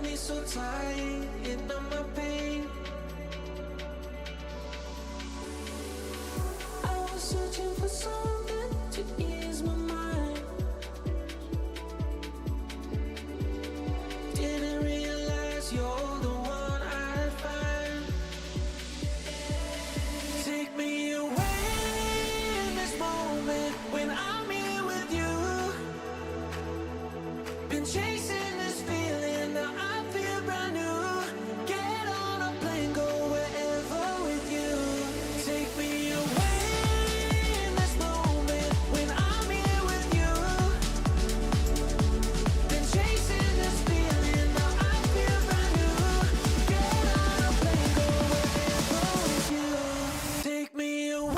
me so tight, you numb my pain. I was searching for something to ease my mind. Didn't realize you're the one I'd find. Take me away in this moment when I'm here with you. Been chasing this feeling, now I feel brand new. Get on a plane, go wherever with you. Take me away in this moment when I'm here with you. Been chasing this feeling, now I feel brand new. Get on a plane, go wherever with you. Take me away.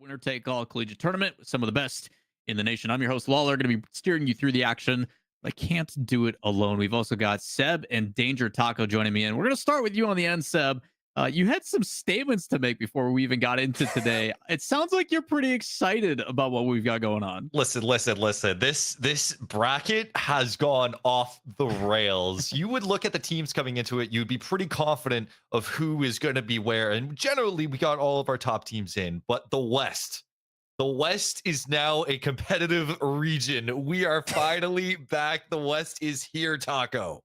winner take all collegiate tournament with some of the best in the nation. I'm your host, Lawler, going to be steering you through the action. I can't do it alone. We've also got Seb and Danger Taco joining me, and we're going to start with you on the end, Seb. You had some statements to make before we even got into today. It sounds like you're pretty excited about what we've got going on. Listen. This bracket has gone off the rails. You would look at the teams coming into it, you'd be pretty confident of who is going to be where. And generally, we got all of our top teams in, but the West is now a competitive region. We are finally back. The West is here, Taco.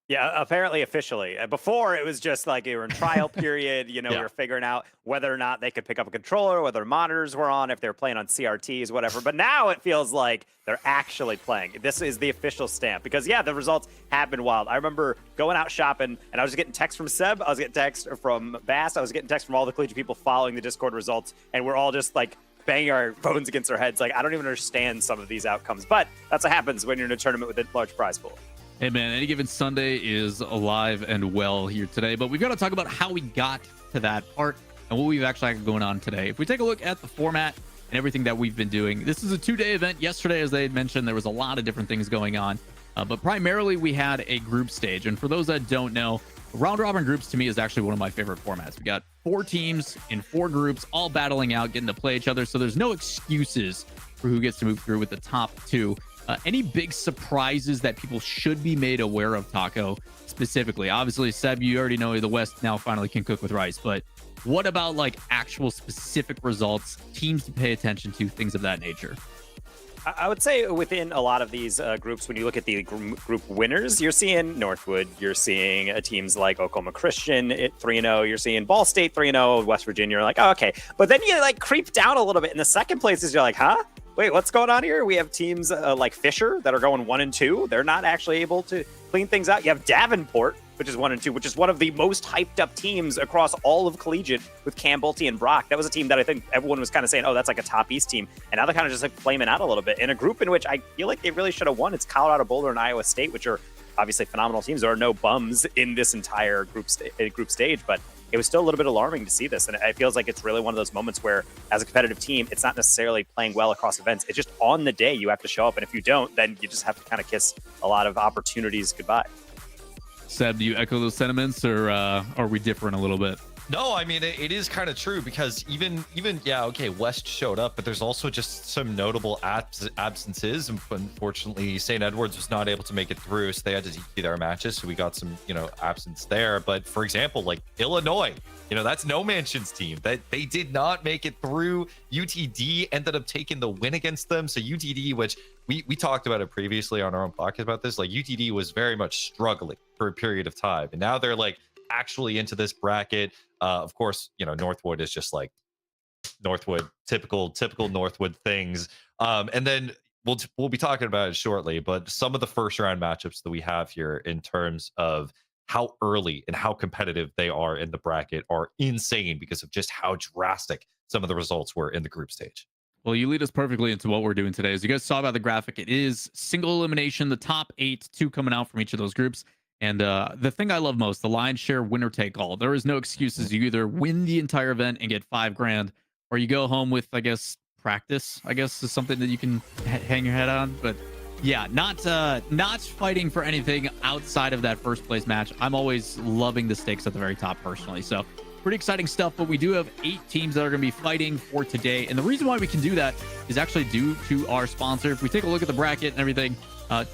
Yeah, apparently officially. Before, it was just like they were in trial period. We were figuring out whether or not they could pick up a controller, whether monitors were on, if they were playing on CRTs, whatever. But now it feels like they're actually playing. This is the official stamp. Because, yeah, the results have been wild. I remember going out shopping, and I was getting texts from Seb. I was getting texts from Bass. I was getting texts from all the collegiate people following the Discord results. And we're all just, like, banging our phones against our heads. Like, I don't even understand some of these outcomes. But that's what happens when you're in a tournament with a large prize pool. Hey, man, any given Sunday is alive and well here today, but we've got to talk about how we got to that part and what we've actually got going on today. If we take a look at the format and everything that we've been doing, this is a 2-day event. Yesterday, as they had mentioned, there was a lot of different things going on, but primarily we had a group stage. And for those that don't know, round robin groups to me is actually one of my favorite formats. We got 4 teams in 4 groups, all battling out, getting to play each other. So there's no excuses for who gets to move through with the top 2. Any big surprises that people should be made aware of, Taco, specifically? Obviously, Seb, you already know the West now finally can cook with rice, but what about like actual specific results, teams to pay attention to, things of that nature? I would say within a lot of these groups, when you look at the group winners, you're seeing Northwood, you're seeing teams like Oklahoma Christian at 3-0, you're seeing Ball State 3-0, West Virginia, you're like, oh, okay. But then you like creep down a little bit. In the second places, you're like, huh? Wait, what's going on here? We have teams like Fisher that are going 1-2. They're not actually able to clean things out. You have Davenport, which is 1-2, which is one of the most hyped up teams across all of collegiate with Campbellty and Brock. That was a team that I think everyone was kind of saying, oh, that's like a top East team. And now they're kind of just like flaming out a little bit. In a group in which I feel like they really should have won, it's Colorado Boulder and Iowa State, which are obviously phenomenal teams. There are no bums in this entire group stage, but it was still a little bit alarming to see this. And it feels like it's really one of those moments where, as a competitive team, it's not necessarily playing well across events. It's just on the day you have to show up. And if you don't, then you just have to kind of kiss a lot of opportunities goodbye. Seb, do you echo those sentiments, or are we different a little bit? No, I mean, it is kind of true, because even yeah, okay, West showed up, but there's also just some notable absences. Unfortunately, St. Edwards was not able to make it through, so they had to DQ their matches, so we got some, absence there. But for example, like Illinois, that's No Mansion's team, that they did not make it through. UTD ended up taking the win against them. So UTD, which we talked about it previously on our own podcast about this, like UTD was very much struggling for a period of time, and now they're like actually into this bracket. Of course, Northwood is just like Northwood, typical Northwood things. And then we'll be talking about it shortly, but some of the first round matchups that we have here in terms of how early and how competitive they are in the bracket are insane, because of just how drastic some of the results were in the group stage. Well, you lead us perfectly into what we're doing today. As you guys saw by the graphic, it is single elimination, the top 8, 2 coming out from each of those groups. And the thing I love most, the lion's share winner take all. There is no excuses. You either win the entire event and get $5,000, or you go home with, I guess, practice, is something that you can hang your head on. But yeah, not fighting for anything outside of that first place match. I'm always loving the stakes at the very top personally. So pretty exciting stuff. But we do have 8 teams that are going to be fighting for today. And the reason why we can do that is actually due to our sponsor. If we take a look at the bracket and everything,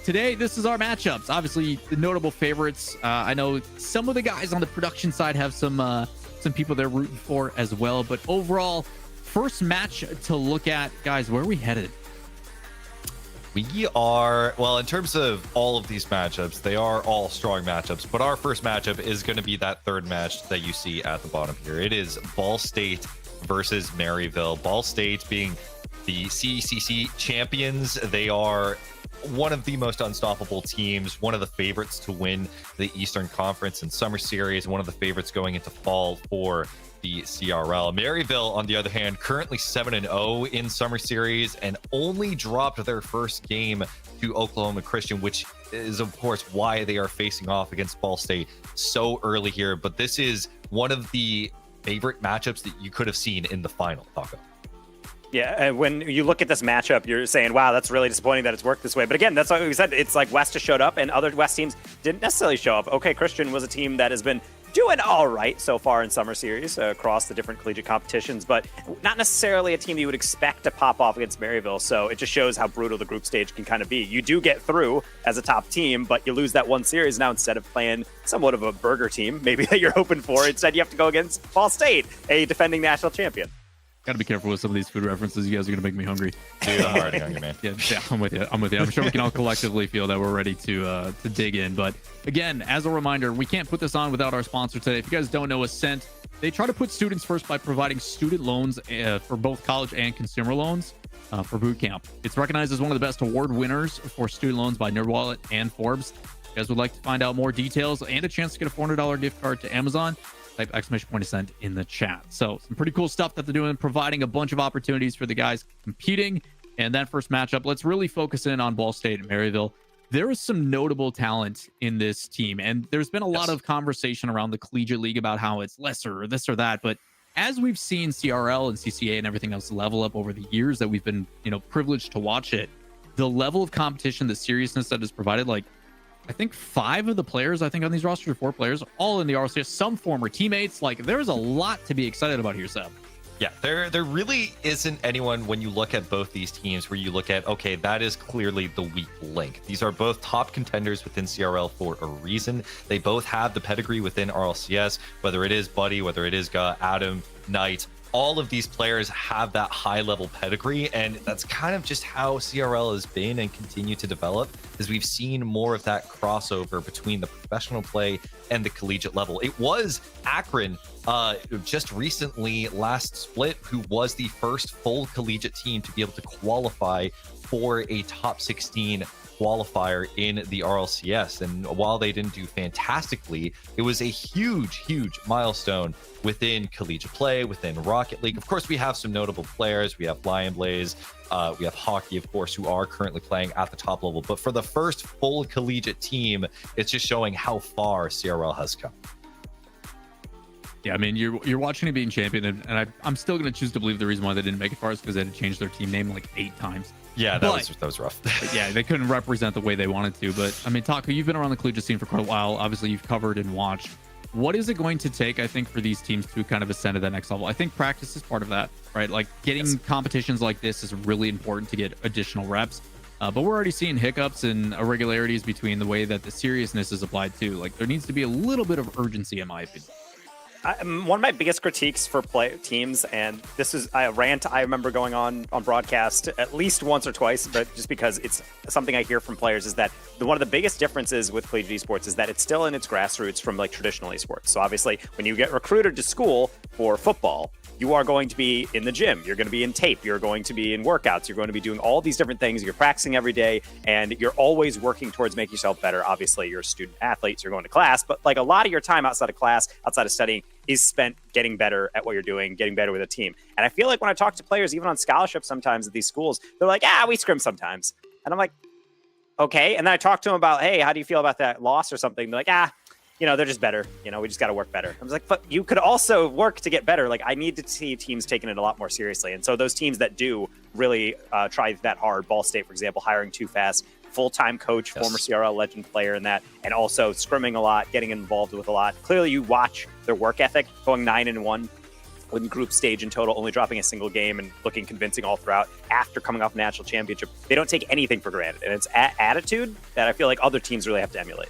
today, this is our matchups. Obviously, the notable favorites. I know some of the guys on the production side have some people they're rooting for as well. But overall, first match to look at, guys, where are we headed? We are, well, in terms of all of these matchups, they are all strong matchups. But our first matchup is going to be that third match that you see at the bottom here. It is Ball State versus Maryville. Ball State being the CECC champions. They are one of the most unstoppable teams, one of the favorites to win the Eastern Conference and Summer Series, one of the favorites going into fall for the CRL. Maryville, on the other hand, currently 7-0 in Summer Series and only dropped their first game to Oklahoma Christian, which is, of course, why they are facing off against Ball State so early here. But this is one of the favorite matchups that you could have seen in the final, Taco. Yeah, and when you look at this matchup, you're saying, wow, that's really disappointing that it's worked this way. But again, that's like we said, it's like West has showed up and other West teams didn't necessarily show up. OK, Christian was a team that has been doing all right so far in Summer Series across the different collegiate competitions, but not necessarily a team you would expect to pop off against Maryville. So it just shows how brutal the group stage can kind of be. You do get through as a top team, but you lose that one series. Now, instead of playing somewhat of a burger team, maybe that you're hoping for, instead you have to go against Ball State, a defending national champion. Got to be careful with some of these food references. You guys are going to make me hungry. Dude, I'm already hungry, man. Yeah, I'm with you. I'm sure we can all collectively feel that we're ready to dig in. But again, as a reminder, we can't put this on without our sponsor today. If you guys don't know Ascent, they try to put students first by providing student loans for both college and consumer loans for boot camp. It's recognized as one of the best award winners for student loans by NerdWallet and Forbes. If you guys would like to find out more details and a chance to get a $400 gift card to Amazon, type !Ascent in the chat. So some pretty cool stuff that they're doing, providing a bunch of opportunities for the guys competing. And that first matchup, let's really focus in on Ball State and Maryville. There is some notable talent in this team, and there's been a lot of conversation around the Collegiate League about how it's lesser or this or that. But as we've seen CRL and CCA and everything else level up over the years that we've been, privileged to watch it, the level of competition, the seriousness that is provided, like I think 5 of the players, on these rosters, 4 players, all in the RLCS, some former teammates. Like, there's a lot to be excited about here, Seb. Yeah, there really isn't anyone when you look at both these teams where you look at, okay, that is clearly the weak link. These are both top contenders within CRL for a reason. They both have the pedigree within RLCS, whether it is Buddy, whether it is Adam, Knight. All of these players have that high level pedigree, and that's kind of just how CRL has been and continue to develop, as we've seen more of that crossover between the professional play and the collegiate level. It was Akron just recently, last split, who was the first full collegiate team to be able to qualify for a top 16 qualifier in the RLCS. And while they didn't do fantastically, it was a huge milestone within collegiate play, within Rocket League. Of course, we have some notable players. We have Lion Blaze, we have Hockey, of course, who are currently playing at the top level. But for the first full collegiate team, it's just showing how far CRL has come. Yeah, I mean, you're watching it being champion, and I'm still going to choose to believe the reason why they didn't make it far is because they had to change their team name like 8 times. Yeah, that was rough. Yeah, they couldn't represent the way they wanted to. But I mean, Taco, you've been around the collegiate scene for quite a while. Obviously, you've covered and watched. What is it going to take, I think, for these teams to kind of ascend to that next level? I think practice is part of that, right? Like getting competitions like this is really important to get additional reps. But we're already seeing hiccups and irregularities between the way that the seriousness is applied too. Like there needs to be a little bit of urgency, in my opinion. One of my biggest critiques for teams, and this is a rant I remember going on broadcast at least once or twice, but just because it's something I hear from players, is that one of the biggest differences with collegiate esports is that it's still in its grassroots from like traditional esports. So obviously, when you get recruited to school for football, you are going to be in the gym, you're going to be in tape, you're going to be in workouts, you're going to be doing all these different things, you're practicing every day, and you're always working towards making yourself better. Obviously, you're a student athlete, so you're going to class, but like a lot of your time outside of class, outside of studying, is spent getting better at what you're doing, getting better with a team. And I feel like when I talk to players, even on scholarship sometimes at these schools, they're like, we scrim sometimes. And I'm like, okay. And then I talk to them about, hey, how do you feel about that loss or something? They're like, they're just better. We just got to work better. I was like, but you could also work to get better. Like, I need to see teams taking it a lot more seriously. And so those teams that do really try that hard, Ball State, for example, hiring Too Fast, full-time coach, former CRL legend player in that, and also scrimming a lot, getting involved with a lot. Clearly, you watch their work ethic, going 9-1 in group stage in total, only dropping a single game and looking convincing all throughout after coming off a national championship. They don't take anything for granted, and it's attitude that I feel like other teams really have to emulate.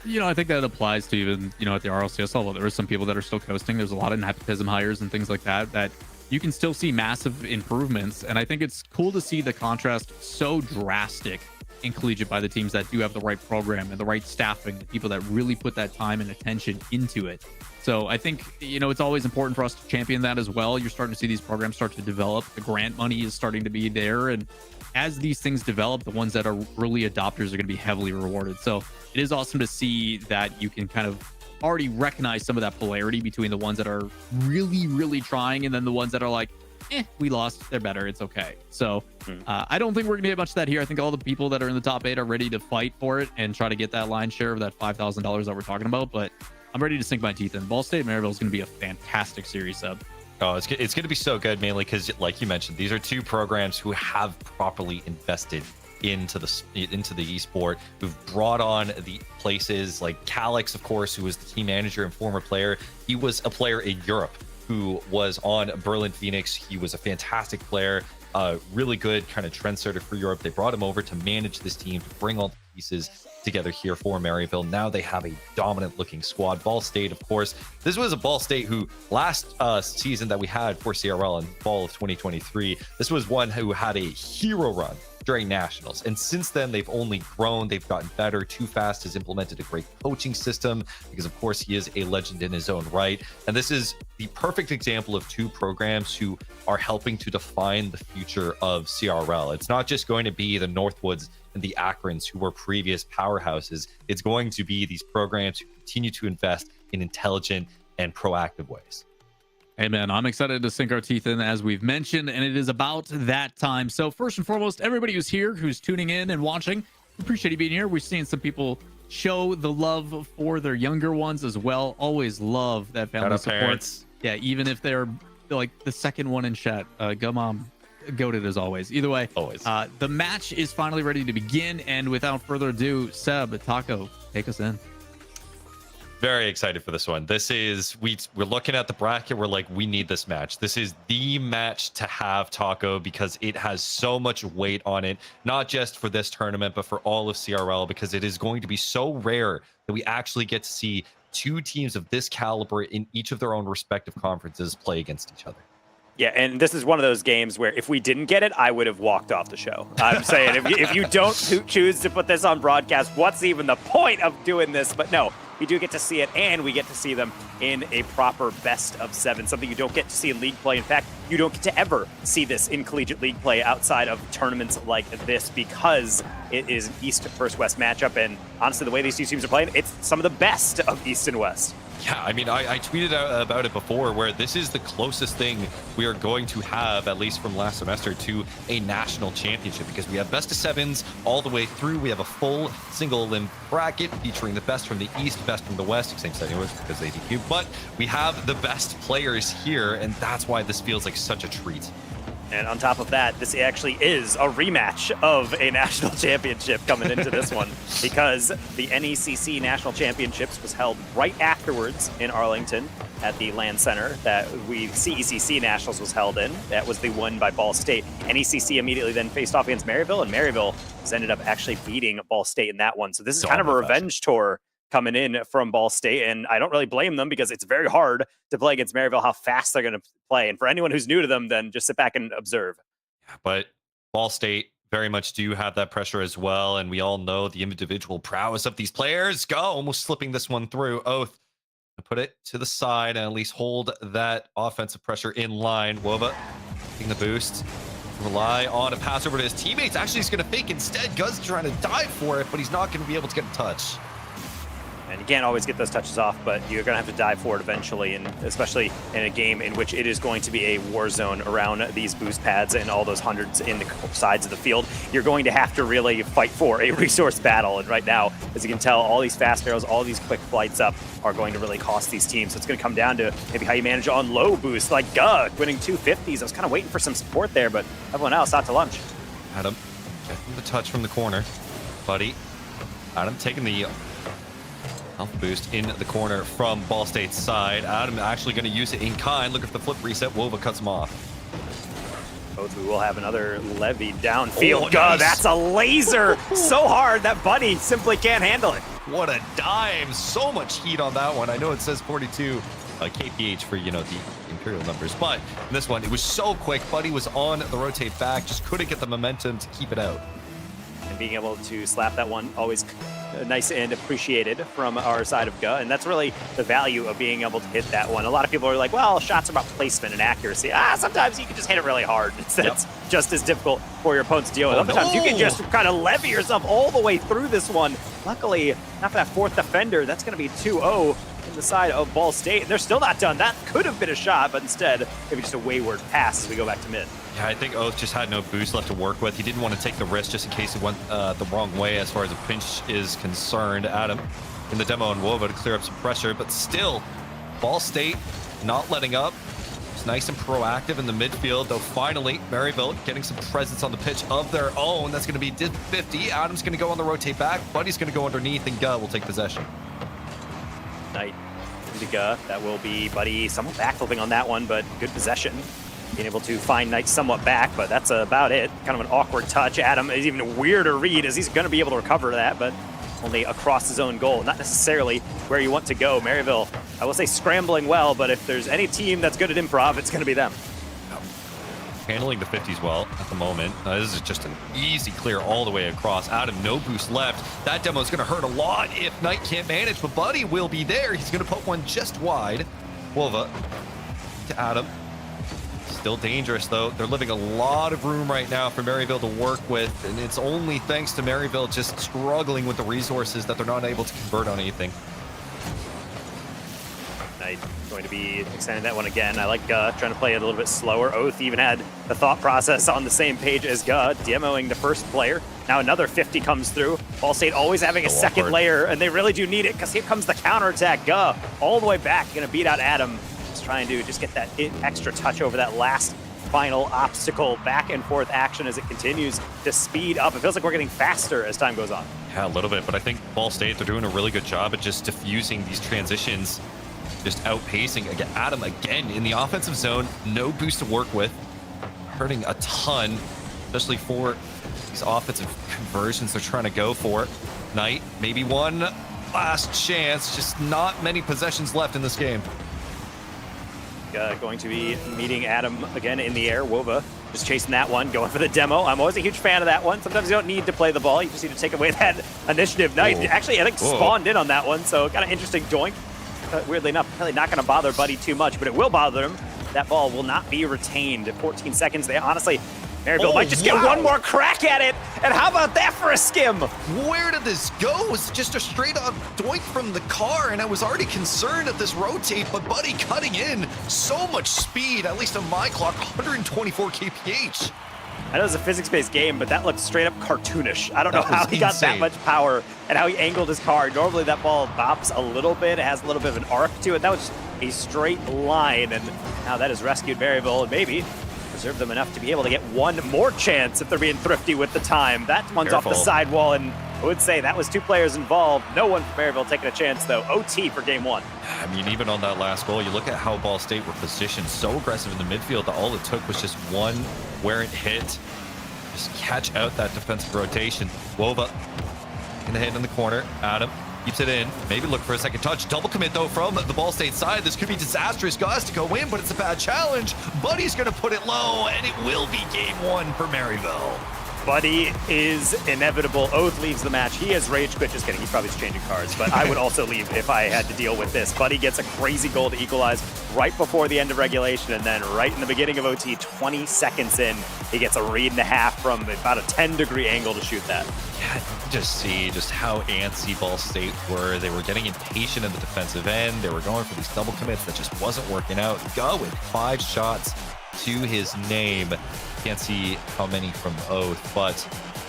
I think that applies to even, at the RLCS level. There are some people that are still coasting. There's a lot of nepotism hires and things like that you can still see massive improvements. And I think it's cool to see the contrast so drastic in collegiate by the teams that do have the right program and the right staffing, the people that really put that time and attention into it. So I think, it's always important for us to champion that as well. You're starting to see these programs start to develop. The grant money is starting to be there. And as these things develop, the ones that are early adopters are going to be heavily rewarded. So it is awesome to see that you can kind of already recognize some of that polarity between the ones that are really trying and then the ones that are like, we lost, they're better, it's okay. So I don't think we're gonna get much of that here. I think all the people that are in the top 8 are ready to fight for it and try to get that line share of that $5,000 that we're talking about. But I'm ready to sink my teeth in. Ball State Maryville is going to be a fantastic series, Sub. Oh, it's going to be so good, mainly because, like you mentioned, these are two programs who have properly invested into the esport, who've brought on the places like Calix, of course, who was the team manager and former player. He was a player in Europe who was on Berlin Phoenix. He was a fantastic player, really good kind of trendsetter for Europe. They brought him over to manage this team, to bring all the pieces together here for Maryville. Now they have a dominant looking squad. Ball State, of course, this was a Ball State who last season that we had for CRL in fall of 2023, this was one who had a hero run during nationals, and since then they've only grown. They've gotten better. Too Fast has implemented a great coaching system because, of course, he is a legend in his own right, and this is the perfect example of two programs who are helping to define the future of CRL. It's not just going to be the Northwoods and the Akrons, who were previous powerhouses. It's going to be these programs who continue to invest in intelligent and proactive ways. Hey, man, I'm excited to sink our teeth in, as we've mentioned, and it is about that time. So first and foremost, everybody who's here, who's tuning in and watching, appreciate you being here. We've seen some people show the love for their younger ones as well. Always love that family support. Parents. Yeah, even if they're like the second one in chat. Go Mom, goated as always. Either way, always. The match is finally ready to begin, and without further ado, Seb, Taco, take us in. Very excited for this one. This is, we're looking at the bracket. We're like, we need this match. This is the match to have, Taco, because it has so much weight on it, not just for this tournament, but for all of CRL, because it is going to be so rare that we actually get to see two teams of this caliber in each of their own respective conferences play against each other. Yeah, and this is one of those games where if we didn't get it, I would have walked off the show. I'm saying, if you don't choose to put this on broadcast, what's even the point of doing this? But no, we do get to see it, and we get to see them in a proper best of 7, something you don't get to see in league play. In fact, you don't get to ever see this in collegiate league play outside of tournaments like this, because it is an East versus West matchup, and honestly, the way these two teams are playing, it's some of the best of East and West. Yeah, I mean, I tweeted out about it before, where this is the closest thing we are going to have, at least from last semester, to a national championship, because we have best of 7s all the way through. We have a full single elim bracket featuring the best from the East, best from the West, same setting because they DQ, but we have the best players here, and that's why this feels like such a treat. And on top of that, this actually is a rematch of a national championship coming into this one, because the NECC National Championships was held right afterwards in Arlington at the LAN Center that CECC Nationals was held in. That was the one by Ball State. NECC immediately then faced off against Maryville, and Maryville has ended up actually beating Ball State in that one. So this is kind of a revenge tour coming in from Ball State, and I don't really blame them, because it's very hard to play against Maryville, how fast they're going to play. And for anyone who's new to them, then just sit back and observe. But Ball State very much do have that pressure as well, and we all know the individual prowess of these players. Go, almost slipping this one through. Oath, put it to the side and at least hold that offensive pressure in line. Wova taking the boost. Rely on a pass over to his teammates. Actually, he's going to fake instead. Guz trying to dive for it, but he's not going to be able to get a touch. And you can't always get those touches off, but you're going to have to dive for it eventually, and especially in a game in which it is going to be a war zone around these boost pads and all those hundreds in the sides of the field. You're going to have to really fight for a resource battle, and right now, as you can tell, all these fast arrows, all these quick flights up are going to really cost these teams. So it's going to come down to maybe how you manage on low boost, like Gug winning 250s. I was kind of waiting for some support there, but everyone else out to lunch. Adam getting the touch from the corner. Buddy, Adam taking the health boost in the corner from Ball State's side. Adam actually going to use it in kind. Look at the flip reset. Wova cuts him off. Both we will have another levy downfield. Oh, God, nice. that's a laser so hard that Buddy simply can't handle it. What a dime. So much heat on that one. I know it says 42 kph for, you know, the Imperial numbers, but in this one, it was so quick. Buddy was on the rotate back, just couldn't get the momentum to keep it out. And being able to slap that one, always nice and appreciated from our side of Ga, and that's really the value of being able to hit that one. A lot of people are like, well, shots are about placement and accuracy. Sometimes you can just hit it really hard. It's just as difficult for your opponents to deal with. Sometimes you can just kind of levy yourself all the way through this one. Luckily, not for that fourth defender. That's going to be 2-0 in the side of Ball State, and they're still not done. That could have been a shot, but instead, maybe just a wayward pass as we go back to mid. Yeah, I think Oath just had no boost left to work with. He didn't want to take the risk just in case it went the wrong way as far as a pinch is concerned. Adam in the demo and Wova to clear up some pressure, but still, Ball State not letting up. It's nice and proactive in the midfield, though finally, Maryville getting some presence on the pitch of their own. That's going to be 50. Adam's going to go on the rotate back. Buddy's going to go underneath, and Guh will take possession. Knight into Guh. That will be Buddy somewhat backflipping on that one, but good possession. Being able to find Knight somewhat back, but that's about it. Kind of an awkward touch. Adam is even a weirder read as he's going to be able to recover that, but only across his own goal, not necessarily where you want to go. Maryville, I will say scrambling well, but if there's any team that's good at improv, it's going to be them. Handling the 50s well at the moment. This is just an easy clear all the way across. Adam, no boost left. That demo is going to hurt a lot if Knight can't manage, but Buddy will be there. He's going to put one just wide. Wova to Adam. Still dangerous, though. They're leaving a lot of room right now for Maryville to work with, and it's only thanks to Maryville just struggling with the resources that they're not able to convert on anything. Knight going to be extending that one again. I like Guh trying to play it a little bit slower. Oath even had the thought process on the same page as Guh, demoing the first player. Now another 50 comes through. Ball State always having a second layer, and they really do need it because here comes the counterattack. Guh all the way back, going to beat out Adam. Trying to just get that extra touch over that last final obstacle. Back and forth action as it continues to speed up. It feels like we're getting faster as time goes on. Yeah, a little bit, but I think Ball State, they're doing a really good job at just diffusing these transitions, just outpacing. Again, Adam again in the offensive zone, no boost to work with, hurting a ton, especially for these offensive conversions they're trying to go for. Knight, maybe one last chance, just not many possessions left in this game. Going to be meeting Adam again in the air. Wova just chasing that one, going for the demo. I'm always a huge fan of that one. Sometimes you don't need to play the ball. You just need to take away that initiative. Knight actually, I think, spawned in on that one, so kind of interesting doink. Weirdly enough, probably not going to bother Buddy too much, but it will bother him. That ball will not be retained. 14 seconds. They honestly, Maryville might just get one more crack at it. And how about that for a skim? Where did this go? It was just a straight up doink from the car, and I was already concerned at this rotate, but Buddy cutting in so much speed, at least on my clock, 124 kph. I know it's a physics-based game, but that looked straight up cartoonish. I don't know how he got that much power and how he angled his car. Normally that ball bops a little bit. It has a little bit of an arc to it. That was a straight line, and now that has rescued Maryville and maybe preserved them enough to be able to get one more chance if they're being thrifty with the time. That one's off the sidewall, and I would say that was two players involved. No one from Maryville taking a chance, though. OT for game one. I mean, even on that last goal, you look at how Ball State were positioned so aggressive in the midfield that all it took was just one where it hit. Just catch out that defensive rotation. Wova in the hit in the corner. Adam keeps it in. Maybe look for a second touch. Double commit, though, from the Ball State side. This could be disastrous. Guys to go in, but it's a bad challenge. Buddy's going to put it low, and it will be game one for Maryville. Buddy is inevitable. Oath leaves the match. He has rage quit. Just kidding. He's probably just changing cards, but I would also leave if I had to deal with this. Buddy gets a crazy goal to equalize right before the end of regulation, and then right in the beginning of OT, 20 seconds in, he gets a read and a half from about a 10-degree angle to shoot that. Yeah, you can just see just how antsy Ball State were. They were getting impatient in the defensive end. They were going for these double commits that just wasn't working out. Go with 5 shots to his name. Can't see how many from Oath, but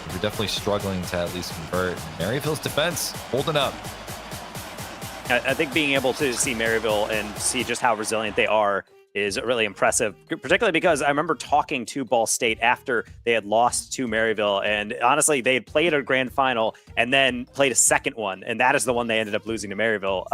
we're definitely struggling to at least convert. Maryville's defense holding up. I think being able to see Maryville and see just how resilient they are is really impressive, particularly because I remember talking to Ball State after they had lost to Maryville, and honestly, they had played a grand final and then played a second one, and that is the one they ended up losing to Maryville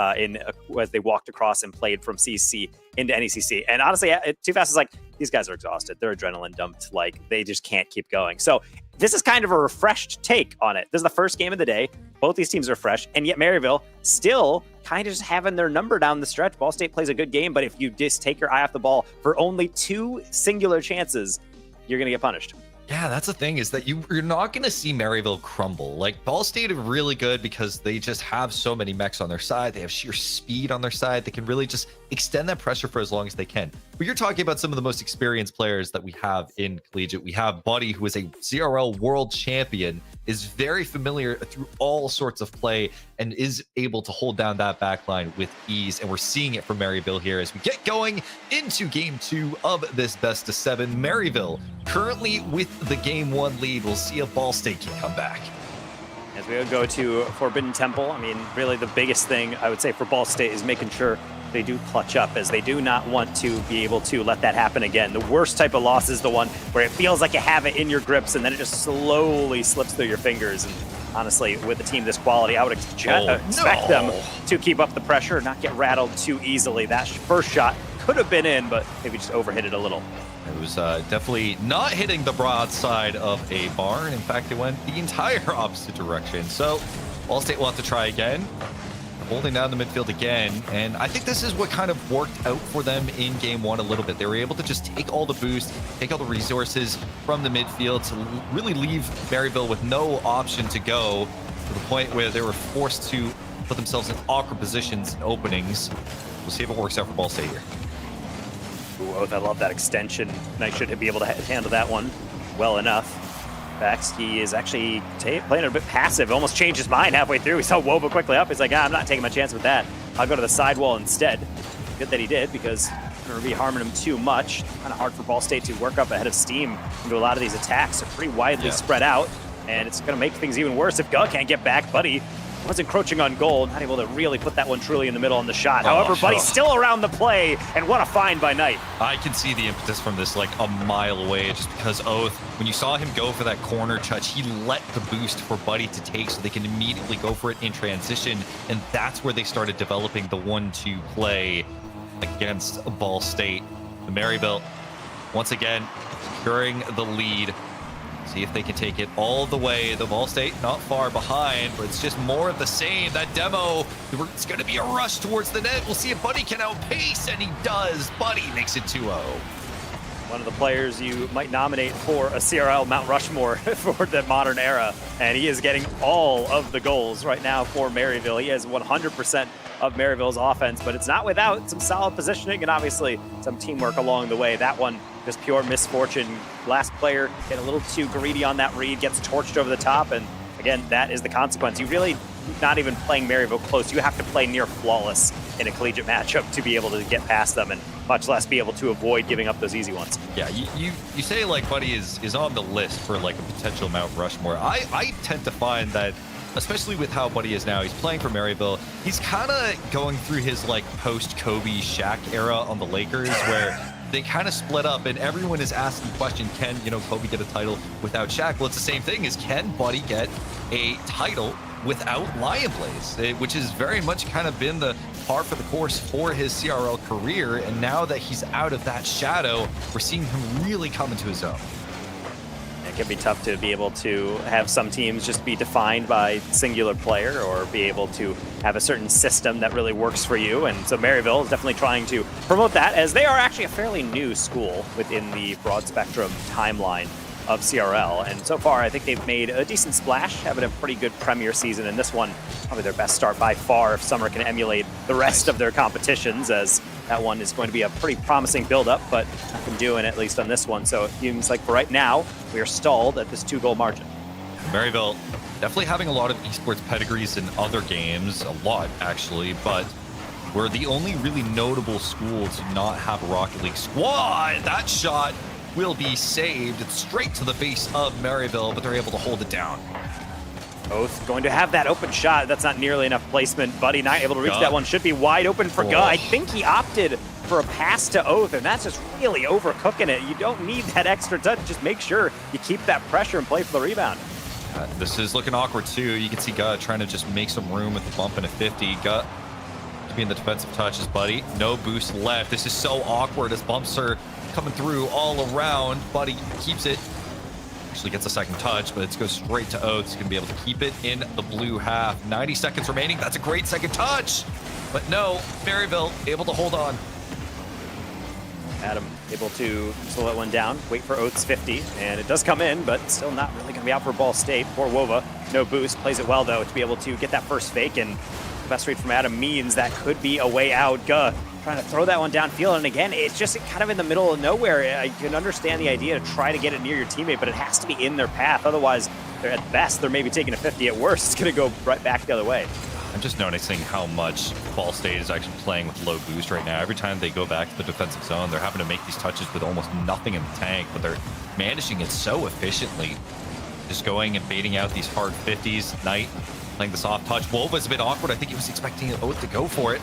as they walked across and played from CC into NECC. And honestly, Too Fast is like, these guys are exhausted. They're adrenaline dumped. Like, they just can't keep going. So this is kind of a refreshed take on it. This is the first game of the day. Both these teams are fresh, and yet Maryville still kind of just having their number down the stretch. Ball State plays a good game, but if you just take your eye off the ball for only 2 singular chances, you're going to get punished. Yeah, that's the thing, is that you're not going to see Maryville crumble. Like, Ball State are really good because they just have so many mechs on their side. They have sheer speed on their side. They can really just extend that pressure for as long as they can. But you're talking about some of the most experienced players that we have in Collegiate. We have Buddy, who is a CRL world champion, is very familiar through all sorts of play, and is able to hold down that back line with ease. And we're seeing it from Maryville here as we get going into game 2 of this best of 7. Maryville currently with the game 1 lead. We'll see if Ball State can come back. As we go to Forbidden Temple, I mean, really the biggest thing I would say for Ball State is making sure they do clutch up, as they do not want to be able to let that happen again. The worst type of loss is the one where it feels like you have it in your grips and then it just slowly slips through your fingers. And honestly, with a team this quality, I would expect them to keep up the pressure, not get rattled too easily. That first shot could have been in, but maybe just overhit it a little. It was definitely not hitting the broadside of a barn. In fact, it went the entire opposite direction. So Ball State will have to try again. Holding down the midfield again, and I think this is what kind of worked out for them in game one a little bit. They were able to just take all the boost, take all the resources from the midfield to really leave Maryville with no option to go, to the point where they were forced to put themselves in awkward positions and openings. We'll see if it works out for Ball State here. Ooh, Oath, I love that extension. Knight should be able to handle that one well enough. Vex, he is actually playing a bit passive, almost changed his mind halfway through. He saw Wova quickly up. He's like, I'm not taking my chance with that. I'll go to the sidewall instead. Good that he did, because it's going to be harming him too much. Kind of hard for Ball State to work up ahead of steam into a lot of these attacks. They're pretty widely spread out, and it's going to make things even worse if Guh can't get back. Buddy was encroaching on goal, not able to really put that one truly in the middle on the shot. However, Buddy's still around the play, and what a find by Knight. I can see the impetus from this like a mile away, just because Oath, when you saw him go for that corner touch, he let the boost for Buddy to take so they can immediately go for it in transition, and that's where they started developing the 1-2 play against Ball State. The Maryville, once again, securing the lead. See if they can take it all the way. The Ball State not far behind, but it's just more of the same. That demo, it's going to be a rush towards the net. We'll see if Buddy can outpace, and he does. Buddy makes it 2-0. One of the players you might nominate for a CRL Mount Rushmore for the modern era, and he is getting all of the goals right now for Maryville. He has 100% of Maryville's offense, but it's not without some solid positioning and obviously some teamwork along the way. That one, just pure misfortune. Last player getting a little too greedy on that read, gets torched over the top, and again, that is the consequence. You really not even playing Maryville close. You have to play near flawless in a collegiate matchup to be able to get past them, and much less be able to avoid giving up those easy ones. Yeah, you say like Buddy is on the list for like a potential Mount Rushmore. I tend to find that, especially with how Buddy is now, he's playing for Maryville. He's kind of going through his like post-Kobe Shaq era on the Lakers, where they kind of split up, and everyone is asking the question, can Kobe get a title without Shaq? Well, it's the same thing, is can Buddy get a title without Lion Blaze, which has very much kind of been the par for the course for his CRL career. And now that he's out of that shadow, we're seeing him really come into his own. It can be tough to be able to have some teams just be defined by singular player, or be able to have a certain system that really works for you. And so Maryville is definitely trying to promote that, as they are actually a fairly new school within the broad spectrum timeline of CRL. And so far, I think they've made a decent splash, having a pretty good premier season. And this one, probably their best start by far, if Summer can emulate the rest of their competitions, as that one is going to be a pretty promising build-up, but nothing doing, at least on this one. So it seems like for right now, we are stalled at this 2-goal margin. Maryville definitely having a lot of esports pedigrees in other games, a lot actually, but we're the only really notable school to not have a Rocket League squad. That shot will be saved. It's straight to the face of Maryville, but they're able to hold it down. Oath going to have that open shot. That's not nearly enough placement. Buddy not able to reach that one. Should be wide open for Guh. I think he opted for a pass to Oath, and that's just really overcooking it. You don't need that extra touch. Just make sure you keep that pressure and play for the rebound. This is looking awkward too. You can see Guh trying to just make some room with the bump in a 50. Guh being the defensive touches, Buddy. No boost left. This is so awkward as bumps are coming through all around. Buddy keeps it. Actually gets a second touch, but it goes straight to Oath. He's going to be able to keep it in the blue half. 90 seconds remaining. That's a great second touch. But no, Maryville able to hold on. Adam able to slow that one down, wait for Oath's 50, and it does come in, but still not really going to be out for Ball State. Poor Wova, no boost, plays it well though to be able to get that first fake, and the best read from Adam means that could be a way out. Guh trying to throw that one downfield, and again, it's just kind of in the middle of nowhere. I can understand the idea to try to get it near your teammate, but it has to be in their path. Otherwise, at best, they're maybe taking a 50. At worst, it's going to go right back the other way. I'm just noticing how much Ball State is actually playing with low boost right now. Every time they go back to the defensive zone, they're having to make these touches with almost nothing in the tank, but they're managing it so efficiently. Just going and baiting out these hard 50s. Knight playing the soft touch. Wova's a bit awkward. I think he was expecting Oath to go for it.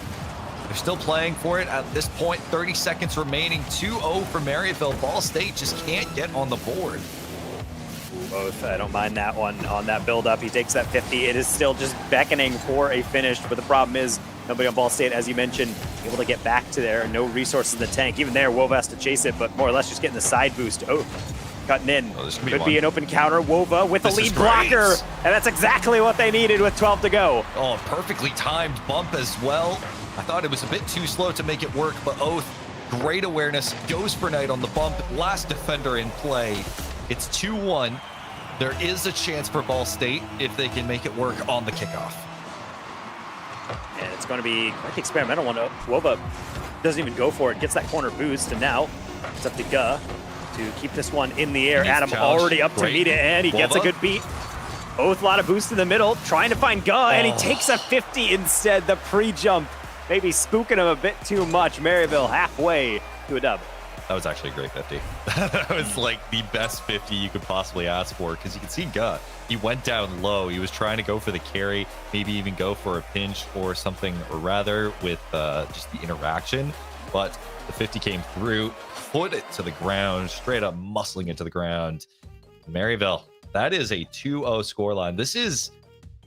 They're still playing for it at this point. 30 seconds remaining. 2-0 for Maryville. Ball State just can't get on the board. Both. I don't mind that one on that build-up. He takes that 50. It is still just beckoning for a finish, but the problem is nobody on Ball State, as you mentioned, able to get back to there. No resources in the tank. Even there, Wova has to chase it, but more or less just getting the side boost. Oh, cutting in. Oh, Could be an open counter. Wova with the lead blocker, and that's exactly what they needed with 12 to go. Oh, perfectly timed bump as well. I thought it was a bit too slow to make it work, but Oath, great awareness, goes for Knight on the bump. Last defender in play. It's 2-1. There is a chance for Ball State if they can make it work on the kickoff. And it's going to be quite the experimental one. Wova doesn't even go for it, gets that corner boost, and now it's up to Guh to keep this one in the air. Adam already up to meet it, and he gets a good beat. Oath, a lot of boost in the middle, trying to find Guh, and he takes a 50 instead. The pre-jump maybe spooking him a bit too much. Maryville halfway to a dub. That was actually a great 50. That was like the best 50 you could possibly ask for, because you can see Guh. He went down low. He was trying to go for the carry, maybe even go for a pinch or something, or rather with just the interaction. But the 50 came through, put it to the ground, straight up muscling it to the ground. Maryville, that is a 2-0 scoreline. This is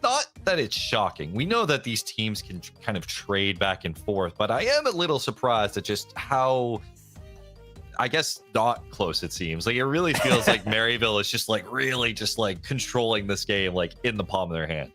not that it's shocking. We know that these teams can kind of trade back and forth, but I am a little surprised at just how, I guess, not close it seems. Like, it really feels like Maryville is just like really just like controlling this game like in the palm of their hand.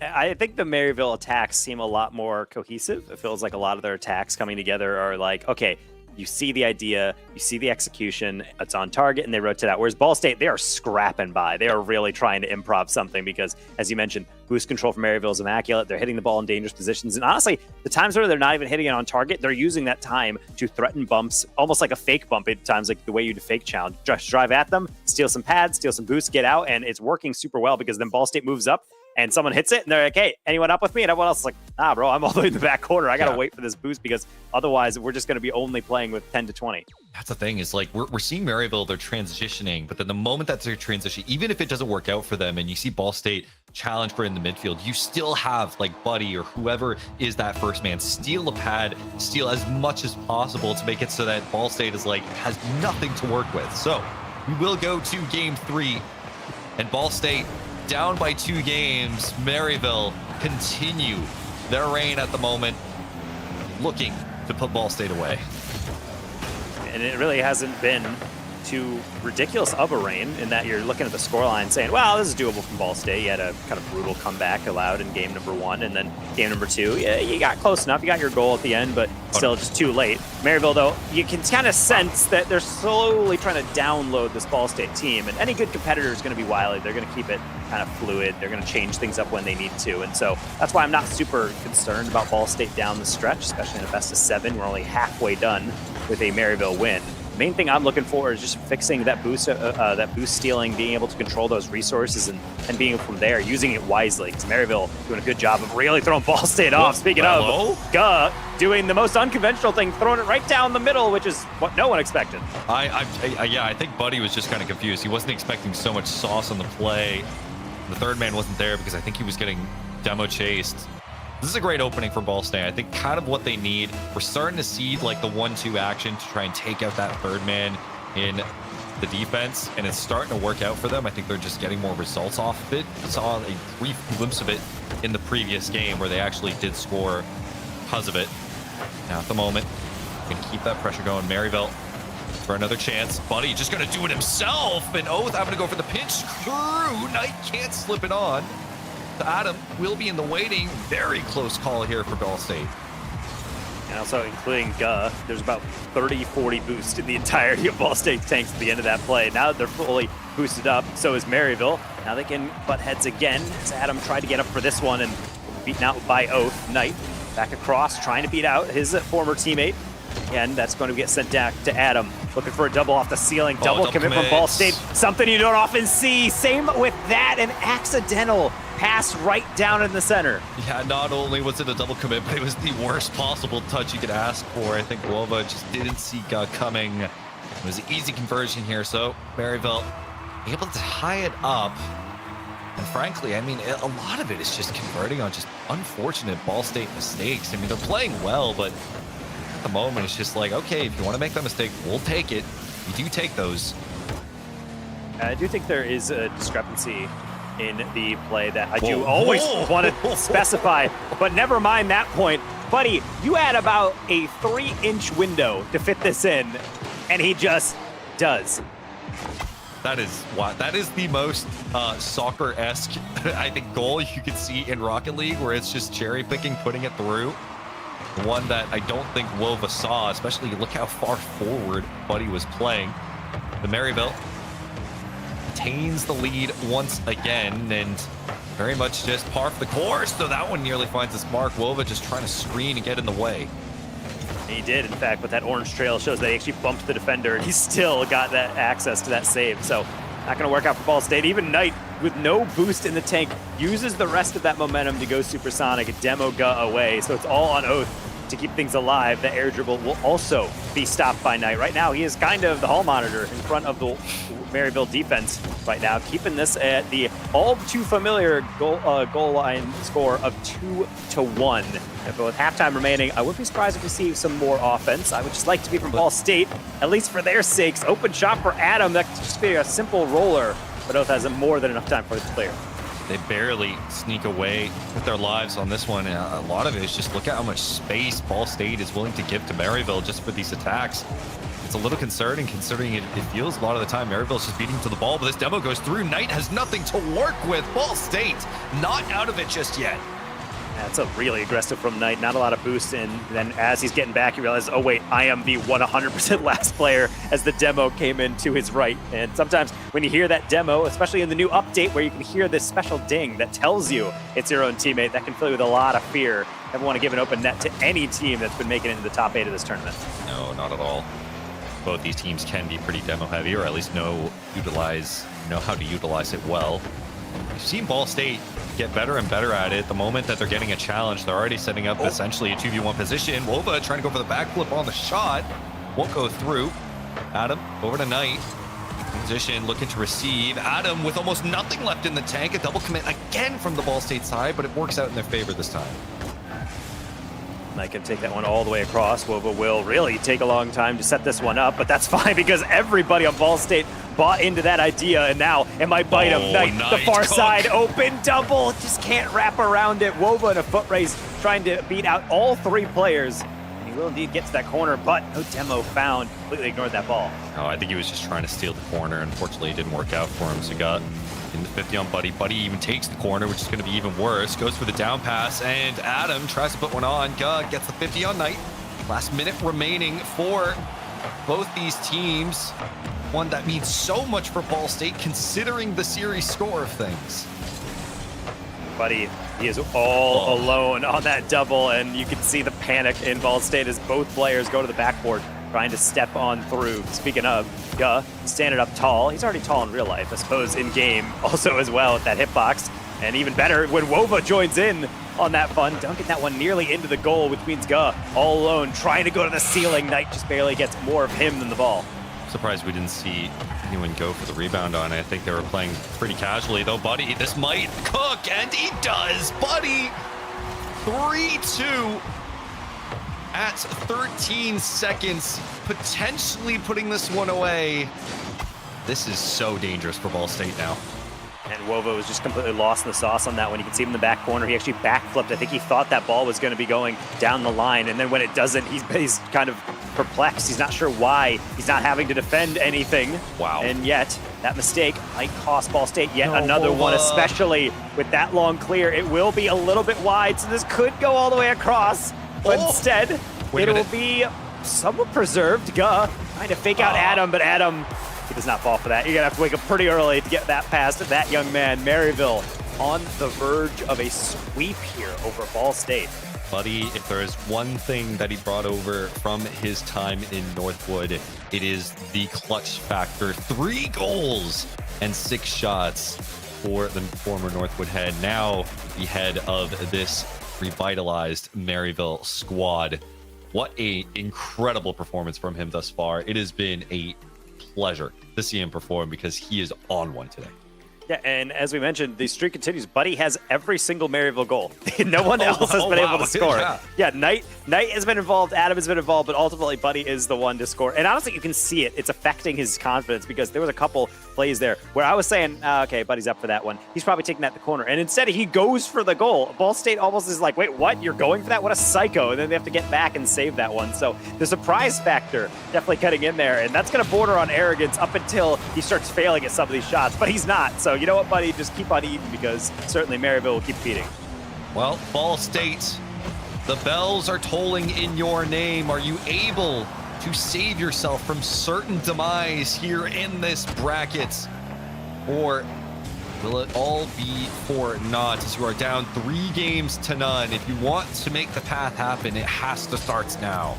I think the Maryville attacks seem a lot more cohesive. It feels like a lot of their attacks coming together are like, okay, you see the idea, you see the execution, it's on target, and they rotate out. Whereas Ball State, they are scrapping by. They are really trying to improv something because, as you mentioned, boost control from Maryville is immaculate. They're hitting the ball in dangerous positions. And honestly, the times where they're not even hitting it on target, they're using that time to threaten bumps, almost like a fake bump at times, like the way you do fake challenge. Just drive at them, steal some pads, steal some boosts, get out, and it's working super well because then Ball State moves up, and someone hits it, and they're like, hey, anyone up with me? And everyone else is like, nah, bro, I'm all the way in the back corner. I got to wait for this boost because otherwise we're just going to be only playing with 10 to 20. That's the thing, is like we're seeing Maryville, they're transitioning, but then the moment that they're transitioning, even if it doesn't work out for them and you see Ball State challenge for in the midfield, you still have like Buddy or whoever is that first man, steal a pad, steal as much as possible to make it so that Ball State is like, has nothing to work with. So we will go to game 3, and Ball State down by 2 games. Maryville continue their reign at the moment, looking to put Ball State away. And it really hasn't been too ridiculous of a reign in that you're looking at the scoreline saying, well, this is doable from Ball State. You had a kind of brutal comeback allowed in game number 1, and then game number 2, yeah, you got close enough. You got your goal at the end, but still just too late. Maryville, though, you can kind of sense that they're slowly trying to download this Ball State team, and any good competitor is going to be wily. They're going to keep it kind of fluid. They're going to change things up when they need to, and so that's why I'm not super concerned about Ball State down the stretch, especially in a best of 7. We're only halfway done with a Maryville win. Main thing I'm looking for is just fixing that boost stealing, being able to control those resources, and being from there, using it wisely. Because Maryville doing a good job of really throwing Ball State off. Speaking of, Guh doing the most unconventional thing, throwing it right down the middle, which is what no one expected. I think Buddy was just kind of confused. He wasn't expecting so much sauce on the play. The third man wasn't there because I think he was getting demo chased. This is a great opening for Ball State. I think kind of what they need. We're starting to see like the 1-2 action to try and take out that third man in the defense, and it's starting to work out for them. I think they're just getting more results off of it. I saw a brief glimpse of it in the previous game where they actually did score because of it. Now at the moment, going to keep that pressure going. Maryville for another chance. Buddy just going to do it himself, and Oath having to go for the pinch through. Knight can't slip it on. Adam will be in the waiting. Very close call here for Ball State. And also including Guh, there's about 30-40 boost in the entirety of Ball State's tanks at the end of that play. Now that they're fully boosted up, so is Maryville. Now they can butt heads again as Adam tried to get up for this one and beaten out by Oath. Knight back across, trying to beat out his former teammate. And that's going to get sent back to Adam. Looking for a double off the ceiling. Double commit from Ball State. Something you don't often see. Same with that, an accidental pass right down in the center. Yeah, not only was it a double commit, but it was the worst possible touch you could ask for. I think Wova just didn't see Guh coming. It was an easy conversion here, so Maryville able to tie it up. And frankly, I mean, a lot of it is just converting on just unfortunate Ball State mistakes. I mean, they're playing well, but at the moment, it's just like, okay, if you want to make that mistake, we'll take it. We do take those. I do think there is a discrepancy in the play that I do always want to specify, but never mind that point. Buddy, you had about a 3-inch window to fit this in, and he just does. That is what that is the most soccer-esque, I think, goal you could see in Rocket League, where it's just cherry picking, putting it through. One that I don't think Wova saw, especially look how far forward Buddy was playing. The Maryville retains the lead once again, and very much just par for the course. So that one nearly finds its mark. Wova just trying to screen and get in the way. He did, in fact, but that orange trail shows that he actually bumped the defender, and he still got that access to that save. So not going to work out for Ball State. Even Knight, with no boost in the tank, uses the rest of that momentum to go supersonic, demo Guh away. So it's all on Oath to keep things alive. The air dribble will also be stopped by Knight. Right now, he is kind of the hall monitor in front of the Maryville defense right now, keeping this at the all too familiar goal line score of 2-1. But with halftime remaining, I wouldn't be surprised if we see some more offense. I would just like to be from Ball State, at least for their sakes. Open shot for Adam. That could just be a simple roller, but Oath has more than enough time for this clear. They barely sneak away with their lives on this one. A lot of it is just look at how much space Ball State is willing to give to Maryville just for these attacks. It's a little concerning considering it feels a lot of the time Maryville's just beating to the ball, but this demo goes through. Knight has nothing to work with. Ball State not out of it just yet. That's a really aggressive from Knight. Not a lot of boost, and then as he's getting back, he realizes, oh wait, I am the 100% last player, as the demo came in to his right. And sometimes when you hear that demo, especially in the new update where you can hear this special ding that tells you it's your own teammate, that can fill you with a lot of fear. Never want to give an open net to any team that's been making it into the top 8 of this tournament. No, not at all. Both these teams can be pretty demo heavy, or at least know how to utilize it well. We've seen Ball State get better and better at it. The moment that they're getting a challenge, they're already setting up essentially a 2v1 position. Wova trying to go for the backflip on the shot. Won't go through. Adam over to Knight. Position looking to receive. Adam with almost nothing left in the tank. A double commit again from the Ball State side, but it works out in their favor this time. Knight can take that one all the way across. Wova will really take a long time to set this one up, but that's fine because everybody on Ball State bought into that idea, and now it might bite him. Knight, the far side, open double, just can't wrap around it. Wova in a foot race trying to beat out all 3 players. And he will indeed get to that corner, but no demo found. Completely ignored that ball. Oh, I think he was just trying to steal the corner. Unfortunately, it didn't work out for him, so he got in the 50 on Buddy. Buddy even takes the corner, which is going to be even worse. Goes for the down pass, and Adam tries to put one on. Guh gets the 50 on Knight. Last minute remaining for both these teams. One that means so much for Ball State, considering the series score of things. Buddy, he is all alone on that double, and you can see the panic in Ball State as both players go to the backboard, trying to step on through. Speaking of, Guh standing up tall. He's already tall in real life, I suppose, in game also as well at that hitbox. And even better when Wova joins in on that fun, dunking that one nearly into the goal, which means Guh all alone trying to go to the ceiling. Knight just barely gets more of him than the ball. Surprised we didn't see anyone go for the rebound on it. I think they were playing pretty casually, though. Buddy, this might cook, and he does. Buddy, 3-2 at 13 seconds, potentially putting this one away. This is so dangerous for Ball State now. And Wova was just completely lost in the sauce on that one. You can see him in the back corner. He actually backflipped. I think he thought that ball was going to be going down the line. And then when it doesn't, he's kind of perplexed. He's not sure why. He's not having to defend anything. Wow. And yet, that mistake might cost Ball State yet another one, especially with that long clear. It will be a little bit wide, so this could go all the way across. But instead, it will be somewhat preserved. Guh trying to fake out Adam, but Adam, he does not fall for that. You're going to have to wake up pretty early to get that past that young man. Maryville on the verge of a sweep here over Ball State. Buddy, if there is one thing that he brought over from his time in Northwood, it is the clutch factor. 3 goals and 6 shots for the former Northwood head. Now the head of this revitalized Maryville squad. What a incredible performance from him thus far. It has been a pleasure to see him perform because he is on one today. Yeah, and as we mentioned, the streak continues. Buddy has every single Maryville goal. No one else has been able to score. Yeah, Knight has been involved, Adam has been involved, but ultimately Buddy is the one to score. And honestly, you can see it. It's affecting his confidence because there was a couple plays there where I was saying, okay, Buddy's up for that one. He's probably taking that to the corner. And instead, he goes for the goal. Ball State almost is like, wait, what? You're going for that? What a psycho. And then they have to get back and save that one. So the surprise factor definitely cutting in there. And that's going to border on arrogance up until he starts failing at some of these shots. But he's not. So you know what, Buddy? Just keep on eating because certainly Maryville will keep feeding. Well, Ball State, the bells are tolling in your name. Are you able to save yourself from certain demise here in this bracket? Or will it all be for naught as you are down 3 games to none? If you want to make the path happen, it has to start now.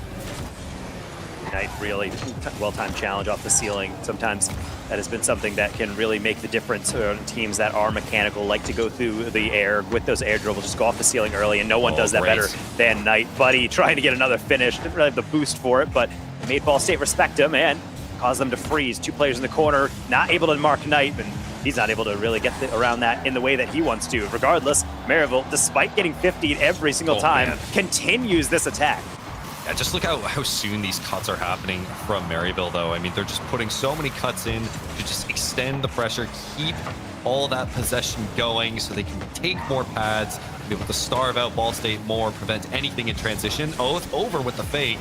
Knight really well-timed challenge off the ceiling. Sometimes that has been something that can really make the difference on teams that are mechanical, like to go through the air with those air dribbles, just go off the ceiling early, and no one does that better than Knight. Buddy trying to get another finish, didn't really have the boost for it, but made Ball State respect him and caused them to freeze. 2 players in the corner, not able to mark Knight, and he's not able to really get around that in the way that he wants to. Regardless, Maryville, despite getting 50'd every single time, continues this attack. Yeah, just look how soon these cuts are happening from Maryville, though. I mean, they're just putting so many cuts in to just extend the pressure, keep all that possession going so they can take more pads, be able to starve out Ball State more, prevent anything in transition. Oath over with the fake.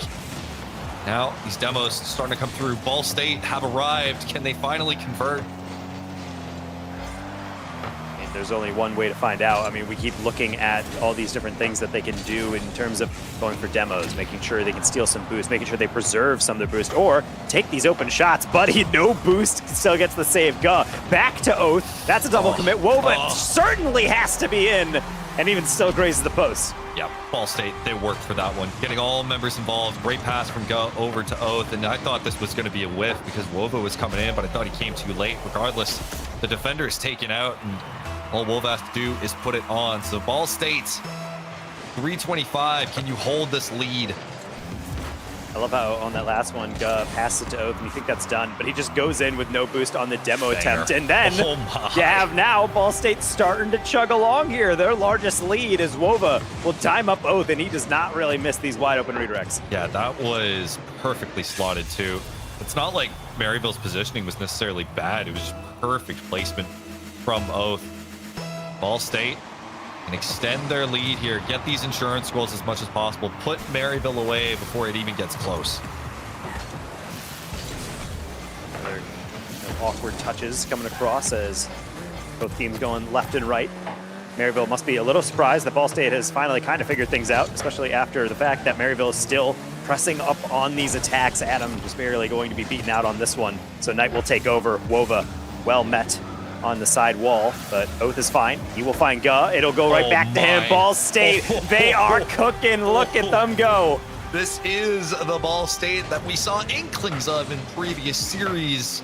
Now, these demos starting to come through. Ball State have arrived. Can they finally convert? There's only one way to find out. I mean, we keep looking at all these different things that they can do in terms of going for demos, making sure they can steal some boost, making sure they preserve some of their boost, or take these open shots. Buddy, no boost, still gets the save. Back to Oath. That's a double commit. Wova certainly has to be in, and even still grazes the post. Yeah, Ball State, they worked for that one. Getting all members involved. Great pass from Go over to Oath, and I thought this was going to be a whiff because Wova was coming in, but I thought he came too late. Regardless, the defender is taken out, and all Wolf has to do is put it on. So Ball State, 325. Can you hold this lead? I love how on that last one, passes it to Oath, and you think that's done, but he just goes in with no boost on the demo attempt. And then you have now Ball State starting to chug along here. Their largest lead is Wova will time up Oath, and he does not really miss these wide open redirects. Yeah, that was perfectly slotted too. It's not like Maryville's positioning was necessarily bad. It was just perfect placement from Oath. Ball State can extend their lead here, get these insurance goals as much as possible, put Maryville away before it even gets close. Another awkward touches coming across as both teams going left and right. Maryville must be a little surprised that Ball State has finally kind of figured things out, especially after the fact that Maryville is still pressing up on these attacks. Adam just barely going to be beaten out on this one. So Knight will take over. Wova well met on the side wall, but Oath is fine. He will find Guh. It'll go right back to him. Ball State, they are cooking. Look at them go. This is the Ball State that we saw inklings of in previous series.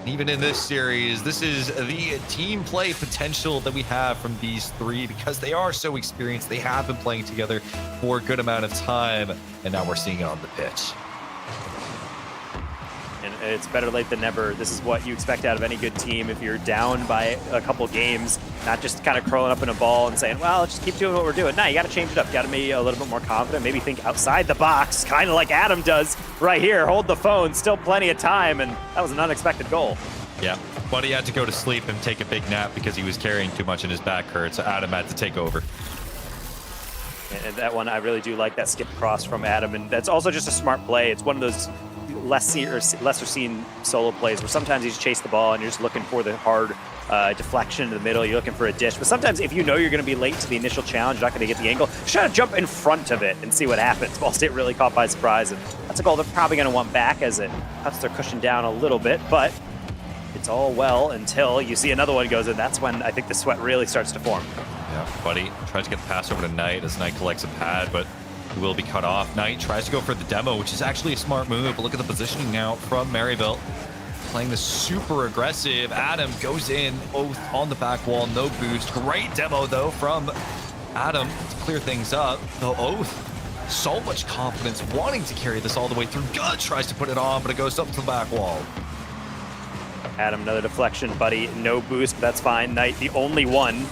Even in this series, this is the team play potential that we have from these 3 because they are so experienced. They have been playing together for a good amount of time, and now we're seeing it on the pitch. And it's better late than never. This is what you expect out of any good team. If you're down by a couple games, not just kind of curling up in a ball and saying, well, let's just keep doing what we're doing. No, you got to change it up. You got to be a little bit more confident. Maybe think outside the box, kind of like Adam does right here. Hold the phone, still plenty of time, and that was an unexpected goal. Yeah, but he had to go to sleep and take a big nap because he was carrying too much and his back hurt, so Adam had to take over. And that one, I really do like that skip across from Adam, and that's also just a smart play. It's one of those lesser seen solo plays where sometimes you just chase the ball and you're just looking for the hard deflection in the middle. You're looking for a dish, but sometimes if you know you're going to be late to the initial challenge, you're not going to get the angle, just try to jump in front of it and see what happens. Ball State really caught by surprise, and that's a goal they're probably going to want back as it cuts their cushion down a little bit, but it's all well until you see another one goes in. That's when I think the sweat really starts to form. Yeah, Buddy tries to get the pass over to Knight as Knight collects a pad, but he will be cut off. Knight tries to go for the demo, which is actually a smart move, but look at the positioning now from Maryville. Playing this super aggressive. Adam goes in, Oath on the back wall, no boost. Great demo, though, from Adam to clear things up. The Oath, so much confidence, wanting to carry this all the way through. Guh tries to put it on, but it goes up to the back wall. Adam, another deflection, buddy. No boost, but that's fine. Knight, the only one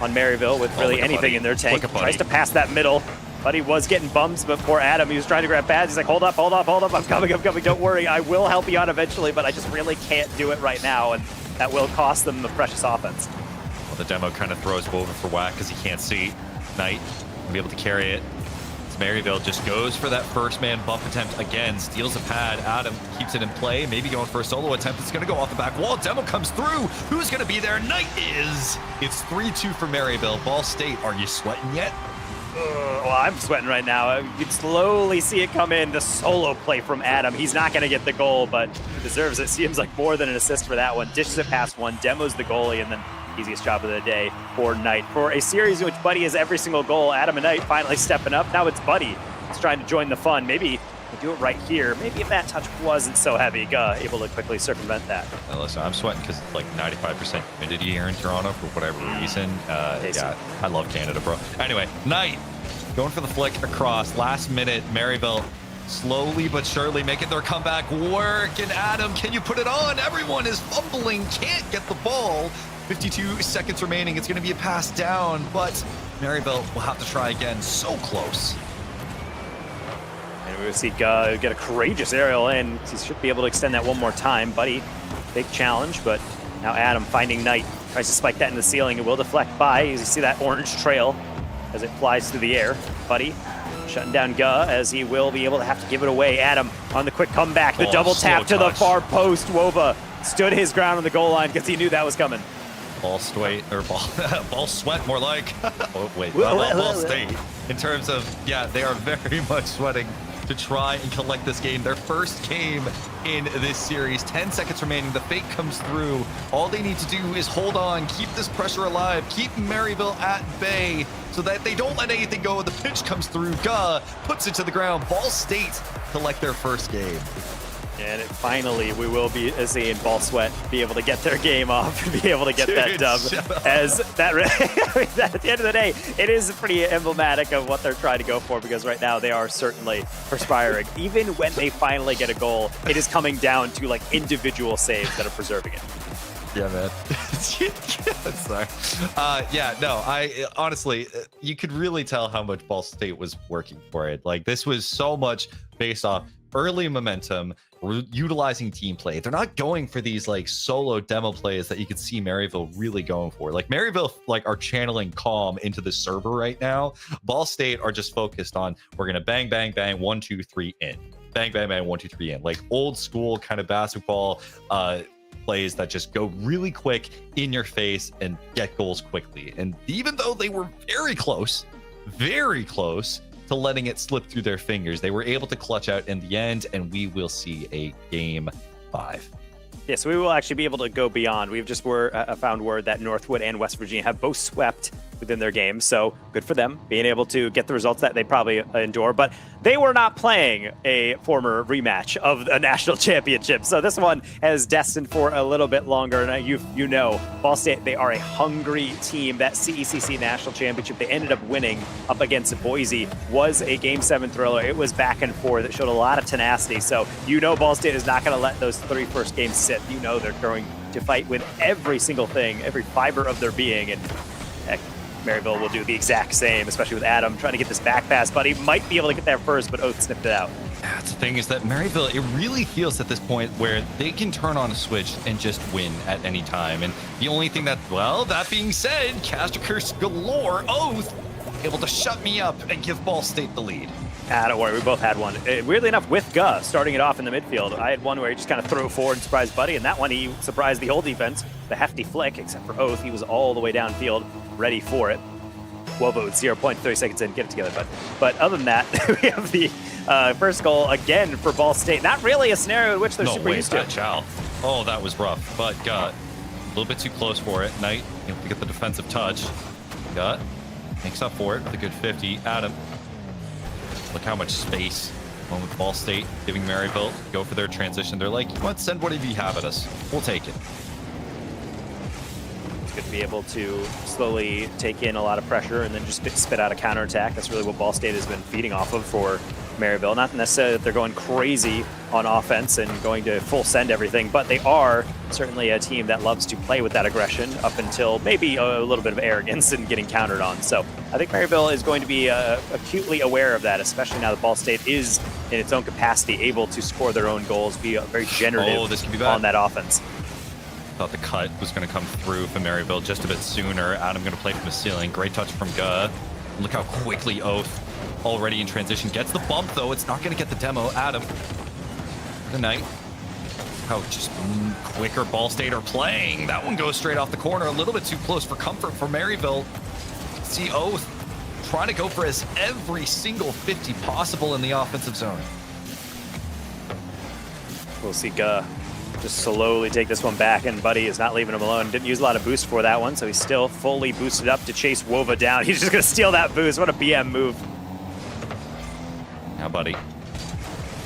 on Maryville with really anything Buddy. in their tank. Look at Buddy. Tries to pass that middle. Buddy was getting bumps, but poor Adam, he was trying to grab pads. He's like, hold up, I'm coming. Don't worry, I will help you out eventually, but I just really can't do it right now, and that will cost them the precious offense. Well, the demo kind of throws Woven for whack because he can't see. Knight will be able to carry it. Maryville just goes for that first man bump attempt again, steals a pad. Adam keeps it in play, maybe going for a solo attempt. It's going to go off the back wall. Demo comes through. Who's going to be there? Knight is. It's 3-2 for Maryville. Ball State, are you sweating yet? Well, I'm sweating right now. You can slowly see it come in. The solo play from Adam. He's not going to get the goal, but he deserves it. Seems like more than an assist for that one. Dishes it past one. Demo's the goalie, and then easiest job of the day for Knight. For a series in which Buddy has every single goal, Adam and Knight finally stepping up. Now it's Buddy. He's trying to join the fun. Maybe we'll do it right here. Maybe if that touch wasn't so heavy, able to quickly circumvent that. Now listen, I'm sweating because like 95% humidity here in Toronto for whatever reason. Yeah, I love Canada, bro. Anyway, Knight going for the flick across. Last minute, Maryville slowly but surely making their comeback work. And Adam, can you put it on? Everyone is fumbling, can't get the ball. 52 seconds remaining. It's going to be a pass down, but Maryville will have to try again. So close. And we will see get a courageous aerial in. He should be able to extend that one more time. Buddy, big challenge, but now Adam finding Knight. Tries to spike that in the ceiling. It will deflect by. You see that orange trail as it flies through the air. Buddy shutting down Guh as he will be able to have to give it away. Adam on the quick comeback. The double tap to the far post. Wova stood his ground on the goal line because he knew that was coming. Ball sweat more like. Oh, wait, ball state. In terms of, yeah, they are very much sweating to try and collect this game. Their first game in this series. 10 seconds remaining. The fake comes through. All they need to do is hold on, keep this pressure alive, keep Maryville at bay so that they don't let anything go. The pitch comes through. Guh puts it to the ground. Ball State collect their first game. And finally, we will be seeing Ball Sweat be able to get their game off and be able to get that dub. As that, at the end of the day, it is pretty emblematic of what they're trying to go for, because right now they are certainly perspiring. Even when they finally get a goal, it is coming down to like individual saves that are preserving it. Yeah, man. Sorry. Yeah, no, I honestly, you could really tell how much Ball State was working for it. Like, this was so much based off early momentum, utilizing team play. They're not going for these like solo demo plays that you could see Maryville really going for. Like, Maryville like are channeling calm into the server right now. Ball State are just focused on, we're gonna bang, bang, bang, 1, 2, 3 in. Bang, bang, bang, 1, 2, 3 in. Like old school kind of basketball plays that just go really quick in your face and get goals quickly. And even though they were very close to letting it slip through their fingers, they were able to clutch out in the end, and we will see a game 5. Yeah, so we will actually be able to go beyond. We've just found word that Northwood and West Virginia have both swept within their games, so good for them being able to get the results that they probably endure. But they were not playing a former rematch of a national championship, so this one is destined for a little bit longer. And you know, Ball State, they are a hungry team. That CECC national championship they ended up winning up against Boise was a Game 7 thriller. It was back and forth. It showed a lot of tenacity. So you know Ball State is not going to let those 3 first games sit. You know they're going to fight with every single thing, every fiber of their being. And heck, Maryville will do the exact same, especially with Adam trying to get this back pass, but he might be able to get there first, but Oath snipped it out. That's the thing, is that Maryville, it really feels at this point where they can turn on a switch and just win at any time. And the only thing that, well, that being said, caster curse galore, Oath able to shut me up and give Ball State the lead. Don't worry, we both had one. Weirdly enough, with Guh starting it off in the midfield, I had one where he just kind of threw it forward and surprised Buddy, and that one he surprised the whole defense. The hefty flick, except for Oath, he was all the way downfield, ready for it. Wovo, 0.3 seconds in, get it together, bud. But other than that, we have the first goal again for Ball State. Not really a scenario in which they're super used to. Chow. Oh, that was rough, but Guh, a little bit too close for it. Knight able to get the defensive touch. Guh makes up for it with a good 50. Adam, look how much space. One with Ball State giving Maryville go for their transition. They're like, let's send whatever you have at us. We'll take it. Going to be able to slowly take in a lot of pressure and then just spit out a counterattack. That's really what Ball State has been feeding off of for Maryville. Not necessarily that they're going crazy on offense and going to full send everything, but they are certainly a team that loves to play with that aggression up until maybe a little bit of arrogance and getting countered on. So I think Maryville is going to be acutely aware of that, especially now that Ball State is in its own capacity able to score their own goals, be very generative this could be bad. on that offense. Thought the cut was going to come through for Maryville just a bit sooner. Adam going to play from the ceiling. Great touch from Guh. Look how quickly Oath, already in transition, gets the bump, though. It's not going to get the demo. Adam, the Knight. How just quicker Ball State are playing. That one goes straight off the corner. A little bit too close for comfort for Maryville. See Oath trying to go for every single 50 possible in the offensive zone. We'll see Guh just slowly take this one back, and Buddy is not leaving him alone. Didn't use a lot of boost for that one, so he's still fully boosted up to chase Wova down. He's just going to steal that boost. What a BM move. Now, Buddy.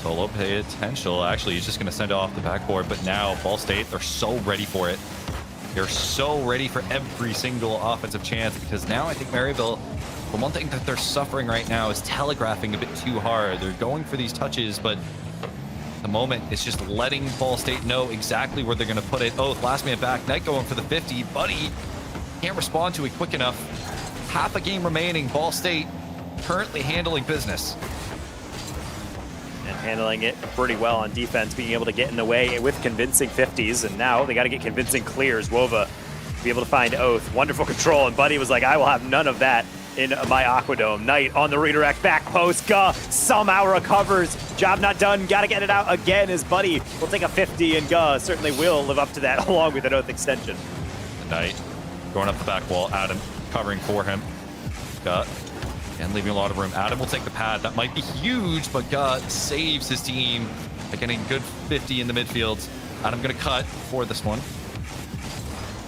Solo potential. Actually, he's just going to send it off the backboard, but now Ball State, they're so ready for it. They're so ready for every single offensive chance, because now I think Maryville, the one thing that they're suffering right now is telegraphing a bit too hard. They're going for these touches, but at the moment, it's just letting Ball State know exactly where they're going to put it. Oh, last man back. Knight going for the 50. Buddy can't respond to it quick enough. Half a game remaining. Ball State currently handling business. And handling it pretty well on defense, being able to get in the way with convincing 50s. And now they got to get convincing clears. Wova be able to find Oath. Wonderful control. And Buddy was like, I will have none of that in my Aquadome. Knight on the redirect back post. Guh somehow recovers. Job not done. Got to get it out again as Buddy will take a 50, and Guh certainly will live up to that along with an Oath extension. Knight going up the back wall. Adam covering for him. Guh and leaving a lot of room. Adam will take the pad. That might be huge, but Guh saves his team by getting a good 50 in the midfield. Adam going to cut for this one.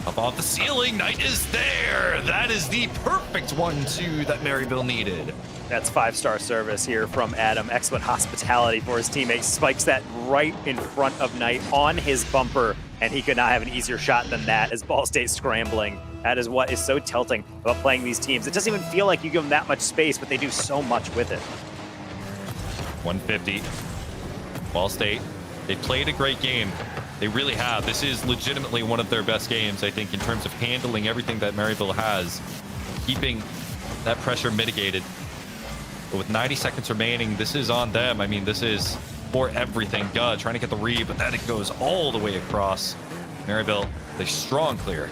Up off the ceiling, Knight is there. That is the perfect 1-2 that Maryville needed. That's 5-star service here from Adam. Excellent hospitality for his teammates. Spikes that right in front of Knight on his bumper, and he could not have an easier shot than that as Ball State scrambling. That is what is so tilting about playing these teams. It doesn't even feel like you give them that much space, but they do so much with it. 150. Ball State, they played a great game. They really have. This is legitimately one of their best games, I think, in terms of handling everything that Maryville has, keeping that pressure mitigated. But with 90 seconds remaining, this is on them. I mean, this is for everything. Guh trying to get the read, but then it goes all the way across. Maryville, they strong clear.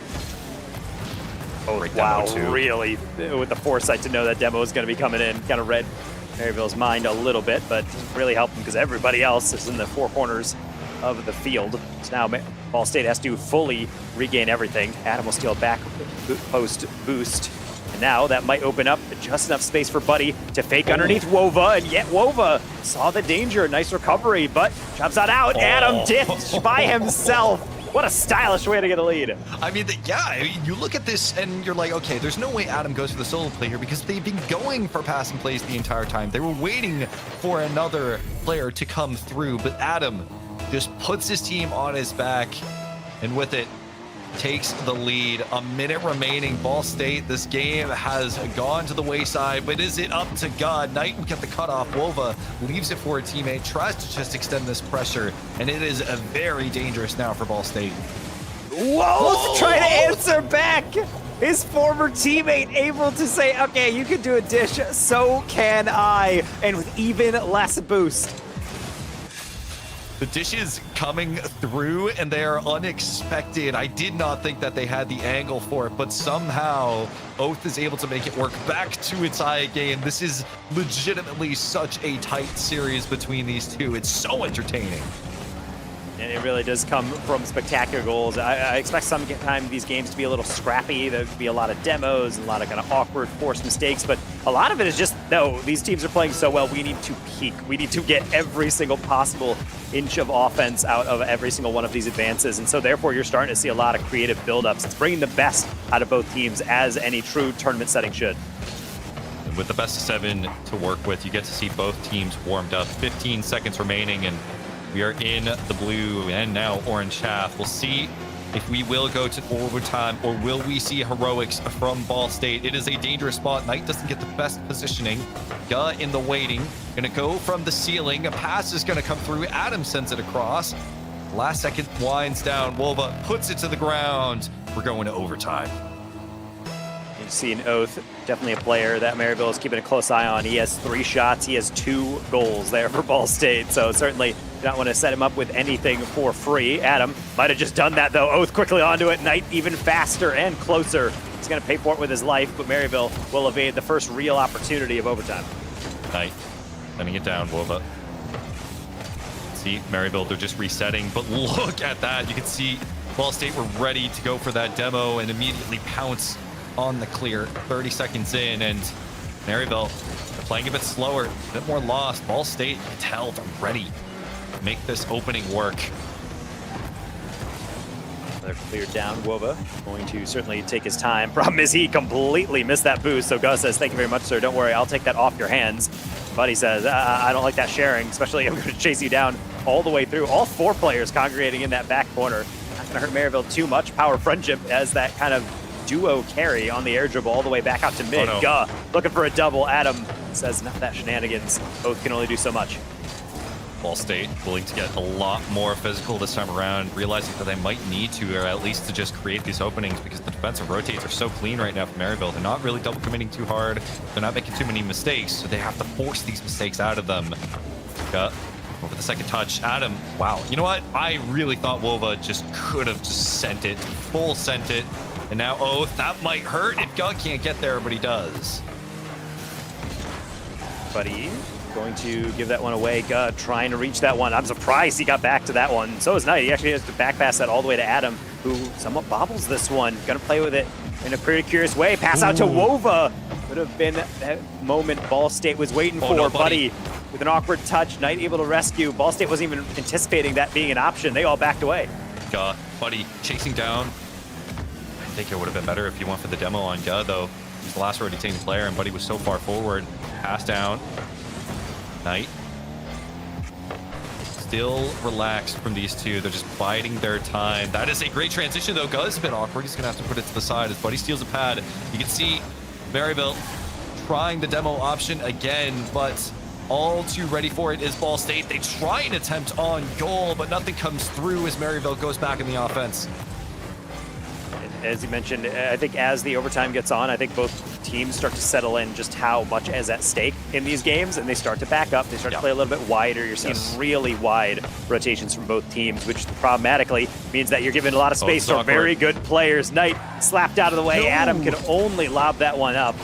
Oh, wow, really, with the foresight to know that demo is going to be coming in, kind of read Maryville's mind a little bit, but really helped them because everybody else is in the four corners of the field. So now Ball State has to fully regain everything. Adam will steal back post boost. And now that might open up just enough space for Buddy to fake underneath Wova, and yet Wova saw the danger. Nice recovery, but job's not out. Adam ditched by himself. What a stylish way to get a lead. I mean, you look at this and you're like, okay, there's no way Adam goes for the solo play here because they've been going for pass and plays the entire time. They were waiting for another player to come through, but Adam just puts his team on his back, and with it, takes the lead. A minute remaining. Ball State, this game has gone to the wayside, but is it up to God? Knight will get the cutoff. Wova leaves it for a teammate, tries to just extend this pressure, and it is very dangerous now for Ball State. Whoa! Trying to answer back. His former teammate able to say, okay, you can do a dish, so can I, and with even less boost. The dishes coming through, and they are unexpected. I did not think that they had the angle for it, but somehow Oath is able to make it work back to its eye game. This is legitimately such a tight series between these two. It's so entertaining. And it really does come from spectacular goals. I expect sometimes these games to be a little scrappy. There'd be a lot of demos and a lot of kind of awkward, forced mistakes. But a lot of it is just, no, these teams are playing so well. We need to peak. We need to get every single possible inch of offense out of every single one of these advances. And so therefore, you're starting to see a lot of creative buildups. It's bringing the best out of both teams, as any true tournament setting should. And with the best of 7 to work with, you get to see both teams warmed up. 15 seconds remaining, and we are in the blue and now orange half. We'll see if we will go to overtime or will we see heroics from Ball State. It is a dangerous spot. Knight doesn't get the best positioning. Guh in the waiting. Gonna go from the ceiling. A pass is gonna come through. Adam sends it across. Last second winds down. Wolva puts it to the ground. We're going to overtime. You've seen Oath, definitely a player that Maryville is keeping a close eye on. He has 3 shots. He has 2 goals there for Ball State. So certainly do not want to set him up with anything for free. Adam might have just done that, though. Oath quickly onto it. Knight even faster and closer. He's going to pay for it with his life, but Maryville will evade the first real opportunity of overtime. Knight sending it down, Wolva. See, Maryville, they're just resetting, but look at that. You can see Ball State were ready to go for that demo and immediately pounce on the clear 30 seconds in, and Maryville playing a bit slower, a bit more lost. Ball State, you can tell they're ready to make this opening work. They're cleared down. Wova going to certainly take his time. Problem is he completely missed that boost, so Gus says, thank you very much, sir. Don't worry, I'll take that off your hands. Buddy says, I don't like that sharing, especially I'm going to chase you down all the way through. All 4 players congregating in that back corner. Not going to hurt Maryville too much. Power Friendship as that kind of duo carry on the air dribble all the way back out to mid. Oh, no. Guh, looking for a double. Adam says, not that shenanigans. Both can only do so much. Ball State willing to get a lot more physical this time around, realizing that they might need to, or at least to just create these openings, because the defensive rotates are so clean right now for Maryville. They're not really double committing too hard. They're not making too many mistakes, so they have to force these mistakes out of them. Over the second touch, Adam, wow. You know what? I really thought Wova just could have just sent it, full sent it. And now Oath, that might hurt if Guh can't get there, but he does. Buddy going to give that one away. Guh trying to reach that one. I'm surprised he got back to that one. So is Knight. He actually has to back pass that all the way to Adam, who somewhat bobbles this one. Gonna play with it in a pretty curious way. Pass out to Wova. Would have been that moment Ball State was waiting for. No, Buddy with an awkward touch. Knight able to rescue. Ball State wasn't even anticipating that being an option. They all backed away. Guh, Buddy chasing down. I think it would have been better if he went for the demo on Guh, though. He's the last rotating player, and Buddy was so far forward. Pass down. Knight. Still relaxed from these two. They're just biding their time. That is a great transition, though. Guh is a bit awkward. He's going to have to put it to the side as Buddy steals a pad. You can see Maryville trying the demo option again, but all too ready for it is Ball State. They try an attempt on goal, but nothing comes through as Maryville goes back in the offense. As you mentioned, I think as the overtime gets on, I think both teams start to settle in just how much is at stake in these games, and they start to back up. They start to play a little bit wider. You're seeing really wide rotations from both teams, which problematically means that you're giving a lot of space to very good players. Knight slapped out of the way. No. Adam can only lob that one up.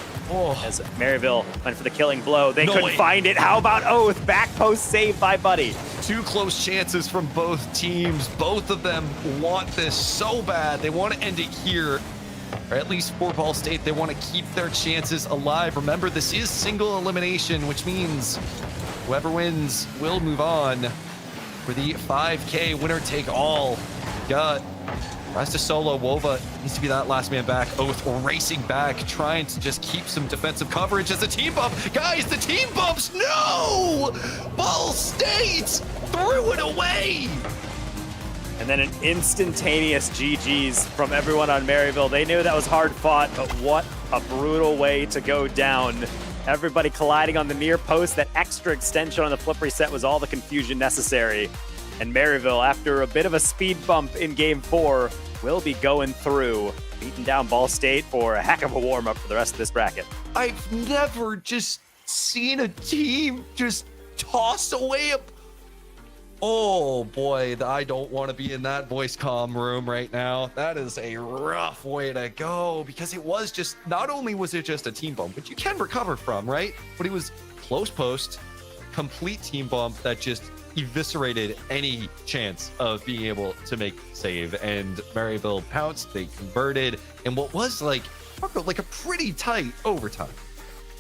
As Maryville went for the killing blow. They couldn't find it. How about Oath? Back post saved by Buddy. 2 close chances from both teams. Both of them want this so bad. They want to end it here. Or at least for Ball State, they want to keep their chances alive. Remember, this is single elimination, which means whoever wins will move on for the 5K winner take all. Got tries to solo. Wova needs to be that last man back. Oath racing back, trying to just keep some defensive coverage as a team bump. Guys, the team bumps! No! Ball State threw it away! And then an instantaneous GG's from everyone on Maryville. They knew that was hard fought, but what a brutal way to go down. Everybody colliding on the near post. That extra extension on the flip reset was all the confusion necessary. And Maryville, after a bit of a speed bump in Game 4, will be going through, beating down Ball State for a heck of a warm-up for the rest of this bracket. I've never just seen a team just toss away a... Oh boy, I don't want to be in that voice comm room right now. That is a rough way to go, because it was just, not only was it just a team bump, which you can recover from, right? But it was close post, complete team bump that just eviscerated any chance of being able to make save. And Maryville pounced, they converted, and what was like a pretty tight overtime.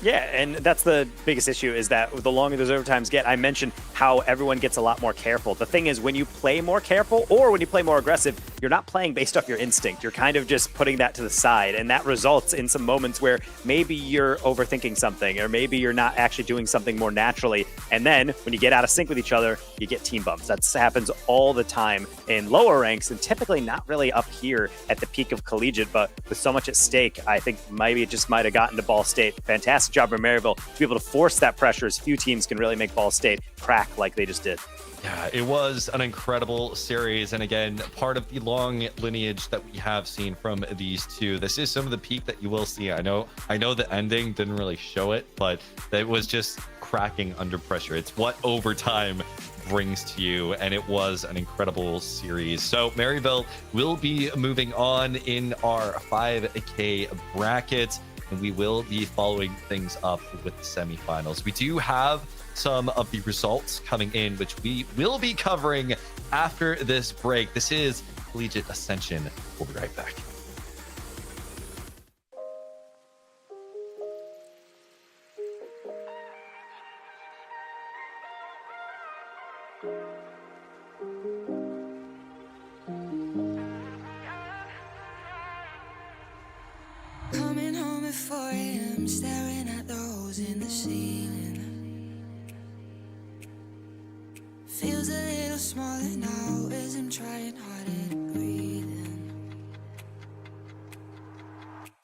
Yeah, and that's the biggest issue, is that the longer those overtimes get, I mentioned how everyone gets a lot more careful. The thing is, when you play more careful or when you play more aggressive, you're not playing based off your instinct. You're kind of just putting that to the side, and that results in some moments where maybe you're overthinking something, or maybe you're not actually doing something more naturally. And then when you get out of sync with each other, you get team bumps. That happens all the time in lower ranks, and typically not really up here at the peak of collegiate. But with so much at stake, I think maybe it just might have gotten to Ball State. Fantastic job by Maryville to be able to force that pressure, as few teams can really make Ball State crack like they just did. Yeah, it was an incredible series. And again, part of the long lineage that we have seen from these two. This is some of the peak that you will see. I know the ending didn't really show it, but it was just cracking under pressure. It's what overtime brings to you, and it was an incredible series. So Maryville will be moving on in our 5K bracket, and we will be following things up with the semifinals. We do have some of the results coming in, which we will be covering after this break. This is Collegiate Ascension. We'll be right back. Coming home at 4 a.m., staring at the holes in the ceiling. Feels a little smaller now as I'm trying harder to breathe in.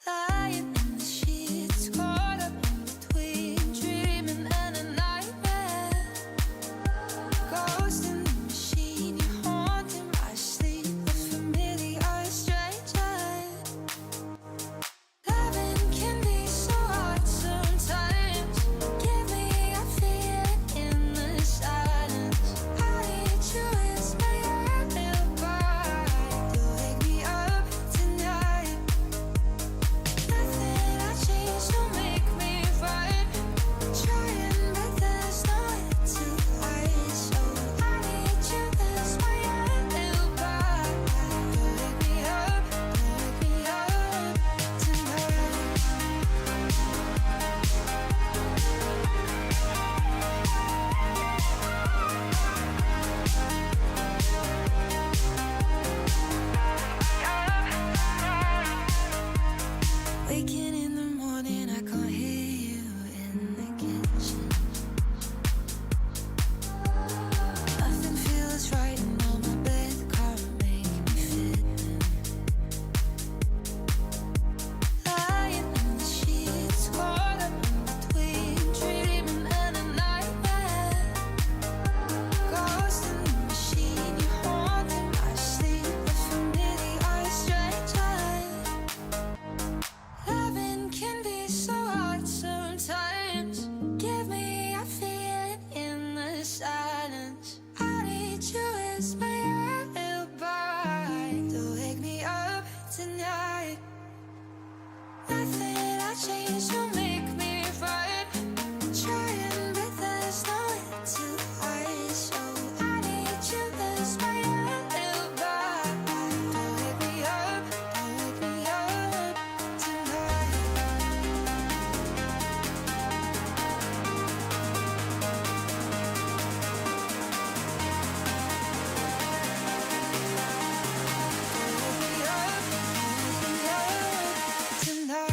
Lying in the sheets, caught up in between dreaming and a nightmare. Ghost in the machine, you're haunting my sleep, a familiar stranger. Loving can be so hard sometimes. Give me a feeling in the silence. I need you as my alibi to wake me up tonight. Nothing I change to make me right. Trying, but there's nowhere to hide. So I need you as my alibi to wake me up tonight. Waking in the morning, I can't hear you in the kitchen. Nothing feels right, and on my bed can't make me fit in. Lying in the sheets, caught up in between dreaming and a nightmare. Ghost in the machine, you're haunting my sleep, a familiar stranger. Loving can be so hard sometimes. Give me a feeling in the silence. I need you as my alibi to wake me up tonight. Nothing I change to make me right. Trying, but there's nowhere to hide. So I need you as my alibi to wake me up tonight. Wake me up tonight.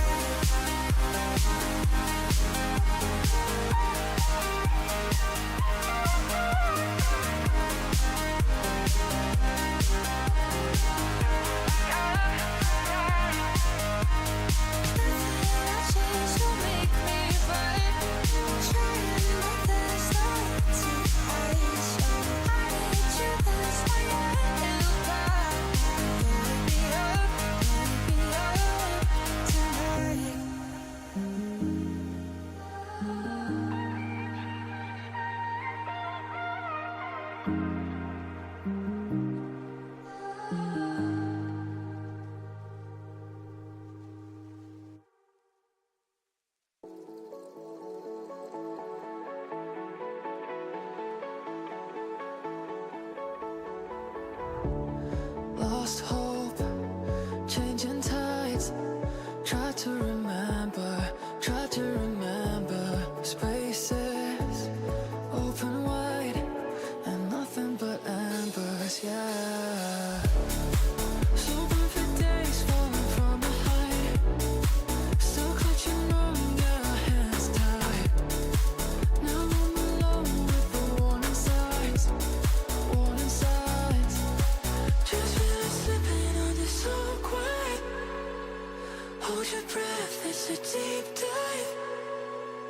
It's a deep dive.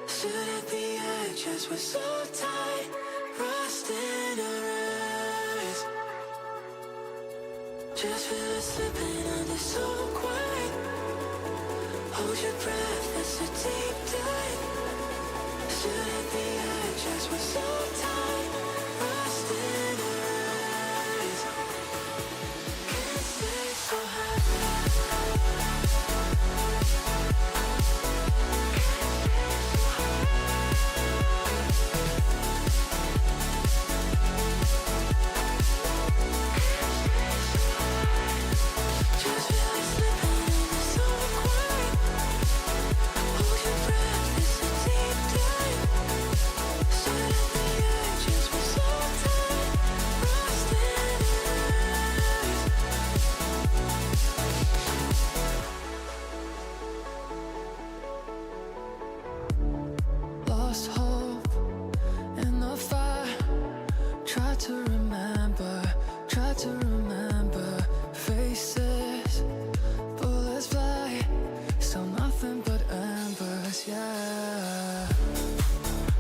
Stood at the edge as we're so tight, rust in our eyes. Just feel it slipping under so quiet. Hold your breath, it's a deep dive. Stood at the edge as we're so tight, rust in our eyes. Can't stay so high. Lost hope in the fire. Try to remember faces. Bullets fly, still nothing but embers, yeah.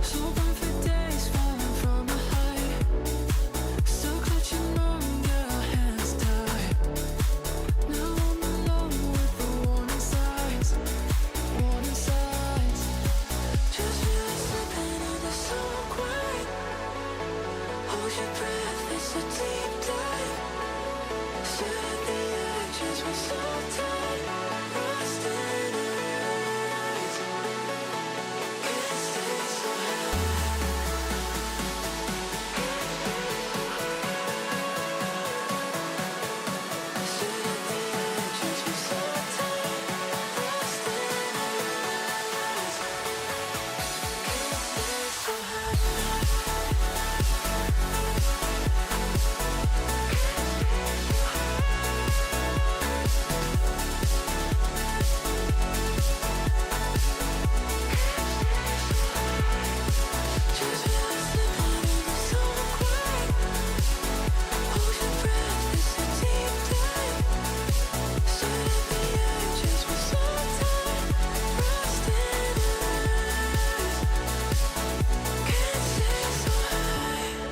So burn for days, falling from a height. Still clutching on, your hands tied. Now I'm alone with the warning signs. Warning signs. Just feel it slipping under so quiet. Hold your breath, it's a deep dive. Stood at the edge as we're so tight, rust in our eyes. Can't stay so high. Stood at the edge as we're so tight, rust in our eyes. Can't stay so high. Just feel it slipping under so quiet. Hold your breath, it's a deep dive. Stood at the edge as we're so tight, rust in our eyes. Can't stay so high.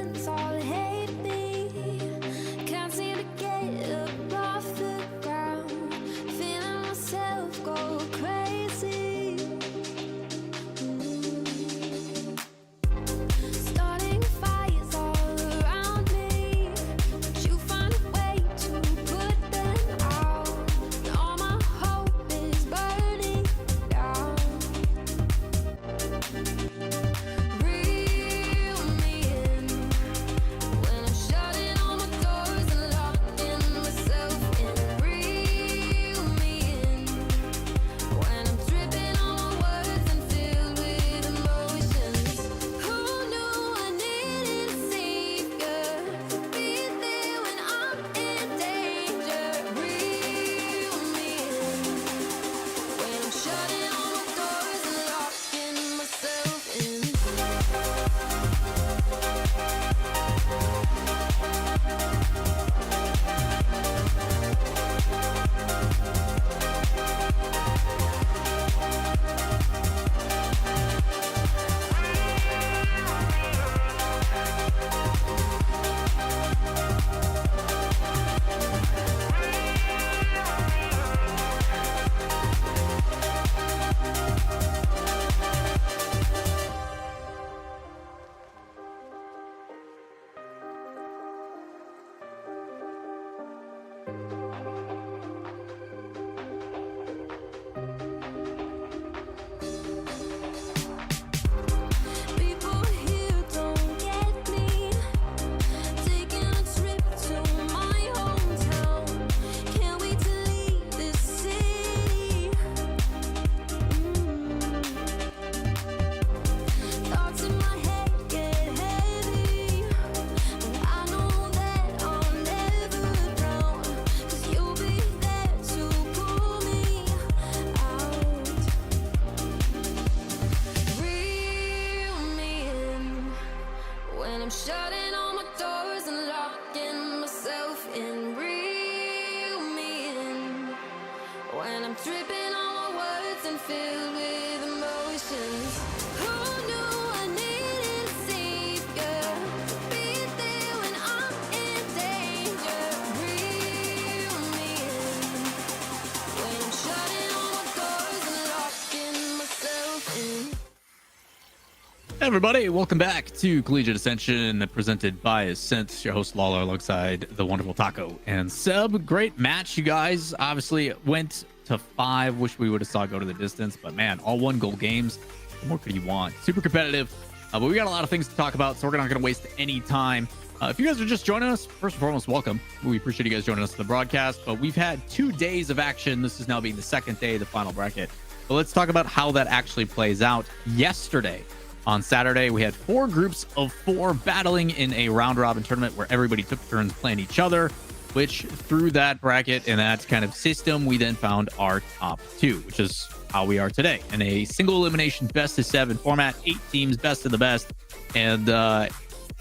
friends all hate me. Can't seem to get up off the ground. Feeling myself go crazy. Starting fires all around me, but you find a way to put them out. All my hope is burning down. Reel me in when I'm shutting all my doors and locking myself in. Reel me in when I'm tripping on my words and filled with emotions. Who knew I needed a savior to be there when I'm in danger? Reel me in when I'm shutting all my doors and locking myself in. People here don't get me. Taking a trip to my hometown. Can't wait to leave this city. Thoughts in my head get heavy, but I know that I'll never drown. 'Cause you'll be there to pull me out. Reel me in when I'm shutting all my doors and locking myself in. Reel me in when I'm tripping on my words and filled with emotions. Who knew I needed a savior to be there when I'm in danger? Reel me in when I'm shutting all my doors and locking myself in. Hey everybody, welcome back to Collegiate Ascension, presented by Ascent. Your host Lawler alongside the wonderful Taco and Seb. Great match, you guys. Obviously, it went to 5. Wish we would have saw it go to the distance, but man, all 1-goal games. What more could you want? Super competitive, but we got a lot of things to talk about, so we're not going to waste any time. If you guys are just joining us, first and foremost, welcome. We appreciate you guys joining us for the broadcast, but we've had 2 days of action. This is now being the second day of the final bracket. But let's talk about how that actually plays out. Yesterday, on Saturday, we had 4 groups of 4 battling in a round-robin tournament where everybody took turns playing each other, which through that bracket and that kind of system, we then found our top 2, which is how we are today in a single elimination best-of-7 format, 8 teams, best of the best. And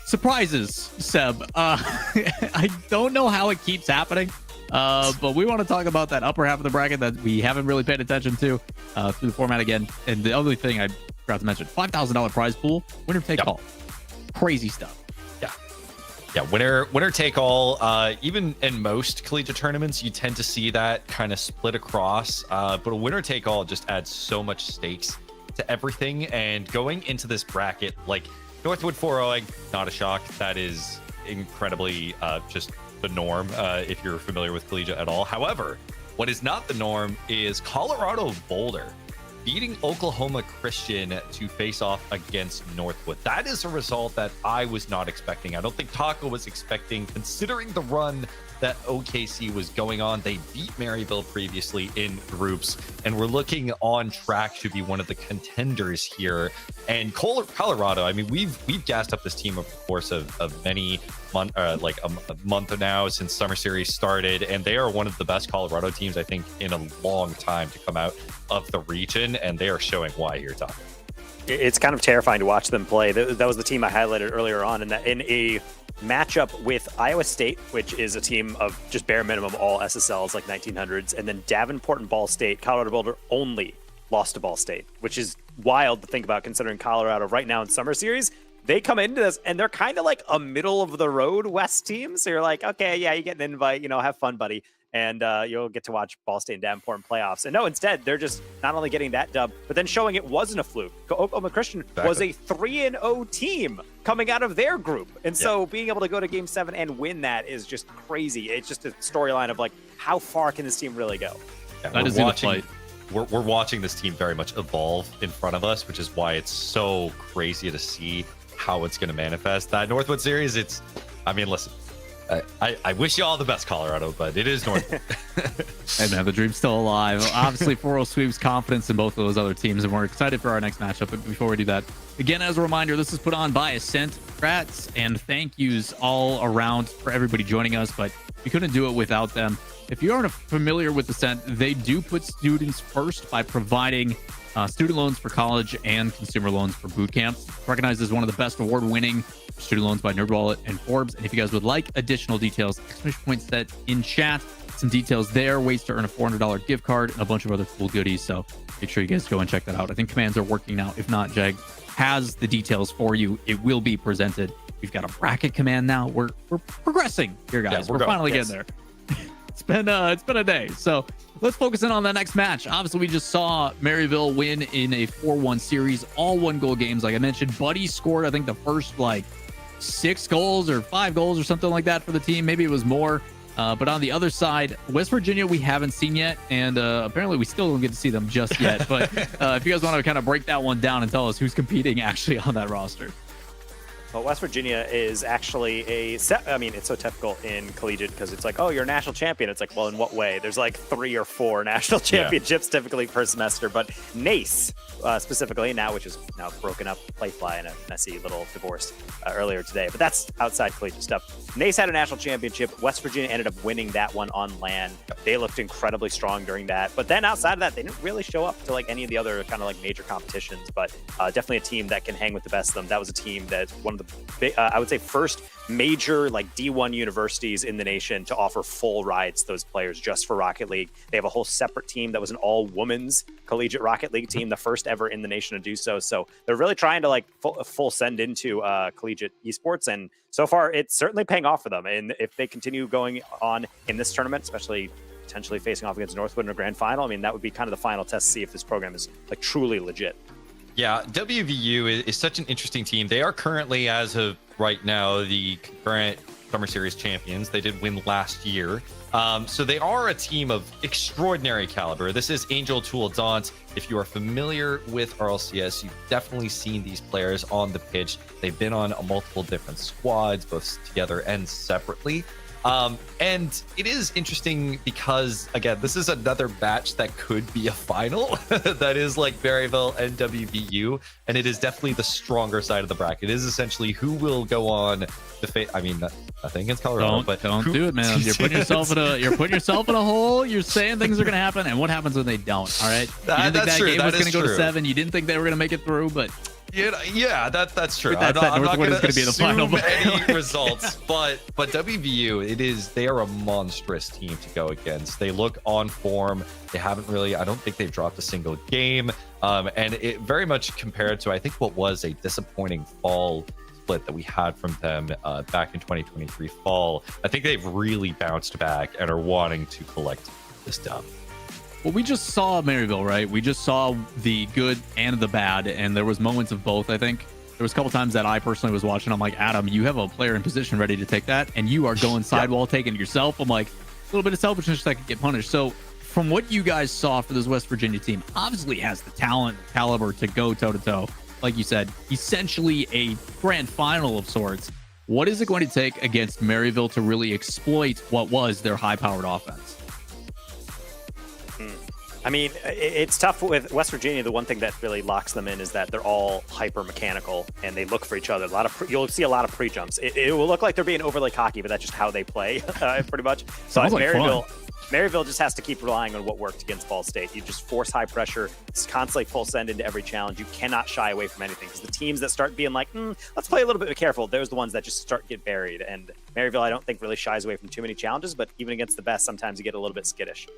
surprises, Seb. I don't know how it keeps happening, but we want to talk about that upper half of the bracket that we haven't really paid attention to through the format again. And the other thing I forgot to mention, $5,000 prize pool, winner take all. Crazy stuff. Yeah, winner take all. Even in most collegiate tournaments, you tend to see that kind of split across. But a winner take all just adds so much stakes to everything. And going into this bracket, like Northwood 4-0, not a shock. That is incredibly just the norm if you're familiar with collegiate at all. However, what is not the norm is Colorado Boulder beating Oklahoma Christian to face off against Northwood. That is a result that I was not expecting. I don't think Taco was expecting, considering the run that OKC was going on. They beat Maryville previously in groups, and we're looking on track to be one of the contenders here. And Colorado, I mean, we've gassed up this team over the course of many months, like a month now since Summer Series started, and they are one of the best Colorado teams, I think, in a long time to come out of the region, and they are showing why here, Taco. It's kind of terrifying to watch them play. That was the team I highlighted earlier on, and that in a matchup with Iowa State, which is a team of just bare minimum all SSLs, like 1900s, and then Davenport and Ball State. Colorado Boulder only lost to Ball State, which is wild to think about considering Colorado right now in Summer Series they come into this and they're kind of like a middle of the road West team. So you're like, okay, yeah, you get an invite, have fun, buddy. And you'll get to watch Ball State and Davenport in playoffs. And no, instead, they're just not only getting that dub, but then showing it wasn't a fluke. Oklahoma Christian was a 3-0 team coming out of their group. And so being able to go to Game 7 and win that is just crazy. It's just a storyline of like, how far can this team really go? Yeah, That is watching. We're watching this team very much evolve in front of us, which is why it's so crazy to see how it's going to manifest. That Northwood series, listen, I wish you all the best, Colorado, but it is Northwood. Hey man, the dream's still alive. Obviously, 4-0 sweeps confidence in both of those other teams, and we're excited for our next matchup. But before we do that, again, as a reminder, this is put on by Ascent. Congrats and thank yous all around for everybody joining us, but we couldn't do it without them. If you aren't familiar with Ascent, they do put students first by providing student loans for college and consumer loans for boot camps. Recognized as one of the best award-winning student loans by NerdWallet and Forbes. And if you guys would like additional details, exclamation point set in chat. Some details there, ways to earn a $400 gift card, and a bunch of other cool goodies. So make sure you guys go and check that out. I think commands are working now. If not, Jag has the details for you. It will be presented. We've got a bracket command now. We're progressing here, guys. Yeah, we're finally getting there. It's been a day. So let's focus in on that next match. Obviously, we just saw Maryville win in a 4-1 series, all 1-goal games. Like I mentioned, Buddy scored, I think, the first 6 goals or 5 goals or something like that for the team. Maybe it was more. But on the other side, West Virginia, we haven't seen yet. And apparently we still don't get to see them just yet. But if you guys want to kind of break that one down and tell us who's competing actually on that roster. Well, West Virginia is actually it's so typical in collegiate because it's like, oh, you're a national champion. It's like, well, in what way? There's like 3 or 4 national championships typically per semester. But NACE specifically now, which is now broken up, Playfly, and a messy little divorce earlier today. But that's outside collegiate stuff. NACE had a national championship. West Virginia ended up winning that one on land. They looked incredibly strong during that. But then outside of that, they didn't really show up to like any of the other kind of like major competitions. But definitely a team that can hang with the best of them. That was a team that's one of the I would say first major like D1 universities in the nation to offer full rides to those players just for Rocket League. They have a whole separate team that was an all-women's collegiate Rocket League team, the first ever in the nation to do so. So they're really trying to like full send into collegiate esports, and so far it's certainly paying off for them. And if they continue going on in this tournament, especially potentially facing off against Northwood in a grand final, that would be kind of the final test to see if this program is like truly legit. Yeah, WVU is such an interesting team. They are currently, as of right now, the concurrent Summer Series champions. They did win last year. So they are a team of extraordinary caliber. This is Angel Tool Daunt. If you are familiar with RLCS, you've definitely seen these players on the pitch. They've been on multiple different squads, both together and separately. And it is interesting because, again, this is another match that could be a final that is like Berryville and WVU, and it is definitely the stronger side of the bracket. It is essentially who will go on the fate. Nothing against Colorado, but don't do it, man. You're putting yourself in a hole. You're saying things are going to happen, and what happens when they don't? All right, you didn't think that game was going to go to 7. You didn't think they were going to make it through, but yeah, that's true. I'm not going to be the final any results, but WVU, they are a monstrous team to go against. They look on form. They haven't really, I don't think they've dropped a single game, and it very much compared to I think what was a disappointing fall split that we had from them back in 2023 fall. I think they've really bounced back and are wanting to collect this dub. Well, we just saw Maryville, right? We just saw the good and the bad, and there was moments of both, I think. There was a couple times that I personally was watching. I'm like, Adam, you have a player in position ready to take that, and you are going sidewall taking it yourself. I'm like, a little bit of selfishness that could get punished. So from what you guys saw for this West Virginia team, obviously has the talent, caliber to go toe-to-toe. Like you said, essentially a grand final of sorts. What is it going to take against Maryville to really exploit what was their high-powered offense? It's tough with West Virginia. The one thing that really locks them in is that they're all hyper mechanical and they look for each other. You'll see a lot of pre-jumps. It will look like they're being overly cocky, but that's just how they play, pretty much. So Maryville just has to keep relying on what worked against Ball State. You just force high pressure. It's constantly full send into every challenge. You cannot shy away from anything because the teams that start being like, let's play a little bit careful, those are the ones that just start get buried. And Maryville, I don't think really shies away from too many challenges, but even against the best, sometimes you get a little bit skittish.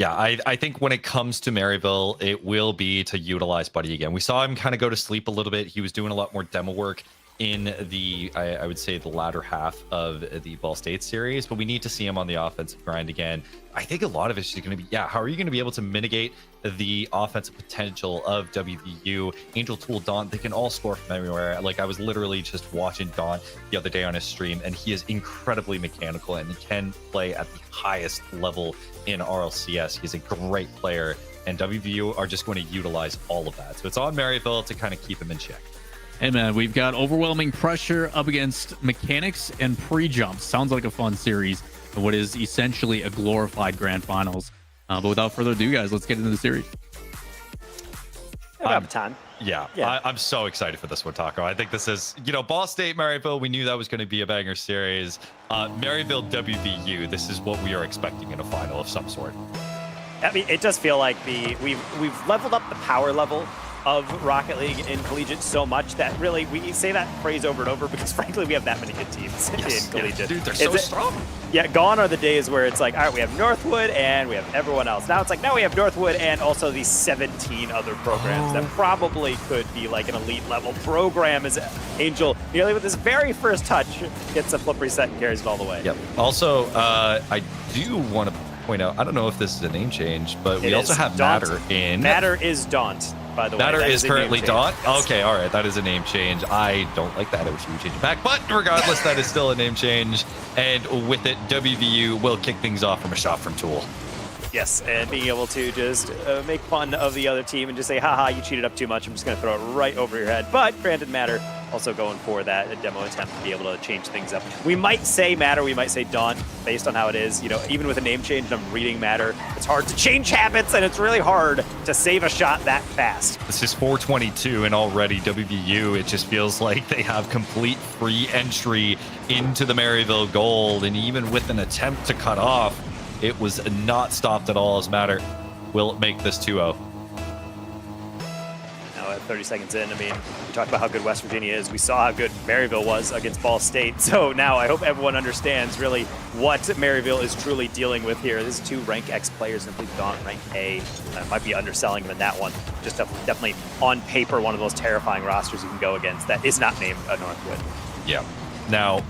Yeah, I think when it comes to Maryville, it will be to utilize Buddy again. We saw him kind of go to sleep a little bit. He was doing a lot more demo work in the, I would say, the latter half of the Ball State series, but we need to see him on the offensive grind again. I think a lot of it's just going to be, how are you going to be able to mitigate the offensive potential of WVU? Angel, Tool, Daunt, they can all score from everywhere. Like, I was literally just watching Daunt the other day on his stream, and he is incredibly mechanical and he can play at the highest level in RLCS. He's a great player, and WVU are just going to utilize all of that. So it's on Maryville to kind of keep him in check. Hey man, we've got overwhelming pressure up against mechanics and pre-jumps. Sounds like a fun series in what is essentially a glorified grand finals. But without further ado, guys, let's get into the series. About time. Yeah. I'm so excited for this one, Taco. I think this is, Ball State, Maryville, we knew that was going to be a banger series. Maryville, WVU, this is what we are expecting in a final of some sort. I mean, it does feel like we've leveled up the power level of Rocket League in Collegiate so much that really we say that phrase over and over because frankly we have that many good teams in Collegiate. Dude, they're so strong. Yeah, gone are the days where it's like, all right, we have Northwood and we have everyone else. Now it's like, now we have Northwood and also these 17 other programs that probably could be like an elite level program. As Angel, nearly with his very first touch, gets a flip reset and carries it all the way. Yep. Also, I do want to point out, I don't know if this is a name change, but we also have Daunt. Matter in. Matter is Daunt, by the way. Matter That is a name currently change. Daunt. Yes. Okay, all right, that is a name change. I don't like that. I wish you would change it back. But regardless, that is still a name change. And with it, WVU will kick things off from a shot from Tool. Yes, and being able to just make fun of the other team and just say, haha, you cheated up too much. I'm just going to throw it right over your head. But granted, Matter also going for that demo attempt to be able to change things up. We might say Matter, we might say Daunt, based on how it is. Even with a name change, I'm reading Matter. It's hard to change habits, and it's really hard to save a shot that fast. This is 422, and already WVU, it just feels like they have complete free entry into the Maryville Gold. And even with an attempt to cut off, it was not stopped at all as Matter will make this 2-0. Now at 30 seconds in, I mean, we talked about how good West Virginia is. We saw how good Maryville was against Ball State. So now I hope everyone understands really what Maryville is truly dealing with here. This is two rank X players, and I believe Daunt rank A. Might be underselling them in that one. Just definitely on paper, one of the most terrifying rosters you can go against that is not named Northwood. Yeah. Now,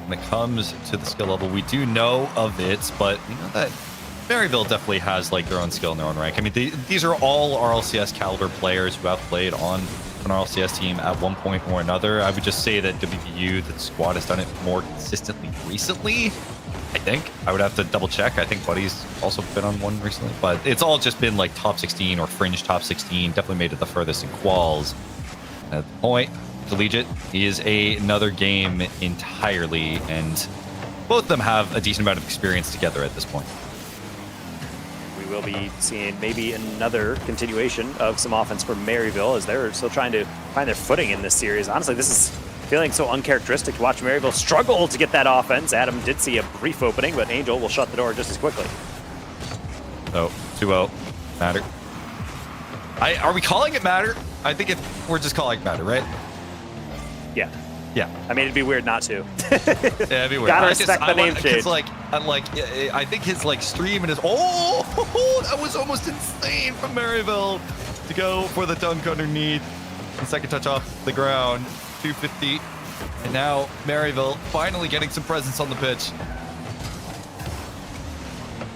when it comes to the skill level, we do know of it, but you know that Maryville definitely has like their own skill in their own rank. I mean, these are all RLCS caliber players who have played on an RLCS team at one point or another. I would just say that WVU, the squad, has done it more consistently recently. I think I would have to double check. I think Buddy's also been on one recently, but it's all just been like top 16 or fringe top 16. Definitely made it the furthest in quals. At the point, Collegiate is another game entirely, and both of them have a decent amount of experience together at this point. We will be seeing maybe another continuation of some offense from Maryville as they're still trying to find their footing in this series. Honestly, this is feeling so uncharacteristic to watch Maryville struggle to get that offense. Adam did see a brief opening, but Angel will shut the door just as quickly. So 2-0, Matter. Are we calling it Matter? I think we're just calling it Matter, right? Yeah. Yeah. I mean, it'd be weird not to. Yeah, it'd be weird. Gotta respect the name change. I think his like stream and his that was almost insane from Maryville to go for the dunk underneath. And second touch off the ground, 250. And now Maryville finally getting some presence on the pitch.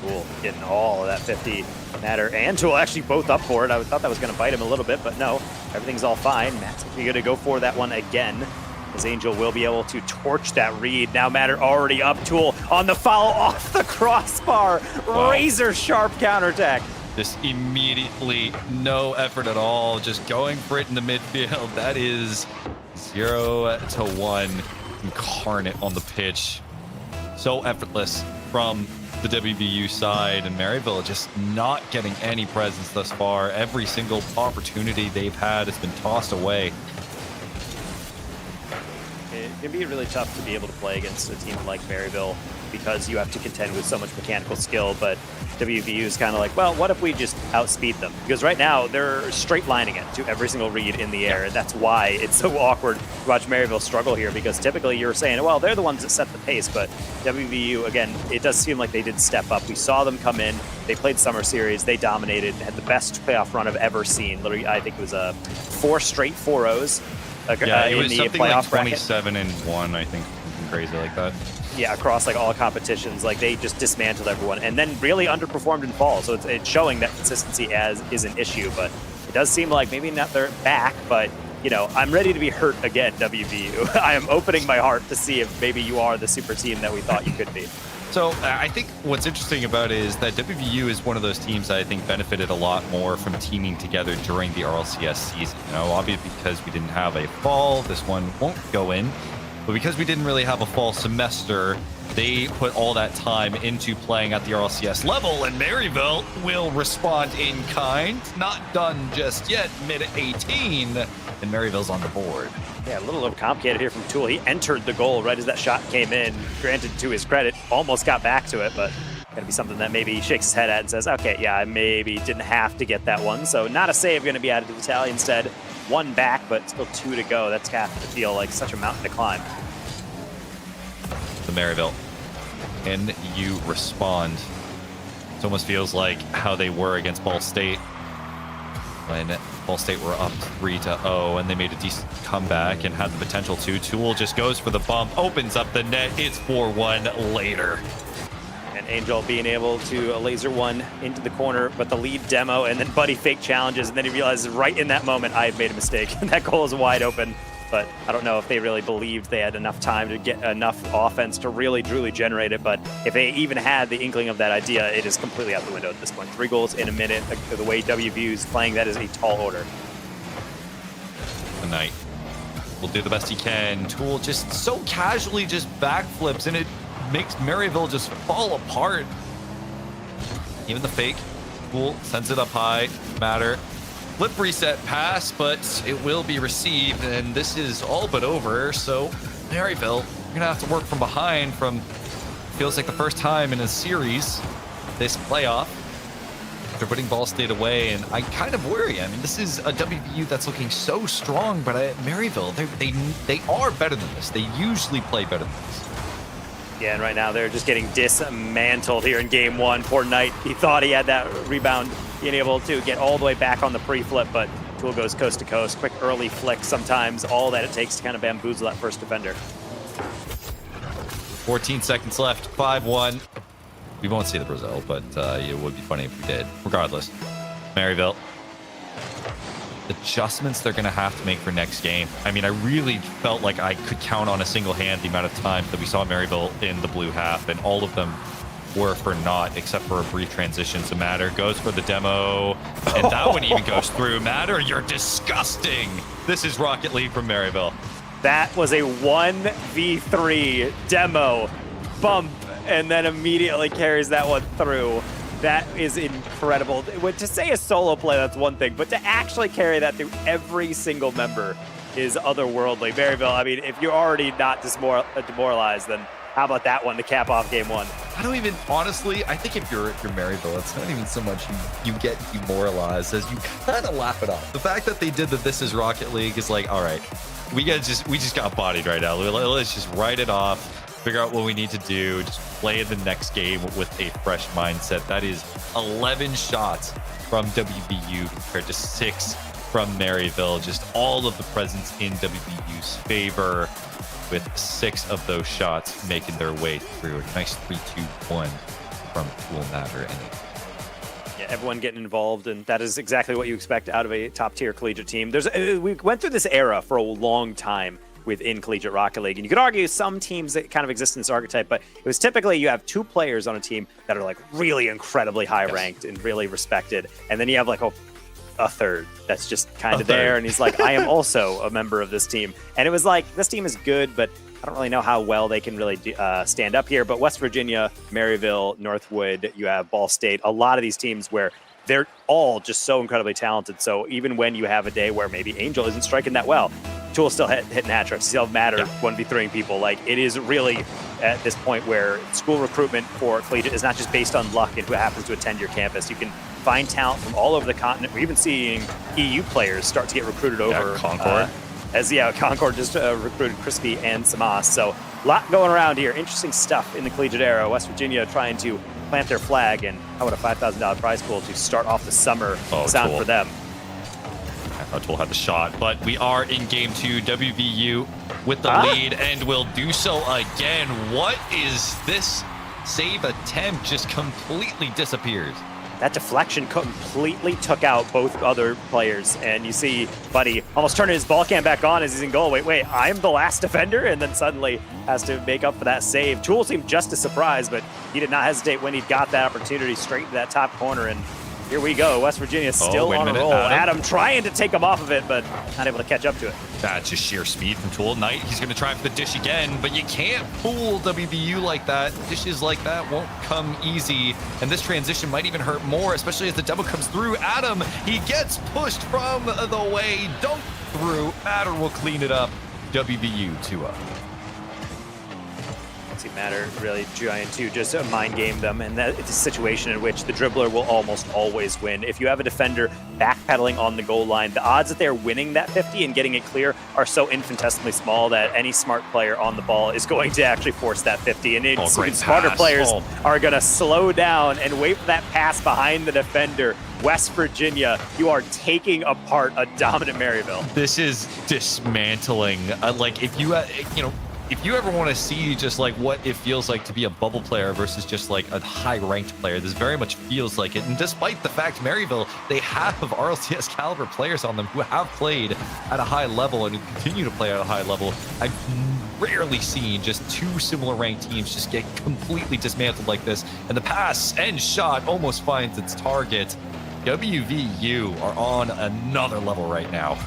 Cool, getting all of that 50. Matter and Tool actually both up for it. I thought that was going to bite him a little bit, but no, everything's all fine. Matt's going to go for that one again, as Angel will be able to torch that read. Now Matter already up. Tool on the foul off the crossbar. Wow. Razor sharp counterattack. Just immediately, no effort at all, just going for it in the midfield. That is 0-1 incarnate on the pitch. So effortless from the WVU side, and Maryville just not getting any presence thus far. Every single opportunity they've had has been tossed away. It can be really tough to be able to play against a team like Maryville because you have to contend with so much mechanical skill, but WVU is kind of like, well, what if we just outspeed them? Because right now they're straight lining it to every single read in the air, and that's why it's so awkward to watch Maryville struggle here, because typically you're saying, well, they're the ones that set the pace, but WVU, again, it does seem like they did step up. We saw them come in, they played Summer Series, they dominated, had the best playoff run I've ever seen. Literally, I think it was 4 straight 4-0s. Yeah, it was in the something playoff like bracket. 27-1, I think, something crazy like that. Yeah, across like all competitions, like they just dismantled everyone, and then really underperformed in fall. So it's showing that consistency is an issue, but it does seem like maybe not they're back. But you know, I'm ready to be hurt again, WVU. I am opening my heart to see if maybe you are the super team that we thought you could be. So I think what's interesting about it is that WVU is one of those teams that I think benefited a lot more from teaming together during the RLCS season. You know, obviously because we didn't have a fall, this one won't go in. But because we didn't really have a fall semester, they put all that time into playing at the RLCS level, and Maryville will respond in kind. Not done just yet, mid-18, and Maryville's on the board. Yeah, a little complicated here from Tool. He entered the goal right as that shot came in. Granted, to his credit, almost got back to it, but gonna be something that maybe he shakes his head at and says, okay, yeah, I maybe didn't have to get that one. So not a save gonna be added to the tally. Instead, 1 back, but still 2 to go. That's got to feel like such a mountain to climb. The Maryville. Can you respond? It almost feels like how they were against Ball State when Ball State were up 3-0 and they made a decent comeback and had the potential to. Tool just goes for the bump, opens up the net. It's 4-1 later. And Angel being able to laser one into the corner, but the lead demo, and then Buddy fake challenges, and then he realizes right in that moment, I have made a mistake. And that goal is wide open. But I don't know if they really believed they had enough time to get enough offense to really, truly generate it. But if they even had the inkling of that idea, it is completely out the window at this point. 3 goals in a minute. The way WVU is playing, that is a tall order. The Knight will do the best he can. Tool just so casually just backflips, and it makes Maryville just fall apart. Even the fake. Tool sends it up high. Matter. Flip reset pass, but it will be received, and this is all but over. So Maryville, you're gonna have to work from behind from feels like the first time in a series this playoff. They're putting Ball State away, and I kind of worry. I mean, this is a WVU that's looking so strong, but at Maryville, they are better than this. They usually play better than this. Yeah, and right now they're just getting dismantled here in game 1. Poor Knight, he thought he had that rebound, being able to get all the way back on the pre-flip, but Tool goes coast to coast. Quick early flick sometimes, all that it takes to kind of bamboozle that first defender. 14 seconds left, 5-1. We won't see the Brazil, but it would be funny if we did. Regardless, Maryville. Adjustments they're going to have to make for next game. I mean, I really felt like I could count on a single hand the amount of times that we saw Maryville in the blue half, and all of them were for naught except for a brief transition. So Matter goes for the demo, and that one even goes through. Matter, you're disgusting. This is Rocket League from Maryville. That was a 1v3 demo bump, and then immediately carries that one through. That is incredible. To say a solo play, that's one thing, but to actually carry that through every single member is otherworldly. Maryville, I mean, if you're already not demoralized, then how about that one to cap off game 1? I don't even, honestly, I think if you're Maryville, it's not even so much you get demoralized as you kind of laugh it off. The fact that they did the This Is Rocket League is like, all right, we just got bodied right now. Let's just write it off, figure out what we need to do, just play in the next game with a fresh mindset. That is 11 shots from WVU compared to 6 from Maryville. Just all of the presence in WVU's favor, with 6 of those shots making their way through. A nice 3-2-1 from Tool, Matter, and Yeah, everyone getting involved, and that is exactly what you expect out of a top-tier collegiate team. We went through this era for a long time within Collegiate Rocket League, and you could argue some teams that kind of exist in this archetype, but it was typically you have 2 players on a team that are like really incredibly high-ranked and really respected, and then you have like a third that's just kind of there, and he's like, I am also a member of this team. And it was like, this team is good, but I don't really know how well they can really stand up here. But West Virginia, Maryville, Northwood, you have Ball State, a lot of these teams where they're all just so incredibly talented. So even when you have a day where maybe Angel isn't striking that well, Tool's still hitting hat tricks. Still matter 1v3ing people. Like, it is really at this point where school recruitment for Collegiate is not just based on luck and who happens to attend your campus. You can find talent from all over the continent. We're even seeing EU players start to get recruited over. Concord. Concord just recruited Crispy and Samas. So a lot going around here. Interesting stuff in the Collegiate era. West Virginia trying to plant their flag, and how would a $5,000 prize pool to start off the summer sound Tool. for them? I thought Tool had the shot, but we are in game 2. WVU with the lead, and will do so again. What is this save attempt? Just completely disappears. That deflection completely took out both other players, and you see Buddy almost turning his ball cam back on as he's in goal. Wait, I'm the last defender, and then suddenly has to make up for that save. Tool seemed just as surprised, but he did not hesitate when he got that opportunity straight to that top corner, and here we go. West Virginia still on a roll. Adam trying to take him off of it, but not able to catch up to it. That's just sheer speed from Tool. Knight, he's going to try for the dish again, but you can't fool WVU like that. Dishes like that won't come easy, and this transition might even hurt more, especially as the double comes through. Adam, he gets pushed from the way, dunked through. Matter will clean it up. WVU 2-0. Matter really trying to just mind game them, and that it's a situation in which the dribbler will almost always win. If you have a defender backpedaling on the goal line, the odds that they're winning that 50 and getting it clear are so infinitesimally small that any smart player on the ball is going to actually force that 50. And it's smarter players are going to slow down and wait for that pass behind the defender. West Virginia, you are taking apart a dominant Maryville. This is dismantling. Like, if you if you ever want to see just like what it feels like to be a bubble player versus just like a high-ranked player, this very much feels like it. And despite the fact Maryville, they have RLCS caliber players on them who have played at a high level and who continue to play at a high level. I've rarely seen just two similar ranked teams just get completely dismantled like this. And the pass and shot almost finds its target. WVU are on another level right now.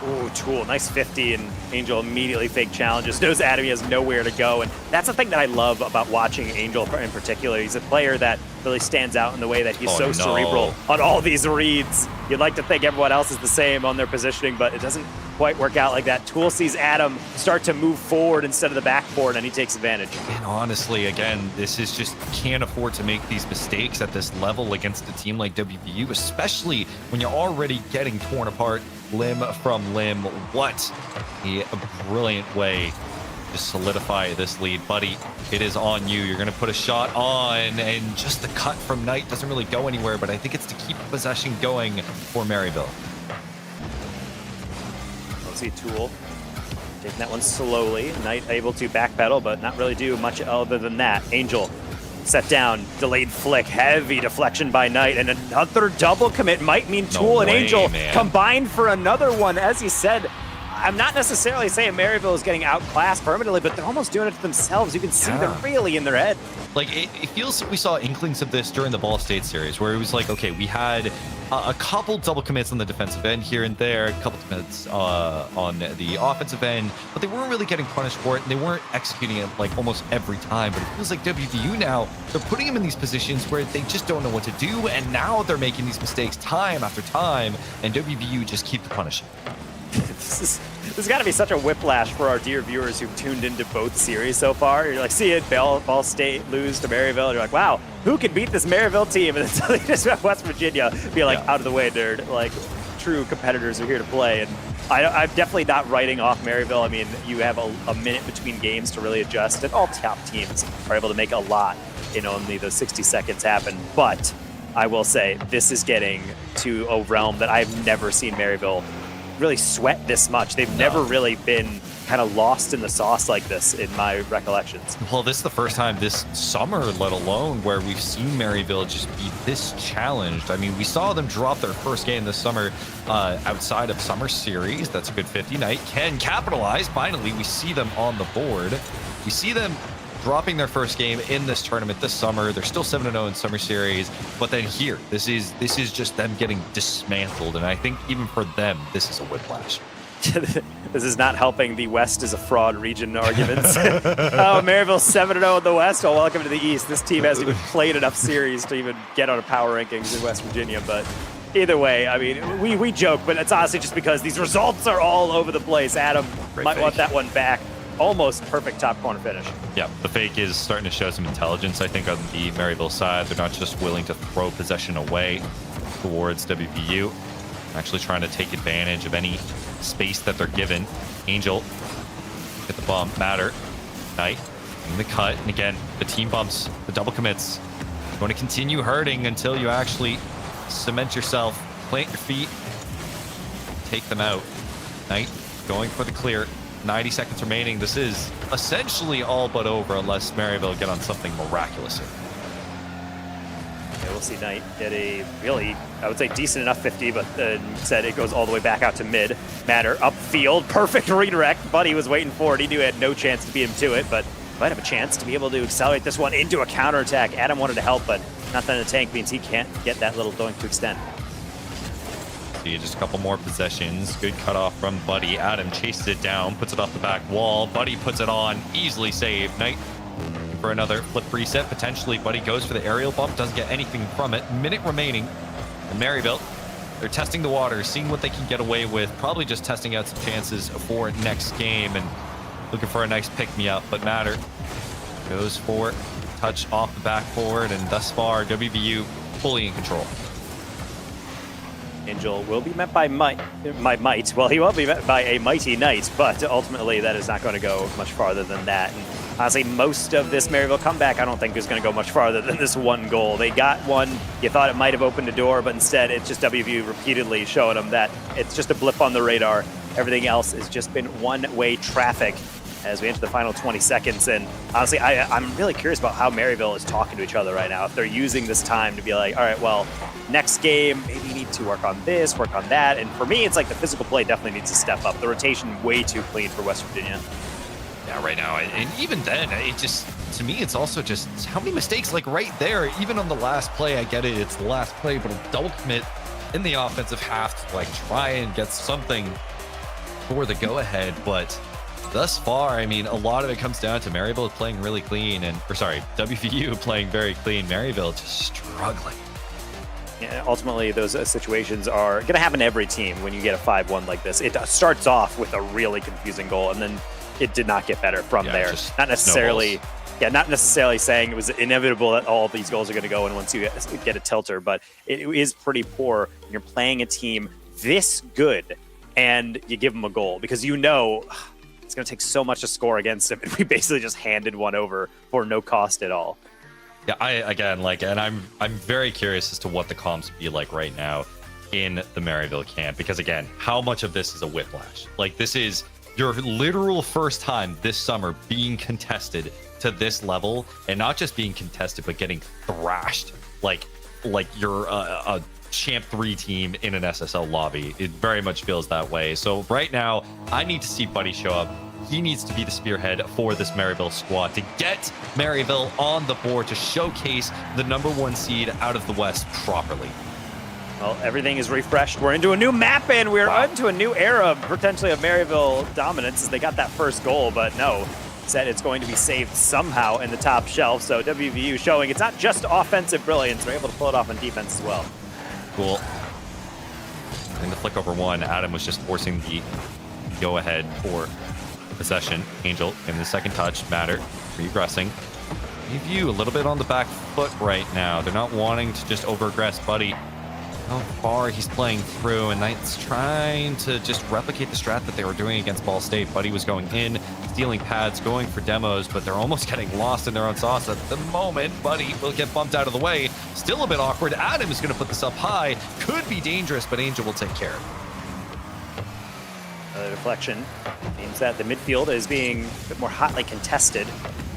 Ooh, Tool, nice 50, and Angel immediately fake challenges. Knows Adam, he has nowhere to go, and that's the thing that I love about watching Angel in particular. He's a player that really stands out in the way that he's cerebral on all these reads. You'd like to think everyone else is the same on their positioning, but it doesn't quite work out like that. Tool sees Adam start to move forward instead of the backboard, and he takes advantage. And honestly, again, this is just can't afford to make these mistakes at this level against a team like WVU, especially when you're already getting torn apart limb from limb. What a brilliant way to solidify this lead. Buddy, it is on you. You're going to put a shot on, and just the cut from Knight doesn't really go anywhere, but I think it's to keep possession going for Maryville. Let's see Tool taking that one slowly. Knight able to backpedal, but not really do much other than that. Angel set down, delayed flick, heavy deflection by Knight, and another double commit might mean Tool and Angel combined for another one. As he said, I'm not necessarily saying Maryville is getting outclassed permanently, but they're almost doing it to themselves. You can see they're really in their head. Like, it feels like we saw inklings of this during the Ball State series, where it was like, okay, we had a couple double commits on the defensive end here and there, a couple commits on the offensive end, but they weren't really getting punished for it, and they weren't executing it like almost every time. But it feels like WVU now, they're putting them in these positions where they just don't know what to do, and now they're making these mistakes time after time, and WVU just keep punishing. This has got to be such a whiplash for our dear viewers who've tuned into both series so far. You're like, see it, Ball State lose to Maryville, and you're like, wow, who can beat this Maryville team? And then suddenly just West Virginia be like, out of the way, nerd. Like, true competitors are here to play. And I'm definitely not writing off Maryville. I mean, you have a minute between games to really adjust, and all top teams are able to make a lot in only those 60 seconds happen. But I will say, this is getting to a realm that I've never seen Maryville really sweat this much. They've never really been kind of lost in the sauce like this in my recollections. Well, this is the first time this summer, let alone, where we've seen Maryville just be this challenged. I mean, we saw them drop their first game this summer outside of Summer Series. That's a good 50. Knight can capitalize. Finally, we see them on the board. We see them dropping their first game in this tournament this summer. They're still 7-0 in Summer Series, but then here, this is just them getting dismantled, and I think even for them, this is a whiplash. This is not helping the West is a fraud region arguments. Oh, Maryville 7-0 in the West. Oh, welcome to the East. This team hasn't even played enough series to even get on a power rankings in West Virginia, but Either way, I mean, we joke, but it's honestly just because these results are all over the place. Adam Great might want fake. that one back. Almost perfect top corner finish. Yeah, the fake is starting to show some intelligence, I think, on the Maryville side. They're not just willing to throw possession away towards WVU. Actually trying to take advantage of any space that they're given. Angel, get the bump. Matter, Knight, in the cut. And again, the team bumps, the double commits. Going to continue hurting until you actually cement yourself, plant your feet, take them out. Knight going for the clear. 90 seconds remaining. This is essentially all but over unless Maryville get on something miraculous here. Yeah, we'll see Knight get a really, I would say, decent enough 50, but instead it goes all the way back out to mid. Matter upfield, perfect redirect. Buddy was waiting for it. He knew he had no chance to beat him to it, but might have a chance to be able to accelerate this one into a counterattack. Adam wanted to help, but nothing in the tank means he can't get that little doink to extend. See, just a couple more possessions. Good cutoff from Buddy. Adam chases it down, puts it off the back wall. Buddy puts it on, easily saved. Knight for another flip reset, potentially. Buddy goes for the aerial bump, doesn't get anything from it. Minute remaining. And Maryville, they're testing the water, seeing what they can get away with. Probably just testing out some chances for next game and looking for a nice pick-me-up. But Matter goes for touch off the backboard, and thus far, WVU fully in control. Angel will be met by might. Well, he will be met by a mighty Knight, but ultimately that is not going to go much farther than that. And honestly, most of this Maryville comeback, I don't think is going to go much farther than this one goal. They got one. You thought it might have opened a door, but instead it's just WVU repeatedly showing them that it's just a blip on the radar. Everything else has just been one-way traffic as we enter the final 20 seconds. And honestly, I'm really curious about how Maryville is talking to each other right now. If they're using this time to be like, all right, well, next game, maybe you need to work on this, work on that. And for me, it's like the physical play definitely needs to step up. The rotation way too clean for West Virginia. Yeah, right now. And even then, it just, to me, it's also just how many mistakes, like right there, even on the last play, I get it, it's the last play, but a double commit in the offensive half to like try and get something for the go-ahead. But thus far, I mean, a lot of it comes down to Maryville playing really clean WVU playing very clean. Maryville just struggling. Yeah, ultimately, those situations are going to happen to every team when you get a 5-1 like this. It starts off with a really confusing goal, and then it did not get better from there. Not necessarily, not necessarily saying it was inevitable that all of these goals are going to go in once you get a tilter, but it is pretty poor when you're playing a team this good and you give them a goal because you know it's going to take so much to score against them, and we basically just handed one over for no cost at all. Yeah, I'm very curious as to what the comms would be like right now in the Maryville camp, because again, how much of this is a whiplash? Like, this is your literal first time this summer being contested to this level, and not just being contested, but getting thrashed like you're a Champ 3 team in an SSL lobby. It very much feels that way. So right now, I need to see Buddy show up. He needs to be the spearhead for this Maryville squad to get Maryville on the board, to showcase the #1 seed out of the West properly. Well, everything is refreshed. We're into a new map, and we're into a new era, potentially, of Maryville dominance as they got that first goal, but no. Said it's going to be saved somehow in the top shelf. So WVU showing it's not just offensive brilliance. They're able to pull it off on defense as well. Cool. In the flick over one, Adam was just forcing the go-ahead for possession. Angel in the second touch. Matter regressing. WVU a little bit on the back foot right now. They're not wanting to just over-aggress Buddy. How far he's playing through, and Knight's trying to just replicate the strat that they were doing against Ball State. Buddy was going in, stealing pads, going for demos, but they're almost getting lost in their own sauce at the moment. Buddy will get bumped out of the way. Still a bit awkward. Adam is going to put this up high. Could be dangerous, but Angel will take care of it. The deflection means that the midfield is being a bit more hotly contested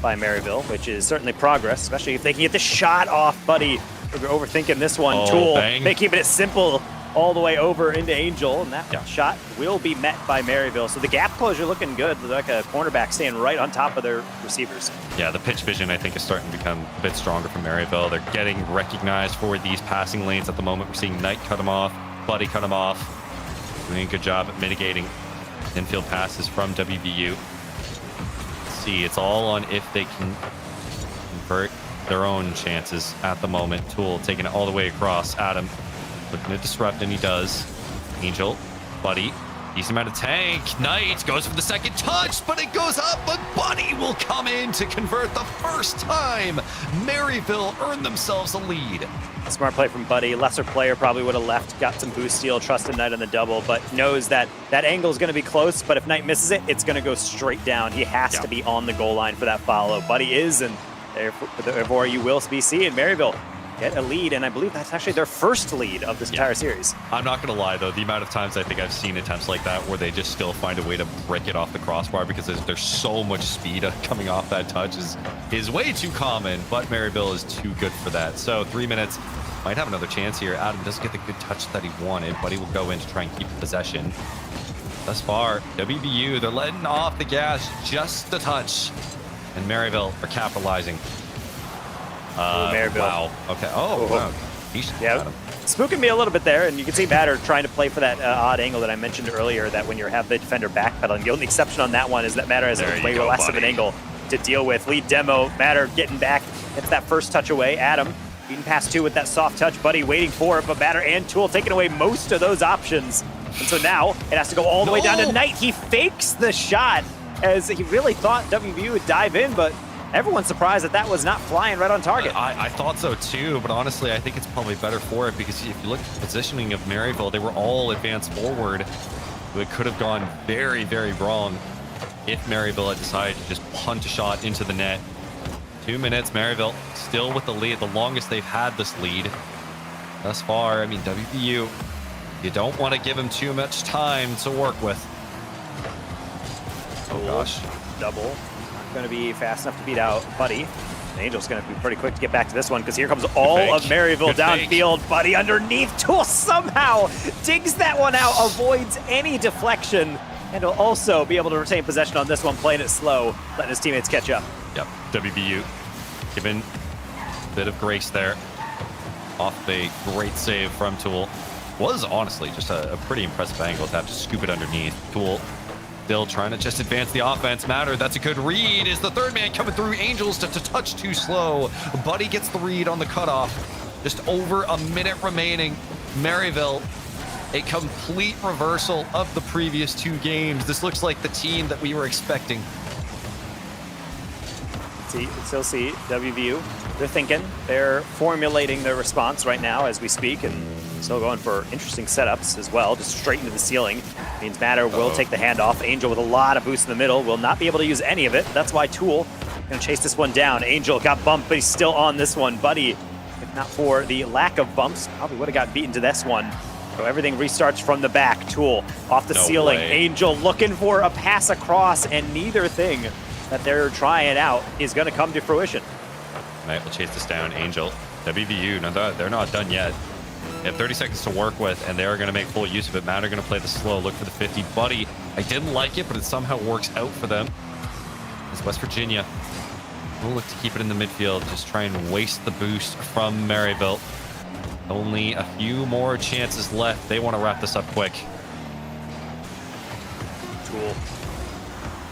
by Maryville, which is certainly progress, especially if they can get the shot off Buddy. We're overthinking this one. Oh, Tool, bang. they keeping it simple all the way over into Angel, and that shot will be met by Maryville. So the gap closure looking good. They're like a cornerback staying right on top of their receivers. Yeah, the pitch vision, I think, is starting to become a bit stronger from Maryville. They're getting recognized for these passing lanes at the moment. We're seeing Knight cut him off, Buddy cut him off. Doing a good job at mitigating infield passes from WVU. See, it's all on if they can convert their own chances at the moment. Tool taking it all the way across. Adam Looking to disrupt, and he does. Angel, Buddy, decent amount of tank. Knight goes for the second touch, but it goes up, but Buddy will come in to convert the first time. Maryville earned themselves a lead. Smart play from Buddy. Lesser player probably would have left, got some boost steal, trusted Knight on the double, but knows that that angle is going to be close, but if Knight misses it, it's going to go straight down. He has to be on the goal line for that follow. Buddy is, and therefore you will be seeing Maryville get a lead, and I believe that's actually their first lead of this entire series. I'm not going to lie, though. The amount of times I think I've seen attempts like that where they just still find a way to brick it off the crossbar because there's so much speed coming off that touch is way too common, but Maryville is too good for that. So 3 minutes, might have another chance here. Adam doesn't get the good touch that he wanted, but he will go in to try and keep possession. Thus far, WBU, they're letting off the gas just a touch, and Maryville are capitalizing. Maryville. Wow. Okay. Oh, wow. Yeah, spooking me a little bit there, and you can see Matter trying to play for that odd angle that I mentioned earlier, that when you have the defender backpedaling, the only exception on that one is that Matter has way less of an angle to deal with. Lead demo, Matter getting back, gets that first touch away. Adam beating past two with that soft touch. Buddy waiting for it, but Matter and Tool taking away most of those options. And so now it has to go all the way down to Knight. He fakes the shot as he really thought WBU would dive in, but everyone's surprised that that was not flying right on target. I thought so too, but honestly, I think it's probably better for it because if you look at the positioning of Maryville, they were all advanced forward. It could have gone very, very wrong if Maryville had decided to just punt a shot into the net. 2 minutes, Maryville still with the lead, the longest they've had this lead thus far. I mean, WBU, you don't want to give them too much time to work with. Oh gosh. Double. Going to be fast enough to beat out Buddy. And Angel's going to be pretty quick to get back to this one because here comes all of Maryville downfield. Buddy underneath. Tool somehow digs that one out, avoids any deflection, and will also be able to retain possession on this one, playing it slow, letting his teammates catch up. Yep, WBU given a bit of grace there off a great save from Tool. Was honestly just a pretty impressive angle to have to scoop it underneath. Tool still trying to just advance the offense. Matter, that's a good read. Is the third man coming through? Angels to touch too slow. Buddy gets the read on the cutoff. Just over a minute remaining. Maryville, a complete reversal of the previous two games. This looks like the team that we were expecting. Still see WVU. They're thinking. They're formulating their response right now as we speak, and still going for interesting setups as well, just straight into the ceiling. Means Matter will take the handoff. Angel with a lot of boost in the middle will not be able to use any of it. That's why Tool going to chase this one down. Angel got bumped, but he's still on this one. Buddy, if not for the lack of bumps, probably would have got beaten to this one. So everything restarts from the back. Tool off the ceiling. Angel looking for a pass across, and neither thing that they're trying out is going to come to fruition. Knight will chase this down. Angel, WVU, no, they're not done yet. They have 30 seconds to work with, and they're going to make full use of it. Matter going to play the slow, look for the 50. Buddy, I didn't like it, but it somehow works out for them. It's West Virginia. We'll look to keep it in the midfield, just try and waste the boost from Maryville. Only a few more chances left. They want to wrap this up quick. Tool.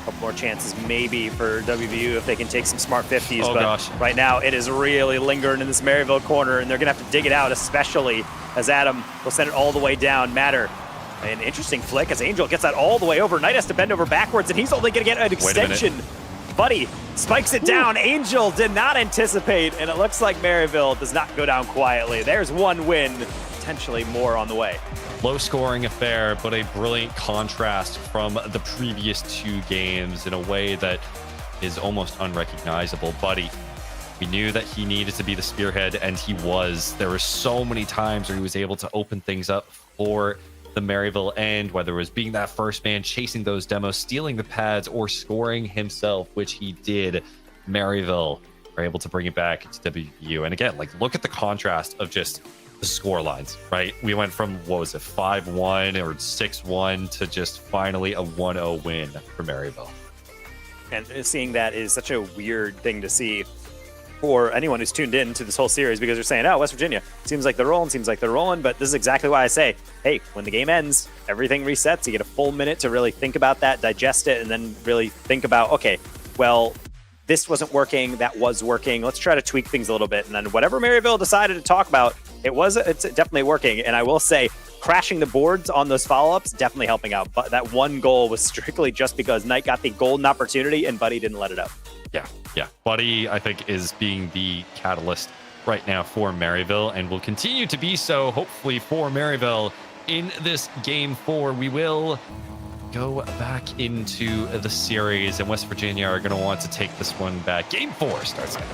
Couple more chances maybe for WVU if they can take some smart 50s. Oh, but gosh. Right now it is really lingering in this Maryville corner, and they're going to have to dig it out, especially as Adam will send it all the way down. Matter, an interesting flick as Angel gets that all the way over. Knight has to bend over backwards, and he's only going to get an extension. Buddy spikes it down. Angel did not anticipate, and it looks like Maryville does not go down quietly. There's one win, potentially more on the way. Low scoring affair, but a brilliant contrast from the previous two games in a way that is almost unrecognizable. Buddy, we knew that he needed to be the spearhead, and he was. There were so many times where he was able to open things up for the Maryville end, whether it was being that first man, chasing those demos, stealing the pads, or scoring himself, which he did. Maryville are able to bring it back to WVU. And again, like, look at the contrast of just the score lines, right? We went from, what was it, 5-1 or 6-1 to just finally a 1-0 win for Maryville. And seeing that is such a weird thing to see for anyone who's tuned in to this whole series, because they're saying, oh, West Virginia, seems like they're rolling, but this is exactly why I say, hey, when the game ends, everything resets. You get a full minute to really think about that, digest it, and then really think about, okay, well, this wasn't working, that was working. Let's try to tweak things a little bit. And then whatever Maryville decided to talk about, It's definitely working. And I will say, crashing the boards on those follow-ups, definitely helping out. But that one goal was strictly just because Knight got the golden opportunity and Buddy didn't let it up. Yeah. Buddy, I think, is being the catalyst right now for Maryville and will continue to be so, hopefully, for Maryville in this game 4. We will go back into the series, and West Virginia are going to want to take this one back. Game 4 starts now.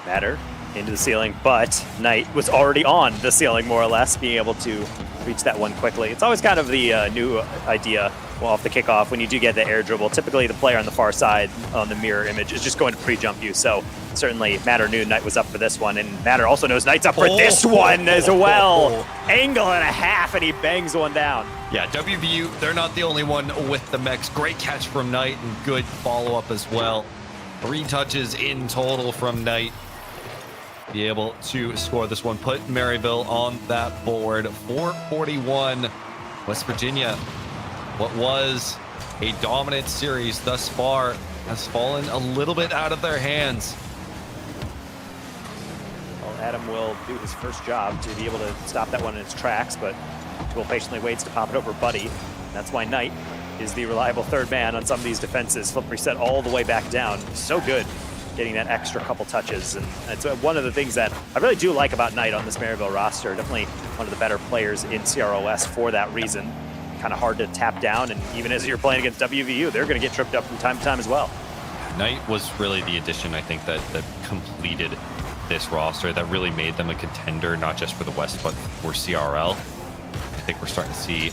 Matter into the ceiling, but Knight was already on the ceiling, more or less, being able to reach that one quickly. It's always kind of the new idea off the kickoff when you do get the air dribble. Typically, the player on the far side on the mirror image is just going to pre-jump you. So certainly, Matter knew Knight was up for this one, and Matter also knows Knight's up for this one as well. Angle and a half, and he bangs one down. Yeah, WVU, they're not the only one with the mechs. Great catch from Knight and good follow-up as well. 3 touches in total from Knight. Be able to score this one, put Maryville on that board. 441. West Virginia, what was a dominant series thus far, has fallen a little bit out of their hands. Well, Adam will do his first job to be able to stop that one in its tracks, but Tool patiently waits to pop it over Buddy. That's why Knight is the reliable third man on some of these defenses. Flip reset all the way back down. So good getting that extra couple touches. And it's one of the things that I really do like about Knight on this Maryville roster. Definitely one of the better players in CROS for that reason. Kind of hard to tap down, and even as you're playing against WVU, they're going to get tripped up from time to time as well. Knight was really the addition, I think, that completed this roster, that really made them a contender, not just for the West, but for CRL. I think we're starting to see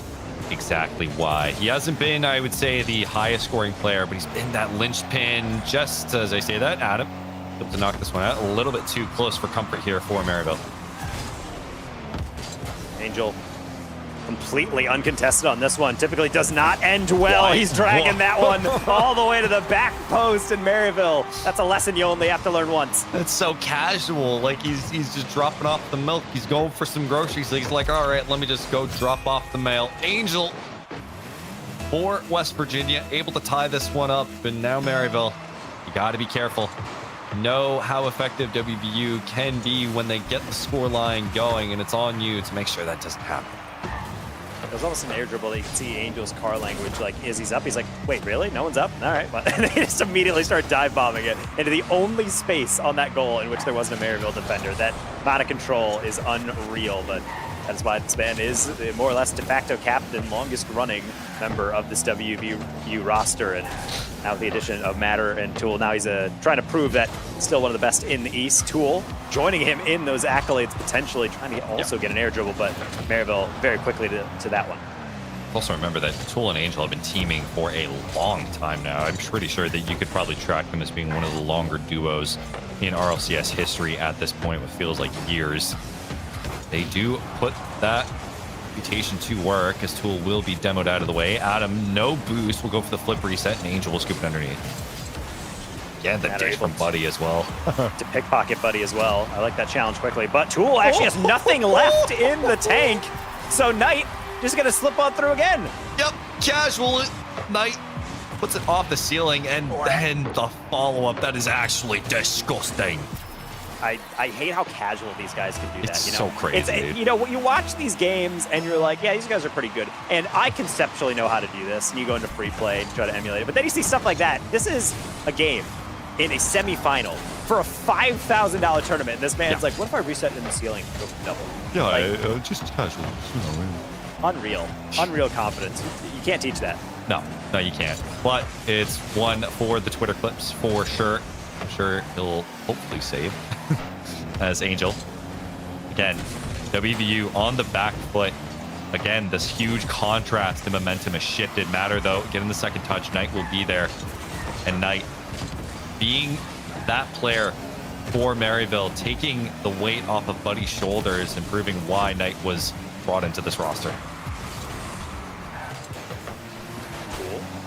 exactly why. He hasn't been, I would say, the highest scoring player, but he's been that linchpin. Just as I say that, Adam able to knock this one out a little bit too close for comfort here for Maryville. Angel completely uncontested on this one. Typically does not end well. He's dragging that one all the way to the back post in Maryville. That's a lesson you only have to learn once. That's so casual. Like he's just dropping off the milk. He's going for some groceries. He's like, all right, let me just go drop off the mail. Angel for West Virginia, able to tie this one up. And now Maryville, you got to be careful. Know how effective WVU can be when they get the score line going, and it's on you to make sure that doesn't happen. There's almost an air dribble that you can see Angel's car language, like, Izzy's up. He's like, wait, really? No one's up? All right. And they just immediately start dive bombing it into the only space on that goal in which there wasn't a Maryville defender. That amount of control is unreal, but that's why this man is more or less de facto captain, longest running member of this WVU roster. And now with the addition of Matter and Tool, now he's trying to prove that he's still one of the best in the East. Tool joining him in those accolades, potentially trying to also get an air dribble, but Maryville very quickly to that one. Also remember that Tool and Angel have been teaming for a long time now. I'm pretty sure that you could probably track them as being one of the longer duos in RLCS history at this point, what feels like years. They do put that reputation to work, as Tool will be demoed out of the way. Adam, no boost, will go for the flip reset, and Angel will scoop it underneath. Yeah, the dish from Buddy as well. To pickpocket Buddy as well. I like that challenge quickly, but Tool actually has nothing left in the tank, so Knight just gonna slip on through again. Yep, casual. Knight puts it off the ceiling, and then the follow-up. That is actually disgusting. I hate how casual these guys can do that. It's you know? so crazy, dude. You know, you watch these games and you're like, yeah, these guys are pretty good. And I conceptually know how to do this. And you go into free play and try to emulate it. But then you see stuff like that. This is a game in a semifinal for a $5,000 tournament. And this man's like, what if I reset in the ceiling and go for double? Yeah, like, just casual. Unreal confidence. You can't teach that. No, you can't. But it's one for the Twitter clips for sure. I'm sure he'll hopefully save as Angel. Again, WVU on the back foot. Again, this huge contrast in momentum has shifted. Matter, though, getting the second touch. Knight will be there. And Knight being that player for Maryville, taking the weight off of Buddy's shoulders and proving why Knight was brought into this roster.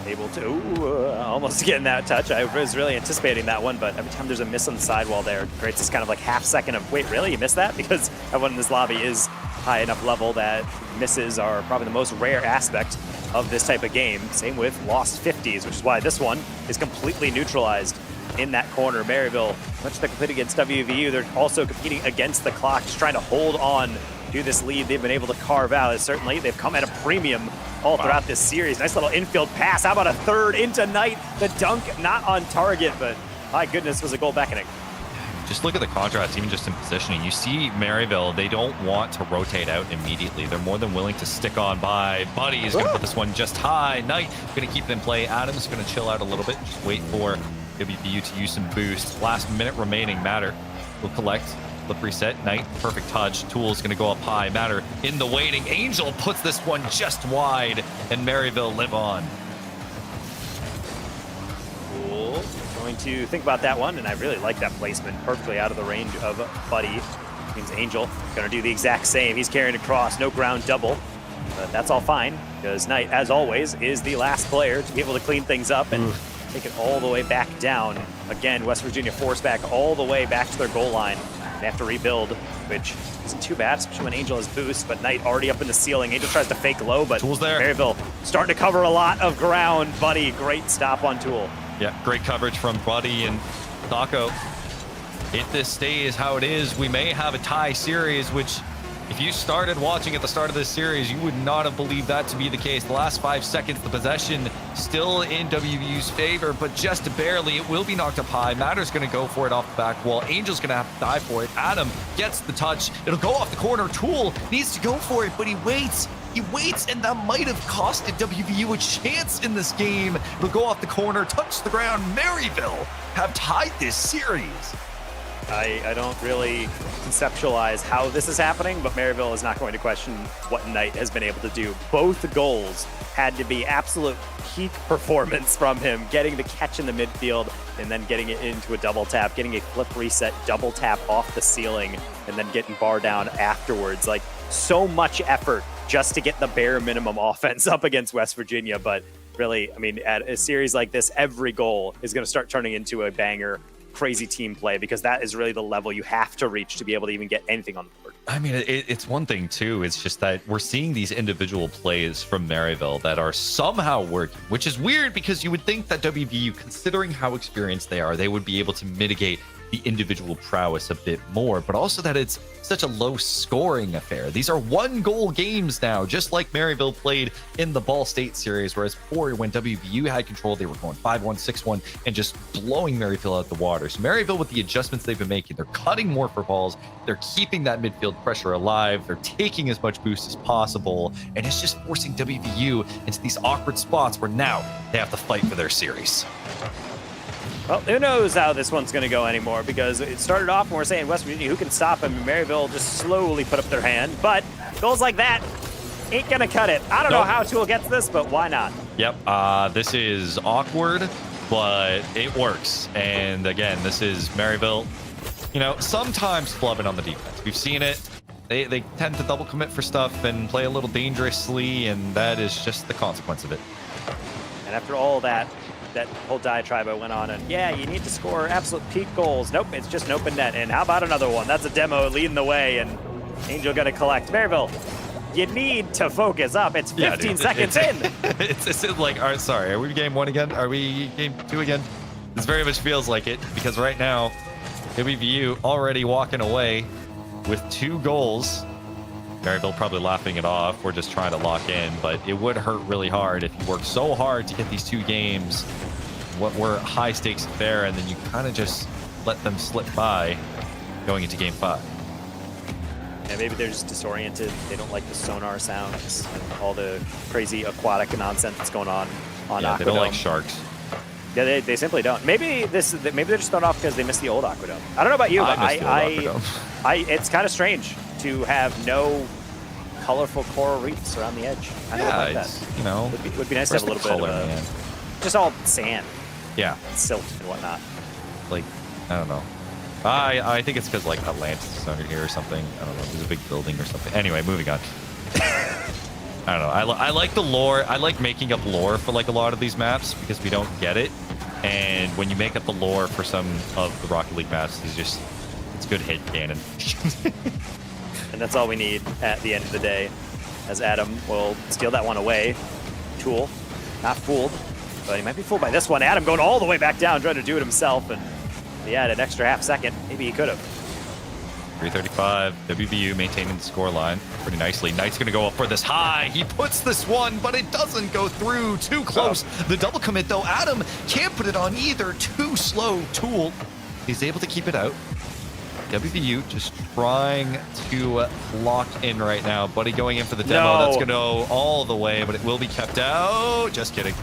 Able to almost getting that touch. I was really anticipating that one, but every time there's a miss on the sidewall there, it creates this kind of like half second of, wait, really? You missed that? Because everyone in this lobby is high enough level that misses are probably the most rare aspect of this type of game. Same with lost 50s, which is why this one is completely neutralized in that corner. Maryville much they're competing against WVU, they're also competing against the clock, just trying to hold on to this lead they've been able to carve out. Certainly, they've come at a premium all throughout this series. Nice little infield pass. How about a third into Knight? The dunk not on target, but my goodness, was a goal back in it. Just look at the contrast, even just in positioning. You see Maryville, they don't want to rotate out immediately. They're more than willing to stick on by. Buddy is going to put this one just high. Knight going to keep them play. Adam's going to chill out a little bit. Just wait for WVU to use some boost. Last minute remaining. Matter will collect. Flip reset. Knight, perfect touch. Tool's going to go up high. Matter in the waiting. Angel puts this one just wide, and Maryville live on. Cool. Going to think about that one, and I really like that placement. Perfectly out of the range of Buddy. Means Angel going to do the exact same. He's carrying across. No ground double. But that's all fine, because Knight, as always, is the last player to be able to clean things up and take it all the way back down. Again, West Virginia forced back all the way back to their goal line. They have to rebuild, which isn't too bad, especially when Angel has boost, but Knight already up in the ceiling. Angel tries to fake low, but Tool's there. Maryville starting to cover a lot of ground. Buddy, great stop on Tool. Yeah, great coverage from Buddy and Taco. If this stays how it is, we may have a tie series, which if you started watching at the start of this series, you would not have believed that to be the case. The last 5 seconds, the possession still in WVU's favor, but just barely. It will be knocked up high. Matter's going to go for it off the back wall. Angel's going to have to die for it. Adam gets the touch. It'll go off the corner. Tool needs to go for it, but he waits. He waits, and that might have costed WVU a chance in this game. It'll go off the corner, touch the ground. Maryville have tied this series. I don't really conceptualize how this is happening, but Maryville is not going to question what Knight has been able to do. Both goals had to be absolute peak performance from him, getting the catch in the midfield and then getting it into a double tap, getting a flip reset double tap off the ceiling, and then getting bar down afterwards. Like, so much effort just to get the bare minimum offense up against West Virginia. But really, I mean, at a series like this, every goal is going to start turning into a banger. Crazy team play, because that is really the level you have to reach to be able to even get anything on the board. I mean, it's one thing too. It's just that we're seeing these individual plays from Maryville that are somehow working, which is weird because you would think that WVU, considering how experienced they are, they would be able to mitigate the individual prowess a bit more, but also that it's such a low scoring affair. These are 1-goal games now, just like Maryville played in the Ball State series, whereas before, when WVU had control, they were going 5-1, 6-1, and just blowing Maryville out the water. So Maryville, with the adjustments they've been making, they're cutting more for balls, they're keeping that midfield pressure alive, they're taking as much boost as possible, and it's just forcing WVU into these awkward spots where now they have to fight for their series. Well, who knows how this one's going to go anymore, because it started off and we're saying West Virginia, who can stop him? And Maryville just slowly put up their hand, but goals like that ain't going to cut it. I don't know how Tool gets this, but why not? Yep, this is awkward, but it works. And again, this is Maryville, you know, sometimes flubbing on the defense. We've seen it. They tend to double commit for stuff and play a little dangerously, and that is just the consequence of it. And after all that whole diatribe I went on, and yeah, you need to score absolute peak goals. Nope, it's just an open net. And how about another one? That's a demo leading the way, and Angel gonna collect. Maryville, you need to focus up. It's 15 seconds in. It's like, all right, sorry, are we game 1 again? Are we game 2 again? This very much feels like it, because right now, WVU already walking away with 2 goals. Maryville probably laughing it off. We're just trying to lock in, but it would hurt really hard if you work so hard to get these 2 games, what were high stakes affair, and then you kind of just let them slip by going into game 5. Yeah, maybe they're just disoriented. They don't like the sonar sounds and all the crazy aquatic nonsense that's going on Yeah, they don't like sharks. Yeah, they simply don't. Maybe they're just thrown off because they missed the old Aquadome. I don't know about you, but it's kind of strange to have no colorful coral reefs around the edge. I don't like that. You know, would be nice to have a little bit of just all sand. Yeah, and silt and whatnot. Like, I don't know. I think it's because like Atlantis is under here or something. I don't know. There's a big building or something. Anyway, moving on. I don't know. I like the lore. I like making up lore for like a lot of these maps because we don't get it. And when you make up the lore for some of the Rocket League maps, it's good hit canon. And that's all we need at the end of the day, as Adam will steal that one away. Tool, not fooled, but he might be fooled by this one. Adam going all the way back down, trying to do it himself, and he had an extra half second, maybe he could have. 335, WVU maintaining the score line pretty nicely. Knight's going to go up for this high. He puts this one, but it doesn't go through. Too close. The double commit, though. Adam can't put it on either. Too slow. Tool. He's able to keep it out. WVU just trying to lock in right now. Buddy going in for the demo. No. That's going to go all the way, but it will be kept out. Just kidding.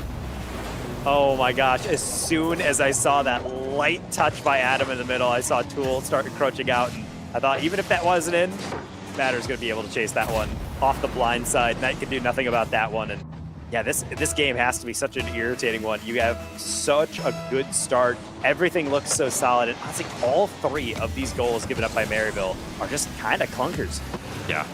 Oh my gosh, as soon as I saw that light touch by Adam in the middle, I saw Tool start encroaching out, and I thought even if that wasn't in, Matter's going to be able to chase that one off the blind side. Knight can do nothing about that one, and yeah, this game has to be such an irritating one. You have such a good start. Everything looks so solid, and honestly, all three of these goals given up by Maryville are just kind of clunkers. Yeah,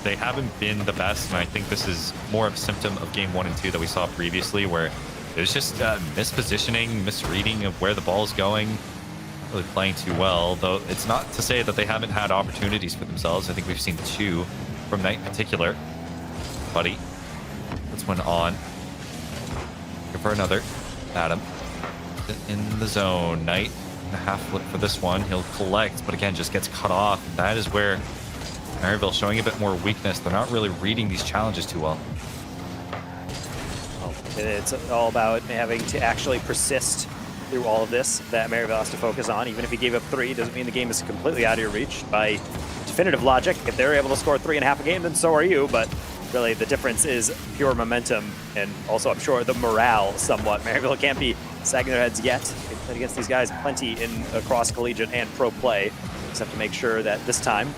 they haven't been the best, and I think this is more of a symptom of game 1 and 2 that we saw previously, where there's just mispositioning, misreading of where the ball is going. Not really playing too well, though it's not to say that they haven't had opportunities for themselves. I think we've seen 2 from Knight in particular. Buddy, puts one on. Looking for another. Adam in the zone. Knight in a half flip for this one. He'll collect, but again, just gets cut off. That is where Maryville showing a bit more weakness. They're not really reading these challenges too well. It's all about having to actually persist through all of this that Maryville has to focus on. Even if he gave up 3, doesn't mean the game is completely out of your reach. By definitive logic, if they're able to score 3.5 a game, then so are you. But really, the difference is pure momentum, and also, I'm sure, the morale somewhat. Maryville can't be sagging their heads yet. They've played against these guys plenty in across collegiate and pro play. Just have to make sure that this time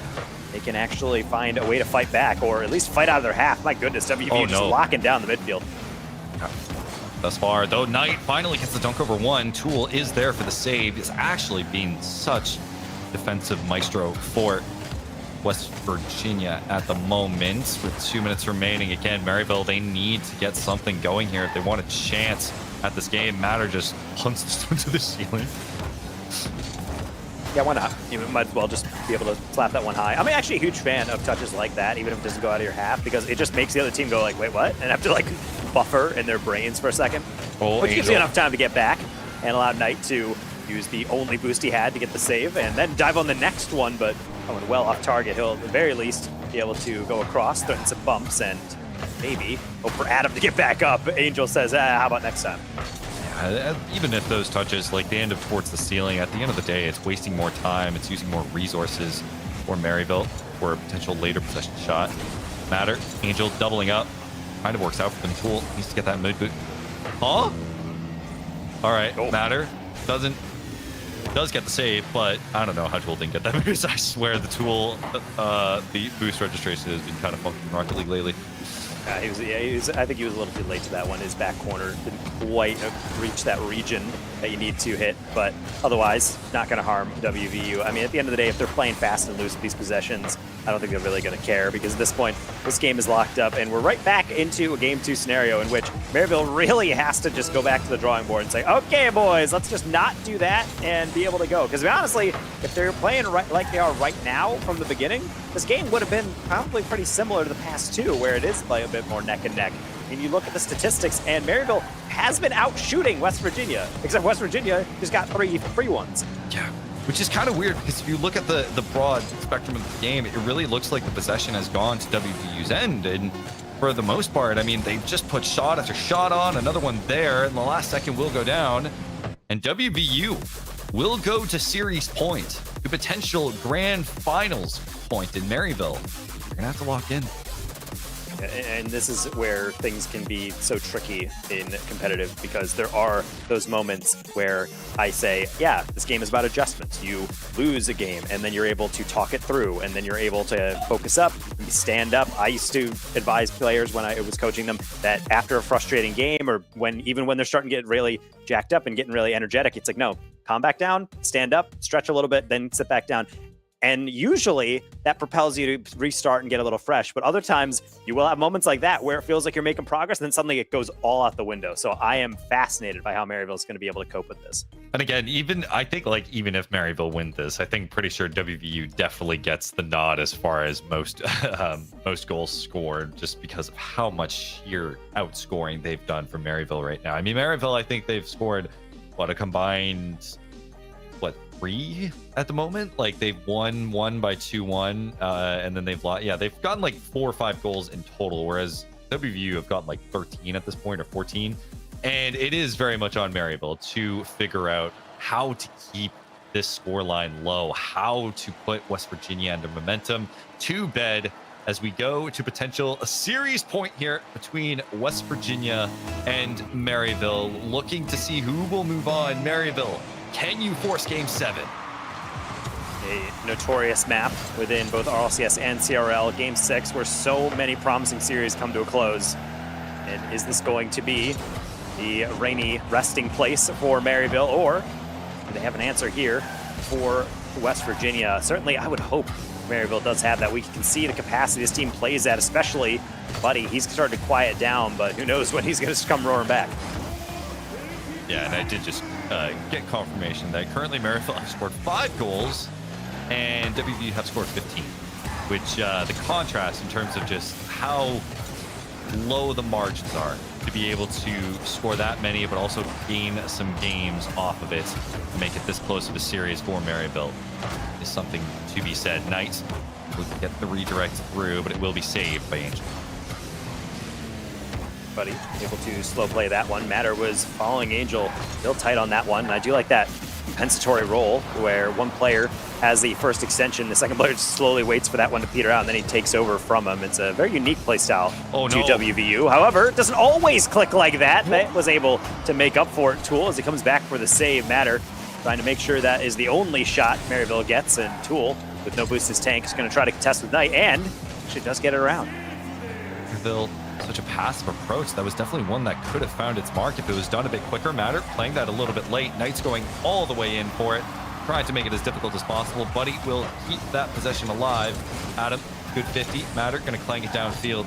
they can actually find a way to fight back, or at least fight out of their half. My goodness, WV just locking down the midfield. Thus far, though, Knight finally gets the dunk over 1. Tool is there for the save. It's actually been such defensive maestro for West Virginia at the moment. With 2 minutes remaining, again, Maryville, they need to get something going here if they want a chance at this game. Matter just punts this one to the ceiling. Yeah, why not? You might as well just be able to slap that one high. I'm actually a huge fan of touches like that, even if it doesn't go out of your half, because it just makes the other team go like, wait, what? And have to like buffer in their brains for a second. Which gives you enough time to get back and allow Knight to use the only boost he had to get the save and then dive on the next one, but going well off target. He'll at the very least be able to go across, threaten some bumps, and maybe hope for Adam to get back up. Angel says, how about next time? Even if those touches, like, they end up towards the ceiling, at the end of the day, it's wasting more time. It's using more resources for Maryville for a potential later possession shot. Matter, Angel doubling up. Kind of works out for them. Tool needs to get that mid boot. Huh? All right, Matter does get the save, but I don't know how Tool didn't get that boost. I swear the Tool, the boost registration has been kind of funky in Rocket League lately. I think he was a little too late to that one. His back corner didn't quite reach that region that you need to hit, but otherwise, not going to harm WVU. I mean, at the end of the day, if they're playing fast and loose with these possessions, I don't think they're really going to care, because at this point, this game is locked up, and we're right back into a Game 2 scenario in which Maryville really has to just go back to the drawing board and say, okay, boys, let's just not do that and be able to go. Because honestly, if they're playing right like they are right now from the beginning, this game would have been probably pretty similar to the past 2, where it is like a bit more neck and neck. And you look at the statistics, and Maryville has been out shooting West Virginia, except West Virginia just got 3 free ones. Yeah, which is kind of weird, because if you look at the broad spectrum of the game, it really looks like the possession has gone to WVU's end. And for the most part, I mean, they've just put shot after shot on, another one there, and the last second will go down. And WVU will go to series point, to potential grand finals point in Maryville. You're going to have to lock in. And this is where things can be so tricky in competitive, because there are those moments where I say, yeah, this game is about adjustments. You lose a game, and then you're able to talk it through, and then you're able to focus up, stand up. I used to advise players when I was coaching them that after a frustrating game, or even when they're starting to get really jacked up and getting really energetic, it's like, no, calm back down, stand up, stretch a little bit, then sit back down. And usually that propels you to restart and get a little fresh. But other times you will have moments like that where it feels like you're making progress, and then suddenly it goes all out the window. So I am fascinated by how Maryville is going to be able to cope with this. And again, even if Maryville win this, I think pretty sure WVU definitely gets the nod as far as most goals scored, just because of how much sheer outscoring they've done for Maryville right now. I mean, Maryville, I think they've scored a combined 3 at the moment. Like they've won one by 2-1, and then they've lost. Yeah, they've gotten like 4 or 5 goals in total, whereas WVU have gotten like 13 at this point, or 14. And it is very much on Maryville to figure out how to keep this scoreline low, how to put West Virginia under momentum to bed as we go to potential a series point here between West Virginia and Maryville, looking to see who will move on. Maryville, can you force game 7? A notorious map within both RLCS and CRL. Game 6, where so many promising series come to a close. And is this going to be the rainy resting place for Maryville, or do they have an answer here for West Virginia? Certainly, I would hope Maryville does have that. We can see the capacity this team plays at, especially Buddy. He's starting to quiet down, but who knows when he's going to come roaring back. Yeah, and I did just get confirmation that currently Maryville have scored 5 goals and WVU have scored 15, which the contrast in terms of just how low the margins are to be able to score that many, but also gain some games off of it to make it this close of a series for Maryville is something to be said. Knight will get the redirect through, but it will be saved by Angel. Buddy able to slow play that one. Matter was following Angel still tight on that one. And I do like that compensatory role where one player has the first extension, the second player just slowly waits for that one to peter out, and then he takes over from him. It's a very unique play style to WVU. However, it doesn't always click like that. That was able to make up for it. Tool, as he comes back for the save. Matter trying to make sure that is the only shot Maryville gets, and Tool, with no boost his tank, is going to try to contest with Knight, and actually does get it around. Maryville, such a passive approach. That was definitely one that could have found its mark if it was done a bit quicker. Matter playing that a little bit late. Knight's going all the way in for it, trying to make it as difficult as possible. Buddy will keep that possession alive. Adam, good 50. Matter going to clang it downfield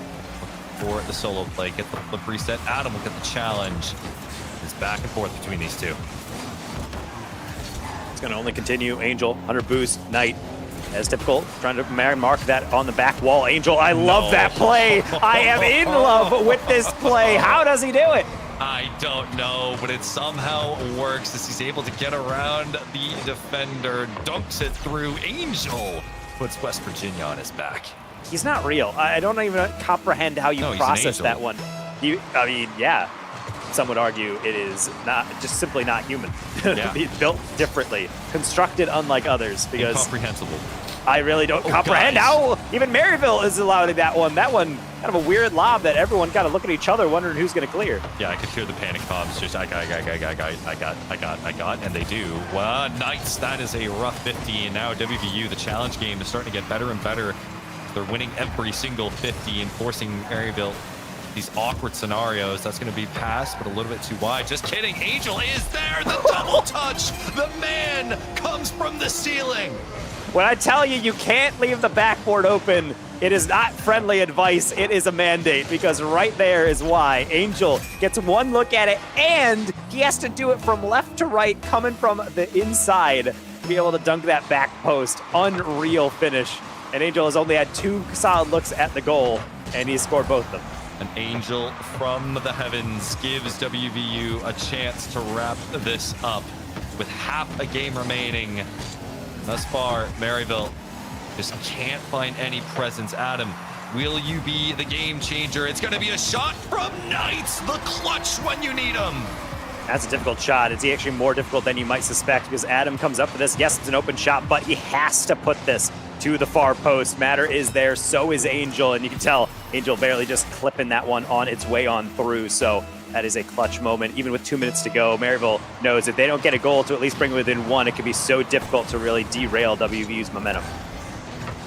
for the solo play. Get the flip reset. Adam will get the challenge. It's back and forth between these two. It's going to only continue. Angel, 100 boost. Knight, as typical, trying to mark that on the back wall. Angel, I love that play. I am in love with this play. How does he do it? I don't know, but it somehow works as he's able to get around the defender, dunks it through. Angel puts West Virginia on his back. He's not real. I don't even comprehend how you process that one. I mean, yeah, some would argue it is not, just simply not human. Yeah. He's built differently, constructed unlike others, because Incomprehensible. I really don't comprehend how even Maryville is allowed that one. That one, kind of a weird lob that everyone got to look at each other wondering who's going to clear. Yeah, I could hear the panic comms. Just I got, and they do. Well, Knights, that is a rough 50, and now WVU, the challenge game, is starting to get better and better. They're winning every single 50 and forcing Maryville these awkward scenarios. That's going to be passed, but a little bit too wide. Just kidding. Angel is there. The double touch. The man comes from the ceiling. When I tell you, you can't leave the backboard open, it is not friendly advice, it is a mandate, because right there is why. Angel gets one look at it, and he has to do it from left to right, coming from the inside to be able to dunk that back post. Unreal finish. And Angel has only had 2 solid looks at the goal, and he's scored both of them. An angel from the heavens gives WVU a chance to wrap this up with half a game remaining. Thus far, Maryville just can't find any presence. Adam, will you be the game changer? It's going to be a shot from Knights, the clutch when you need him. That's a difficult shot. It's actually more difficult than you might suspect, because Adam comes up for this. Yes, it's an open shot, but he has to put this to the far post. Matter is there, so is Angel, and you can tell Angel barely just clipping that one on its way on through. So that is a clutch moment. Even with 2 minutes to go, Maryville knows if they don't get a goal to at least bring it within 1, it could be so difficult to really derail WVU's momentum.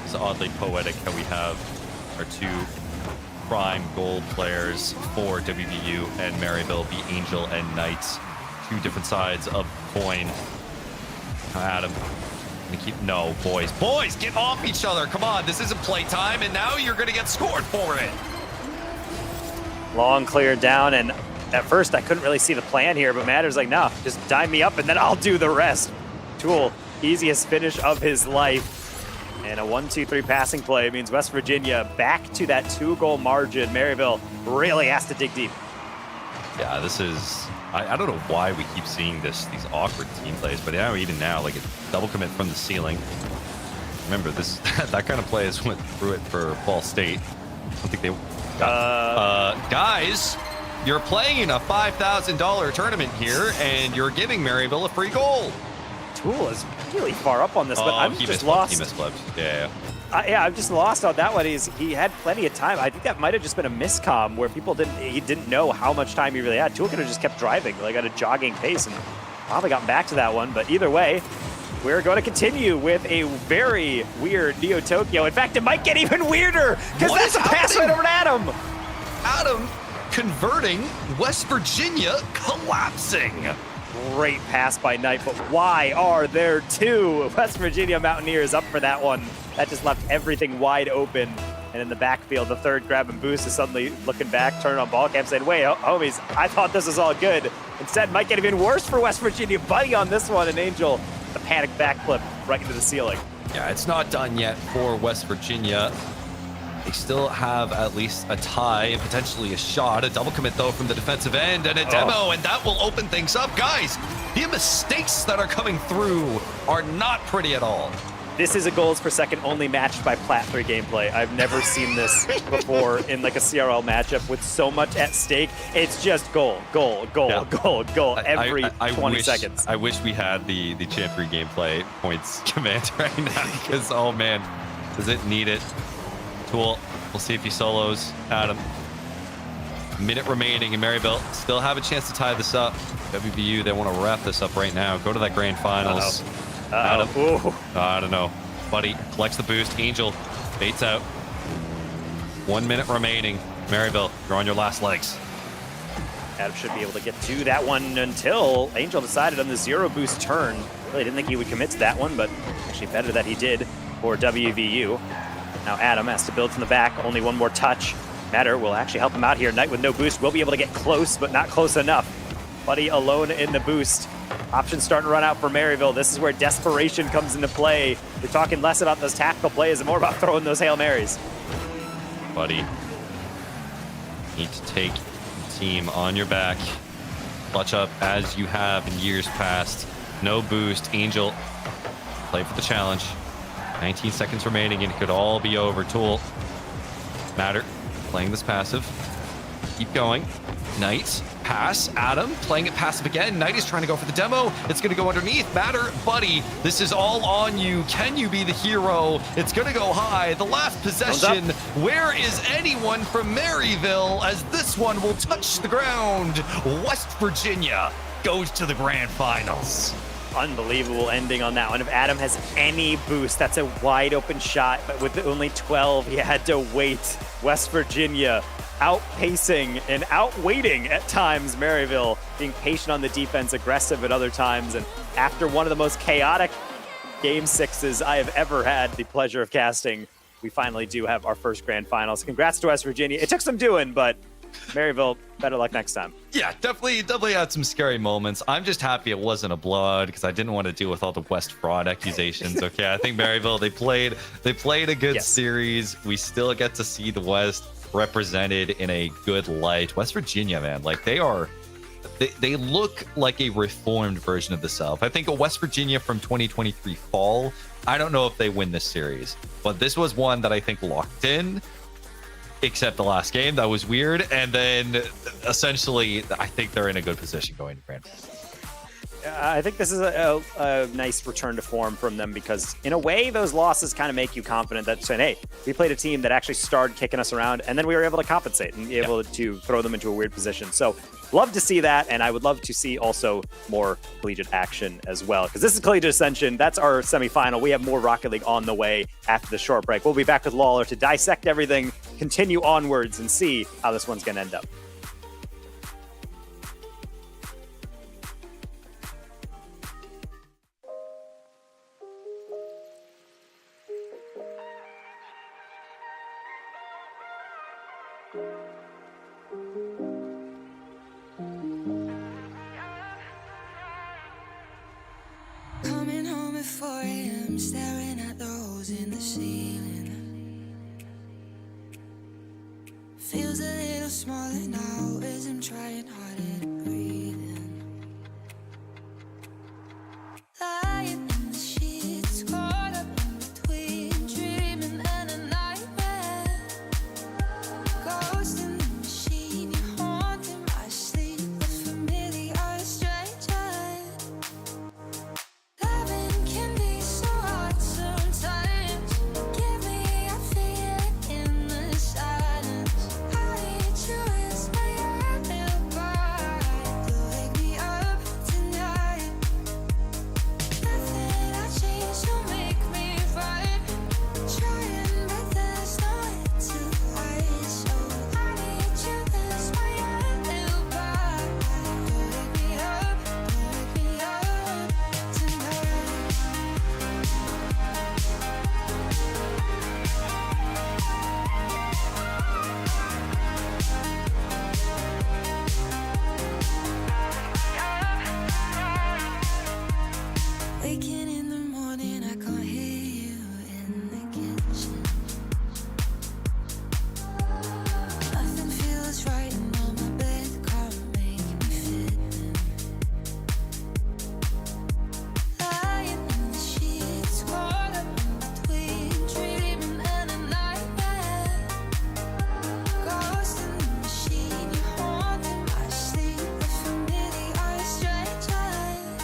It's oddly poetic how we have our 2 prime goal players for WVU and Maryville be Angel and Knights. 2 different sides of the coin. Adam, gonna keep, no, boys, get off each other. Come on, this isn't playtime, and now you're gonna get scored for it. Long clear down, and at first I couldn't really see the plan here, but Matter's like, no, just dime me up and then I'll do the rest. Tool, easiest finish of his life. And a 1-2-3 passing play means West Virginia back to that 2-goal margin. Maryville really has to dig deep. Yeah, this is, I don't know why we keep seeing these awkward team plays, but now even now, like a double commit from the ceiling. Remember this that kind of play is went through it for Ball State. I don't think they got, guys, you're playing in a $5,000 tournament here, and you're giving Maryville a free goal. Tool is really far up on this, but I'm he just misflipped. lost. He misflipped. Yeah. Yeah, I'm just lost on that one. He had plenty of time. I think that might have just been a miscomm where he didn't know how much time he really had. Tool could have just kept driving like at a jogging pace and probably gotten back to that one. But either way, we're going to continue with a very weird Neo Tokyo. In fact, it might get even weirder because What that's is a pass right happening? over to Adam. Adam converting, West Virginia collapsing. Great pass by Knight, but why are there two West Virginia Mountaineers up for that one? That just left everything wide open. And in the backfield, the third grab and boost is suddenly looking back, turning on ball cam, saying, wait, homies, I thought this was all good. Instead, might get even worse for West Virginia. Buddy on this one, and Angel, the panic backflip right into the ceiling. Yeah, it's not done yet for West Virginia. They still have at least a tie and potentially a shot. A double commit, though, from the defensive end and a demo, and that will open things up. Guys, the mistakes that are coming through are not pretty at all. This is a goals per second only matched by Plat 3 gameplay. I've never seen this before in like a CRL matchup with so much at stake. It's just goal, goal, goal, Yeah. goal every 20 wish, seconds. I wish we had the Champ 3 gameplay points command right now because, oh man, does it need it? Tool, we'll see if he solos Adam. Minute remaining in Maryville. Still have a chance to tie this up. WVU, they want to wrap this up right now. Go to that grand finals. Adam, Ooh. I don't know. Buddy collects the boost. Angel baits out. 1 minute remaining. Maryville, you're on your last legs. Adam should be able to get to that one until Angel decided on the zero boost turn. Really didn't think he would commit to that one, but actually better that he did for WVU. Now Adam has to build from the back. Only one more touch. Matter will actually help him out here. Knight with no boost will be able to get close, but not close enough. Buddy alone in the boost. Options starting to run out for Maryville. This is where desperation comes into play. We're talking less about those tactical plays and more about throwing those Hail Marys. Buddy, need to take the team on your back. Clutch up as you have in years past. No boost. Angel, play for the challenge. 19 seconds remaining and it could all be over. Tool, Matter, playing this passive. Keep going. Knight, pass. Adam, playing it passive again. Knight is trying to go for the demo. It's going to go underneath. Matter, Buddy, this is all on you. Can you be the hero? It's going to go high. The last possession. Where is anyone from Maryville as this one will touch the ground? West Virginia goes to the grand finals. Unbelievable ending on that one. If Adam has any boost, that's a wide open shot, but with only 12, he had to wait. West Virginia outpacing and outweighting at times Maryville, being patient on the defense, aggressive at other times, and after one of the most chaotic game sixes I have ever had the pleasure of casting, we finally do have our first grand finals. Congrats to West Virginia. It took some doing, but Maryville, better luck next time. Yeah, definitely had some scary moments. I'm just happy it wasn't a blowout because I didn't want to deal with all the West fraud accusations. Okay, I think Maryville, they played a good series. We still get to see the West represented in a good light. West Virginia, man, like they look like a reformed version of the South. I think a West Virginia from 2023 fall. I don't know if they win this series, but this was one that I think locked in. Except the last game, that was weird. And then essentially, I think they're in a good position going to grand. I think this is a nice return to form from them because in a way, those losses kind of make you confident that saying, hey, we played a team that actually started kicking us around and then we were able to compensate and be able to throw them into a weird position. So love to see that. And I would love to see also more collegiate action as well because this is Collegiate Ascension. That's our semifinal. We have more Rocket League on the way after the short break. We'll be back with Lawler to dissect everything, continue onwards and see how this one's going to end up. Coming home at 4 a.m., staring at the holes in the ceiling. Feels a little smaller now as I'm trying harder to breathe in. Waking in the morning, I can't hear you in the kitchen. Nothing feels right, and on my bed can't make me fit in. Lying in the sheets, caught up in between dreaming and a nightmare. Ghost in the machine, you haunting my sleep, a familiar stranger.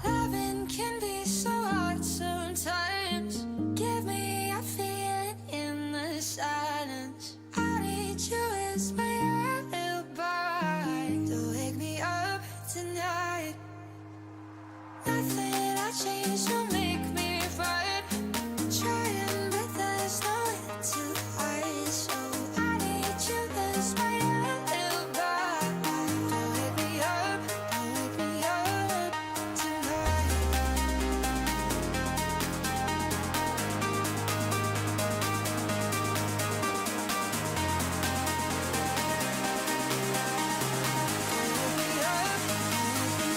Loving can be so hard sometimes. Give me a feeling in the silence. I need you as my alibi to wake me up tonight. Nothing I change will make me right. Trying, but there's nowhere to hide. So I need you as my alibi to wake me up tonight. Wake me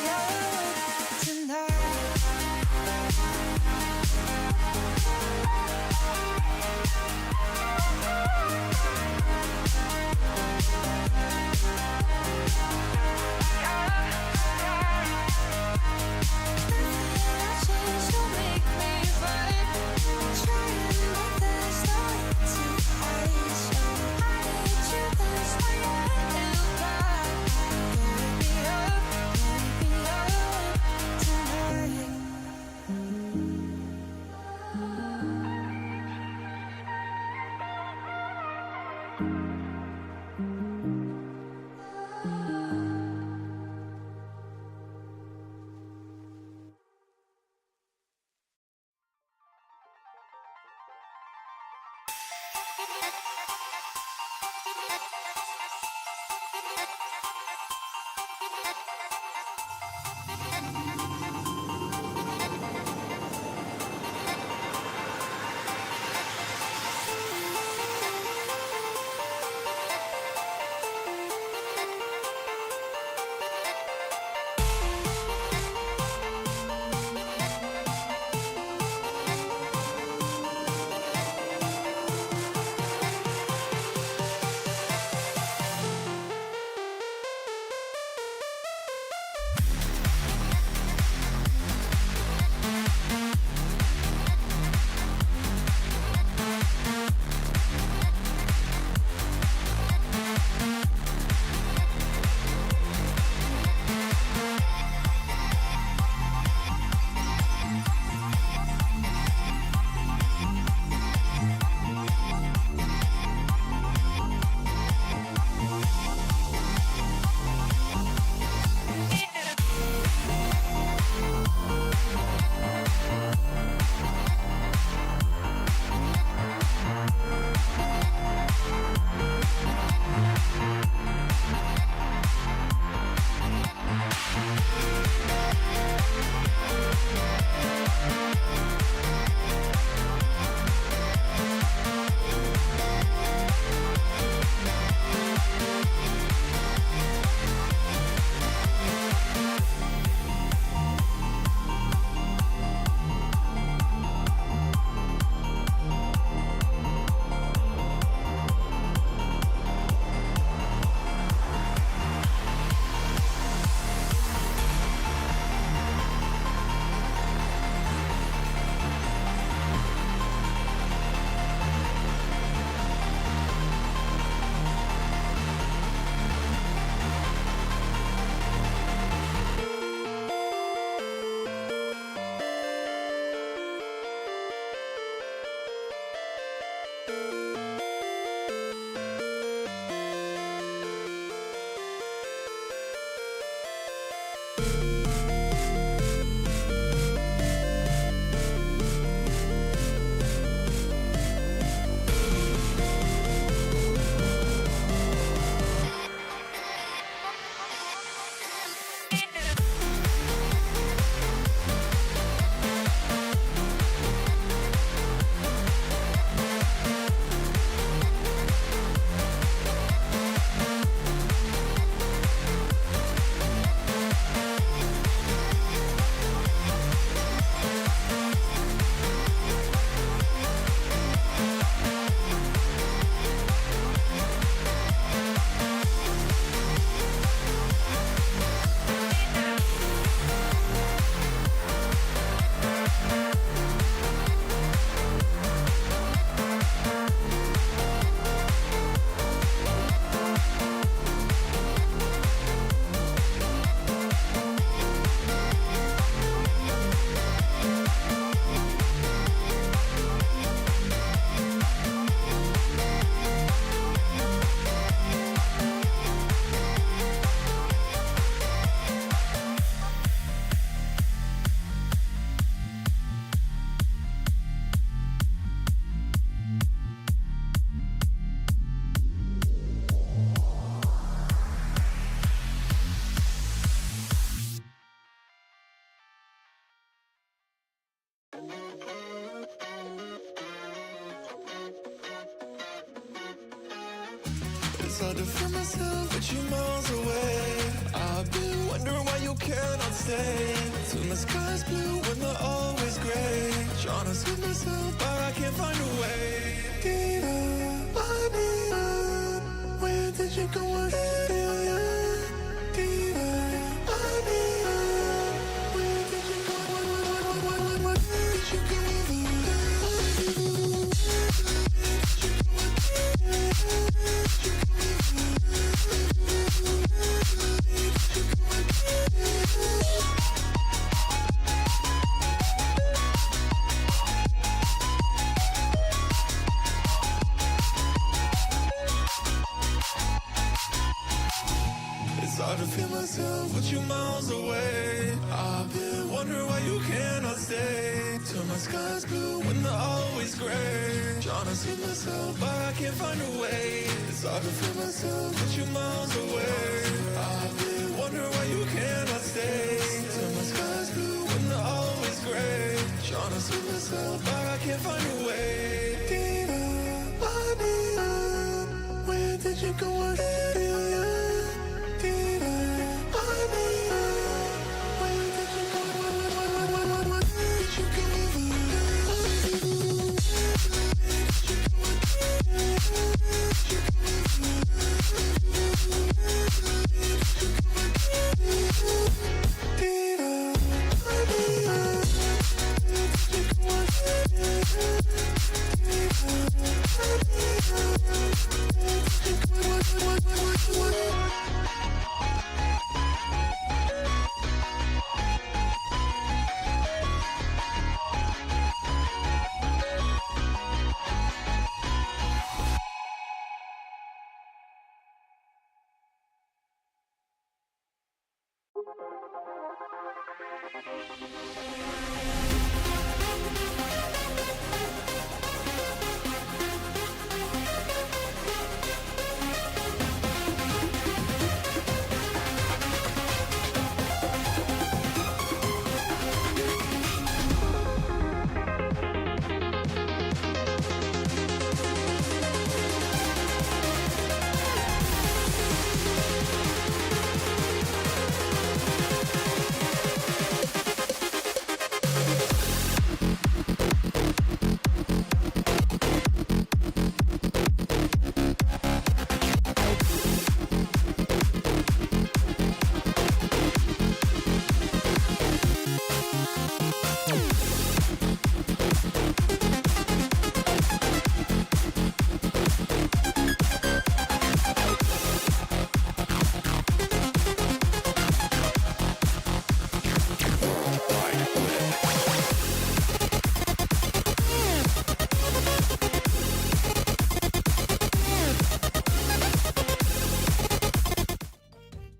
up tonight. hard to feel myself with you miles away. I've been wondering why you cannot stay. Till the sky's blue when they're always gray. Trying to swim myself, but I can't find a way. Diva, I need. Where did you go? I feel ya. Diva, I need. Where did you go? Where did you go? It's hard to feel myself with you miles away. I've been wondering why you cannot stay. Till my sky's blue when they're always gray. Trying to see myself, but I can't find a way. It's hard to feel myself with you miles away. I've been wondering why you cannot stay. Till my sky's blue when they're always gray. Trying to see myself, but I can't find a way. Diva, I need. Where did you go? I feel ya.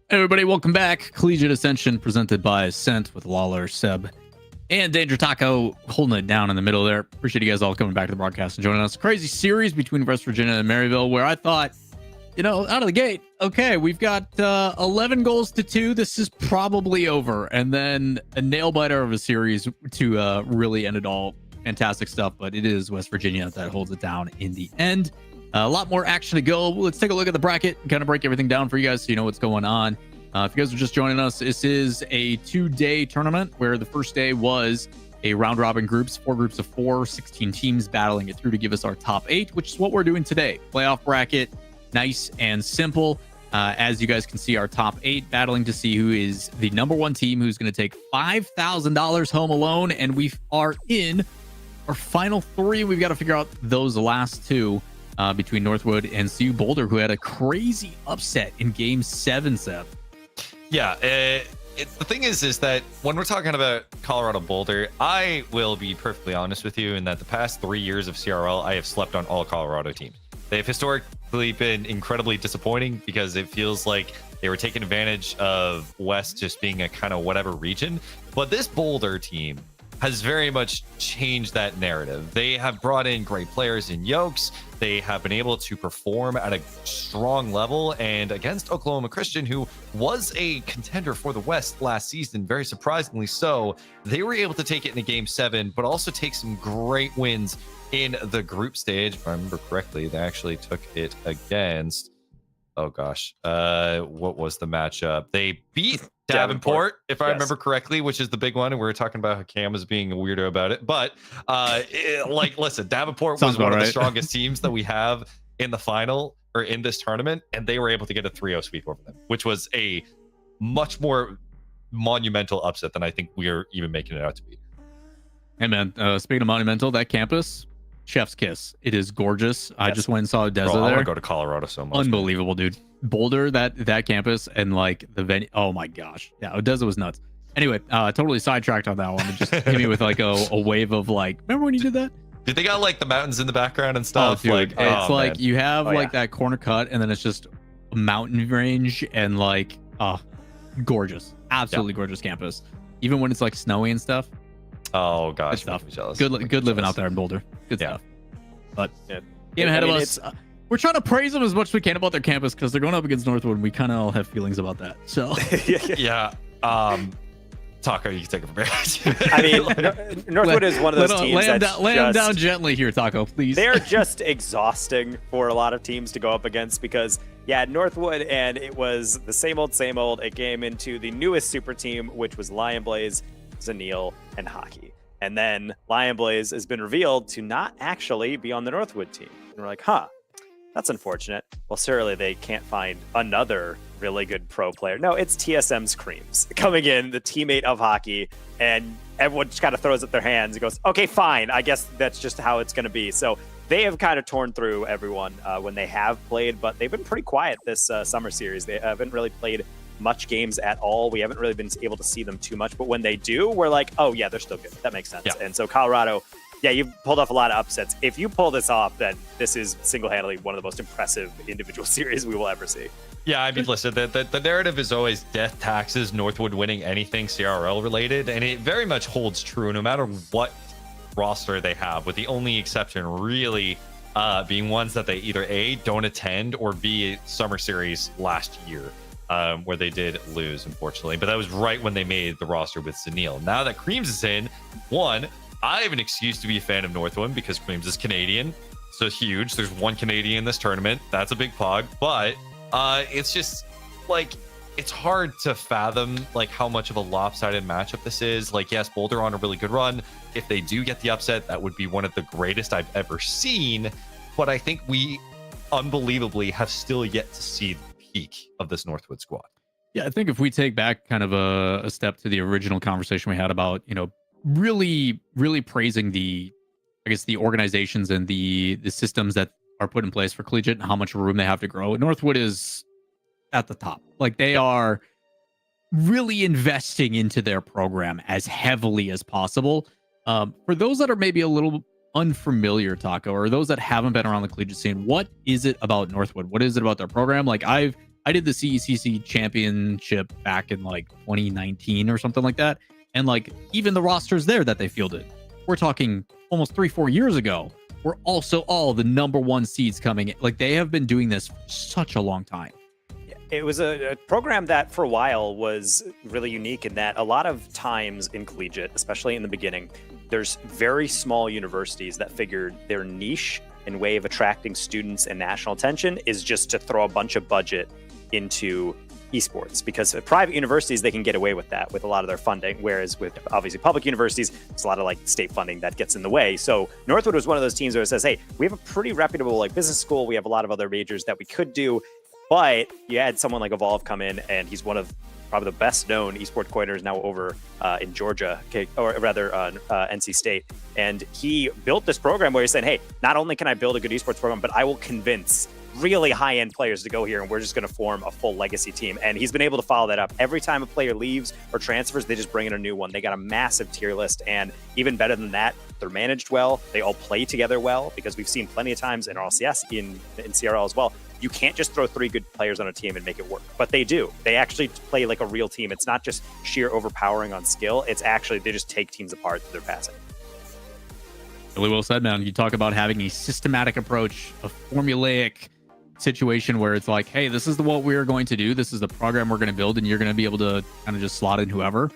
Hey everybody, welcome back. Collegiate Ascension presented by Ascent with Lawler, Seb, and Danger Taco holding it down in the middle there. Appreciate you guys all coming back to the broadcast and joining us. Crazy series between West Virginia and Maryville, where I thought, you know, out of the gate, okay, we've got 11 goals to 2. This is probably over. And then a nail biter of a series to really end it all. Fantastic stuff, but it is West Virginia that holds it down in the end. A lot more action to go. Let's take a look at the bracket and kind of break everything down for you guys so you know what's going on. If you guys are just joining us, this is a 2-day tournament where the first day was a round robin groups, 4 groups of 4, 16 teams battling it through to give us our top 8, which is what we're doing today. Playoff bracket, nice and simple. As you guys can see, our top 8 battling to see who is the number 1 team who's going to take $5,000 home alone. And we are in our final 3. We've got to figure out those last 2. Between Northwood and CU Boulder, who had a crazy upset in Game 7, Seth. Yeah, the thing is that when we're talking about Colorado Boulder, I will be perfectly honest with you in that the past 3 years of CRL, I have slept on all Colorado teams. They've historically been incredibly disappointing because it feels like they were taking advantage of West just being a kind of whatever region. But this Boulder team has very much changed that narrative. They have brought in great players in Yokes. They have been able to perform at a strong level, and against Oklahoma Christian, who was a contender for the West last season, very surprisingly so, they were able to take it in a Game 7, but also take some great wins in the group stage. If I remember correctly, they actually took it against Oh gosh, what was the matchup? They beat Davenport, if I Yes. remember correctly, which is the big one. And we were talking about how Cam was being a weirdo about it. But listen, Davenport Sounds was one about of the right. strongest teams that we have in the final or in this tournament, and they were able to get a 3-0 sweep over them, which was a much more monumental upset than I think we are even making it out to be. Hey man, speaking of monumental, that campus, chef's kiss. It is gorgeous. I just went and saw Odessa Bro, I want there. to go to Colorado so much. Unbelievable, dude. Boulder, that campus, and like the venue. Oh my gosh, yeah, Odessa was nuts. Anyway, totally sidetracked on that one. It just hit me with like a wave of like, remember when you did that? Did they got like the mountains in the background and stuff? Oh, dude, it's like man. you have Oh, like yeah. that corner cut, and then it's just a mountain range, and like, gorgeous, absolutely gorgeous campus. Even when it's like snowy and stuff. Oh Good gosh, stuff. making me jealous. Good Making me living jealous. out there in Boulder. Good Yeah. stuff. But Yeah. game ahead I mean, of us. We're trying to praise them as much as we can about their campus because they're going up against Northwood, and we kind of all have feelings about that. So Yeah. Taco, you can take it from here. I mean, Northwood is one of those teams that's lay them just- down gently here, Taco, please. They're just exhausting for a lot of teams to go up against because, yeah, Northwood, and it was the same old. It came into the newest super team, which was Lion Blaze, Zanil, and Hockey. And then Lion Blaze has been revealed to not actually be on the Northwood team. And we're like, huh, that's unfortunate. Well, surely they can't find another really good pro player. No, it's TSM's Creams coming in, the teammate of Hockey, and everyone just kind of throws up their hands and goes, okay, fine. I guess that's just how it's going to be. So they have kind of torn through everyone when they have played, but they've been pretty quiet this summer series. They haven't really played much games at all. We haven't really been able to see them too much, but when they do, we're like, oh yeah, they're still good. That makes sense. Yeah. And so Colorado, yeah, you've pulled off a lot of upsets. If you pull this off, then this is single-handedly one of the most impressive individual series we will ever see. Yeah, I mean, listen, the narrative is always death taxes, Northwood winning anything CRL related, and it very much holds true no matter what roster they have, with the only exception really being ones that they either A, don't attend, or B, summer series last year, where they did lose, unfortunately. But that was right when they made the roster with Zanil. Now that Creams is in, one, I have an excuse to be a fan of Northwood because Creams is Canadian, so huge. There's one Canadian in this tournament. That's a big pog, but it's just like it's hard to fathom like how much of a lopsided matchup this is. Like, yes, Boulder on a really good run. If they do get the upset, that would be one of the greatest I've ever seen. But I think we unbelievably have still yet to see the peak of this Northwood squad. Yeah, I think if we take back kind of a step to the original conversation we had about, really praising the organizations and the systems that are put in place for Collegiate and how much room they have to grow. Northwood is at the top. Like, they are really investing into their program as heavily as possible. For those that are maybe a little unfamiliar, Taco, or those that haven't been around the collegiate scene, what is it about Northwood? What is it about their program? Like, I did the CECC championship back in like 2019 or something like that. And like, even the rosters there that they fielded, we're talking almost 3-4 years ago, were also all the number one seeds coming in. Like, they have been doing this for such a long time. It was a program that for a while was really unique in that a lot of times in collegiate, especially in the beginning, there's very small universities that figured their niche and way of attracting students and national attention is just to throw a bunch of budget into esports, because at private universities, they can get away with that with a lot of their funding. Whereas with obviously public universities, there's a lot of like state funding that gets in the way. So Northwood was one of those teams where it says, hey, we have a pretty reputable like business school. We have a lot of other majors that we could do. But you had someone like Evolve come in, and he's one of probably the best known esports coordinators now over in Georgia, or rather NC State. And he built this program where he said, hey, not only can I build a good esports program, but I will convince really high-end players to go here, and we're just going to form a full legacy team. And he's been able to follow that up. Every time a player leaves or transfers, they just bring in a new one. They got a massive tier list, and even better than that, they're managed well. They all play together well, because we've seen plenty of times in RLCS, in CRL as well, you can't just throw 3 good players on a team and make it work. But they do. They actually play like a real team. It's not just sheer overpowering on skill. It's actually, they just take teams apart through their passing. Really well said, man. You talk about having a systematic approach, a formulaic situation where it's like, hey, this is what we're going to do. This is the program we're going to build, and you're going to be able to kind of just slot in whoever.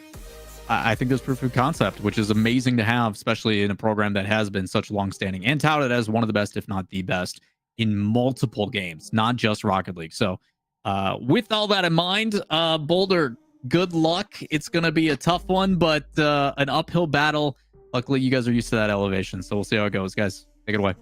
I think there's proof of concept, which is amazing to have, especially in a program that has been such long-standing and touted as one of the best, if not the best, in multiple games, not just Rocket League. So with all that in mind, Boulder, good luck. It's going to be a tough one, but an uphill battle. Luckily, you guys are used to that elevation, so we'll see how it goes, guys. Take it away.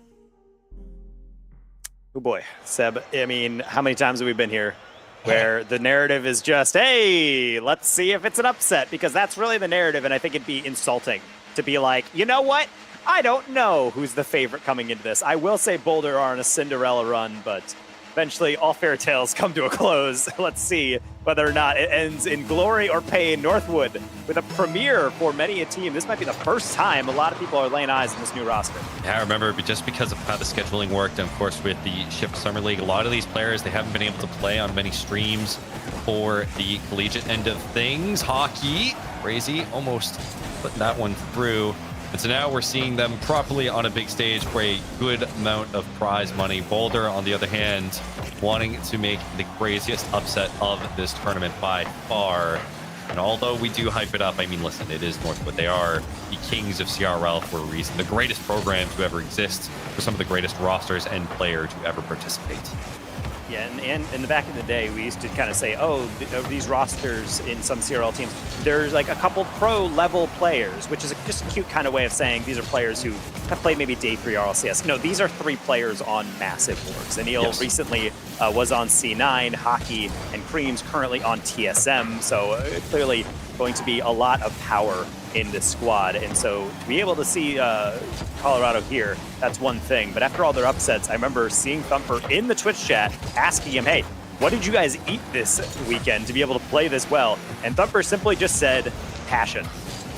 Oh boy, Seb, I mean, how many times have we been here where the narrative is just, hey, let's see if it's an upset, because that's really the narrative, and I think it'd be insulting to be like, you know what? I don't know who's the favorite coming into this. I will say Boulder are on a Cinderella run, but eventually all fairy tales come to a close. Let's see whether or not it ends in glory or pain. Northwood with a premiere for many a team. This might be the first time a lot of people are laying eyes on this new roster. Yeah, I remember, but just because of how the scheduling worked, and of course with the Shift Summer League, a lot of these players, they haven't been able to play on many streams for the collegiate end of things. Hockey, crazy, almost putting that one through. And so now we're seeing them properly on a big stage for a good amount of prize money. Boulder, on the other hand, wanting to make the craziest upset of this tournament by far. And although we do hype it up, I mean, listen, it is Northwood. They are the kings of CRL for a reason. The greatest program to ever exist for some of the greatest rosters and players to ever participate. Yeah, and in the back in the day, we used to kind of say, oh, these rosters in some CRL teams, there's like a couple pro-level players, which is just a cute kind of way of saying these are players who have played maybe day 3 RLCS. No, these are 3 players on massive orgs. Zanil recently was on C9, Hockey, and Cream's currently on TSM, so clearly going to be a lot of power in this squad. And so to be able to see Colorado here, that's one thing. But after all their upsets, I remember seeing Thumper in the Twitch chat asking him, hey, what did you guys eat this weekend to be able to play this well? And Thumper simply just said, passion.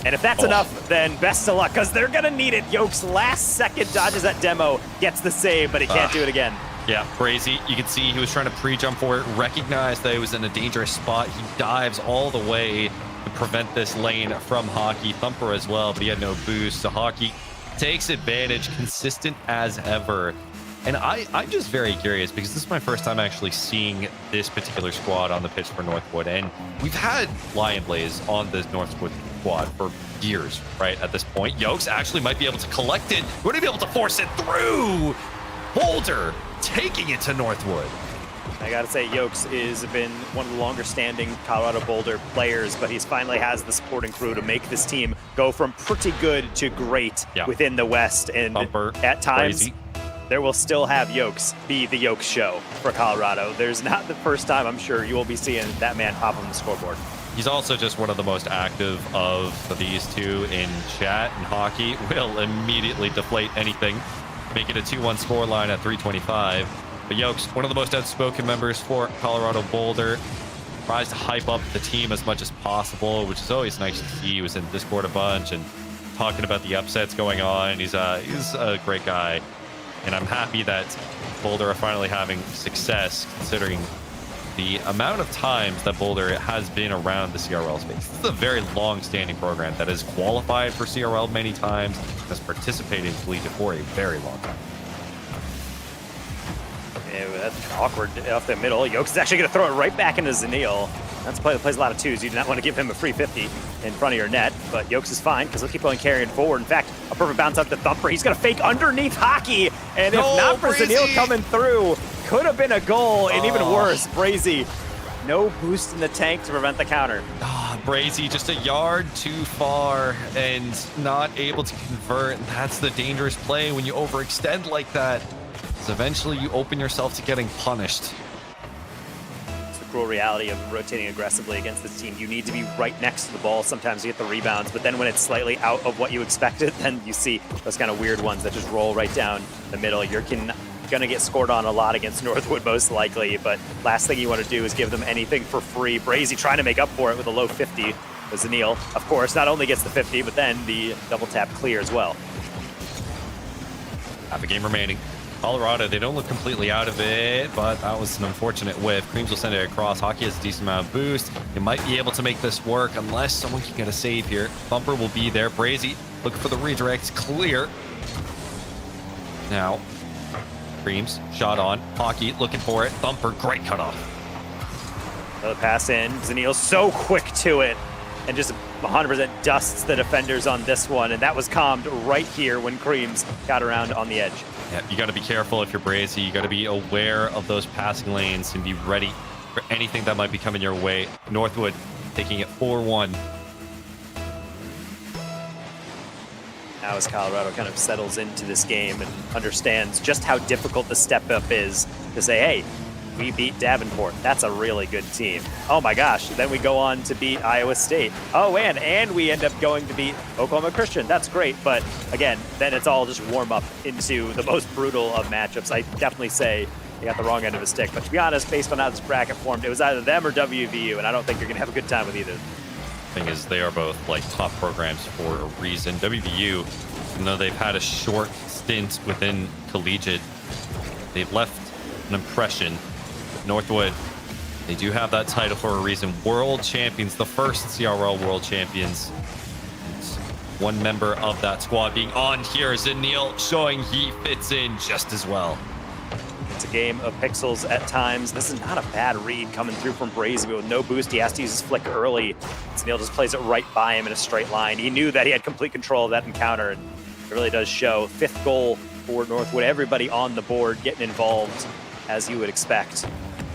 And if that's enough, then best of luck, because they're going to need it. Yokes last second dodges that demo, gets the save, but he can't do it again. Yeah, crazy. You can see he was trying to pre-jump for it, recognized that he was in a dangerous spot. He dives all the way to prevent this lane from Hockey. Thumper as well, but he had no boost. So Hockey takes advantage, consistent as ever. And I'm just very curious, because this is my first time actually seeing this particular squad on the pitch for Northwood. And we've had Lion Blaze on the Northwood squad for years, right? At this point, Yokes actually might be able to collect it. We're going to be able to force it through. Boulder taking it to Northwood. I gotta say, Yokes has been one of the longer standing Colorado Boulder players, but he's finally has the supporting crew to make this team go from pretty good to great within the West. And Thumper, at times, crazy. There will still have Yokes be the Yokes show for Colorado. There's not the first time, I'm sure, you will be seeing that man hop on the scoreboard. He's also just one of the most active of these two in chat, and Hockey will immediately deflate anything, make it a 2-1 scoreline at 325. But Yokes, one of the most outspoken members for Colorado Boulder, tries to hype up the team as much as possible, which is always nice to see. He was in Discord a bunch and talking about the upsets going on. He's a great guy, and I'm happy that Boulder are finally having success, considering the amount of times that Boulder has been around the CRL space. This is a very long-standing program that has qualified for CRL many times, has participated in Collegiate for a very long time. Yeah, that's kind of awkward off the middle. Yokes is actually going to throw it right back into Zanil. That's a play that plays a lot of twos. You do not want to give him a free 50 in front of your net, but Yokes is fine because he'll keep on carrying forward. In fact, a perfect bounce up to Thumper. He's going to fake underneath Hockey, and if not for Zanil coming through, could have been a goal, and even worse, Brazy, no boost in the tank to prevent the counter. Brazy just a yard too far and not able to convert. That's the dangerous play when you overextend like that. So eventually you open yourself to getting punished. It's the cruel reality of rotating aggressively against this team. You need to be right next to the ball sometimes to get the rebounds, but then when it's slightly out of what you expected, then you see those kind of weird ones that just roll right down the middle. You're gonna get scored on a lot against Northwood most likely, but last thing you want to do is give them anything for free. Brazy trying to make up for it with a low 50. But Zanil, of course, not only gets the 50, but then the double tap clear as well. Half a game remaining. Colorado, they don't look completely out of it, but that was an unfortunate whiff. Creams will send it across. Hockey has a decent amount of boost. They might be able to make this work unless someone can get a save here. Thumper will be there. Brazy looking for the redirect. Clear. Now, Creams, shot on. Hockey looking for it. Thumper, great cutoff. Another pass in. Zanil's so quick to it and just 100% dusts the defenders on this one, and that was calmed right here when Creams got around on the edge. Yeah, you got to be careful if you're Brazy. You got to be aware of those passing lanes and be ready for anything that might be coming your way. Northwood taking it 4-1. Now as Colorado kind of settles into this game and understands just how difficult the step up is to say, hey, we beat Davenport. That's a really good team. Oh my gosh. Then we go on to beat Iowa State. Oh, and we end up going to beat Oklahoma Christian. That's great. But again, then it's all just warm up into the most brutal of matchups. I definitely say they got the wrong end of a stick. But to be honest, based on how this bracket formed, it was either them or WVU, and I don't think you're going to have a good time with either. Thing is, they are both like top programs for a reason. WVU, even though they've had a short stint within collegiate, they've left an impression. Northwood, they do have that title for a reason. World champions, the first CRL world champions. And one member of that squad being on here is Neil, showing he fits in just as well. It's a game of pixels at times. This is not a bad read coming through from Brazy with no boost. He has to use his flick early. Neil just plays it right by him in a straight line. He knew that he had complete control of that encounter, and it really does show. 5th goal for Northwood. Everybody on the board getting involved as you would expect.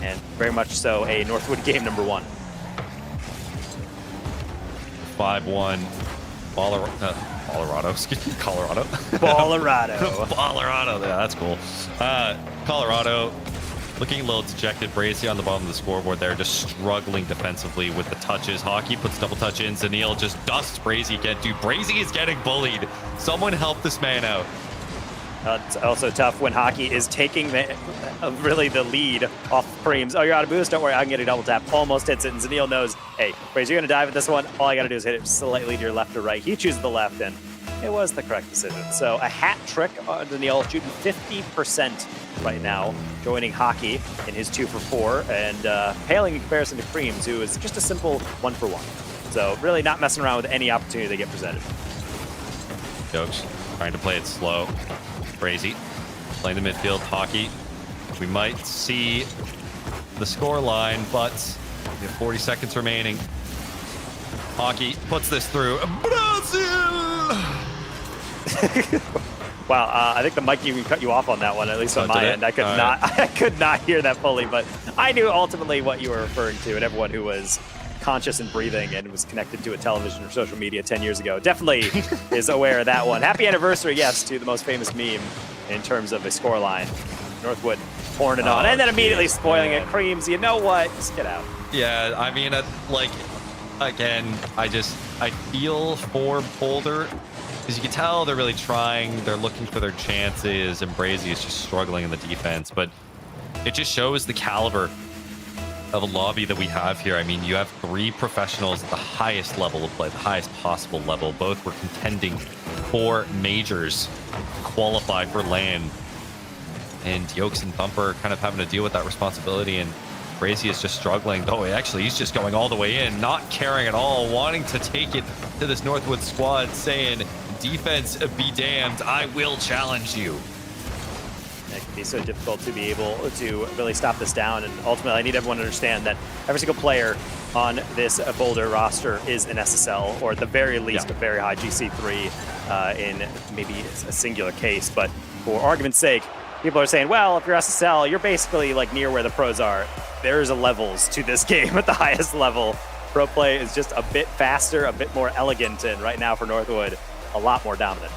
And very much so a Northwood game number 1. 5-1. Colorado. Excuse me, Colorado. Colorado. Colorado. Yeah, that's cool. Colorado looking a little dejected. Brazy on the bottom of the scoreboard there, just struggling defensively with the touches. Hockey puts double touch in. Zanil just dusts Brazy again. Dude, Brazy is getting bullied. Someone help this man out. It's also tough when Hockey is taking really the lead off Creams. Oh, you're out of boost? Don't worry, I can get a double tap. Almost hits it, and Zanil knows, hey, Brazy, you're going to dive at this one. All I got to do is hit it slightly to your left or right. He chooses the left, and it was the correct decision. So a hat trick on Zanil, shooting 50% right now, joining Hockey in his 2 for 4, and paling in comparison to Creams, who is just a simple 1 for 1. So really not messing around with any opportunity they get presented. Jokes trying to play it slow. Brazy playing the midfield. Hockey, we might see the score line, but we have 40 seconds remaining. Hockey puts this through. Brazil! Wow, I think the mic even cut you off on that one, at least on my end. I could I could not hear that fully, but I knew ultimately what you were referring to, and everyone who was conscious and breathing and was connected to a television or social media 10 years ago definitely is aware of that one. Happy anniversary, yes, to the most famous meme in terms of a scoreline. Northwood pouring it on and then immediately spoiling it. Creams, you know what? Just get out. Yeah, I mean, like, again, I feel for Boulder because you can tell they're really trying. They're looking for their chances, and Brazy is just struggling in the defense. But it just shows the caliber of a lobby that we have here. I mean, you have 3 professionals at the highest level of play, the highest possible level. Both were contending for majors, qualify for LAN. And Yokes and Thumper kind of having to deal with that responsibility. And Brazy is just struggling. Though actually, he's just going all the way in, not caring at all, wanting to take it to this Northwood squad, saying, defense be damned, I will challenge you. It can be so difficult to be able to really stop this down, and ultimately I need everyone to understand that every single player on this Boulder roster is an SSL, or at the very least a very high GC3 in maybe a singular case. But for argument's sake, people are saying, well, if you're SSL, you're basically like near where the pros are. There's a levels to this game at the highest level. Pro play is just a bit faster, a bit more elegant, and right now for Northwood, a lot more dominant.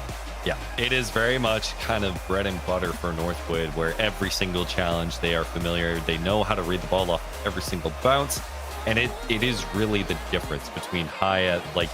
Yeah, it is very much kind of bread and butter for Northwood, where every single challenge they are familiar. They know how to read the ball off every single bounce, and it is really the difference between high at like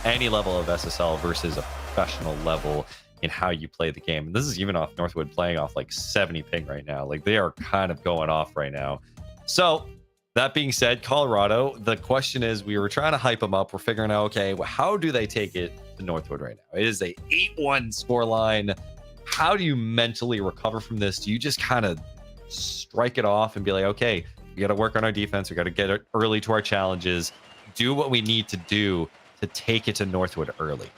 any level of SSL versus a professional level in how you play the game. And this is even off Northwood playing off like 70 ping right now. Like they are kind of going off right now. So that being said, Colorado, the question is, we were trying to hype them up. We're figuring out, okay, well, how do they take it to Northwood right now? It is a 8-1 scoreline. How do you mentally recover from this? Do you just kind of strike it off and be like, okay, we got to work on our defense. We got to get it early to our challenges, do what we need to do to take it to Northwood early?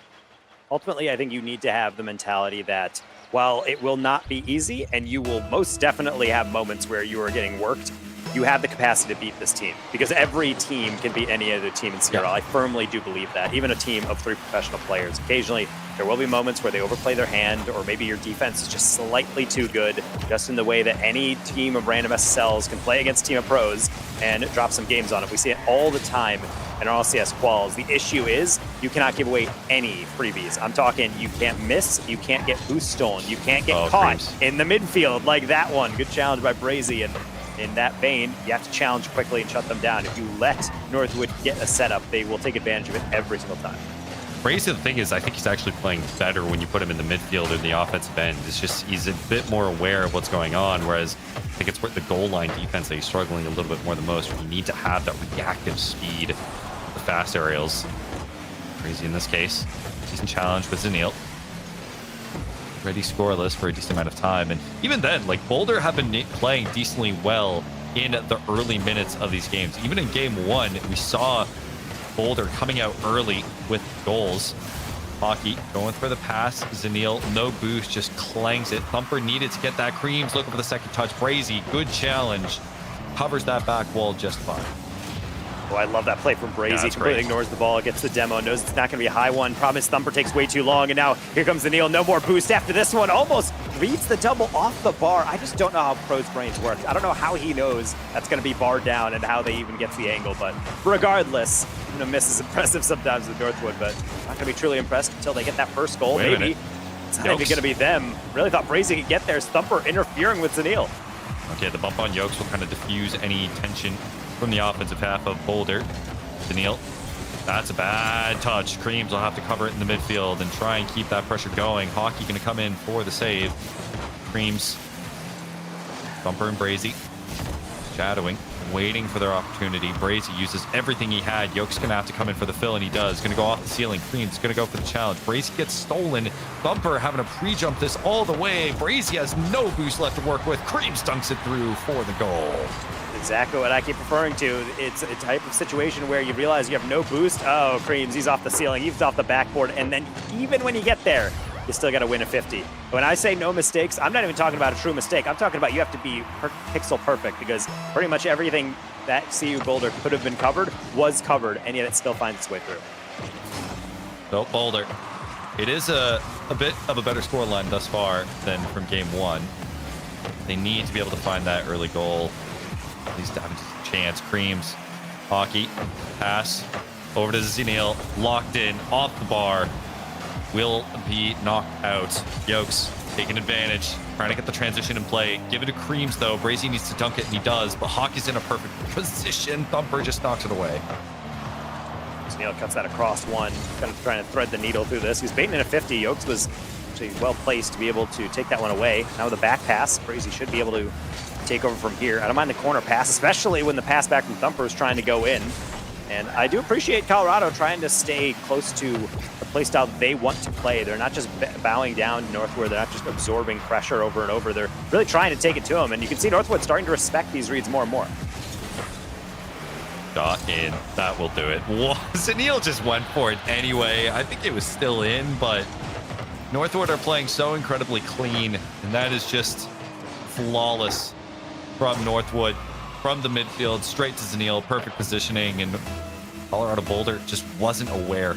Ultimately, I think you need to have the mentality that while it will not be easy, and you will most definitely have moments where you are getting worked, you have the capacity to beat this team because every team can beat any other team in CRL. I firmly do believe that. Even a team of 3 professional players. Occasionally, there will be moments where they overplay their hand, or maybe your defense is just slightly too good, just in the way that any team of random SSLs can play against a team of pros and drop some games on it. We see it all the time in our LCS quals. The issue is you cannot give away any freebies. I'm talking you can't miss, you can't get boost stolen, you can't get caught in the midfield like that one. Good challenge by Brazy, and in that vein, you have to challenge quickly and shut them down. If you let Northwood get a setup, they will take advantage of it every single time. Brazy, the thing is, I think he's actually playing better when you put him in the midfield or in the offensive end. It's just he's a bit more aware of what's going on, whereas I think it's where the goal line defense that he's struggling a little bit more than most, where you need to have that reactive speed, the fast aerials. Brazy in this case. Decent challenge with Zanil. Ready scoreless for a decent amount of time. And even then, like, Boulder have been playing decently well in the early minutes of these games. Even in game 1, we saw Boulder coming out early with goals. Hockey going for the pass. Zanil, no boost, just clangs it. Thumper needed to get that. Creams looking for the second touch. Brazy, good challenge. Covers that back wall just fine. Oh, I love that play from Brazy. Yeah, Completely ignores the ball, gets the demo, knows it's not going to be a high one. Problem is Thumper takes way too long, and now here comes Zanil. No more boost after this one. Almost reads the double off the bar. I just don't know how pros' brains work. I don't know how he knows that's going to be barred down and how they even gets the angle. But regardless, miss is impressive sometimes with Northwood, but not going to be truly impressed until they get that first goal. Wait a maybe. minute. It's not even going to be them. Really thought Brazy could get there. Thumper interfering with Zanil. Okay, the bump on Yokes will kind of diffuse any tension from the offensive half of Boulder. Zanil, that's a bad touch. Creams will have to cover it in the midfield and try and keep that pressure going. Hockey going to come in for the save. Creams, Thumper and Brazy shadowing, waiting for their opportunity. Brazy uses everything he had. Yoke's going to have to come in for the fill, and he does. Going to go off the ceiling. Creams going to go for the challenge. Brazy gets stolen. Thumper having to pre-jump this all the way. Brazy has no boost left to work with. Creams dunks it through for the goal. Exactly what I keep referring to. It's a type of situation where you realize you have no boost. Oh, Creams, he's off the ceiling, he's off the backboard, and then even when you get there, you still got to win a 50. When I say no mistakes, I'm not even talking about a true mistake. I'm talking about you have to be pixel perfect, because pretty much everything that CU Boulder could have been covered was covered, and yet it still finds its way through. So Boulder, it is a bit of a better scoreline thus far than from game 1. They need to be able to find that early goal. At least have a chance. Creams, Hockey, pass over to Zanil, locked in, off the bar, will be knocked out. Yokes taking advantage, trying to get the transition in play. Give it to Creams though. Brazy needs to dunk it, and he does, but Hockey's in a perfect position. Thumper just knocks it away. Zanil cuts that across one, kind of trying to thread the needle through this. He's baiting in a 50. Yokes was actually well placed to be able to take that one away. Now with a back pass, Brazy should be able to take over from here. I don't mind the corner pass, especially when the pass back from Thumper is trying to go in. And I do appreciate Colorado trying to stay close to the play style they want to play. They're not just bowing down Northwood. They're not just absorbing pressure over and over. They're really trying to take it to them. And you can see Northwood starting to respect these reads more and more. Shot in. That will do it. Whoa. Zanil just went for it anyway. I think it was still in, but Northwood are playing so incredibly clean, and that is just flawless from Northwood, from the midfield, straight to Zanil, perfect positioning, and Colorado Boulder just wasn't aware.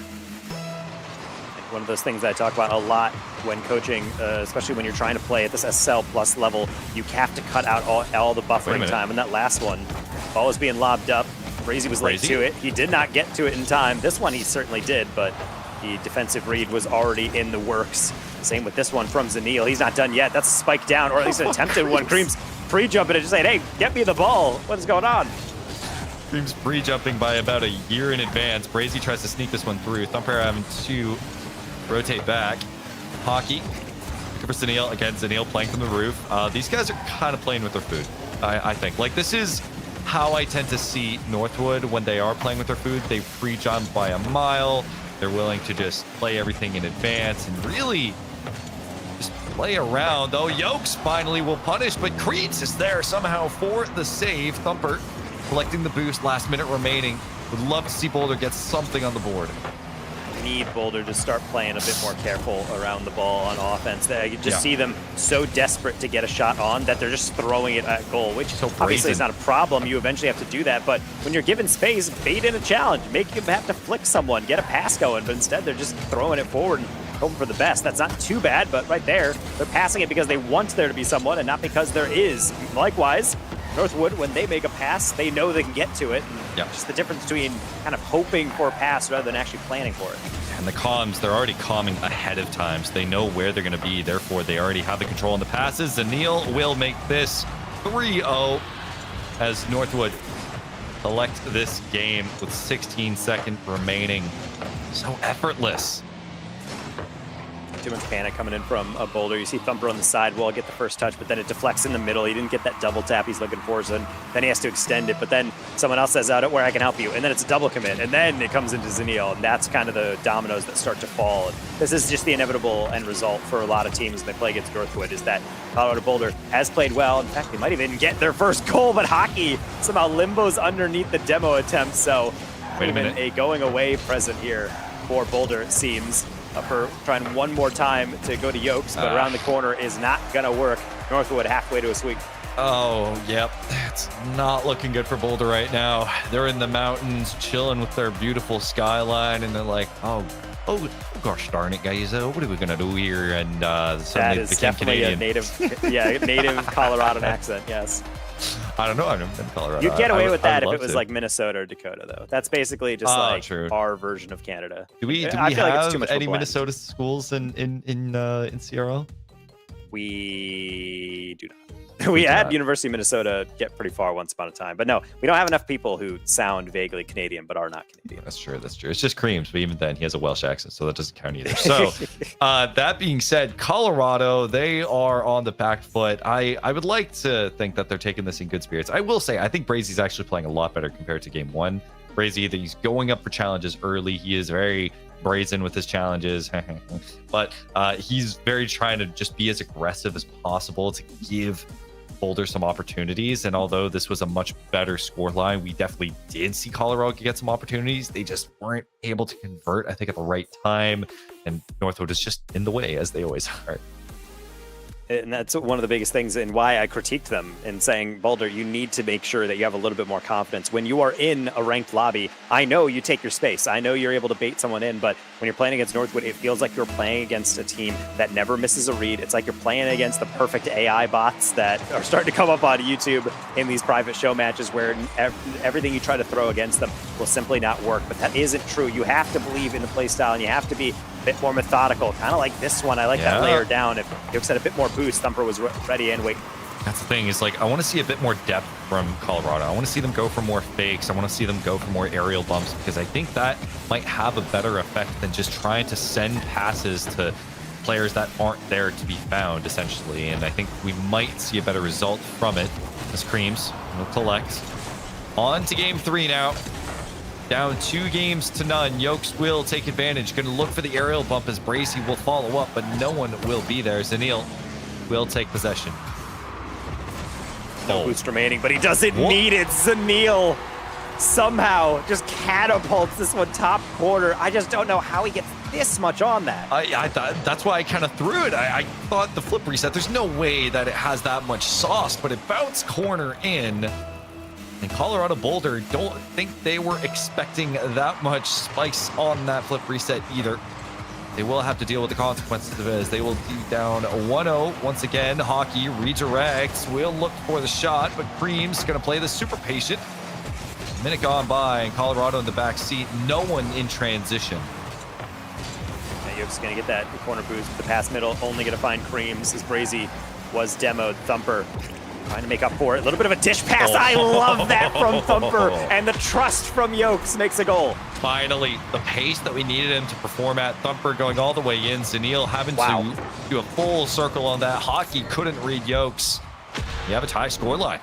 One of those things that I talk about a lot when coaching, especially when you're trying to play at this SL plus level, you have to cut out all the buffering time. And that last one, ball was being lobbed up. Brazy was late to it. He did not get to it in time. This one he certainly did, but the defensive read was already in the works. Same with this one from Zanil. He's not done yet. That's a spike down, or at least an attempted one. Creams pre-jumping and just saying, hey, get me the ball. What is going on? Creams pre-jumping by about a year in advance. Brazy tries to sneak this one through. Thumper having to rotate back. Hockey. Looking for Zanil. Again, Zanil playing from the roof. These guys are kind of playing with their food, I think. Like, this is how I tend to see Northwood when they are playing with their food. They pre-jump by a mile. They're willing to just play everything in advance and really just play around. Oh, Yokes finally will punish, but Creeds is there somehow for the save. Thumper collecting the boost, last minute remaining. Would love to see Boulder get something on the board. need Boulder to start playing a bit more careful around the ball on offense. I could just see them so desperate to get a shot on that they're just throwing it at goal, which obviously is not a problem. You eventually have to do that, but when you're given space, bait in a challenge, make them have to flick someone, get a pass going, but instead they're just throwing it forward and hoping for the best. That's not too bad, but right there, they're passing it because they want there to be someone and not because there is. Likewise, Northwood, when they make a pass, they know they can get to it. And just the difference between kind of hoping for a pass rather than actually planning for it. And the comms, they're already calming ahead of time, so they know where they're going to be. Therefore, they already have the control on the passes. Zanil will make this 3-0 as Northwood collect this game with 16 seconds remaining. So effortless. Too much panic coming in from a Boulder. You see Thumper on the side wall get the first touch, but then it deflects in the middle. He didn't get that double tap he's looking for, so then he has to extend it. But then someone else says, out where I can help you. And then it's a double commit. And then it comes into Zanil, and that's kind of the dominoes that start to fall. And this is just the inevitable end result for a lot of teams when they play against Northwood, is that Colorado Boulder has played well. In fact, they might even get their first goal, but Hockey somehow limbos underneath the demo attempt. So wait a minute. A going away present here for Boulder, it seems. For trying one more time to go to Yokes, but around the corner is not going to work. Northwood halfway to a sweep. Oh, yep. It's not looking good for Boulder right now. They're in the mountains chilling with their beautiful skyline, and they're like, oh gosh darn it, guys. What are we going to do here? And that is definitely Canadian. A native Colorado accent, yes. I don't know. I've never been to Colorado. You'd get away with that if it was to. like Minnesota or Dakota, though. That's basically just our version of Canada. Do we I feel like it's too have much of a any blend. Minnesota schools in CRL? We do not. We had University of Minnesota get pretty far once upon a time, but no, we don't have enough people who sound vaguely Canadian but are not Canadian. That's true. It's just Creams, but even then, he has a Welsh accent, so that doesn't count either. So, that being said, Colorado, they are on the back foot. I would like to think that they're taking this in good spirits. I will say, I think Brazy's actually playing a lot better compared to game one. Brazy, that he's going up for challenges early. He is very brazen with his challenges, but he's very trying to just be as aggressive as possible to give Boulder some opportunities. And although this was a much better scoreline, we definitely did see Colorado get some opportunities. They just weren't able to convert, I think, at the right time. And Northwood is just in the way, as they always are. And that's one of the biggest things and why I critiqued them in saying, Boulder, you need to make sure that you have a little bit more confidence. When you are in a ranked lobby, I know you take your space. I know you're able to bait someone in, but when you're playing against Northwood, it feels like you're playing against a team that never misses a read. It's like you're playing against the perfect AI bots that are starting to come up on YouTube in these private show matches where everything you try to throw against them will simply not work. But that isn't true. You have to believe in the play style, and you have to be bit more methodical, kind of like this one. I like that layer down. If Yokes had a bit more boost, Thumper was ready and wait. That's the thing, is like, I want to see a bit more depth from Colorado. I want to see them go for more fakes. I want to see them go for more aerial bumps, because I think that might have a better effect than just trying to send passes to players that aren't there to be found, essentially. And I think we might see a better result from it as Creams will collect. On to game 3 now. Down 2-0. Yokes will take advantage. Going to look for the aerial bump as Bracy will follow up, but no one will be there. Zanil will take possession. No boost remaining, but he doesn't need it. Zanil somehow just catapults this one top corner. I just don't know how he gets this much on that. I thought that's why I kind of threw it. I thought the flip reset, there's no way that it has that much sauce, but it bounced corner in. And Colorado Boulder, don't think they were expecting that much spice on that flip reset either. They will have to deal with the consequences of it, as they will be down 1-0 once again. Hockey redirects, will look for the shot, but Cream's going to play this super patient. A minute gone by, and Colorado in the back seat. No one in transition. Yokes going to get that corner boost. The pass middle only going to find Creams as Brazy was demoed. Thumper trying to make up for it. A little bit of a dish pass. I love that from Thumper. And the trust from Yokes makes a goal. Finally, the pace that we needed him to perform at. Thumper going all the way in. Zanil having to do a full circle on that. Hockey couldn't read Yokes. You have a tie scoreline.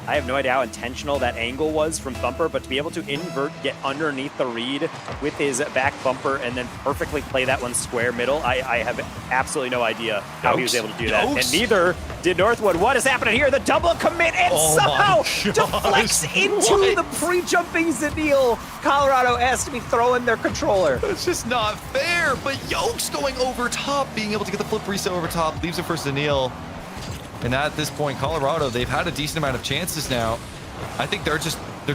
I have no idea how intentional that angle was from Thumper, but to be able to invert, get underneath the read with his back bumper, and then perfectly play that one square middle, I have absolutely no idea how he was able to do that. And neither did Northwood. What is happening here? The double commit, and somehow deflects into the pre-jumping Zanil. Colorado has to be throwing their controller. It's just not fair, but Yokes going over top, being able to get the flip reset over top, leaves it for Zanil. And at this point, Colorado, they've had a decent amount of chances now. I think they're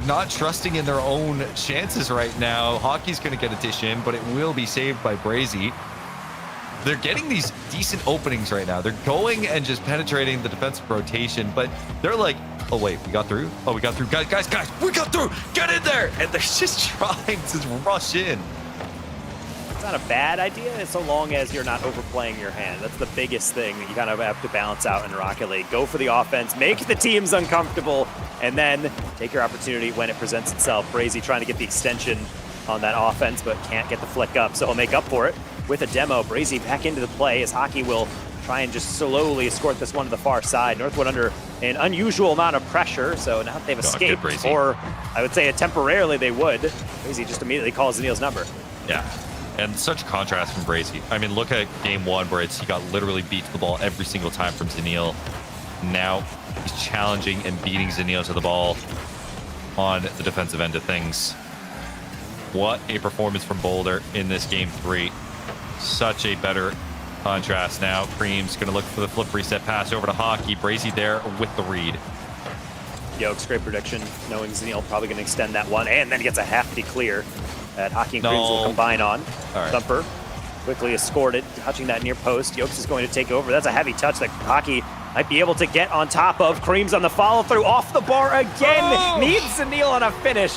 not trusting in their own chances right now. Hockey's going to get a dish in, but it will be saved by Brazy. They're getting these decent openings right now. They're going and just penetrating the defensive rotation, but they're like, oh wait, we got through? Oh, we got through. Guys, we got through! Get in there! And they're just trying to rush in. It's not a bad idea so long as you're not overplaying your hand. That's the biggest thing that you kind of have to balance out in Rocket League. Go for the offense, make the teams uncomfortable, and then take your opportunity when it presents itself. Brazy trying to get the extension on that offense, but can't get the flick up, so he'll make up for it with a demo. Brazy back into the play as Hockey will try and just slowly escort this one to the far side. Northwood under an unusual amount of pressure, so now that they've escaped, or I would say temporarily they would, Brazy just immediately calls Zanil's number. Yeah. And such contrast from Brazy. I mean, look at game one where he got literally beat to the ball every single time from Zanil. Now he's challenging and beating Zanil to the ball on the defensive end of things. What a performance from Boulder in this game 3. Such a better contrast now. Cream's going to look for the flip reset pass over to Hockey. Brazy there with the read. Yokes, great prediction, knowing Zanil probably going to extend that one, and then he gets a hefty clear that Hockey and Creams will combine on. Right. Thumper quickly escorted, touching that near post. Yokes is going to take over. That's a heavy touch that Hockey might be able to get on top of. Creams on the follow-through, off the bar again. Needs Zanil on a finish.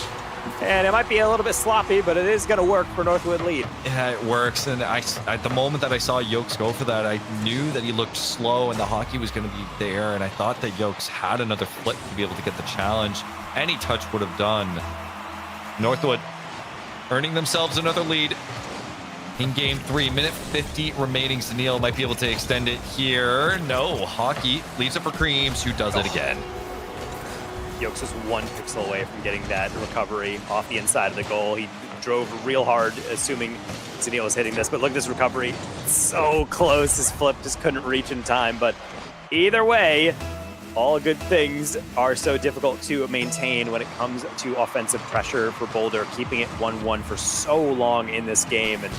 And it might be a little bit sloppy, but it is going to work for Northwood lead. Yeah, it works. And at the moment that I saw Yokes go for that, I knew that he looked slow and the Hockey was going to be there. And I thought that Yokes had another flip to be able to get the challenge. Any touch would have done. Northwood earning themselves another lead in game 3. Minute 50 remaining. Zanil might be able to extend it here. No, Hockey leaves it for Creams, who does it again. Yokes was 1 pixel away from getting that recovery off the inside of the goal. He drove real hard, assuming Zanil was hitting this, but look at this recovery. So close, his flip just couldn't reach in time, but either way, all good things are so difficult to maintain when it comes to offensive pressure for Boulder, keeping it 1-1 for so long in this game. And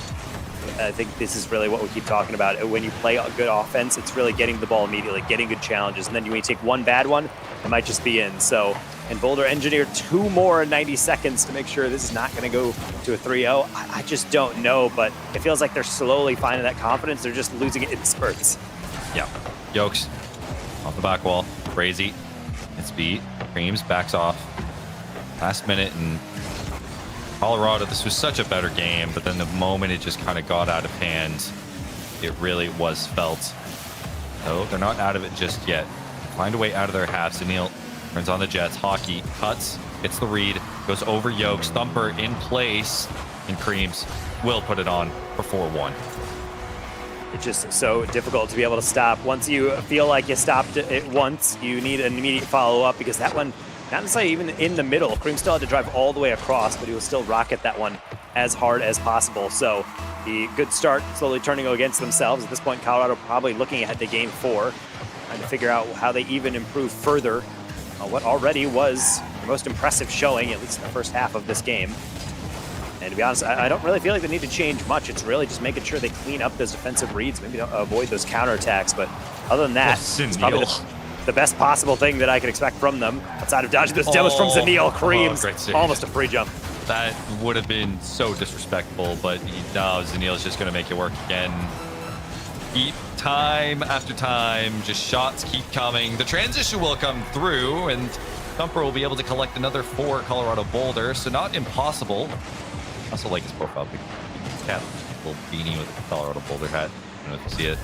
I think this is really what we keep talking about. When you play a good offense, it's really getting the ball immediately, getting good challenges. And then when you take one bad one, it might just be in. So, and Boulder engineered 2 more in 90 seconds to make sure this is not going to go to a 3-0. I just don't know, but it feels like they're slowly finding that confidence. They're just losing it in spurts. Yeah. Yokes off the back wall. Brazy. It's beat. Creams backs off. Last minute, and Colorado, this was such a better game, but then the moment it just kind of got out of hand, it really was felt. No, they're not out of it just yet. Find a way out of their half. Zanil turns on the Jets. Hockey cuts, gets the read, goes over Yokes. Thumper in place, and Creams will put it on for 4-1. It's just so difficult to be able to stop. Once you feel like you stopped it once, you need an immediate follow-up, because that one, not necessarily even in the middle. Cream still had to drive all the way across, but he will still rocket that one as hard as possible. So the good start slowly turning against themselves. At this point, Colorado probably looking ahead to game 4, trying to figure out how they even improve further on what already was the most impressive showing, at least in the first half of this game. And to be honest, I don't really feel like they need to change much. It's really just making sure they clean up those defensive reads, maybe avoid those counterattacks. But other than that, it's probably the best possible thing that I could expect from them, outside of dodging those demos from Zanil. Creams, almost a free jump. That would have been so disrespectful, but now Zanil's just going to make it work again. Eat time after time, just shots keep coming. The transition will come through, and Thumper will be able to collect another 4 Colorado Boulder, so not impossible. I also like his profile pic. His cat, little beanie with a Colorado Boulder hat. I don't know if you see it.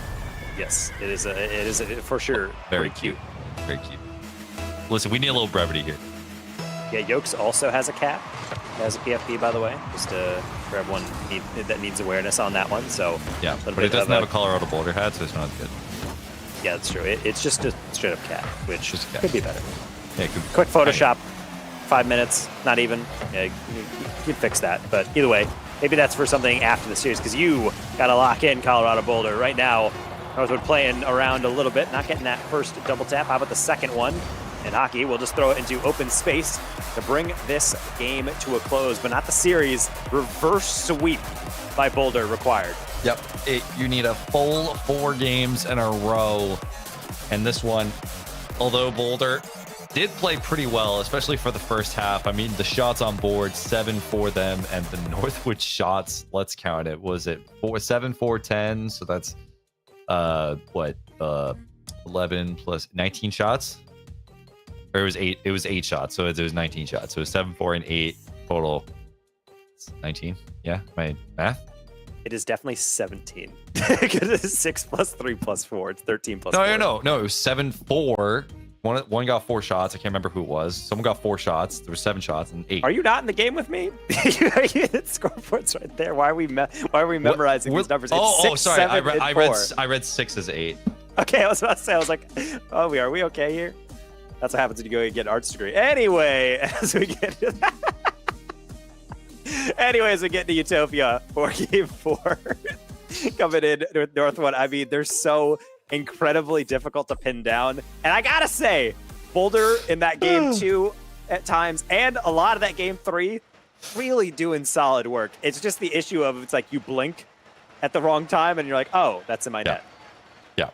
Yes, it is for sure. Very cute. Very cute. Listen, we need a little brevity here. Yeah, Yokes also has a cap. He has a PFP, by the way, just for everyone that needs awareness on that one. So yeah, but it doesn't have a Colorado Boulder hat, so it's not good. Yeah, that's true. It's just a straight up cap, which could be better. Yeah, Quick Photoshop, 5 minutes, not even. Yeah, you'd fix that. But either way, maybe that's for something after the series, because you got to lock in Colorado Boulder. Right now, Northwood playing around a little bit, not getting that first double tap. How about the second one? And Hockey will just throw it into open space to bring this game to a close, but not the series. Reverse sweep by Boulder required. Yep. You need a full 4 games in a row. And this one, although Boulder did play pretty well, especially for the first half. I mean, the shots on board, 7 for them, and the Northwood shots, let's count it. Was it 7, 4, 10? So that's 11 plus 19 shots? Or it was 8. It was 8 shots, so it was 19 shots. So it was 7, 4, and 8 total. It's 19. Yeah, my math. It is definitely 17. Because it's 6 plus 3 plus 4. It's 13 plus 4. No. It was 7, 4. One got 4 shots. I can't remember who it was. Someone got 4 shots. There were 7 shots and 8. Are you not in the game with me? Scoreboard's right there. Why are we memorizing these numbers? It's 6, sorry. 7, and 4. I read 6 as 8. Okay, I was about to say. I was like, oh, are we okay here? That's what happens when you go and get an arts degree. Anyway, as we get to Utopia for Game 4 coming in with Northwood. I mean, they're so incredibly difficult to pin down. And I gotta say, Boulder in that game 2 at times, and a lot of that game 3, really doing solid work. It's just the issue of it's like you blink at the wrong time and you're like, oh, that's in my net. Yeah.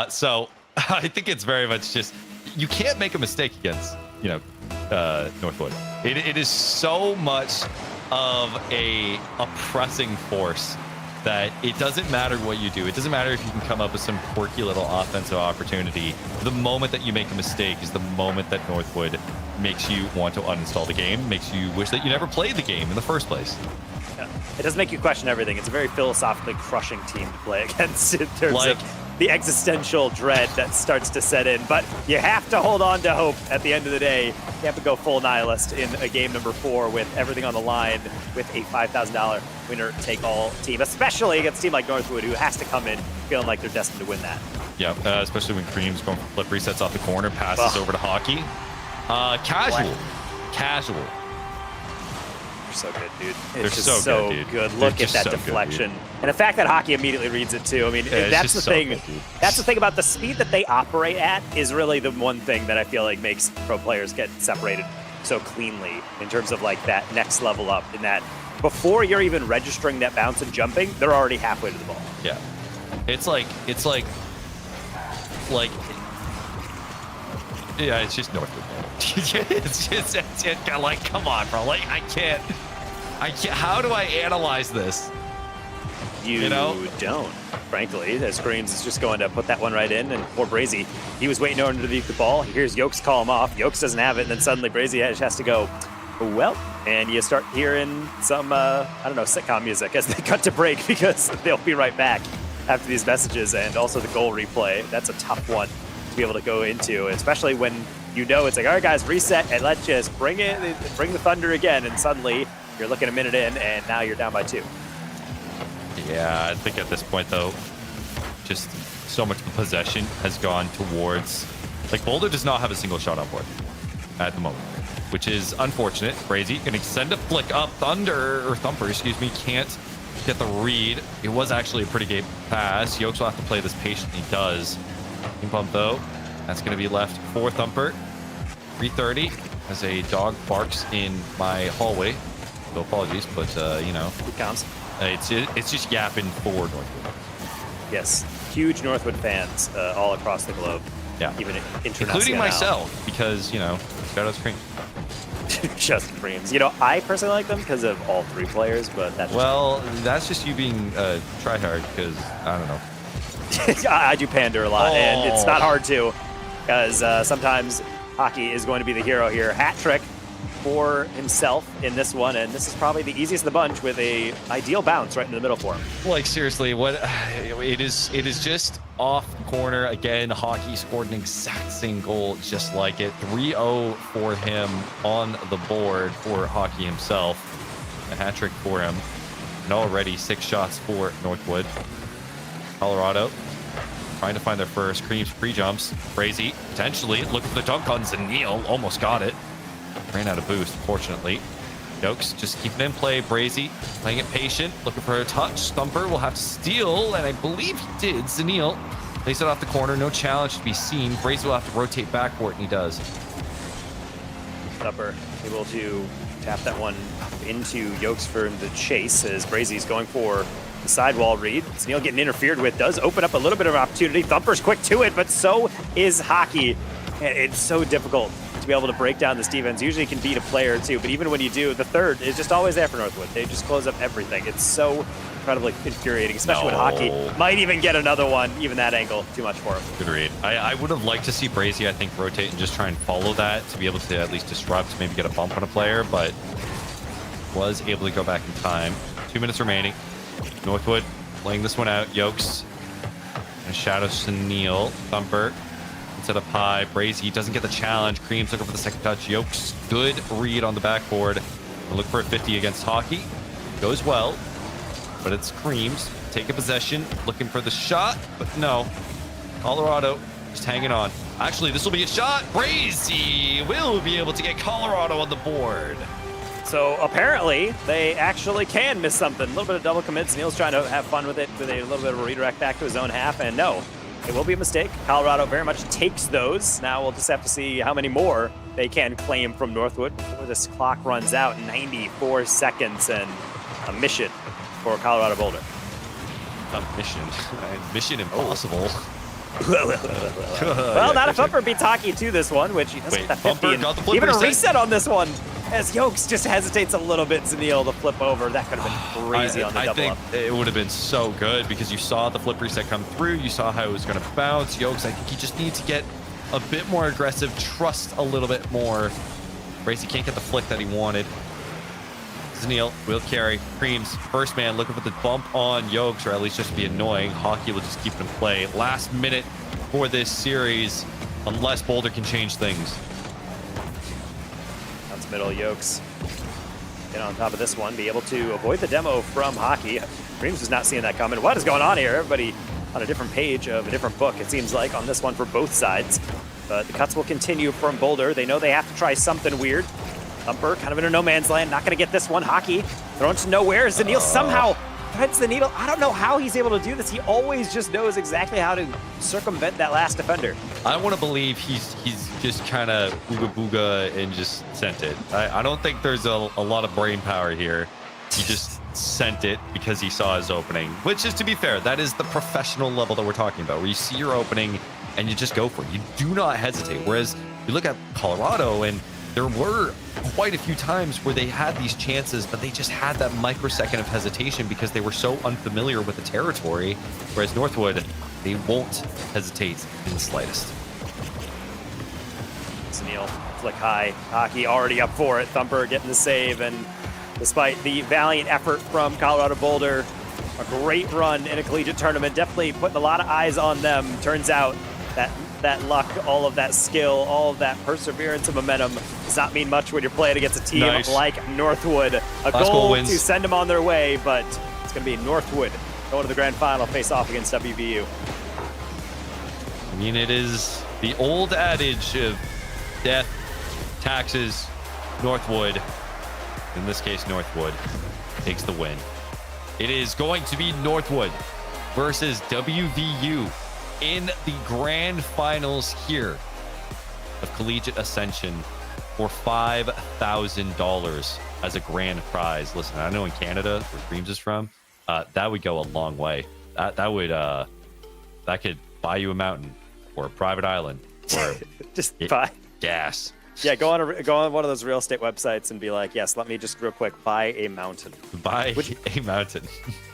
So I think it's very much just, you can't make a mistake against, Northwood. It is so much of a pressing force that it doesn't matter what you do. It doesn't matter if you can come up with some quirky little offensive opportunity. The moment that you make a mistake is the moment that Northwood makes you want to uninstall the game, makes you wish that you never played the game in the first place. Yeah. It does make you question everything. It's a very philosophically crushing team to play against in terms of the existential dread that starts to set in. But you have to hold on to hope at the end of the day. You have to go full nihilist in a game number 4 with everything on the line with a $5,000 winner-take-all team, especially against a team like Northwood, who has to come in feeling like they're destined to win that. Yeah, especially when Cream's going for flip resets off the corner, passes over to Hockey. Casual. They're so good, dude. They're so good, dude. Good. Look at that deflection. And the fact that Hockey immediately reads it too. I mean, that's the thing. Good, that's the thing about the speed that they operate at is really the one thing that I feel like makes pro players get separated so cleanly in terms of like that next level up, in that before you're even registering that bounce and jumping, they're already halfway to the ball. Yeah. It's like yeah, it's just Northwood. it's like, come on, bro. Like, I can't. How do I analyze this? You don't, frankly. As Screams is just going to put that one right in, and poor Brazy, he was waiting underneath the ball. He hears Yokes call him off. Yokes doesn't have it, and then suddenly Brazy has to go, well, and you start hearing some, sitcom music as they cut to break, because they'll be right back after these messages. And also the goal replay. That's a tough one to be able to go into, especially when it's like, all right, guys, reset, and let's just bring the Thunder again, and suddenly you're looking a minute in, and now you're down by 2. Yeah, I think at this point, though, just so much of the possession has gone towards... Like, Boulder does not have a single shot on board at the moment, which is unfortunate. Brazy going to send a flick up. Thumper, can't get the read. It was actually a pretty good pass. Yokes will have to play this patiently. He does. Ping pump, though. That's going to be left for Thumper. 3:30 as a dog barks in my hallway. So apologies, but, It counts. It's just yapping for Northwood. Yes, huge Northwood fans all across the globe. Yeah, even international, including myself, because shout out to Cream. Just Creams. I personally like them because of all 3 players, but that's just you being tryhard, because I don't know. I do pander a lot, and it's not hard to, because sometimes Hockey is going to be the hero here. Hat trick for himself in this one, and this is probably the easiest of the bunch with a ideal bounce right in the middle for him. Like, seriously, it is just off the corner again. Hockey scored an exact same goal just like it. 3-0 for him on the board for Hockey himself. A hat trick for him, and already 6 shots for Northwood. Colorado trying to find their first. Creams pre-jumps. Brazy potentially looking for the dunk on Zanil. Almost got it. Ran out of boost, fortunately. Jokes just keeping it in play. Brazy playing it patient, looking for a touch. Thumper will have to steal, and I believe he did. Zanil plays it off the corner. No challenge to be seen. Brazy will have to rotate back for it, and he does. Thumper able to tap that one into Yokes for the chase as Brazy's going for the sidewall read. Zanil getting interfered with does open up a little bit of opportunity. Thumper's quick to it, but so is Hockey. And it's so difficult to be able to break down this defense. Usually you can beat a player or two, but even when you do, the third is just always there for Northwood. They just close up everything. It's so incredibly infuriating, especially when Hockey might even get another one. Even that angle, too much for him. Good read. I would have liked to see Brazy, I think, rotate and just try and follow that to be able to at least disrupt, maybe get a bump on a player, but was able to go back in time. 2 minutes remaining. Northwood playing this one out. Yokes. And Shadow Sunil. Thumper. Instead of high. Brazy doesn't get the challenge. Creams looking for the second touch. Yokes. Good read on the backboard. Look for a 50 against Hockey. Goes well. But it's Creams. Take a possession. Looking for the shot. But no. Colorado just hanging on. Actually, this will be a shot. Brazy will be able to get Colorado on the board. So apparently they actually can miss something. A little bit of double commits. Neil's trying to have fun with it with a little bit of a redirect back to his own half. And no, it will be a mistake. Colorado very much takes those. Now we'll just have to see how many more they can claim from Northwood before this clock runs out. 94 seconds and a mission for Colorado Boulder. A mission. Mission impossible. Well, not if Thumper beats Hockey to this one, which he doesn't Wait, get that 50. Thumper got the flip Even a reset? reset on this one as Yokes just hesitates a little bit. Zanil to flip over. That could have been crazy on the I double think up. it would have been so good because you saw the flip reset come through. You saw how it was going to bounce. Yokes, I think he just needs to get a bit more aggressive, trust a little bit more. Bracy can't get the flick that he wanted. Zanil will carry. Creams, first man looking for the bump on Yokes, or at least just be annoying. Hockey will just keep it in play. Last minute for this series, unless Boulder can change things. That's middle. Yokes get on top of this one, be able to avoid the demo from Hockey. Creams was not seeing that coming. What is going on here? Everybody on a different page of a different book, it seems like, on this one for both sides. But the cuts will continue from Boulder. They know they have to try something weird. Thumper kind of in a no man's land, not going to get this one. Hockey thrown to nowhere. Zanil somehow threads the needle. I don't know how he's able to do this. He always just knows exactly how to circumvent that last defender. I want to believe he's just kind of booga booga and just sent it. I don't think there's a lot of brain power here. He just sent it because he saw his opening, which is, to be fair, that is the professional level that we're talking about, where you see your opening and you just go for it. You do not hesitate. Whereas you look at Colorado, and there were quite a few times where they had these chances, but they just had that microsecond of hesitation because they were so unfamiliar with the territory. Whereas Northwood, they won't hesitate in the slightest. Zanil flick high. Hockey already up for it. Thumper getting the save, and despite the valiant effort from Colorado Boulder, a great run in a collegiate tournament, definitely putting a lot of eyes on them. Turns out that luck, all of that skill, all of that perseverance and momentum does not mean much when you're playing against a team like Northwood. A goal to send them on their way, but it's going to be Northwood going to the grand final, face off against WVU. I mean, it is the old adage of death, taxes, Northwood. In this case, Northwood takes the win. It is going to be Northwood versus WVU in the grand finals here of Collegiate Ascension for $5,000 as a grand prize. Listen, I know in Canada, where Dreams is from, that would go a long way. That could buy you a mountain or a private island or Just buy gas. Yeah, go on one of those real estate websites and be like, yes, let me just real quick buy a mountain. Buy a mountain.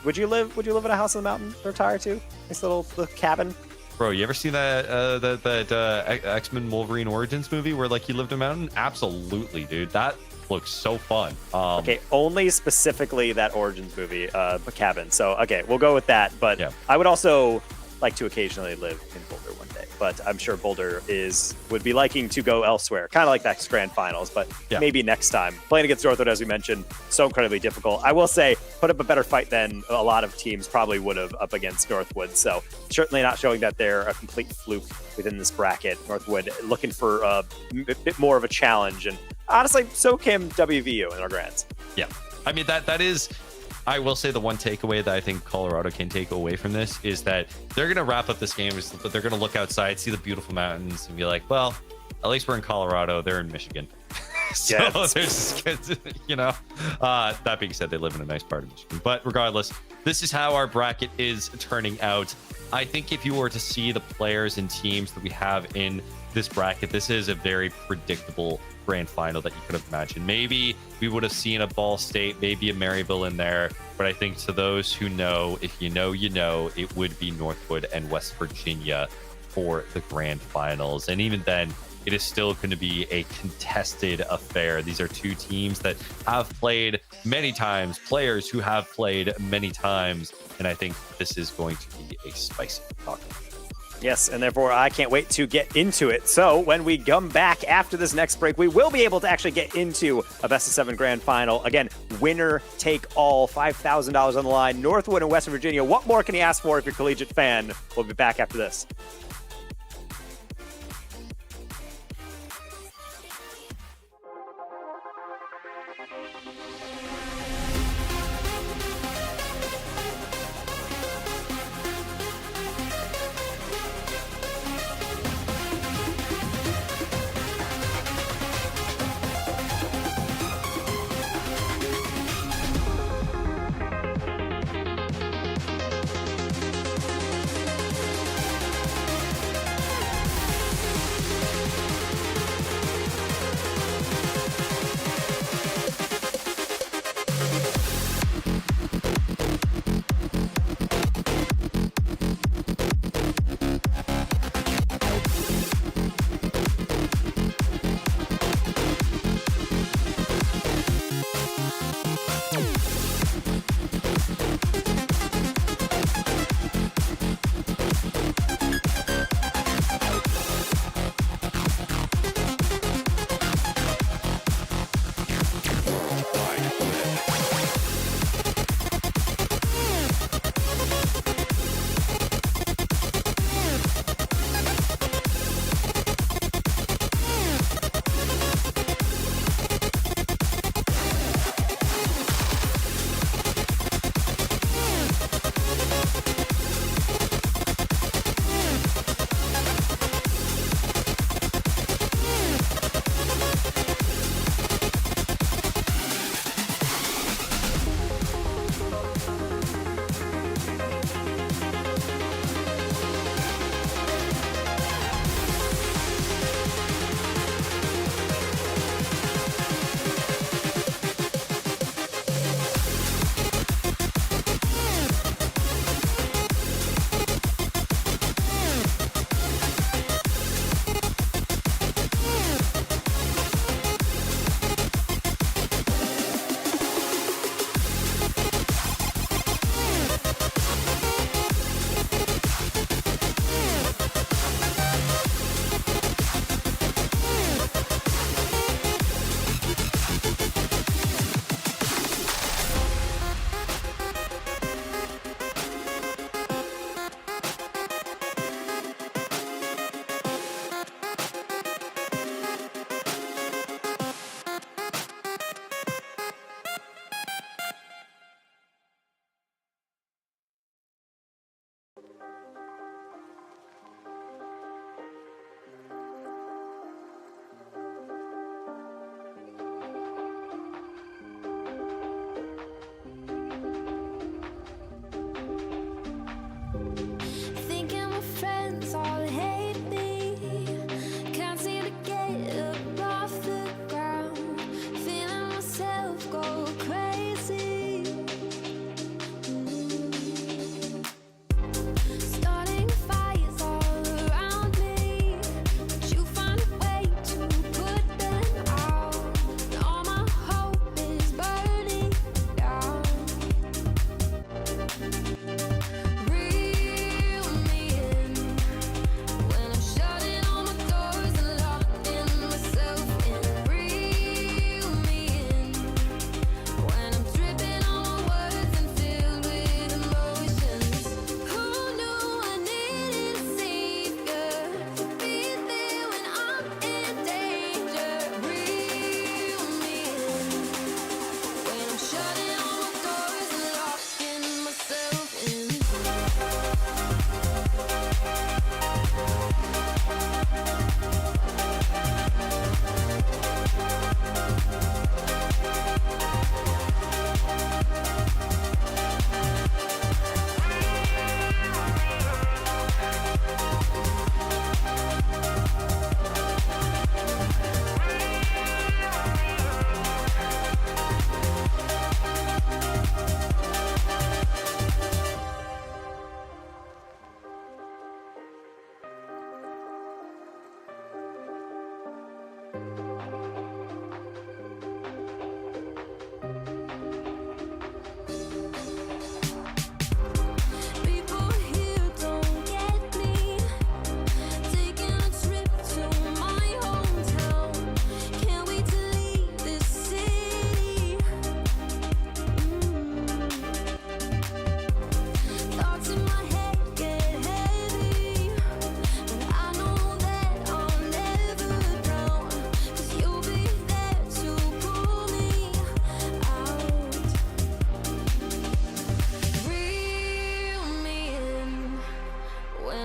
Would you live in a house on the mountain, retire to? Nice little cabin. Bro, you ever seen that X-Men Wolverine Origins movie where like he lived in a mountain? Absolutely, dude. That looks so fun. Okay, only specifically that Origins movie, cabin. So okay, we'll go with that. But yeah. I would also like to occasionally live in Boulder one day. but I'm sure Boulder would be liking to go elsewhere, kind of like that grand finals, but maybe next time. Playing against Northwood, as we mentioned, so incredibly difficult. I will say, put up a better fight than a lot of teams probably would have up against Northwood. So certainly not showing that they're a complete fluke within this bracket. Northwood looking for a bit more of a challenge, and honestly, so can WVU in our grands. Yeah, I mean that is. I will say the one takeaway that I think Colorado can take away from this is that they're going to wrap up this game, but they're going to look outside, see the beautiful mountains, and be like, well, at least we're in Colorado. They're in Michigan. So there's, you know, that being said, they live in a nice part of Michigan. But regardless, this is how our bracket is turning out. I think if you were to see the players and teams that we have in this bracket, this is a very predictable grand final that you could have imagined. Maybe we would have seen a Ball State, maybe a Maryville in there, but I think to those who know, if you know, you know, it would be Northwood and West Virginia for the grand finals. And even then, it is still going to be a contested affair. These are two teams that have played many times, players who have played many times, and I think this is going to be a spicy talk. Yes, and therefore I can't wait to get into it. So when we come back after this next break, we will be able to actually get into a best of 7 grand final. Again, winner take all, $5,000 on the line. Northwood and West Virginia. What more can you ask for if you're a collegiate fan? We'll be back after this.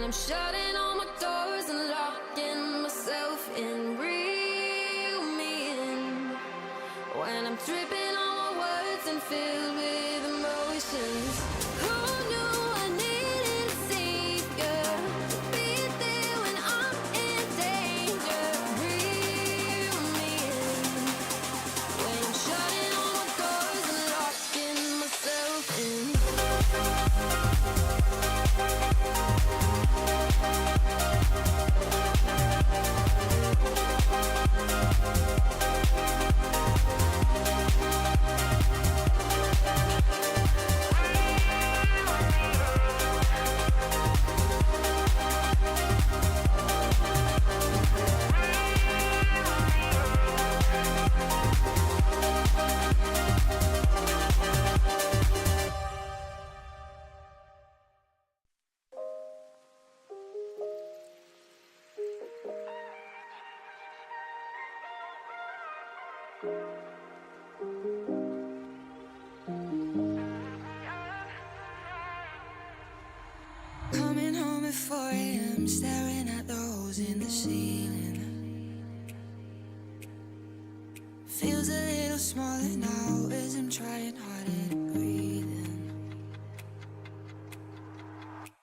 I'm shutting all my doors and locking myself in. Reel me in. When I'm tripping on my words and filled with emotions. Who knew I needed a savior to be there when I'm in danger? Reel me in. When I'm shutting all my doors and locking myself in. Coming home at 4 a.m., staring at the holes in the ceiling. Feels a little smaller now as I'm trying harder to breathe in.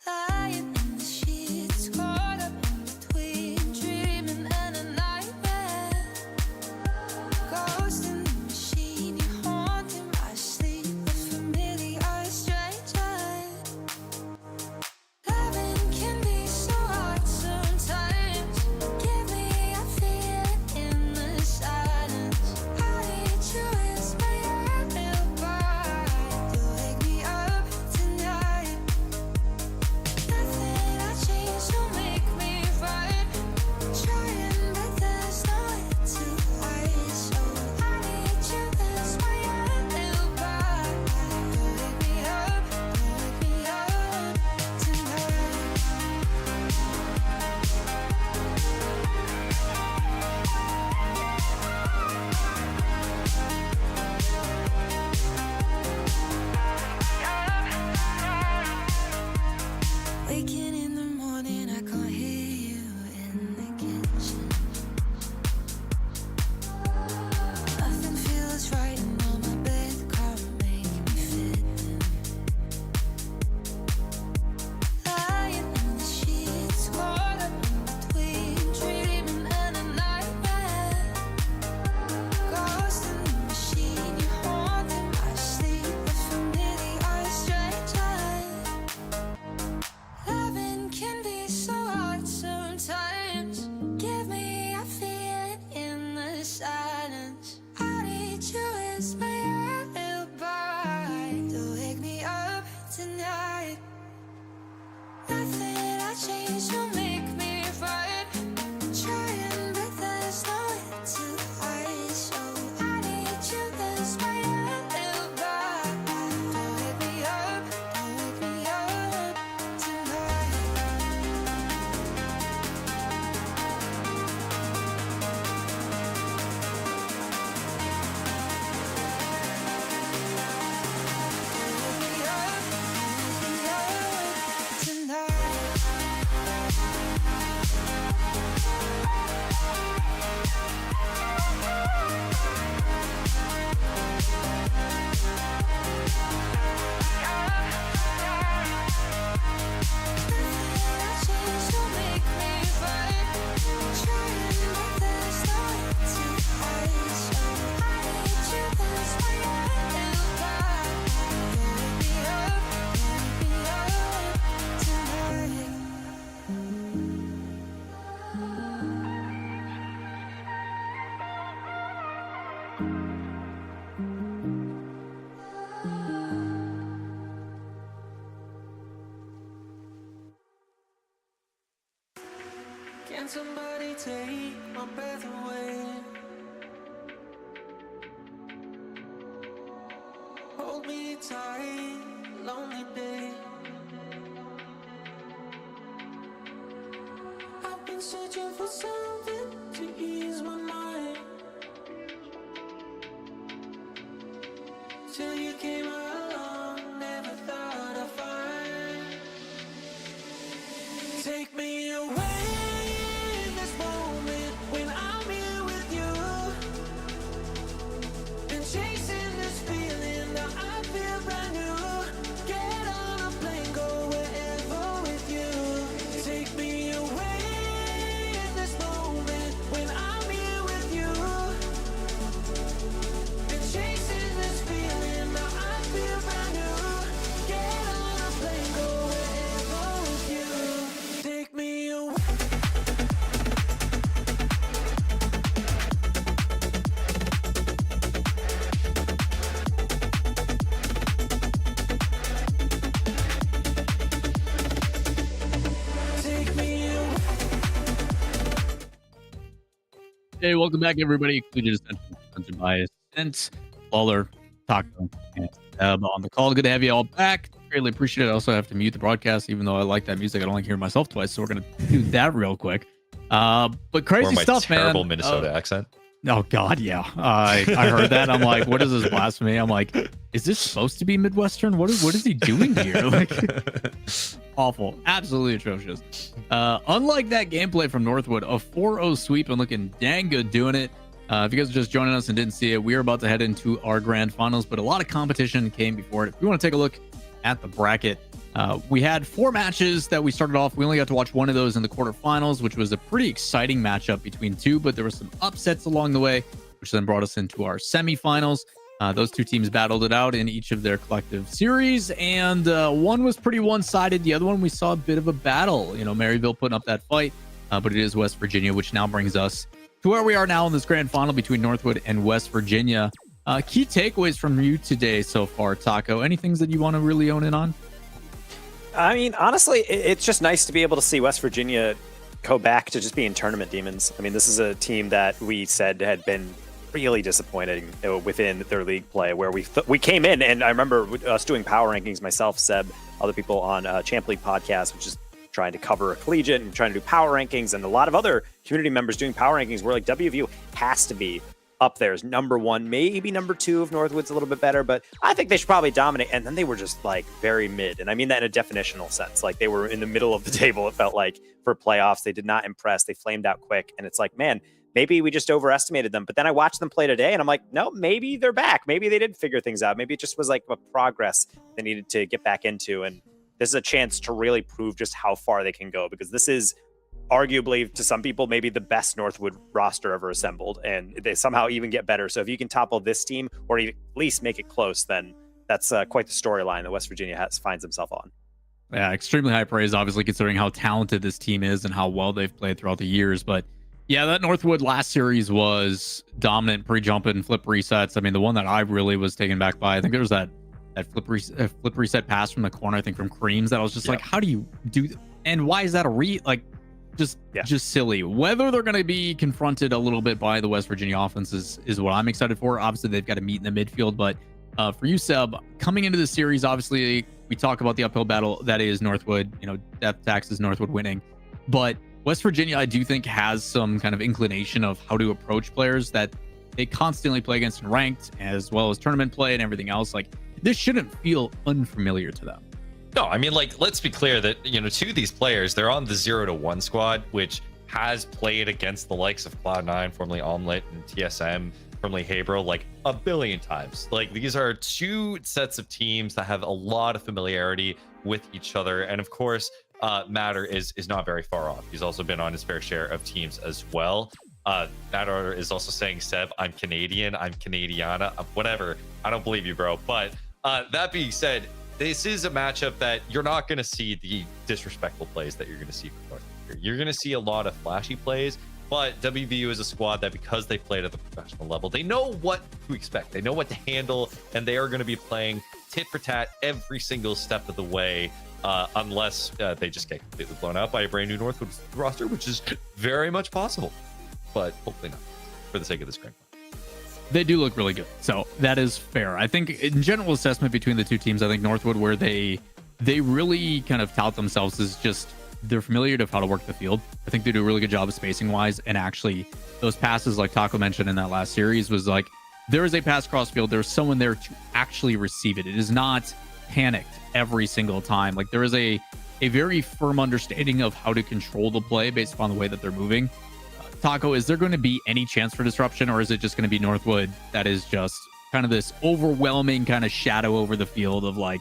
Lying in the sheets, caught up in between dreaming and a nightmare. Ghost in the machine, you're haunting my sleep, a familiar stranger. Loving can be so hard sometimes. Give me a feeling in the silence. I need you as my alibi to wake me up tonight. Nothing I change to make me right. Trying, but there's nowhere to hide. So I need you as my alibi to wake me up tonight. Waking in the morning, I can't hear you in the kitchen. Nothing feels right, and on my bed can't make me fit in. Lying in the sheets, caught up in between dreaming and a nightmare. Ghost in the machine, you're haunting my sleep, a familiar stranger. Loving can be so hard sometimes. Give me a feeling in the silence. I need you as my alibi to wake me up tonight. Nothing I change to make me right. Trying, but there's nowhere to hide. So I need you as my alibi to wake me up tonight. Can somebody take my breath away? Hold me tight, lonely day. I've been searching for something to ease my mind, till you came along. Never thought I'd find Take me away in this moment when I'm here with you. Been chasing this feeling, now I feel brand new. Get on a plane, go wherever with you. Take me away in this moment when I'm here with you. Been chasing this feeling, now I feel brand new. Get on a plane, go wherever with you. Take me away. Take me away. Hey, welcome back, everybody. Collegiate Ascension by Ascent, Lawler, Taco, and on the call. Good to have you all back. Greatly appreciate it. I also have to mute the broadcast, even though I like that music. I don't like hearing myself twice, so we're gonna do that real quick. But crazy Or my stuff, man. terrible Minnesota accent. Oh God, yeah. I heard that. I'm like, what is this blasphemy? I'm like, is this supposed to be Midwestern? What is he doing here? Like, awful, absolutely atrocious. Unlike that gameplay from Northwood, a 4-0 sweep and looking dang good doing it. If you guys are just joining us and didn't see it, we are about to head into our grand finals, but a lot of competition came before it. If you want to take a look at the bracket, we had 4 matches that we started off. We only got to watch one of those in the quarterfinals, which was a pretty exciting matchup between 2, but there were some upsets along the way, which then brought us into our semifinals. Those 2 teams battled it out in each of their collective series, and one was pretty one-sided. The other one, we saw a bit of a battle. You know, Maryville putting up that fight, but it is West Virginia, which now brings us to where we are now in this grand final between Northwood and West Virginia. Key takeaways from you today so far, Taco. Any things that you want to really own in on? I mean, honestly, it's just nice to be able to see West Virginia go back to just being tournament demons. I mean, this is a team that we said had been really disappointing within their league play, where we came in, and I remember us doing power rankings, myself, Seb, other people on Champ League podcast, which is trying to cover a collegiate and trying to do power rankings, and a lot of other community members doing power rankings where like WVU has to be up there as number 1, maybe number 2 if Northwood's a little bit better, but I think they should probably dominate. And then they were just like very mid. And I mean that in a definitional sense. Like they were in the middle of the table, it felt like, for playoffs. They did not impress. They flamed out quick. And it's like, man, maybe we just overestimated them. But then I watched them play today and I'm like, no, maybe they're back. Maybe they did figure things out. Maybe it just was like a progress they needed to get back into. And this is a chance to really prove just how far they can go, because this is arguably, to some people, maybe the best Northwood roster ever assembled, and they somehow even get better. So if you can topple this team, or at least make it close, then that's quite the storyline that West Virginia finds himself on. Yeah, extremely high praise, obviously, considering how talented this team is and how well they've played throughout the years. But yeah, that Northwood last series was dominant, pre-jumping, flip resets. I mean, the one that I really was taken back by, I think there was that flip reset pass from the corner, I think from Creams, that I was just like, how do you do and why is that just silly. Whether they're going to be confronted a little bit by the West Virginia offense is what I'm excited for. Obviously, they've got to meet in the midfield, but for you, Seb, coming into the series, obviously, we talk about the uphill battle that is Northwood, death taxes, Northwood winning. But West Virginia, I do think, has some kind of inclination of how to approach players that they constantly play against in ranked, as well as tournament play and everything else. Like, this shouldn't feel unfamiliar to them. No, I mean, like, let's be clear that, 2 of these players, they're on the 0-1 squad, which has played against the likes of Cloud9, formerly Omelette, and TSM, formerly Haybro, like a billion times. Like, these are 2 sets of teams that have a lot of familiarity with each other. And of course, Matter is not very far off. He's also been on his fair share of teams as well. Matter is also saying, Seb, I'm Canadian, I'm Canadiana, whatever. I don't believe you, bro. But that being said, this is a matchup that you're not going to see the disrespectful plays that you're going to see from North. You're going to see a lot of flashy plays, but WVU is a squad that, because they played at the professional level, they know what to expect. They know what to handle, and they are going to be playing tit for tat every single step of the way, unless they just get completely blown out by a brand new Northwood roster, which is very much possible, but hopefully not, for the sake of this grand. They do look really good, so that is fair. I think in general assessment between the 2 teams, I think Northwood, where they really kind of tout themselves as just they're familiar to how to work the field. I think they do a really good job of spacing wise, and actually those passes, like Taco mentioned in that last series, was like there is a pass cross field. There's someone there to actually receive it. It is not panicked every single time. Like there is a a very firm understanding of how to control the play based upon the way that they're moving. Taco, is there going to be any chance for disruption, or is it just going to be Northwood that is just kind of this overwhelming kind of shadow over the field of like,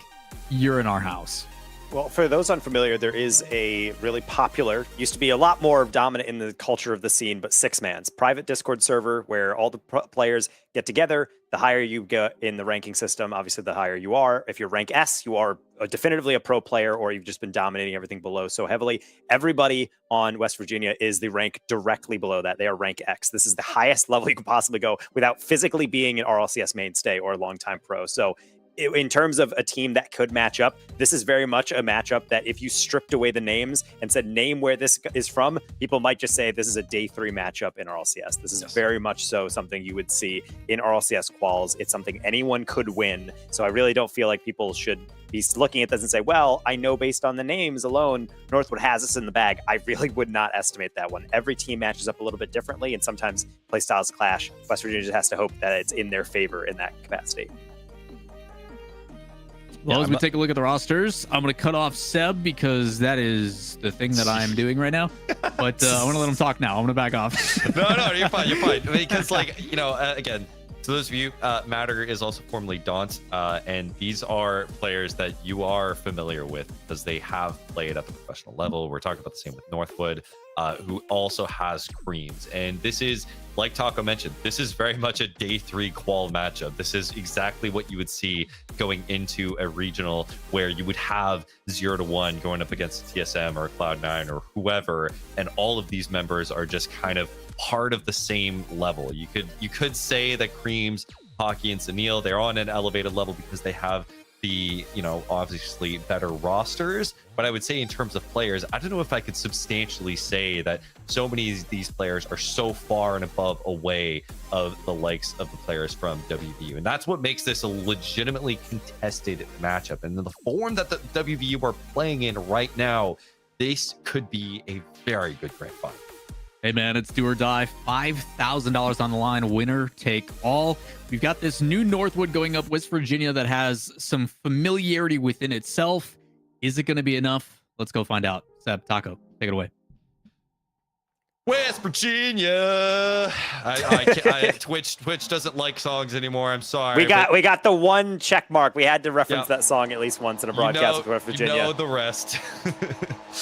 you're in our house? Well, for those unfamiliar, there is a really popular, used to be a lot more dominant in the culture of the scene, but 6-man's private Discord server where all the players get together. The higher you get in the ranking system, obviously the higher you are. If you're rank S, you are definitively a pro player, or you've just been dominating everything below so heavily. Everybody on West Virginia is the rank directly below that. They are rank X. This is the highest level you could possibly go without physically being an RLCS mainstay or a longtime pro. So in terms of a team that could match up, this is very much a matchup that if you stripped away the names and said name where this is from, people might just say this is a day 3 matchup in RLCS. This is very much so something you would see in RLCS quals. It's something anyone could win. So I really don't feel like people should be looking at this and say, well, I know based on the names alone, Northwood has us in the bag. I really would not estimate that one. Every team matches up a little bit differently, and sometimes playstyles clash. West Virginia just has to hope that it's in their favor in that capacity. Well, as we take a look at the rosters, I'm going to cut off Seb because that is the thing that I'm doing right now. But I want to let him talk now. I'm going to back off. No, you're fine. You're fine. Because, like, you know, again, to those of you, Matter is also formerly Daunt, and these are players that you are familiar with because they have played at the professional level. We're talking about the same with Northwood, who also has Creams. And this is, like Taco mentioned, this is very much a day 3 qual matchup. This is exactly what you would see going into a regional where you would have 0-1 going up against TSM or Cloud9 or whoever, and all of these members are just kind of part of the same level. You could say that Creams, Hockey, and Sunil, they're on an elevated level because they have the, you know, obviously better rosters. But I would say in terms of players, I don't know if I could substantially say that so many of these players are so far and above away of the likes of the players from WVU. And that's what makes this a legitimately contested matchup. And in the form that the WVU are playing in right now, this could be a very good grand final. Hey man, it's do or die. $5,000 on the line. Winner take all. We've got this new Northwood going up West Virginia that has some familiarity within itself. Is it going to be enough? Let's go find out. Seb, Taco, take it away. West Virginia. Twitch doesn't like songs anymore. I'm sorry. We got the one check mark. We had to reference that song at least once in a broadcast with West Virginia. You know the rest.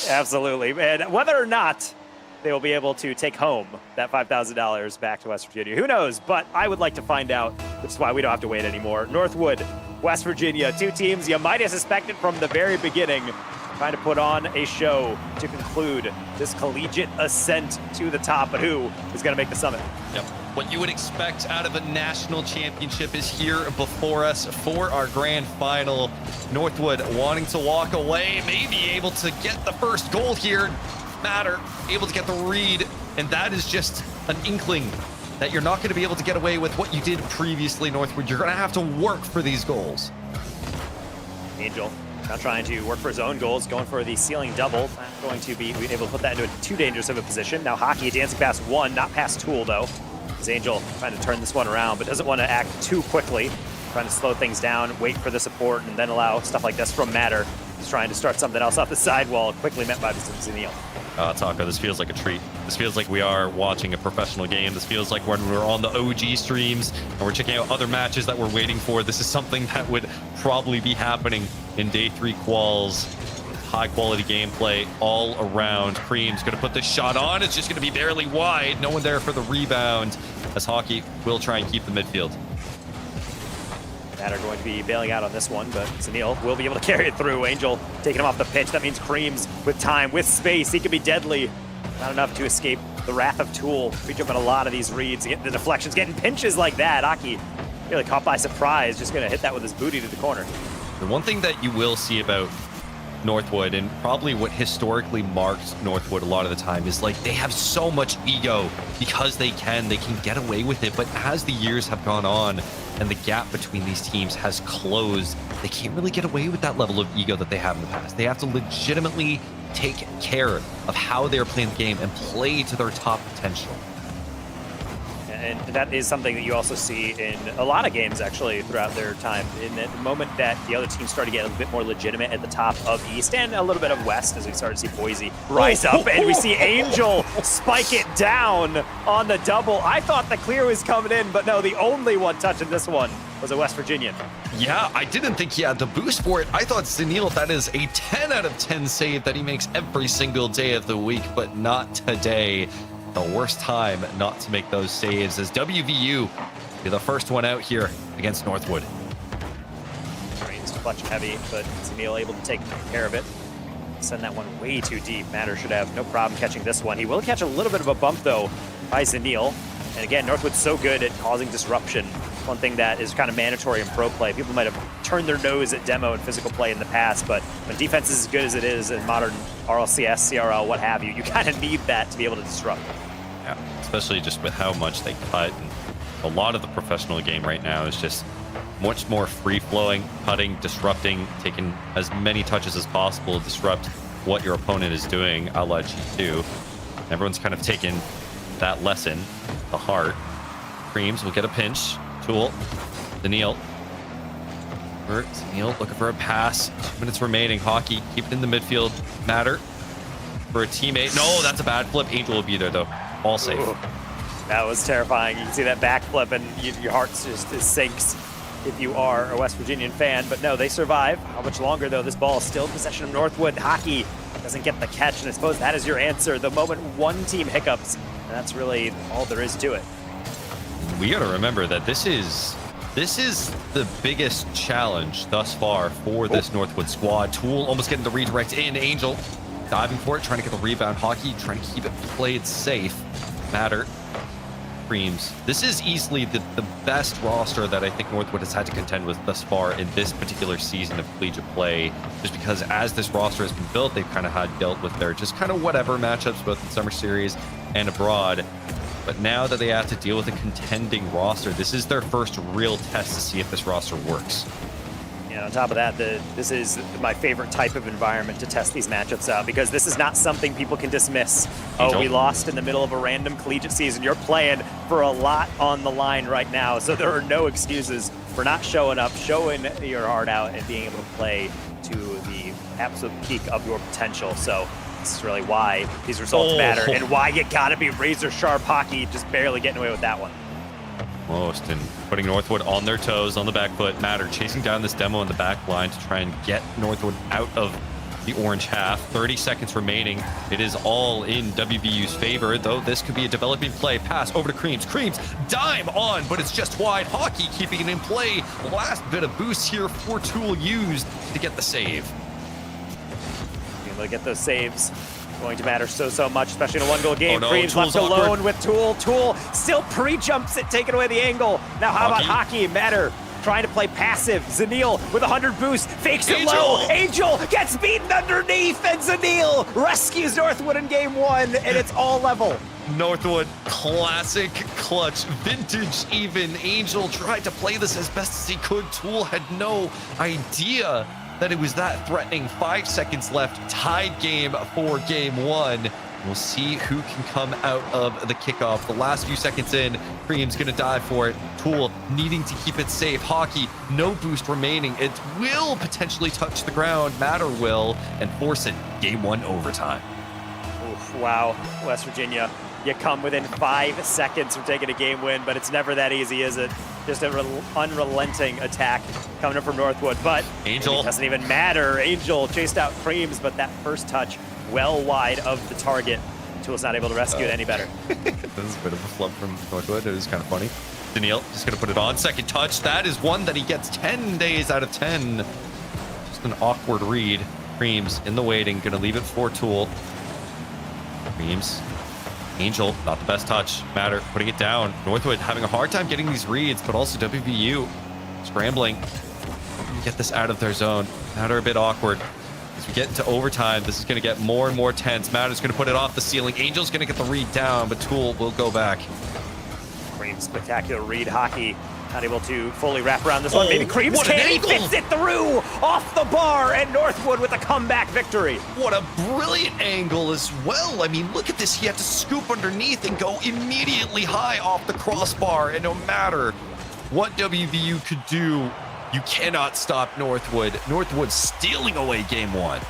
Absolutely. And whether or not they will be able to take home that $5,000 back to West Virginia, who knows? But I would like to find out, which is why we don't have to wait anymore. Northwood, West Virginia, 2 teams you might have suspected from the very beginning, trying to put on a show to conclude this collegiate ascent to the top. But who is going to make the summit? Yep. What you would expect out of a national championship is here before us for our grand final. Northwood wanting to walk away, maybe able to get the first goal here. Matter able to get the read, and that is just an inkling that you're not going to be able to get away with what you did previously, Northwood. You're going to have to work for these goals. Angel now trying to work for his own goals, going for the ceiling double. Not going to be able to put that into too dangerous of a position. Now Hockey dancing past 1, not past Tool though. As Angel trying to turn this one around, but doesn't want to act too quickly. Trying to slow things down, wait for the support, and then allow stuff like this from Matter. He's trying to start something else off the sidewall, quickly met by the Zenil. Taco, this feels like a treat. This feels like we are watching a professional game. This feels like when we're on the OG streams and we're checking out other matches that we're waiting for. This is something that would probably be happening in day 3 quals. High quality gameplay all around. Cream's going to put this shot on. It's just going to be barely wide. No one there for the rebound, as Hockey will try and keep the midfield. Matter going to be bailing out on this one, but Sunil will be able to carry it through. Angel taking him off the pitch. That means Creams with time, with space. He could be deadly. Not enough to escape the wrath of Tool. We jump in a lot of these reads, getting the deflections, getting pinches like that. Aki really caught by surprise, just going to hit that with his booty to the corner. The one thing that you will see about Northwood, and probably what historically marks Northwood a lot of the time, is like they have so much ego because they can get away with it. But as the years have gone on and the gap between these teams has closed, they can't really get away with that level of ego that they have in the past. They have to legitimately take care of how they're playing the game and play to their top potential. And that is something that you also see in a lot of games, actually, throughout their time. In the moment that the other teams started to get a bit more legitimate at the top of East and a little bit of West, as we started to see Boise rise up, and we see Angel spike it down on the double. I thought the clear was coming in, but no, the only one touching this one was a West Virginian. Yeah, I didn't think he had the boost for it. I thought Zanil, that is a 10 out of 10 save that he makes every single day of the week, but not today. The worst time not to make those saves as WVU be the first one out here against Northwood. Rain's clutch heavy, but Zanil able to take care of it. Send that one way too deep. Matter should have no problem catching this one. He will catch a little bit of a bump, though, by Zanil. And again, Northwood's so good at causing disruption. One thing that is kind of mandatory in pro play. People might have turned their nose at demo and physical play in the past, but when defense is as good as it is in modern RLCS, CRL, what have you, you kind of need that to be able to disrupt. Yeah, especially just with how much they cut. And a lot of the professional game right now is just much more free-flowing, cutting, disrupting, taking as many touches as possible to disrupt what your opponent is doing, a la G2. Everyone's kind of taken that lesson to heart. Creams will get a pinch. Tool, Daniil. Daniil looking for a pass. 2 minutes remaining. Hockey, keep it in the midfield. Matter for a teammate. No, that's a bad flip. Angel will be there, though. All safe. Ooh, that was terrifying. You can see that backflip, and your heart just sinks if you are a West Virginian fan. But no, they survive. How much longer, though? This ball is still in possession of Northwood. Hockey doesn't get the catch, and I suppose that is your answer. The moment one team hiccups, and that's really all there is to it. We got to remember that this is the biggest challenge thus far for this Northwood squad. Tool almost getting the redirect in. Angel diving for it, trying to get the rebound. Hockey trying to keep it played safe. Matter. Creams. This is easily the best roster that I think Northwood has had to contend with thus far in this particular season of collegiate play, just because as this roster has been built, they've kind of had dealt with their just kind of whatever matchups, both in summer series and abroad. But now that they have to deal with a contending roster, this is their first real test to see if this roster works. And on top of that, this is my favorite type of environment to test these matchups out, because this is not something people can dismiss. Angel. Oh, we lost in the middle of a random collegiate season. You're playing for a lot on the line right now, so there are no excuses for not showing up, showing your heart out, and being able to play to the absolute peak of your potential. So this is really why these results matter, and why you gotta be razor sharp. Hockey just barely getting away with that one. Most, and putting Northwood on their toes on the back foot. Matter chasing down this demo in the back line to try and get Northwood out of the orange half. 30 seconds remaining. It is all in WVU's favor, though this could be a developing play. Pass over to Creams. Creams, dime on, but it's just wide. Hockey keeping it in play. Last bit of boost here for Tool used to get the save. Being able to get those saves going to matter so much, especially in a one-goal game. Oh no, Creams Tool's left alone awkward. with Tool. Tool still pre-jumps it, taking away the angle. Now how about Hockey? Matter trying to play passive. Zanil with 100 boost, fakes it low. Angel gets beaten underneath, and Zanil rescues Northwood in game one, and it's all level. Northwood, classic clutch, vintage even. Angel tried to play this as best as he could. Tool had no idea that it was that threatening. 5 seconds left, tied game for game one. We'll see who can come out of the kickoff. The last few seconds in, Cream's gonna dive for it. Tool needing to keep it safe. Hockey, no boost remaining. It will potentially touch the ground. Matter will, and force it. Game one overtime. Oof, wow, West Virginia. You come within 5 seconds from taking a game win, but it's never that easy, is it? Just an unrelenting attack coming up from Northwood, but Angel. it doesn't even matter. Angel chased out Creams, but that first touch well wide of the target. Tool's not able to rescue it any better. This is a bit of a flub from Northwood. It was kind of funny. Daniil just going to put it on. Second touch. That is one that he gets 10 days out of 10. Just an awkward read. Creams in the waiting. Going to leave it for Tool. Creams. Angel, not the best touch. Matter putting it down. Northwood having a hard time getting these reads, but also WVU scrambling. Get this out of their zone. Matter a bit awkward. As we get into overtime, this is going to get more and more tense. Matter's going to put it off the ceiling. Angel's going to get the read down, but Tool will go back. Creams, spectacular read. Hockey Not able to fully wrap around this one. Maybe Creams what an can. He angle! fits it through off the bar, and Northwood with a comeback victory. What a brilliant angle as well. I mean, look at this. He had to scoop underneath and go immediately high off the crossbar. And no matter what WVU could do, you cannot stop Northwood. Northwood stealing away game one.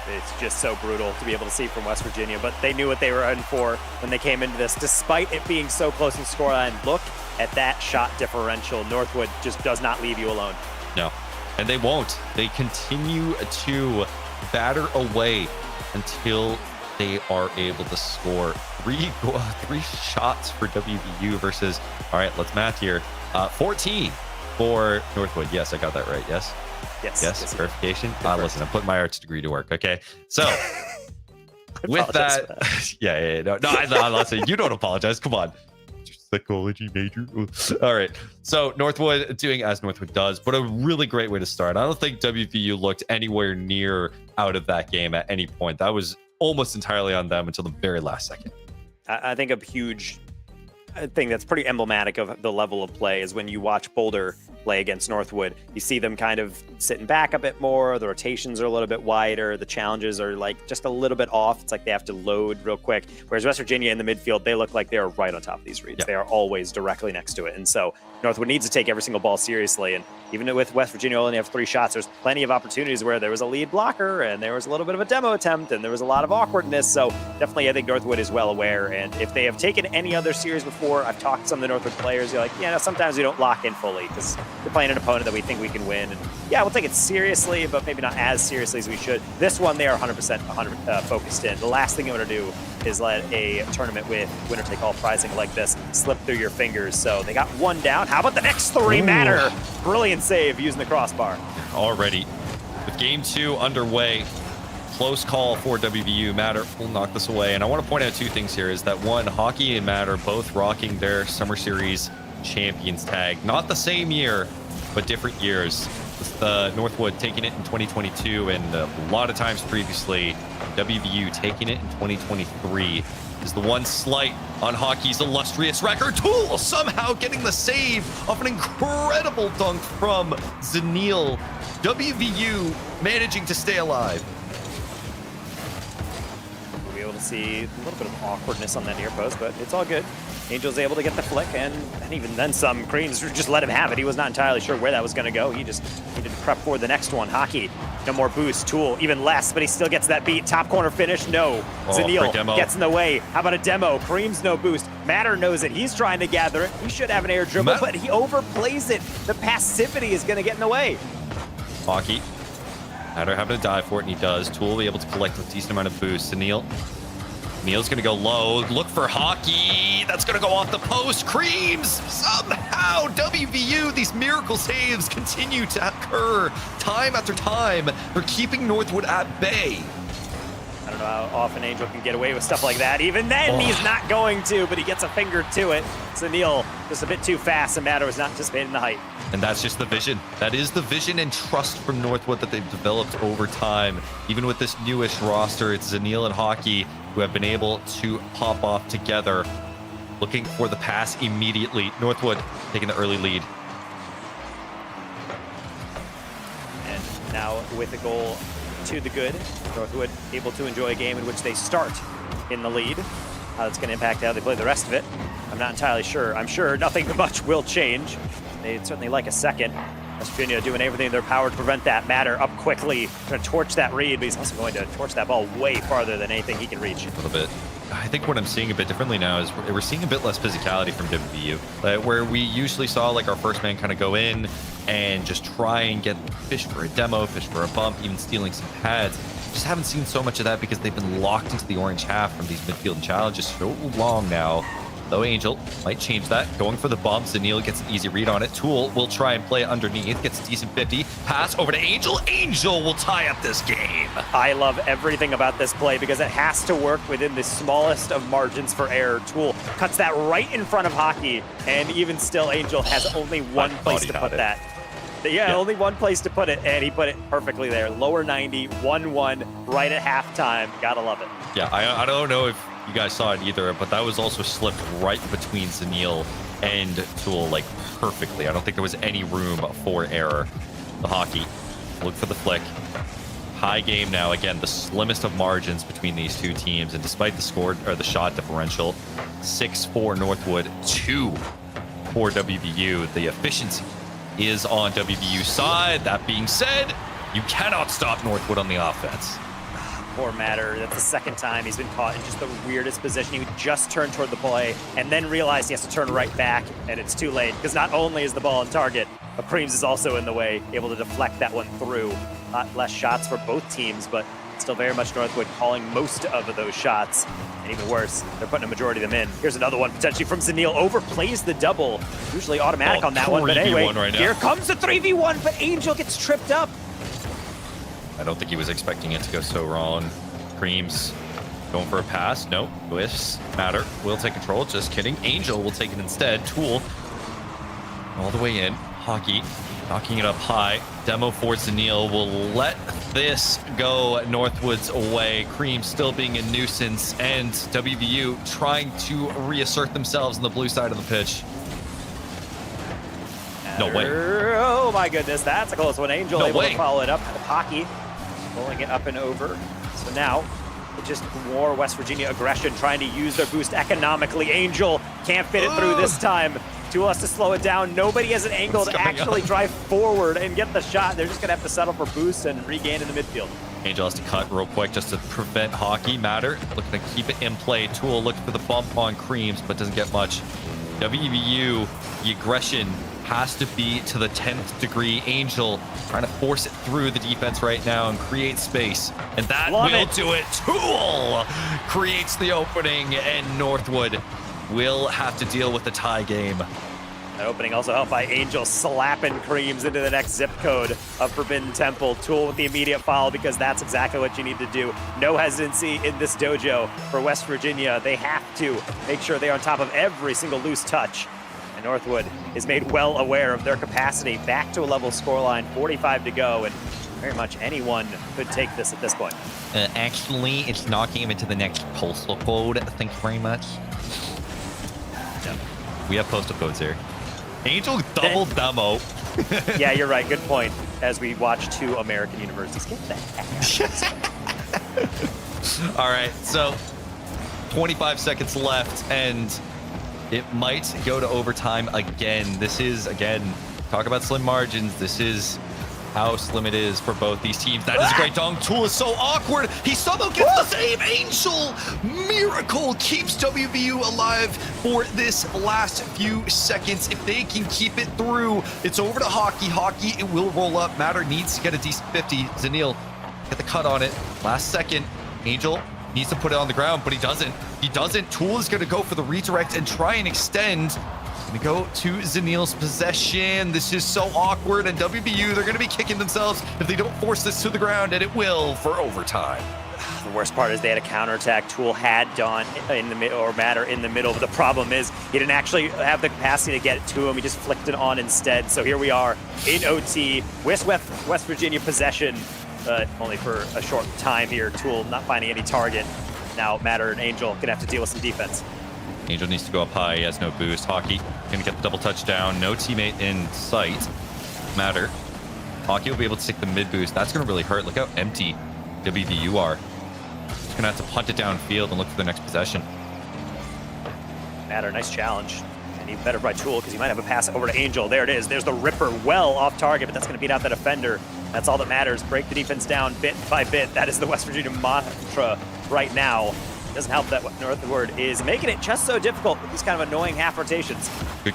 It's just so brutal to be able to see from West Virginia, but they knew what they were in for when they came into this, despite it being so close in scoreline. Look at that shot differential. Northwood just does not leave you alone. No, and they won't. They continue to batter away until they are able to score three shots for WVU versus, all right, let's math here, 14 for Northwood. Yes, I got that right. Yes. Yes. Verification. Listen, I'm putting my arts degree to work. Okay. So with that, no, I'm saying you don't apologize. Come on. Psychology major. All right. So Northwood doing as Northwood does, but a really great way to start. I don't think WVU looked anywhere near out of that game at any point. That was almost entirely on them until the very last second. I think a huge thing that's pretty emblematic of the level of play is when you watch Boulder play against Northwood. You see them kind of sitting back a bit more. The rotations are a little bit wider. The challenges are like just a little bit off. It's like they have to load real quick. Whereas West Virginia in the midfield, they look like they're right on top of these reads. They are always directly next to it. And so Northwood needs to take every single ball seriously. And even with West Virginia only have 3 shots, there's plenty of opportunities where there was a lead blocker and there was a little bit of a demo attempt and there was a lot of awkwardness. So definitely I think Northwood is well aware. And if they have taken any other series before, I've talked to some of the Northwood players, you're like, sometimes we don't lock in fully because we're playing an opponent that we think we can win. And we'll take it seriously, but maybe not as seriously as we should. This one, they are 100% focused in. The last thing you want to do is let a tournament with winner-take-all prizing like this slip through your fingers. So they got 1 down. How about the next 3 matter? Brilliant save using the crossbar. Already with game 2 underway, close call for WVU. Matter will knock this away. And I want to point out 2 things here is that 1, Hockey and Matter both rocking their Summer Series champions tag. Not the same year, but different years. The Northwood taking it in 2022 and a lot of times previously. WVU taking it in 2023 is the one slight on Hockey's illustrious record. Tool somehow getting the save of an incredible dunk from Zanil. WVU managing to stay alive. We'll be able to see a little bit of awkwardness on that near post, but it's all good. Angel's able to get the flick, and even then some. Creams just let him have it. He was not entirely sure where that was going to go. He just needed to prep for the next one. Hockey, no more boost. Tool, even less, but he still gets that beat. Top corner finish, no. Zanil gets in the way. How about a demo? Creams, no boost. Matter knows it. He's trying to gather it. He should have an air dribble, but he overplays it. The passivity is going to get in the way. Hockey, Matter having to dive for it, and he does. Tool will be able to collect a decent amount of boost. Zanil. Neil's going to go low. Look for Hockey. That's going to go off the post. Creams. Somehow, WVU, these miracle saves continue to occur time after time. They're keeping Northwood at bay. I don't know how often Angel can get away with stuff like that. Even then, he's not going to, but he gets a finger to it. Zanil just a bit too fast, and Matter was not anticipating the height. And that's just the vision. That is the vision and trust from Northwood that they've developed over time. Even with this newish roster, it's Zanil and Hockey who have been able to pop off together, looking for the pass immediately. Northwood taking the early lead. And now with the goal to the good, Northwood able to enjoy a game in which they start in the lead. How that's going to impact how they play the rest of it, I'm not entirely sure. I'm sure nothing much will change. They'd certainly like a second. West Virginia doing everything in their power to prevent that. Matter up quickly, going to torch that read, but he's also going to torch that ball way farther than anything he can reach. A little bit. I think what I'm seeing a bit differently now is we're seeing a bit less physicality from WVU. Where we usually saw like our first man kind of go in and just try and get fish for a demo, fish for a bump, even stealing some pads. Just haven't seen so much of that because they've been locked into the orange half from these midfield challenges so long now. Though Angel might change that. Going for the bump. Zanil gets an easy read on it. Tool will try and play underneath. Gets a decent 50. Pass over to Angel. Angel will tie up this game. I love everything about this play because it has to work within the smallest of margins for error. Tool cuts that right in front of Hockey, and even still, Angel has only one place to put that. Yeah, only one place to put it, and he put it perfectly there. Lower 90, 1-1, right at halftime. Gotta love it. Yeah, I don't know if you guys saw it either, but that was also slipped right between Zanil end Tool like perfectly. I don't think there was any room for error. The hockey, look for the flick. High game now. Again, the slimmest of margins between these two teams, and despite the score or the shot differential, 6-4 Northwood, 2 for WVU. The efficiency is on WVU's side. That being said, you cannot stop Northwood on the offense. Poor Matter. That's the second time he's been caught in just the weirdest position. He would just turn toward the play and then realize he has to turn right back, and it's too late because not only is the ball on target, but Creams is also in the way, able to deflect that one through. Lot less shots for both teams, but still very much Northwood calling most of those shots. And even worse, they're putting a majority of them in. Here's another one potentially from Zanil. Overplays the double. Usually automatic on that one, but anyway, right now. Here comes the 3v1, but Angel gets tripped up. I don't think he was expecting it to go so wrong. Creams going for a pass. No, whiffs. Matter will take control. Just kidding. Angel will take it instead. Tool all the way in. Hockey knocking it up high. Demo for Zanil will let this go Northwood's away. Cream still being a nuisance, and WVU trying to reassert themselves on the blue side of the pitch. No way. Oh my goodness, that's a close one. Angel No able way. to follow it up with Hockey, pulling it up and over. So now, just more West Virginia aggression, trying to use their boost economically. Angel can't fit it through this time. Tool has to slow it down. Nobody has an angle What's to going actually on? drive forward and get the shot. They're just gonna have to settle for boost and regain in the midfield. Angel has to cut real quick just to prevent Hockey. Matter looking to keep it in play. Tool looking for the bump on Creams, but doesn't get much. WVU, the aggression has to be to the 10th degree. Angel trying to force it through the defense right now and create space, and that Love will it. do it. Tool creates the opening, and Northwood will have to deal with the tie game. That opening also helped by Angel slapping Creams into the next zip code of Forbidden Temple. Tool with the immediate foul, because that's exactly what you need to do. No hesitancy in this dojo for West Virginia. They have to make sure they're on top of every single loose touch. And Northwood is made well aware of their capacity. Back to a level scoreline, 45 to go, and very much anyone could take this at this point. Actually, it's knocking him into the next postal code. Thank you very much. We have postal codes here. Angel double demo. Yeah, you're right. Good point. As we watch two American universities get that. All right, so 25 seconds left, and it might go to overtime again. This is, again, talk about slim margins. This is how slim it is for both these teams. That is a great dunk. Tool is so awkward. He somehow gets the save. Angel, miracle, keeps WVU alive for this last few seconds. If they can keep it through, it's over to Hockey. Hockey, it will roll up. Matter needs to get a decent 50. Zanil, get the cut on it. Last second, Angel needs to put it on the ground, but he doesn't. He doesn't. Tool is going to go for the redirect and try and extend. Going to go to Zanil's possession. This is so awkward, and WVU, they're going to be kicking themselves if they don't force this to the ground, and it will for overtime. The worst part is they had a counterattack. Tool had Dawn in the middle, or Matter in the middle, but the problem is he didn't actually have the capacity to get it to him. He just flicked it on instead. So here we are in OT, West Virginia possession, only for a short time here. Tool not finding any target. Now Matter and Angel gonna have to deal with some defense. Angel needs to go up high. He has no boost. Hockey going to get the double touchdown. No teammate in sight. Matter. Hockey will be able to take the mid boost. That's going to really hurt. Look how empty WVU are. Just going to have to punt it downfield and look for the next possession. Matter, nice challenge. And even better by Tool, because he might have a pass over to Angel. There it is. There's the Ripper, well off target, but that's going to beat out the defender. That's all that matters. Break the defense down bit by bit. That is the West Virginia mantra right now. Doesn't help that Northwood is making it just so difficult with these kind of annoying half rotations. Good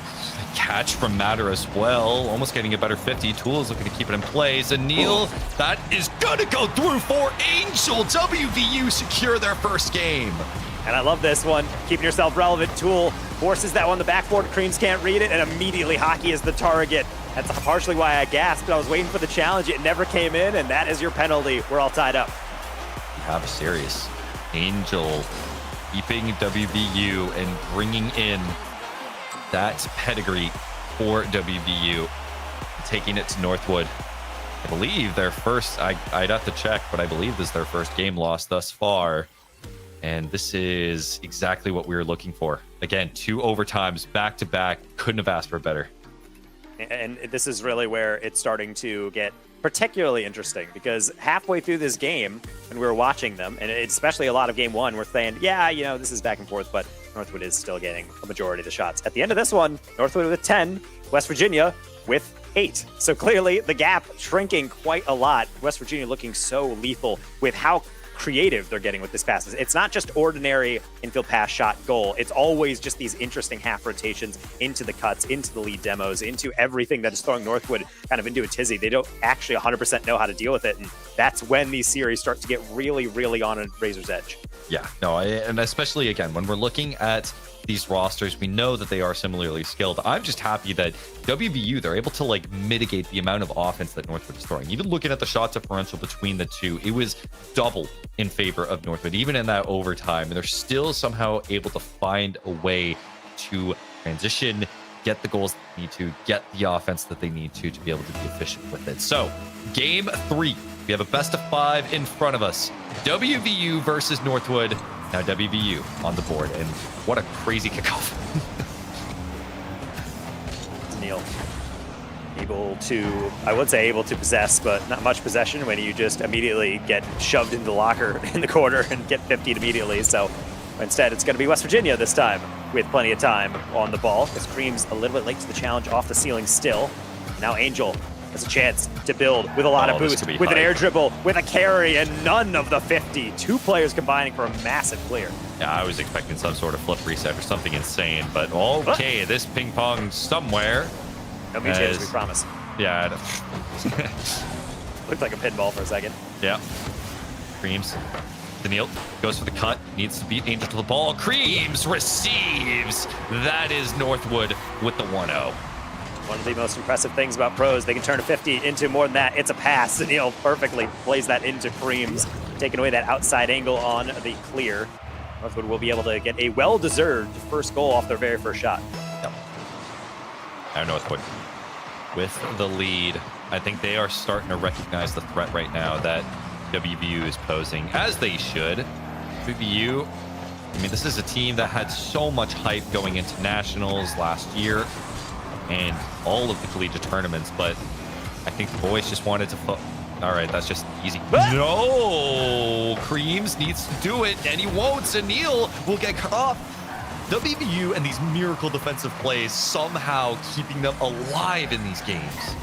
catch from Matter as well. Almost getting a better 50. Tool is looking to keep it in play. Zanil, that is going to go through for Angel. WVU secure their first game. And I love this one. Keeping yourself relevant. Tool forces that one to the backboard. Creams can't read it, and immediately Hockey is the target. That's partially why I gasped. I was waiting for the challenge. It never came in, and that is your penalty. We're all tied up. You have a serious Angel keeping WVU and bringing in that pedigree for WVU, taking it to Northwood. I believe their first, I'd have to check, but I believe this is their first game loss thus far. And this is exactly what we were looking for. Again, 2 overtimes back to back. Couldn't have asked for better. And this is really where it's starting to get particularly interesting, because halfway through this game, when we were watching them, and especially a lot of game one, we're saying, yeah, you know, this is back and forth, but Northwood is still getting a majority of the shots. At the end of this one, Northwood with 10, West Virginia with 8. So clearly the gap shrinking quite a lot. West Virginia looking so lethal with how creative they're getting with this passes. It's not just ordinary infield pass shot goal. It's always just these interesting half rotations into the cuts, into the lead demos, into everything that is throwing Northwood kind of into a tizzy. They don't actually 100% know how to deal with it. And that's when these series start to get really, really on a razor's edge. Yeah, no, and especially again, when we're looking at these rosters, we know that they are similarly skilled. I'm just happy that WVU, they're able to like mitigate the amount of offense that Northwood is throwing. Even looking at the shot differential between the two, it was double in favor of Northwood, even in that overtime. And they're still somehow able to find a way to transition, get the goals they need to, get the offense that they need to be able to be efficient with it. So, game 3, we have a best of 5 in front of us. WVU versus Northwood. Now WVU on the board, and what a crazy kickoff. Neil, able to, I would say able to possess, but not much possession when you just immediately get shoved into the locker in the corner and get 50 immediately. So instead, it's going to be West Virginia this time with plenty of time on the ball, because Cream's a little bit late to the challenge, off the ceiling still. Now Angel has a chance to build with a lot of boost, with an air dribble, with a carry, and none of the 50. 2 players combining for a massive clear. Yeah, I was expecting some sort of flip reset or something insane, but okay, this ping pong somewhere. No mutators, we promise. Yeah. Looked like a pinball for a second. Yeah. Creams. Daniil goes for the cut, needs to beat Angel to the ball. Creams receives. That is Northwood with the 1-0. One of the most impressive things about pros, they can turn a 50 into more than that. It's a pass. Neil perfectly plays that into Creams, taking away that outside angle on the clear. Northwood will be able to get a well-deserved first goal off their very first shot. Yep. Now Northwood with the lead. I think they are starting to recognize the threat right now that WVU is posing, as they should. WVU, I mean, this is a team that had so much hype going into nationals last year and all of the collegiate tournaments, but I think the boys just wanted to all right, that's just easy. No, Creams needs to do it, and he won't. Neil will get cut off. WVU and these miracle defensive plays somehow keeping them alive in these games.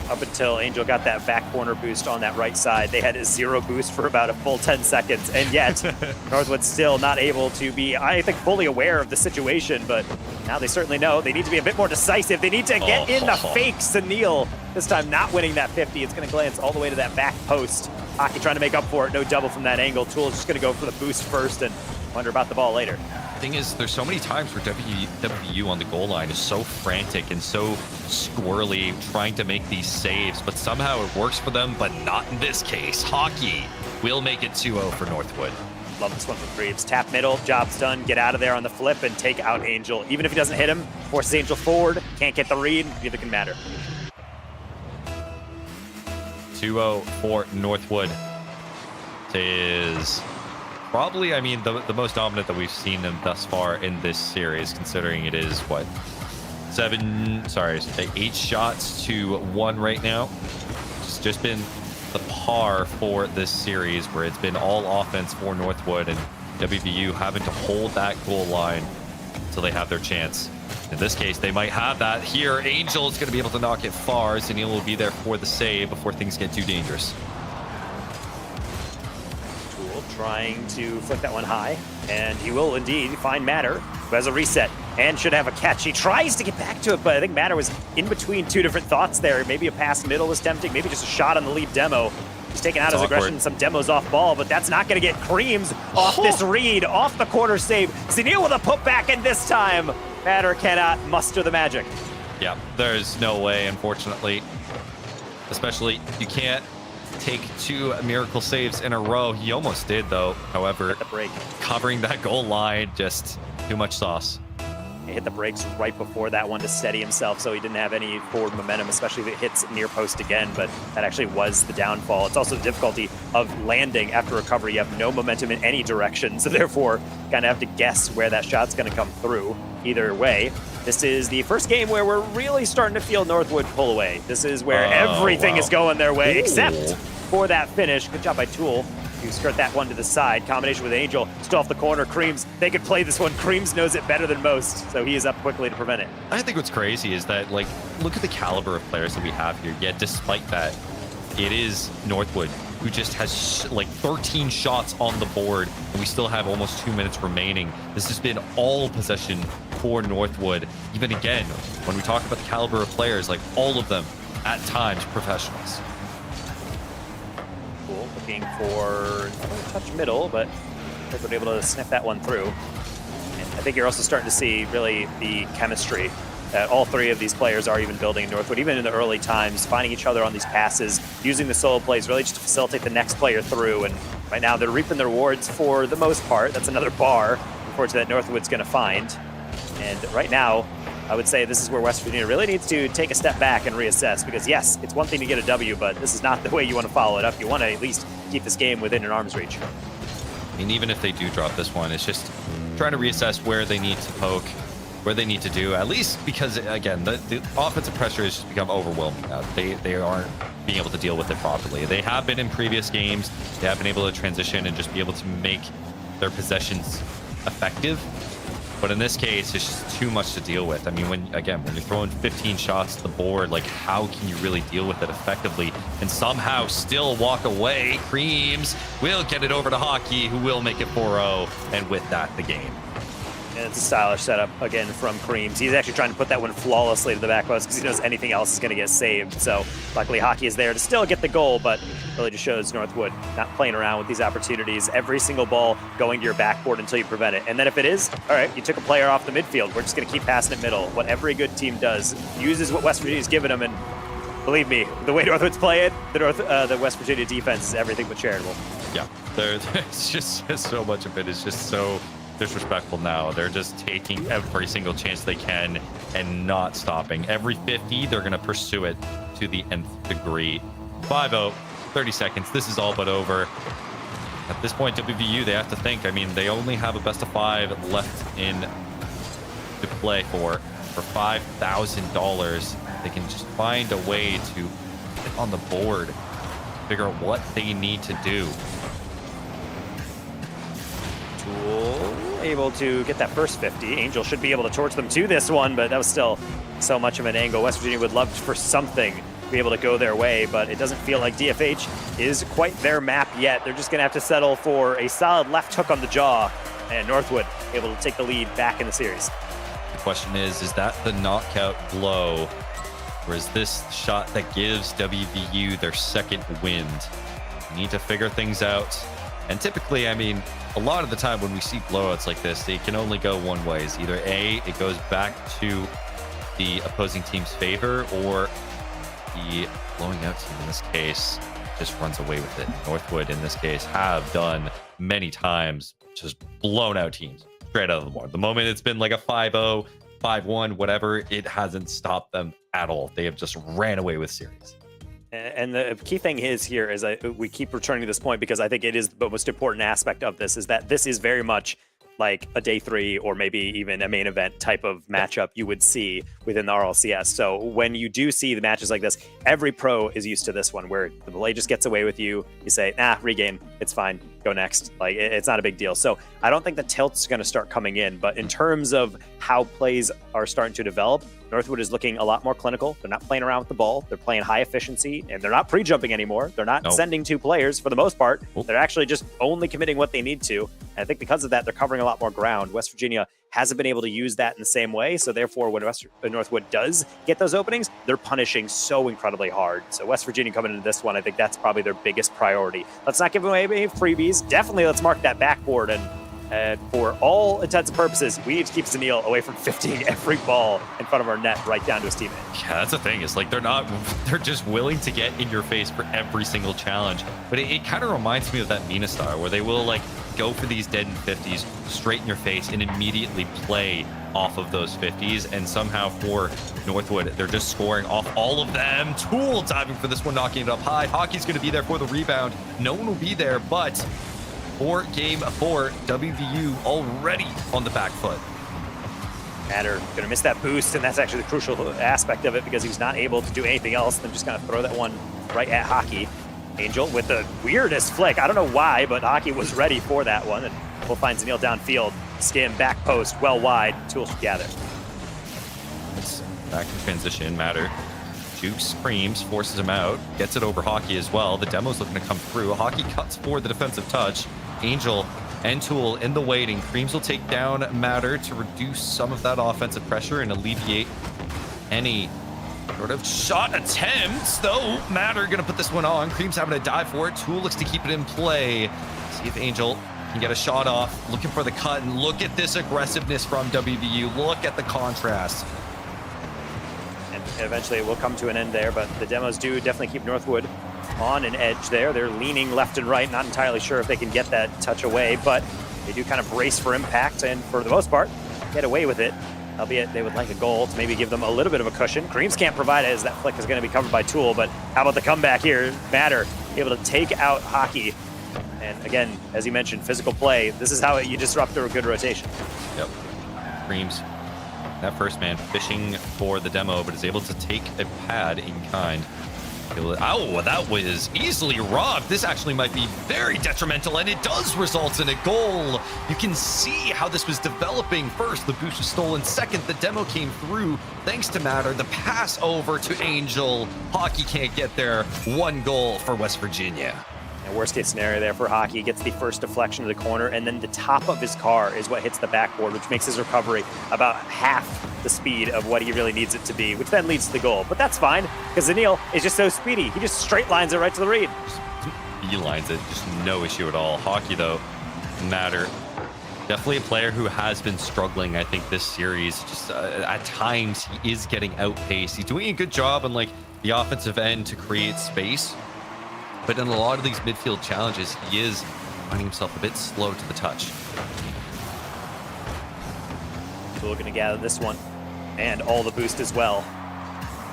Up until Angel got that back corner boost on that right side, they had a 0 boost for about a full 10 seconds, and yet Northwood still not able to be, I think, fully aware of the situation, but now they certainly know they need to be a bit more decisive. They need to get in the fakes. Neil, this time not winning that 50. It's going to glance all the way to that back post. Hockey trying to make up for it. No double from that angle. Tool's just going to go for the boost first and wonder about the ball later. Thing is, there's so many times where WVU on the goal line is so frantic and so squirrely trying to make these saves, but somehow it works for them, but not in this case. Hockey will make it 2-0 for Northwood. Love this one from Creeps. Tap middle, job's done. Get out of there on the flip and take out Angel. Even if he doesn't hit him, forces Angel forward. Can't get the read. Neither can matter. 2-0 for Northwood. It is probably, I mein, the most dominant that we've seen them thus far in this series, considering it is, what, 8 shots to 1 right now. It's just been the par for this series, where it's been all offense for Northwood, and WVU having to hold that goal line until they have their chance. In this case, they might have that here. Angel is going to be able to knock it far. Zanil will be there for the save before things get too dangerous. Trying to flick that one high, and he will indeed find Matter, who has a reset and should have a catch. He tries to get back to it, but I think Matter was in between 2 different thoughts there. Maybe a pass middle was tempting, maybe just a shot on the lead demo. He's taking out his aggression, some demos off ball, but that's not going to get Creams off this read, off the corner save. Zanil with a putback, and this time, Matter cannot muster the magic. Yeah, there's no way, unfortunately. Especially, you can't take 2 miracle saves in a row. He almost did, though. However, the break, covering that goal line, just too much sauce. hit the brakes right before that one to steady himself so he didn't have any forward momentum, especially if it hits near post again, but that actually was the downfall. It's also the difficulty of landing after recovery. You have no momentum in any direction, so therefore kind of have to guess where that shot's going to come through. Either way, this is the first game where we're really starting to feel Northwood pull away. This is where everything is going their way, except for that finish. Good job by Tool. You skirt that one to the side. Combination with Angel. Still off the corner. Creams, they could play this one. Creams knows it better than most, so he is up quickly to prevent it. I think what's crazy is that, like, look at the caliber of players that we have here. Yet, despite that, it is Northwood who just has like 13 shots on the board, and we still have almost 2 minutes remaining. This has been all possession for Northwood. Even again, when we talk about the caliber of players, like all of them, at times, professionals. Cool. Looking for another touch middle, but Northwood able to sniff that one through. And I think you're also starting to see really the chemistry that all three of these players are even building in Northwood, even in the early times, finding each other on these passes, using the solo plays really just to facilitate the next player through. And right now they're reaping the rewards for the most part. That's another bar, unfortunately, that Northwood's going to find. And right now, I would say this is where West Virginia really needs to take a step back and reassess, because yes, it's one thing to get a W, but this is not the way you want to follow it up. You want to at least keep this game within an arm's reach. I mean, even if they do drop this one, it's just trying to reassess where they need to poke, where they need to do, at least because, again, the offensive pressure has just become overwhelming now. They aren't being able to deal with it properly. They have been in previous games. They have been able to transition and just be able to make their possessions effective. But in this case, it's just too much to deal with. I mean, when you're throwing 15 shots to the board, like, how can you really deal with it effectively and somehow still walk away? Creams will get it over to Hockey, who will make it 4-0, and with that, the game. And it's a stylish setup, again, from Creams. He's actually trying to put that one flawlessly to the back post because he knows anything else is going to get saved. So luckily, Hockey is there to still get the goal, but really just shows Northwood not playing around with these opportunities. Every single ball going to your backboard until you prevent it. And then if it is, all right, you took a player off the midfield. We're just going to keep passing it middle. What every good team does, uses what West Virginia's given them. And believe me, the way Northwood's play it, the West Virginia defense is everything but charitable. Yeah, it's just so much of it is just so disrespectful now. They're just taking every single chance they can and not stopping. Every 50, they're going to pursue it to the nth degree. 5-0, 30 seconds. This is all but over. At this point, WVU, they have to think. I mean, they only have a best of 5 left in to play for $5,000. They can just find a way to get on the board, figure out what they need to do. Tool able to get that first 50. Angel should be able to torch them to this one, but that was still so much of an angle. West Virginia would love for something to be able to go their way, but it doesn't feel like DFH is quite their map yet. They're just going to have to settle for a solid left hook on the jaw, and Northwood able to take the lead back in the series. The question is that the knockout blow, or is this the shot that gives WVU their second wind? We need to figure things out. And typically, I mean, a lot of the time when we see blowouts like this, they can only go one way. It's either A, it goes back to the opposing team's favor, or the blowing out team in this case just runs away with it. Northwood, in this case, have done many times just blown out teams straight out of the board. The moment it's been like a 5-0, 5-1, whatever, it hasn't stopped them at all. They have just ran away with series. And the key thing is here is we keep returning to this point because I think it is the most important aspect of this, is that this is very much like a day 3 or maybe even a main event type of matchup you would see within the RLCS. So when you do see the matches like this, every pro is used to this one where the blade just gets away with you. You say, regame, it's fine, go next. Like, it's not a big deal. So I don't think the tilt's going to start coming in, but in terms of how plays are starting to develop, Northwood is looking a lot more clinical. They're not playing around with the ball. They're playing high efficiency, and they're not pre-jumping anymore. They're not sending 2 players for the most part. They're actually just only committing what they need to. And I think because of that, they're covering a lot more ground. West Virginia hasn't been able to use that in the same way. So therefore, when Northwood does get those openings, they're punishing so incredibly hard. So West Virginia coming into this one, I think that's probably their biggest priority. Let's not give away any freebies. Definitely let's mark that backboard and And for all intents and purposes, we need to keep Zanil away from 50ing every ball in front of our net right down to his teammate. Yeah, that's the thing. It's like they're just willing to get in your face for every single challenge. But it kind of reminds me of that Mina style where they will like go for these dead in 50s straight in your face and immediately play off of those 50s. And somehow for Northwood, they're just scoring off all of them. Tool diving for this one, knocking it up high. Hockey's going to be there for the rebound. No one will be there, but for game 4, WVU already on the back foot. Matter gonna miss that boost, and that's actually the crucial aspect of it because he's not able to do anything else than just kind of throw that one right at Hockey. Angel with the weirdest flick. I don't know why, but Hockey was ready for that one, and we'll find Zanil downfield. Skim, back post, well wide. Tool should gather. It's back in transition. Matter jukes, screams, forces him out, gets it over Hockey as well. The demo's looking to come through. Hockey cuts for the defensive touch. Angel and Tool in the waiting. Creams will take down Matter to reduce some of that offensive pressure and alleviate any sort of shot attempts, though Matter gonna put this one on. Creams having to dive for it. Tool looks to keep it in play. See if Angel can get a shot off. Looking for the cut, and look at this aggressiveness from WVU. Look at the contrast. And eventually it will come to an end there, but the demos do definitely keep Northwood on an edge there. They're leaning left and right, not entirely sure if they can get that touch away, but they do kind of brace for impact and for the most part get away with it, albeit they would like a goal to maybe give them a little bit of a cushion. Creams can't provide it as that flick is going to be covered by Tool, but how about the comeback here? Matter able to take out Hockey, and again, as you mentioned, physical play. This is how you disrupt a good rotation. Yep. Creams, that first man fishing for the demo, but is able to take a pad in kind. Oh, that was easily robbed. This actually might be very detrimental, and it does result in a goal. You can see how this was developing. First, the boost was stolen. Second, the demo came through thanks to Matter. The pass over to Angel. Hockey can't get there. 1 goal for West Virginia. And worst case scenario there for Hockey, gets the first deflection to the corner, and then the top of his car is what hits the backboard, which makes his recovery about half the speed of what he really needs it to be, which then leads to the goal. But that's fine, because Zanil is just so speedy. He just straight lines it right to the read. Beelines it, just no issue at all. Hockey, though, Matter, definitely a player who has been struggling, I think, this series. Just at times, he is getting outpaced. He's doing a good job on like the offensive end to create space. But in a lot of these midfield challenges, he is finding himself a bit slow to the touch. We're going to gather this one, and all the boost as well.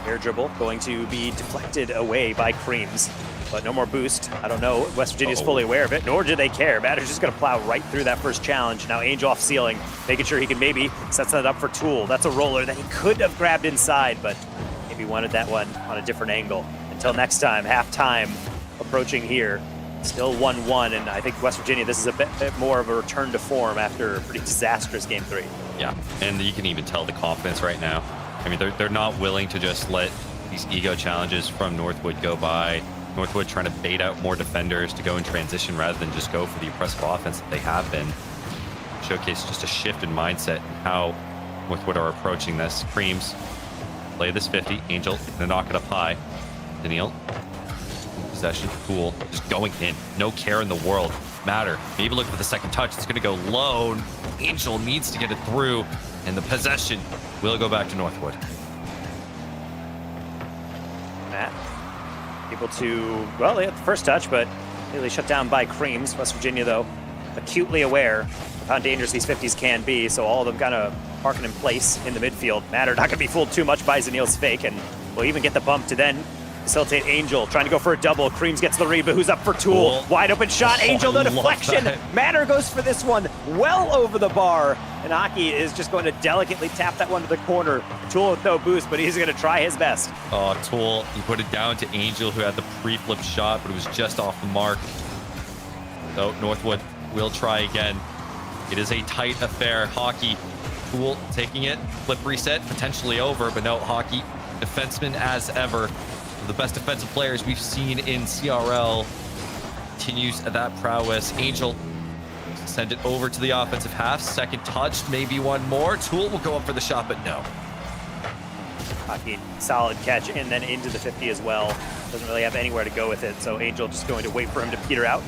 Air dribble going to be deflected away by Creams, but no more boost. I don't know. West Virginia's fully aware of it, nor do they care. Matter's just going to plow right through that first challenge. Now Angel off ceiling, making sure he can maybe set that up for Tool. That's a roller that he could have grabbed inside, but maybe wanted that one on a different angle. Until next time, halftime approaching here. Still 1-1, and I think West Virginia, this is a bit more of a return to form after a pretty disastrous Game 3. Yeah, and you can even tell the confidence right now. I mean, they're not willing to just let these ego challenges from Northwood go by. Northwood trying to bait out more defenders to go in transition rather than just go for the aggressive offense that they have been. Showcase just a shift in mindset and how Northwood are approaching this. Creams play this 50. Angel gonna knock it up high. Daniil. Possession. Cool. Just going in. No care in the world. Matter. Maybe look for the second touch. It's going to go low. Angel needs to get it through. And the possession will go back to Northwood. Matt able to, well, they had the first touch, but nearly shut down by Creams. West Virginia, though, acutely aware of how dangerous these 50s can be. So all of them kind of parking in place in the midfield. Matter not going to be fooled too much by Zanil's fake, and will even get the bump to then facilitate Angel, trying to go for a double. Creams gets the read, but who's up for Tool? Wide open shot, Angel, no deflection. Matter goes for this one, well over the bar, and Hockey is just going to delicately tap that one to the corner. Tool with no boost, but he's going to try his best. Oh, Tool, he put it down to Angel, who had the pre-flip shot, but it was just off the mark. So Northwood will try again. It is a tight affair. Hockey, Tool taking it, flip reset, potentially over, but no, Hockey, defenseman as ever. The best defensive players we've seen in CRL, continues that prowess. Angel send it over to the offensive half. Second touch, maybe one more. Tool will go up for the shot, but no. Hockey, solid catch, and then into the 50 as well. Doesn't really have anywhere to go with it, so Angel just going to wait for him to peter out.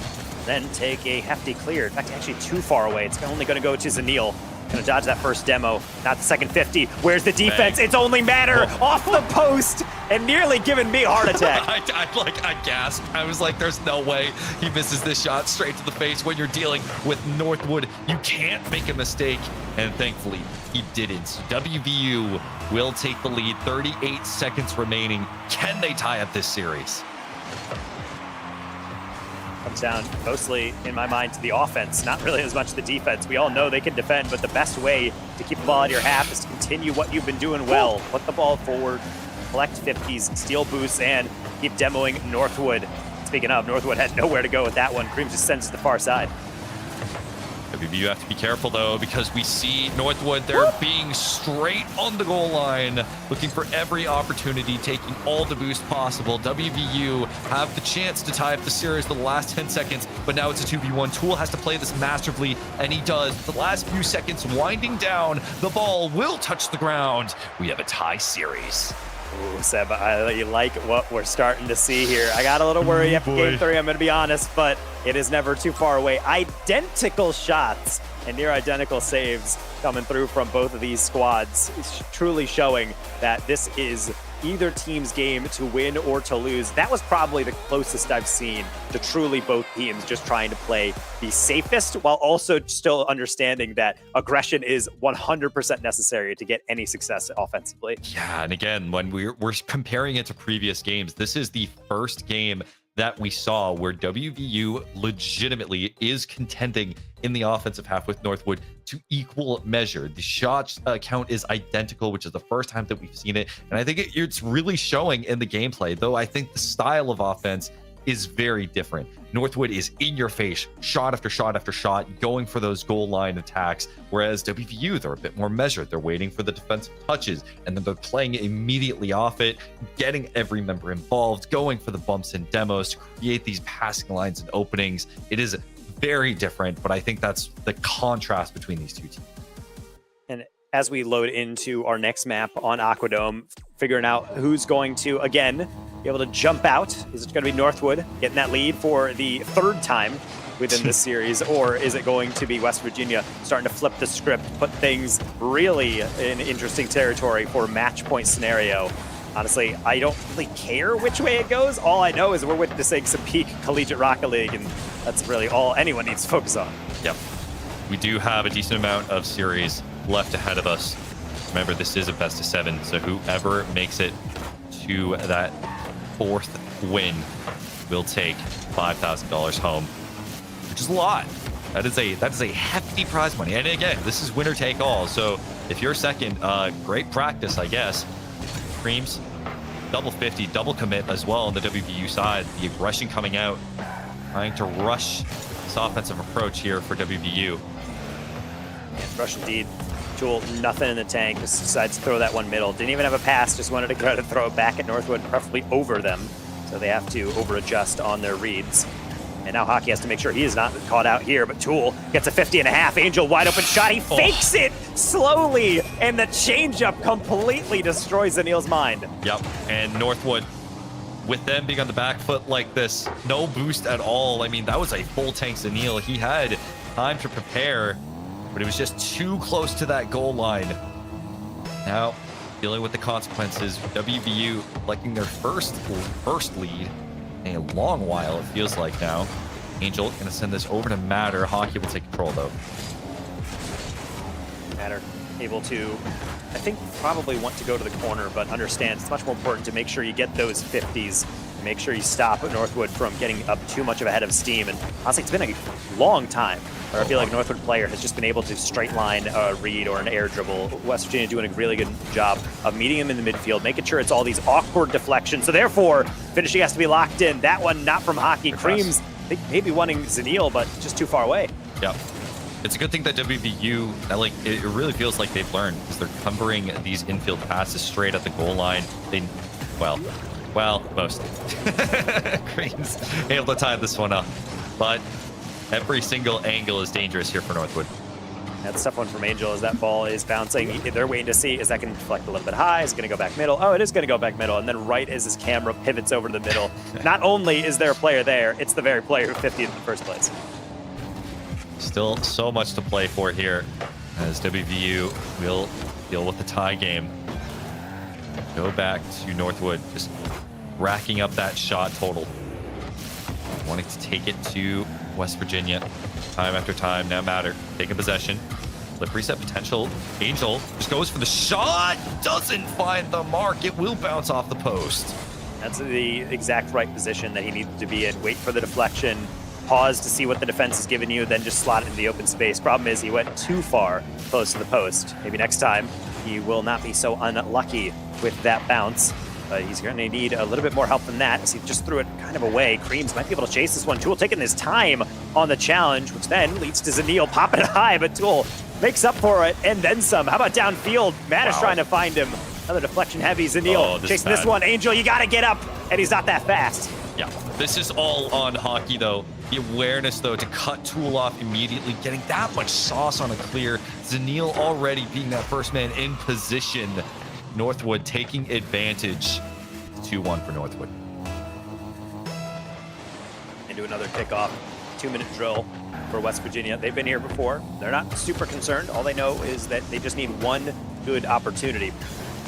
then take a hefty clear. In fact, actually too far away. It's only going to go to Zanil. Going to dodge that first demo, not the second 50. Where's the defense? Bang. It's only Matter off the post and nearly giving me a heart attack. I gasped. I was like, there's no way he misses this shot straight to the face. When you're dealing with Northwood, you can't make a mistake. And thankfully, he didn't. WVU will take the lead. 38 seconds remaining. Can they tie up this series? Comes down mostly, in my mind, to the offense, not really as much the defense. We all know they can defend, but the best way to keep the ball out of your half is to continue what you've been doing well. Put the ball forward, collect 50s, steal boosts, and keep demoing Northwood. Speaking of, Northwood had nowhere to go with that one. Cream just sends it to the far side. WVU have to be careful, though, because we see Northwood, they're being straight on the goal line, looking for every opportunity, taking all the boost possible. WVU have the chance to tie up the series for the last 10 seconds, but now it's a 2v1. Tool has to play this masterfully, and he does. The last few seconds winding down, the ball will touch the ground. We have a tie series. Ooh, Seb, I like what we're starting to see here. I got a little worried after game 3, I'm going to be honest, but it is never too far away. Identical shots and near identical saves coming through from both of these squads. It's truly showing that this is either team's game to win or to lose. That was probably the closest I've seen to truly both teams just trying to play the safest while also still understanding that aggression is 100% necessary to get any success offensively. Yeah, and again, when we're comparing it to previous games, this is the first game that we saw where WVU legitimately is contending in the offensive half with Northwood to equal measure. The shot count is identical, which is the first time that we've seen it. And I think it's really showing in the gameplay, though I think the style of offense is very different. Northwood is in your face, shot after shot after shot, going for those goal line attacks, whereas WVU, they're a bit more measured. They're waiting for the defensive touches, and then they're playing immediately off it, getting every member involved, going for the bumps and demos to create these passing lines and openings. It is very different, but I think that's the contrast between these two teams. And as we load into our next map on Aquadome, figuring out who's going to, again, be able to jump out. Is it going to be Northwood getting that lead for the third time within this series, or is it going to be West Virginia starting to flip the script, put things really in interesting territory for match point scenario? Honestly, I don't really care which way it goes. All I know is we're witnessing some peak Collegiate Rocket League, and that's really all anyone needs to focus on. Yep. We do have a decent amount of series left ahead of us. Remember, this is a best of 7, so whoever makes it to that 4th win will take $5,000 home, which is a lot. That is a hefty prize money. And again, this is winner take all. So if you're second, great practice, I guess. Creams, double 50, double commit as well on the WVU side. The aggression coming out, trying to rush this offensive approach here for WVU. Yeah, rush indeed. Tool, nothing in the tank, just decides to throw that one middle. Didn't even have a pass, just wanted to go to throw it back at Northwood, preferably over them. So they have to over-adjust on their reads. And now Hockey has to make sure he is not caught out here, but Tool gets a 50.5. Angel, wide open shot. He fakes it slowly, and the changeup completely destroys Anil's mind. Yep, and Northwood, with them being on the back foot like this, no boost at all. I mean, that was a full tank Zanil. He had time to prepare, but it was just too close to that goal line. Now, dealing with the consequences, WVU liking their first lead in a long while, it feels like now. Angel gonna send this over to Matter. Hockey will take control, though. Matter able to, I think, probably want to go to the corner, but understands it's much more important to make sure you get those 50s, and make sure you stop Northwood from getting up too much of a head of steam. And honestly, it's been a long time where I feel like a Northwood player has just been able to straight line a read or an air dribble. West Virginia doing a really good job of meeting him in the midfield, making sure it's all these awkward deflections. So therefore, finishing has to be locked in. That one not from Hockey. Creams, I think maybe wanting Zanil, but just too far away. Yep. It's a good thing that WVU, it really feels like they've learned, because they're covering these infield passes straight at the goal line. Well, mostly. Creams able to tie this one up, but every single angle is dangerous here for Northwood. That's a tough one from Angel as that ball is bouncing. They're waiting to see, is that going to deflect a little bit high? Is it going to go back middle? Oh, it is going to go back middle. And then right as his camera pivots over to the middle, not only is there a player there, it's the very player who 50th in the first place. Still so much to play for here as WVU will deal with the tie game. Go back to Northwood, just racking up that shot total. Wanting to take it to West Virginia. Time after time, now matter. Taking possession. Flip reset potential. Angel just goes for the shot. Doesn't find the mark. It will bounce off the post. That's the exact right position that he needed to be in. Wait for the deflection. Pause to see what the defense is giving you, then just slot it in the open space. Problem is he went too far close to the post. Maybe next time he will not be so unlucky with that bounce. But he's going to need a little bit more help than that as he just threw it kind of away. Creams might be able to chase this one. Tool taking his time on the challenge, which then leads to Zanil popping it high, but Tool makes up for it and then some. How about downfield? Matt is trying to find him. Another deflection heavy. Zanil chasing this one. Angel, you got to get up, and he's not that fast. Yeah, this is all on hockey, though. The awareness, though, to cut Tool off immediately, getting that much sauce on a clear. Zanil already being that first man in position. Northwood taking advantage. 2-1 for Northwood. Into another kickoff. 2-minute drill for West Virginia. They've been here before. They're not super concerned. All they know is that they just need one good opportunity.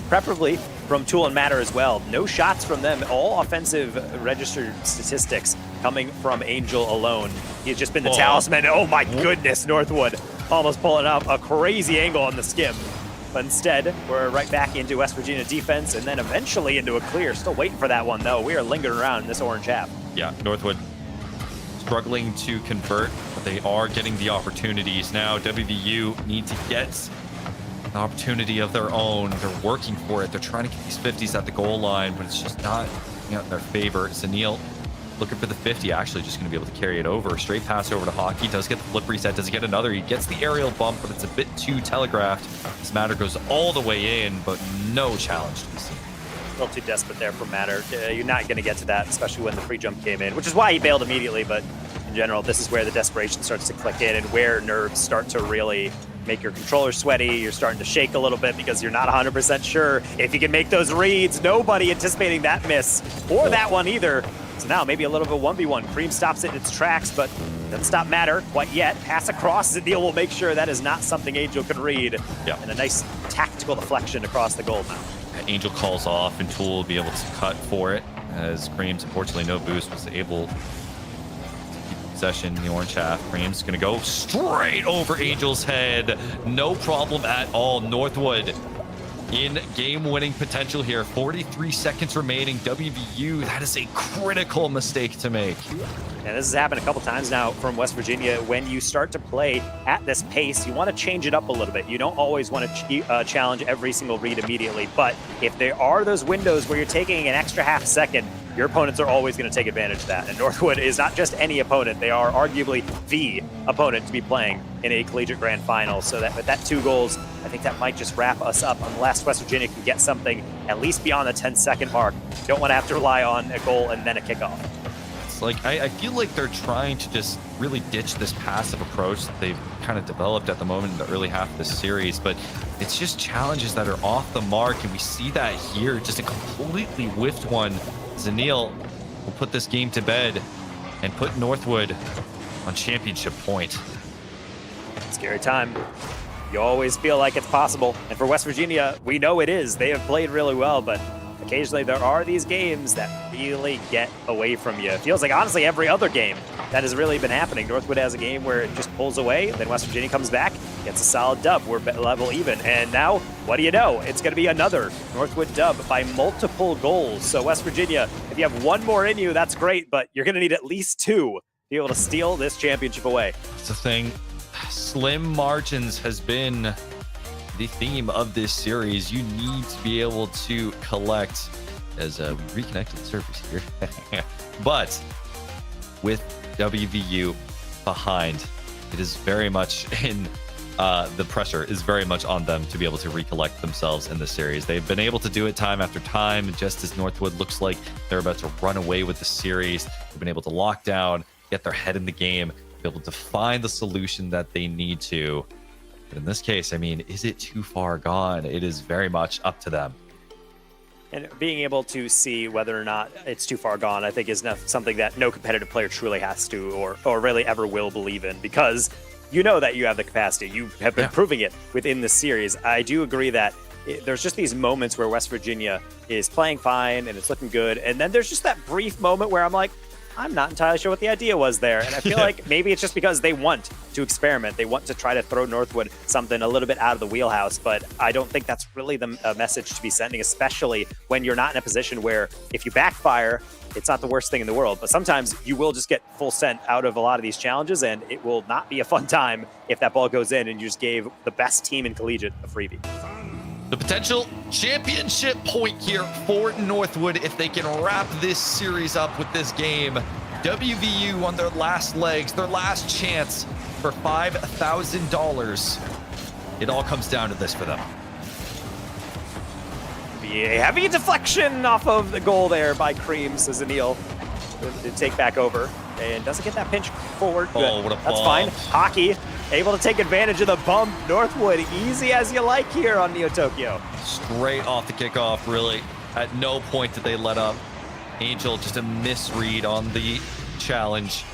Preferably from Tool and Matter as well. No shots from them. All offensive registered statistics coming from Angel alone. He's just been the talisman. Oh my goodness, Northwood almost pulling up a crazy angle on the skim. But instead, we're right back into West Virginia defense and then eventually into a clear. Still waiting for that one, though. We are lingering around in this orange half. Yeah, Northwood struggling to convert, but they are getting the opportunities. Now, WVU need to get an opportunity of their own. They're working for it. They're trying to get these 50s at the goal line, but it's just not in their favor. Zanil looking for the 50, actually just going to be able to carry it over. Straight pass over to Hockey. Does get the flip reset. Does he get another? He gets the aerial bump, but it's a bit too telegraphed. This Matter goes all the way in, but no challenge to be seen. A little too desperate there for Matter. You're not going to get to that, especially when the free jump came in, which is why he bailed immediately. But in general, this is where the desperation starts to click in and where nerves start to really make your controller sweaty. You're starting to shake a little bit because you're not 100% sure if you can make those reads. Nobody anticipating that miss or that one either. So now maybe a little bit of a 1v1. Cream stops it in its tracks, but doesn't stop Matter quite yet. Pass across. Zanil will make sure that is not something Angel can read. Yeah. And a nice tactical deflection across the goal now. Angel calls off, and Tool will be able to cut for it, as Creams, unfortunately, no boost, was able to keep possession in the orange half. Creams going to go straight over Angel's head. No problem at all. Northwood in game-winning potential here. 43 seconds remaining. WVU, that is a critical mistake to make. And this has happened a couple times now from West Virginia. When you start to play at this pace, you want to change it up a little bit. You don't always want to challenge every single read immediately. But if there are those windows where you're taking an extra half second, your opponents are always going to take advantage of that. And Northwood is not just any opponent. They are arguably the opponent to be playing in a collegiate grand final. So that with that 2 goals, I think that might just wrap us up unless West Virginia can get something at least beyond the 10-second mark. You don't want to have to rely on a goal and then a kickoff. Like, I feel like they're trying to just really ditch this passive approach that they've kind of developed at the moment in the early half of this series, but it's just challenges that are off the mark, and we see that here. Just a completely whiffed one. Zanil will put this game to bed and put Northwood on championship point. Scary time. You always feel like it's possible, and for West Virginia, we know it is. They have played really well, but occasionally there are these games that really get away from you. It feels like, honestly, every other game that has really been happening. Northwood has a game where it just pulls away, then West Virginia comes back, gets a solid dub. We're level even. And now, what do you know? It's going to be another Northwood dub by multiple goals. So West Virginia, if you have one more in you, that's great, but you're going to need at least 2 to be able to steal this championship away. That's the thing. Slim margins has been the theme of this series. You need to be able to collect, as we reconnected the servers here. But with WVU behind, it is very much in the pressure is very much on them to be able to recollect themselves in the series. They've been able to do it time after time, just as Northwood looks like they're about to run away with the series. They've been able to lock down, get their head in the game, be able to find the solution that they need to. But in this case, I mean, is it too far gone? It is very much up to them. And being able to see whether or not it's too far gone, I think, is something that no competitive player truly has to or really ever will believe in, because you know that you have the capacity. You have been proving it within the series. I do agree that there's just these moments where West Virginia is playing fine and it's looking good. And then there's just that brief moment where I'm like, I'm not entirely sure what the idea was there. And I feel like maybe it's just because they want to experiment. They want to try to throw Northwood something a little bit out of the wheelhouse. But I don't think that's really the message to be sending, especially when you're not in a position where if you backfire, it's not the worst thing in the world. But sometimes you will just get full sent out of a lot of these challenges, and it will not be a fun time if that ball goes in and you just gave the best team in Collegiate a freebie. The potential championship point here for Northwood if they can wrap this series up with this game. WVU on their last legs, their last chance for $5,000. It all comes down to this for them. Be a heavy deflection off of the goal there by Creams as Anil to take back over and doesn't get that pinch forward. Oh, what a That's bump. fine. Hockey able to take advantage of the bump. Northwood easy as you like here on Neo Tokyo. Straight off the kickoff, really. At no point did they let up. Angel, just a misread on the challenge.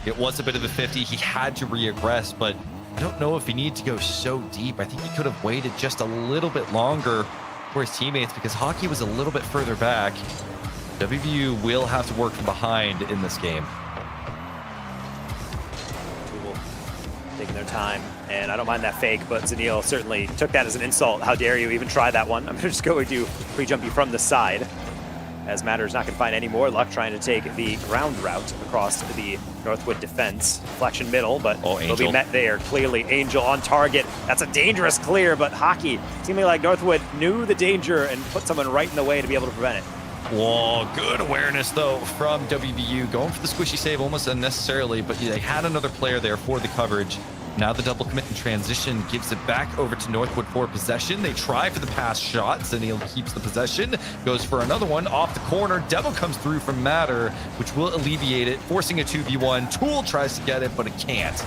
It was a bit of a 50. He had to reaggress, but I don't know if he needed to go so deep. I think he could have waited just a little bit longer for his teammates because Hockey was a little bit further back. WVU will have to work from behind in this game. Taking their time, and I don't mind that fake, but Zanil certainly took that as an insult. How dare you even try that one? I'm just going to pre-jump you from the side, as Matter's not going to find any more luck trying to take the ground route across the Northwood defense. Deflection middle, but will be met there. Clearly, Angel on target. That's a dangerous clear, but Hockey, seemingly like Northwood knew the danger and put someone right in the way to be able to prevent it. Whoa, good awareness though from WVU. Going for the squishy save almost unnecessarily, but they had another player there for the coverage. Now the double commit and transition gives it back over to Northwood for possession. They try for the pass shot. Zanil keeps the possession, goes for another one off the corner. Devil comes through from Matter, which will alleviate it, forcing a 2v1. Tool tries to get it, but it can't.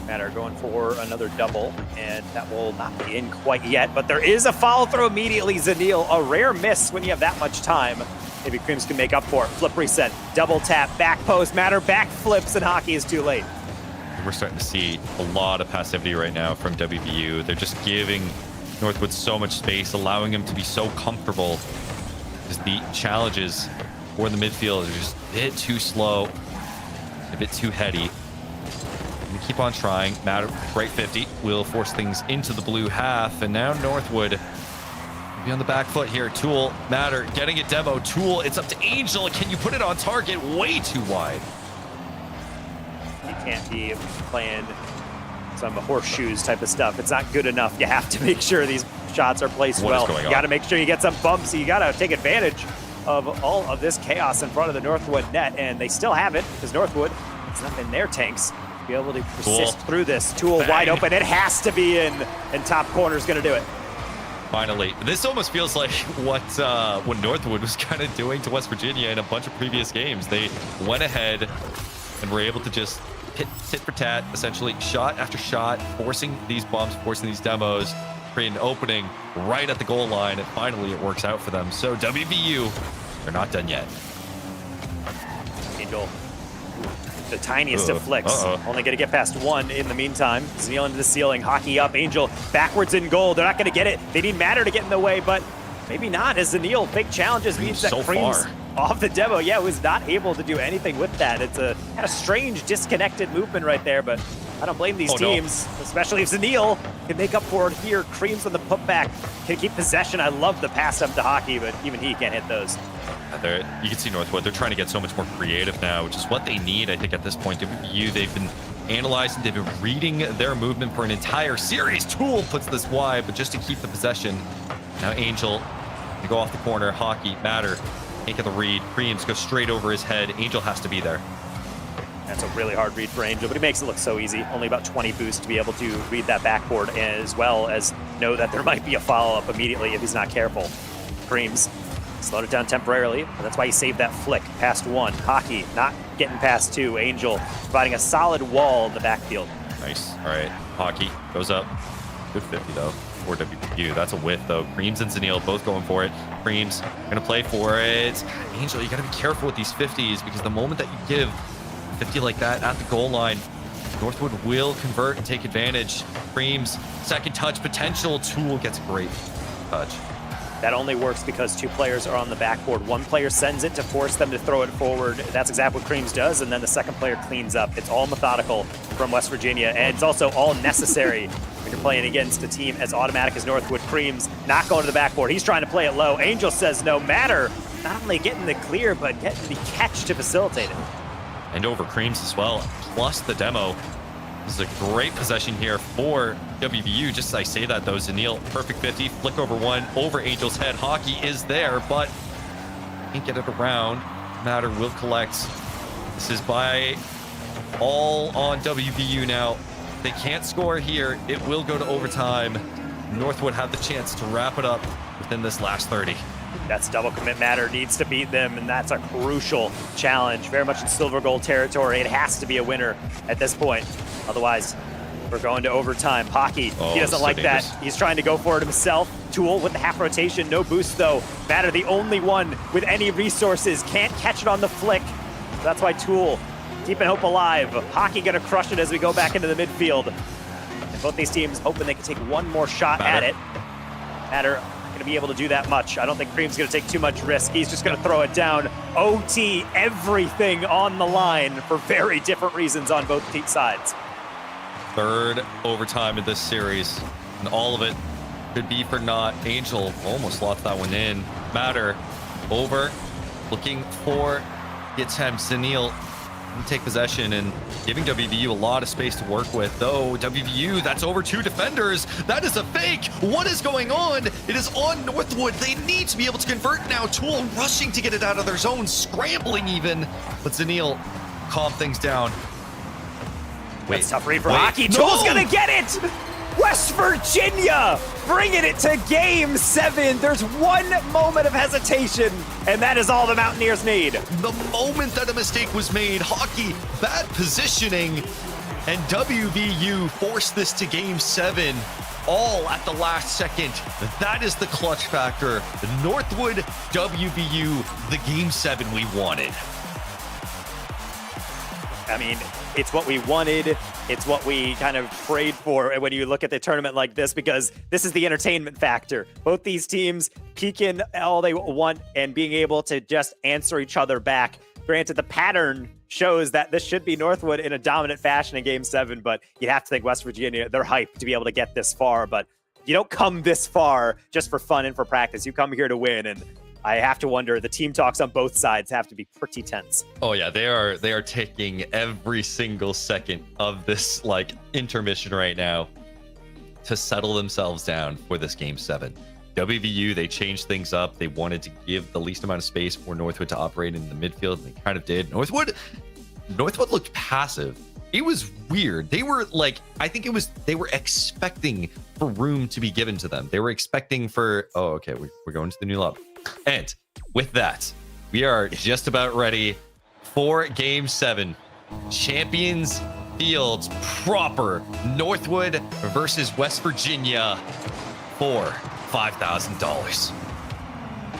Matter going for another double, and that will not be in quite yet, but there is a follow through immediately. Zanil, a rare miss when you have that much time. Maybe Creams can make up for it. Flip reset, double tap, back post, Matter back flips, and Hockey is too late. We're starting to see a lot of passivity right now from WVU. They're just giving Northwood so much space, allowing him to be so comfortable. Because the challenges for the midfield are just a bit too slow, a bit too heady. We keep on trying. Matter, right 50, will force things into the blue half, and now Northwood will be on the back foot here. Tool, Matter, getting it demo. Tool, it's up to Angel. Can you put it on target? Way too wide. You can't be playing some horseshoes type of stuff. It's not good enough. You have to make sure these shots are placed well. You got to make sure you get some bumps. You got to take advantage of all of this chaos in front of the Northwood net, and they still have it because Northwood, it's not in their tanks. Be able to persist through this. Tool wide open. It has to be in, and top corner's going to do it. Finally, this almost feels like what Northwood was kind of doing to West Virginia in a bunch of previous games. They went ahead and were able to just hit tit for tat, essentially shot after shot, forcing these bumps, forcing these demos, creating an opening right at the goal line, and finally it works out for them. So WVU, they're not done yet. Angel, the tiniest of flicks. Only going to get past one in the meantime. Zanil into the ceiling, Hockey up, Angel backwards in goal. They're not going to get it. They need Matter to get in the way, but maybe not, as Zanil, big challenges means that Creams off the demo, was not able to do anything with that. It's a kind of strange, disconnected movement right there, but I don't blame these teams, especially if Zanil can make up for it here. Creams on the putback, can keep possession. I love the pass up to Hockey, but even he can't hit those. You can see Northwood, they're trying to get so much more creative now, which is what they need, I think, at this point. WVU, they've been analyzing, they've been reading their movement for an entire series. Tool puts this wide, but just to keep the possession. Now Angel, to go off the corner, Hockey, Matter, can't get the read. Creams go straight over his head. Angel has to be there. That's a really hard read for Angel, but he makes it look so easy. Only about 20 boost to be able to read that backboard, as well as know that there might be a follow-up immediately if he's not careful. Creams slowed it down temporarily, but that's why he saved that flick past one. Hockey not getting past two. Angel providing a solid wall in the backfield. Nice. All right. Hockey goes up. Good 50 though for WPU. That's a whiff though. Creams and Zanil both going for it. Creams gonna play for it. Angel, you gotta be careful with these 50s because the moment that you give 50 like that at the goal line, Northwood will convert and take advantage. Creams, second touch potential. Tool gets a great touch. That only works because two players are on the backboard. One player sends it to force them to throw it forward. That's exactly what Creams does, and then the second player cleans up. It's all methodical from West Virginia, and it's also all necessary when you're playing against a team as automatic as Northwood. Creams not going to the backboard. He's trying to play it low. Angel says no matter. Not only getting the clear, but getting the catch to facilitate it. And over Creams as well, plus the demo. This is a great possession here for WVU. Just as I say that, though, Zanil, perfect 50, flick over one, over Angel's head. Hockey is there, but can't get it around. Matter will collect. This is by all on WVU now. They can't score here. It will go to overtime. Northwood have the chance to wrap it up within this last 30. That's double commit Matter needs to beat them, and that's a crucial challenge. Very much in silver gold territory. It has to be a winner at this point. Otherwise, we're going to overtime. Hockey, he doesn't like that. He's trying to go for it himself. Tool with the half rotation, no boost though. Matter, the only one with any resources, can't catch it on the flick. That's why Tool keeping hope alive. Hockey gonna crush it as we go back into the midfield. And both these teams hoping they can take one more shot at it. Matter not gonna be able to do that much. I don't think Cream's gonna take too much risk. He's just gonna throw it down. OT, everything on the line for very different reasons on both sides. Third overtime in this series, and all of it could be for naught. Angel almost locked that one in. Matter over, looking for gets him. Zanil can take possession and giving WVU a lot of space to work with. Though WVU, that's over two defenders. That is a fake. What is going on? It is on Northwood. They need to be able to convert now. Tool rushing to get it out of their zone, scrambling even. But Zanil calm things down. Wait, that's tough read for Hockey. Tool's gonna get it! West Virginia bringing it to game 7. There's one moment of hesitation, and that is all the Mountaineers need. The moment that a mistake was made, Hockey, bad positioning, and WVU forced this to game 7, all at the last second. That is the clutch factor. Northwood, WVU, the game 7 we wanted. I mean, it's what we wanted. It's what we kind of prayed for when you look at the tournament like this, because this is the entertainment factor. Both these teams peeking all they want and being able to just answer each other back. Granted, the pattern shows that this should be Northwood in a dominant fashion in game 7, but you have to think West Virginia, they're hyped to be able to get this far, but you don't come this far just for fun and for practice. You come here to win, and I have to wonder, the team talks on both sides have to be pretty tense. Oh yeah, they are taking every single second of this like intermission right now to settle themselves down for this game 7. WVU, they changed things up. They wanted to give the least amount of space for Northwood to operate in the midfield, and they kind of did. Northwood looked passive. It was weird. They were like, I think they were expecting for room to be given to them. They were expecting for, oh, okay, we're going to the new lobby. And with that, we are just about ready for game 7. Champions Fields proper. Northwood versus West Virginia for $5,000.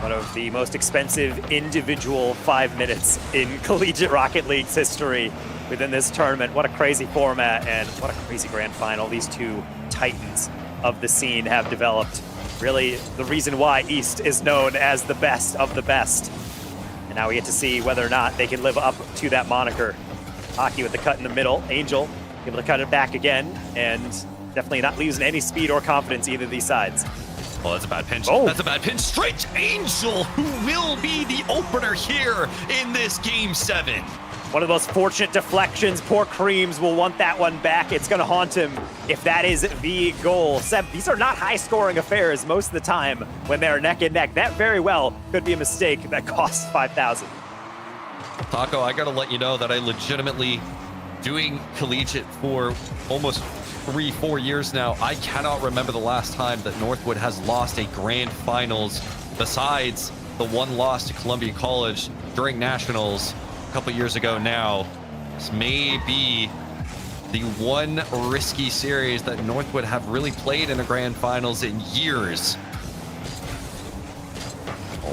One of the most expensive individual 5 minutes in Collegiate Rocket League's history within this tournament. What a crazy format and what a crazy grand final these two titans of the scene have developed. Really the reason why East is known as the best of the best. And now we get to see whether or not they can live up to that moniker. Hockey with the cut in the middle. Angel able to cut it back again, and definitely not losing any speed or confidence either of these sides. Oh, that's a bad pinch. Oh. That's a bad pinch. Straight to Angel, who will be the opener here in this game 7. One of the most fortunate deflections. Poor Creams will want that one back. It's going to haunt him if that is the goal. Seb, these are not high-scoring affairs most of the time when they're neck and neck. That very well could be a mistake that costs $5,000. Taco, I got to let you know that I legitimately, doing Collegiate for almost 3-4 years now, I cannot remember the last time that Northwood has lost a grand finals besides the one loss to Columbia College during nationals a couple years ago now. This may be The one risky series that Northwood have really played in the grand finals in years.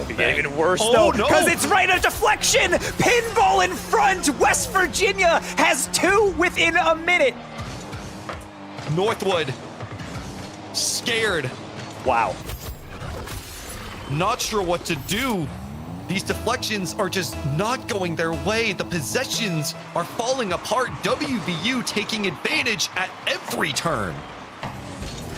Could get even worse Oh, though, no. because it's right, a deflection! Pinball in front! West Virginia has 2 within a minute! Northwood scared, Wow. not sure what to do. These deflections are just not going their way. The possessions are falling apart. WVU taking advantage at every turn.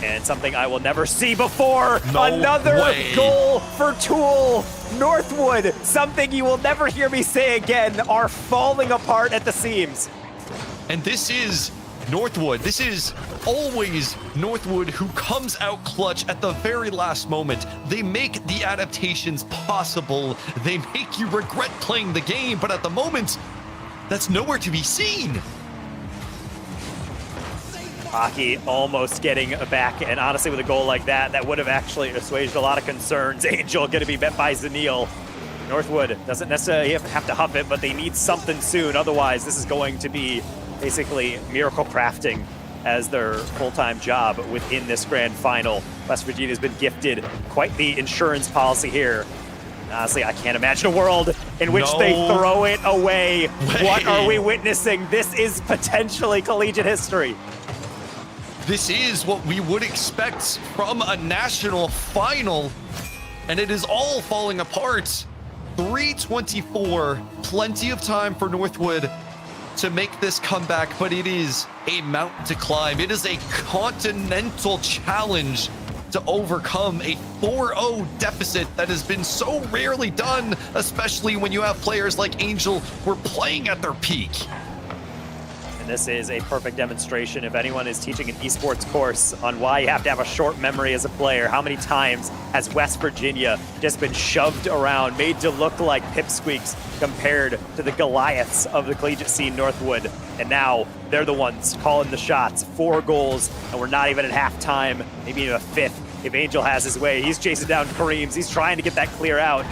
And something I will never see before. No Another way. goal for Tool. Northwood, something you will never hear me say again, are falling apart at the seams. And this is Northwood. This is always Northwood who comes out clutch at the very last moment. They make the adaptations possible. They make you regret playing the game, but at the moment, that's nowhere to be seen. Hockey almost getting back, and honestly with a goal like that, that would have actually assuaged a lot of concerns. Angel going to be met by Zanil. Northwood doesn't necessarily have to huff it, but they need something soon. Otherwise, this is going to be basically miracle crafting as their full-time job within this grand final. West Virginia has been gifted quite the insurance policy here. Honestly, I can't imagine a world in which No they throw it away. way. What are we witnessing? This is potentially collegiate history. This is what we would expect from a national final, and it is all falling apart. 3:24, plenty of time for Northwood to make this comeback, but it is a mountain to climb. It is a continental challenge to overcome a 4-0 deficit that has been so rarely done, especially when you have players like Angel who are playing at their peak. And this is a perfect demonstration. If anyone is teaching an esports course on why you have to have a short memory as a player, how many times has West Virginia just been shoved around, made to look like pipsqueaks compared to the Goliaths of the collegiate scene Northwood. And now they're the ones calling the shots. 4 goals, and we're not even at halftime, maybe even a 5th. If Angel has his way, he's chasing down Kareem's. He's trying to get that clear out.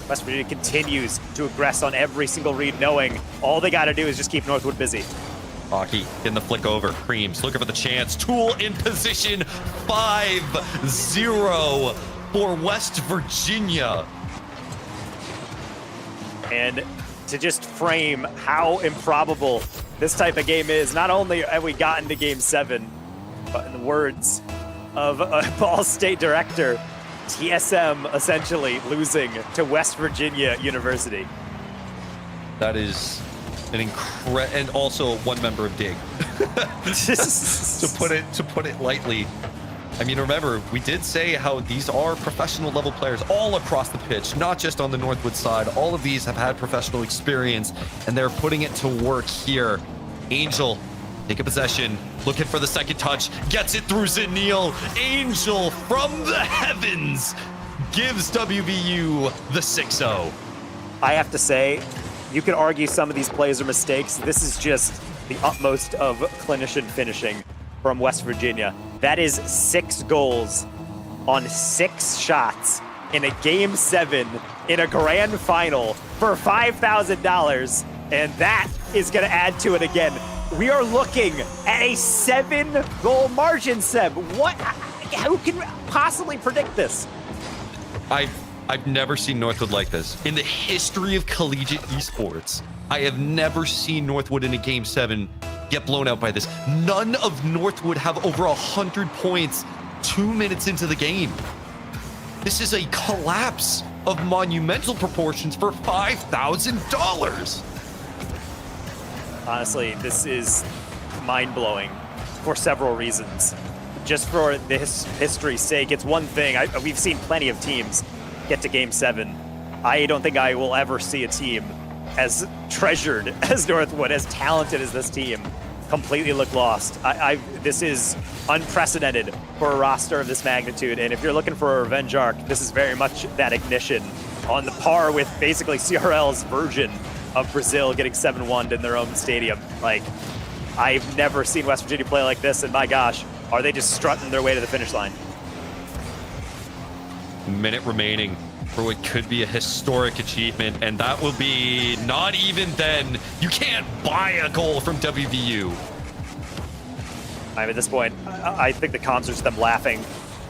West Virginia continues to aggress on every single read, knowing all they got to do is just keep Northwood busy. Hockey in the flick over. Creams looking for the chance. Tool in position. 5-0 for West Virginia. And to just frame how improbable this type of game is, not only have we gotten to Game 7, but in the words of Ball State director, TSM essentially losing to West Virginia University. That is an and also one member of Dig. to put it lightly. I mean, remember, we did say how these are professional level players all across the pitch, not just on the Northwood side. All of these have had professional experience, and they're putting it to work here. Angel, take a possession, looking for the second touch, gets it through Zanil. Angel from the heavens gives WVU the 6-0. I have to say, you could argue some of these plays are mistakes. This is just the utmost of clinician finishing from West Virginia. That is 6 goals on 6 shots in a Game 7 in a grand final for $5,000, and that is going to add to it again. We are looking at a 7-goal margin, Seb. Who can possibly predict this? I've never seen Northwood like this. In the history of collegiate esports, I have never seen Northwood in a Game 7 get blown out by this. None of Northwood have over 100 points 2 minutes into the game. This is a collapse of monumental proportions for $5,000. Honestly, this is mind-blowing for several reasons. Just for the history's sake, it's one thing. We've seen plenty of teams get to Game 7. I don't think I will ever see a team as treasured as Northwood, as talented as this team, completely look lost. This is unprecedented for a roster of this magnitude, and if you're looking for a revenge arc, this is very much that ignition, on the par with basically CRL's version of Brazil getting 7-1 in their own stadium. Like, I've never seen West Virginia play like this, and my gosh, are they just strutting their way to the finish line? Minute remaining for what could be a historic achievement, and that will be not even then. You can't buy a goal from WVU. I mean, at this point, I think the comms are just them laughing.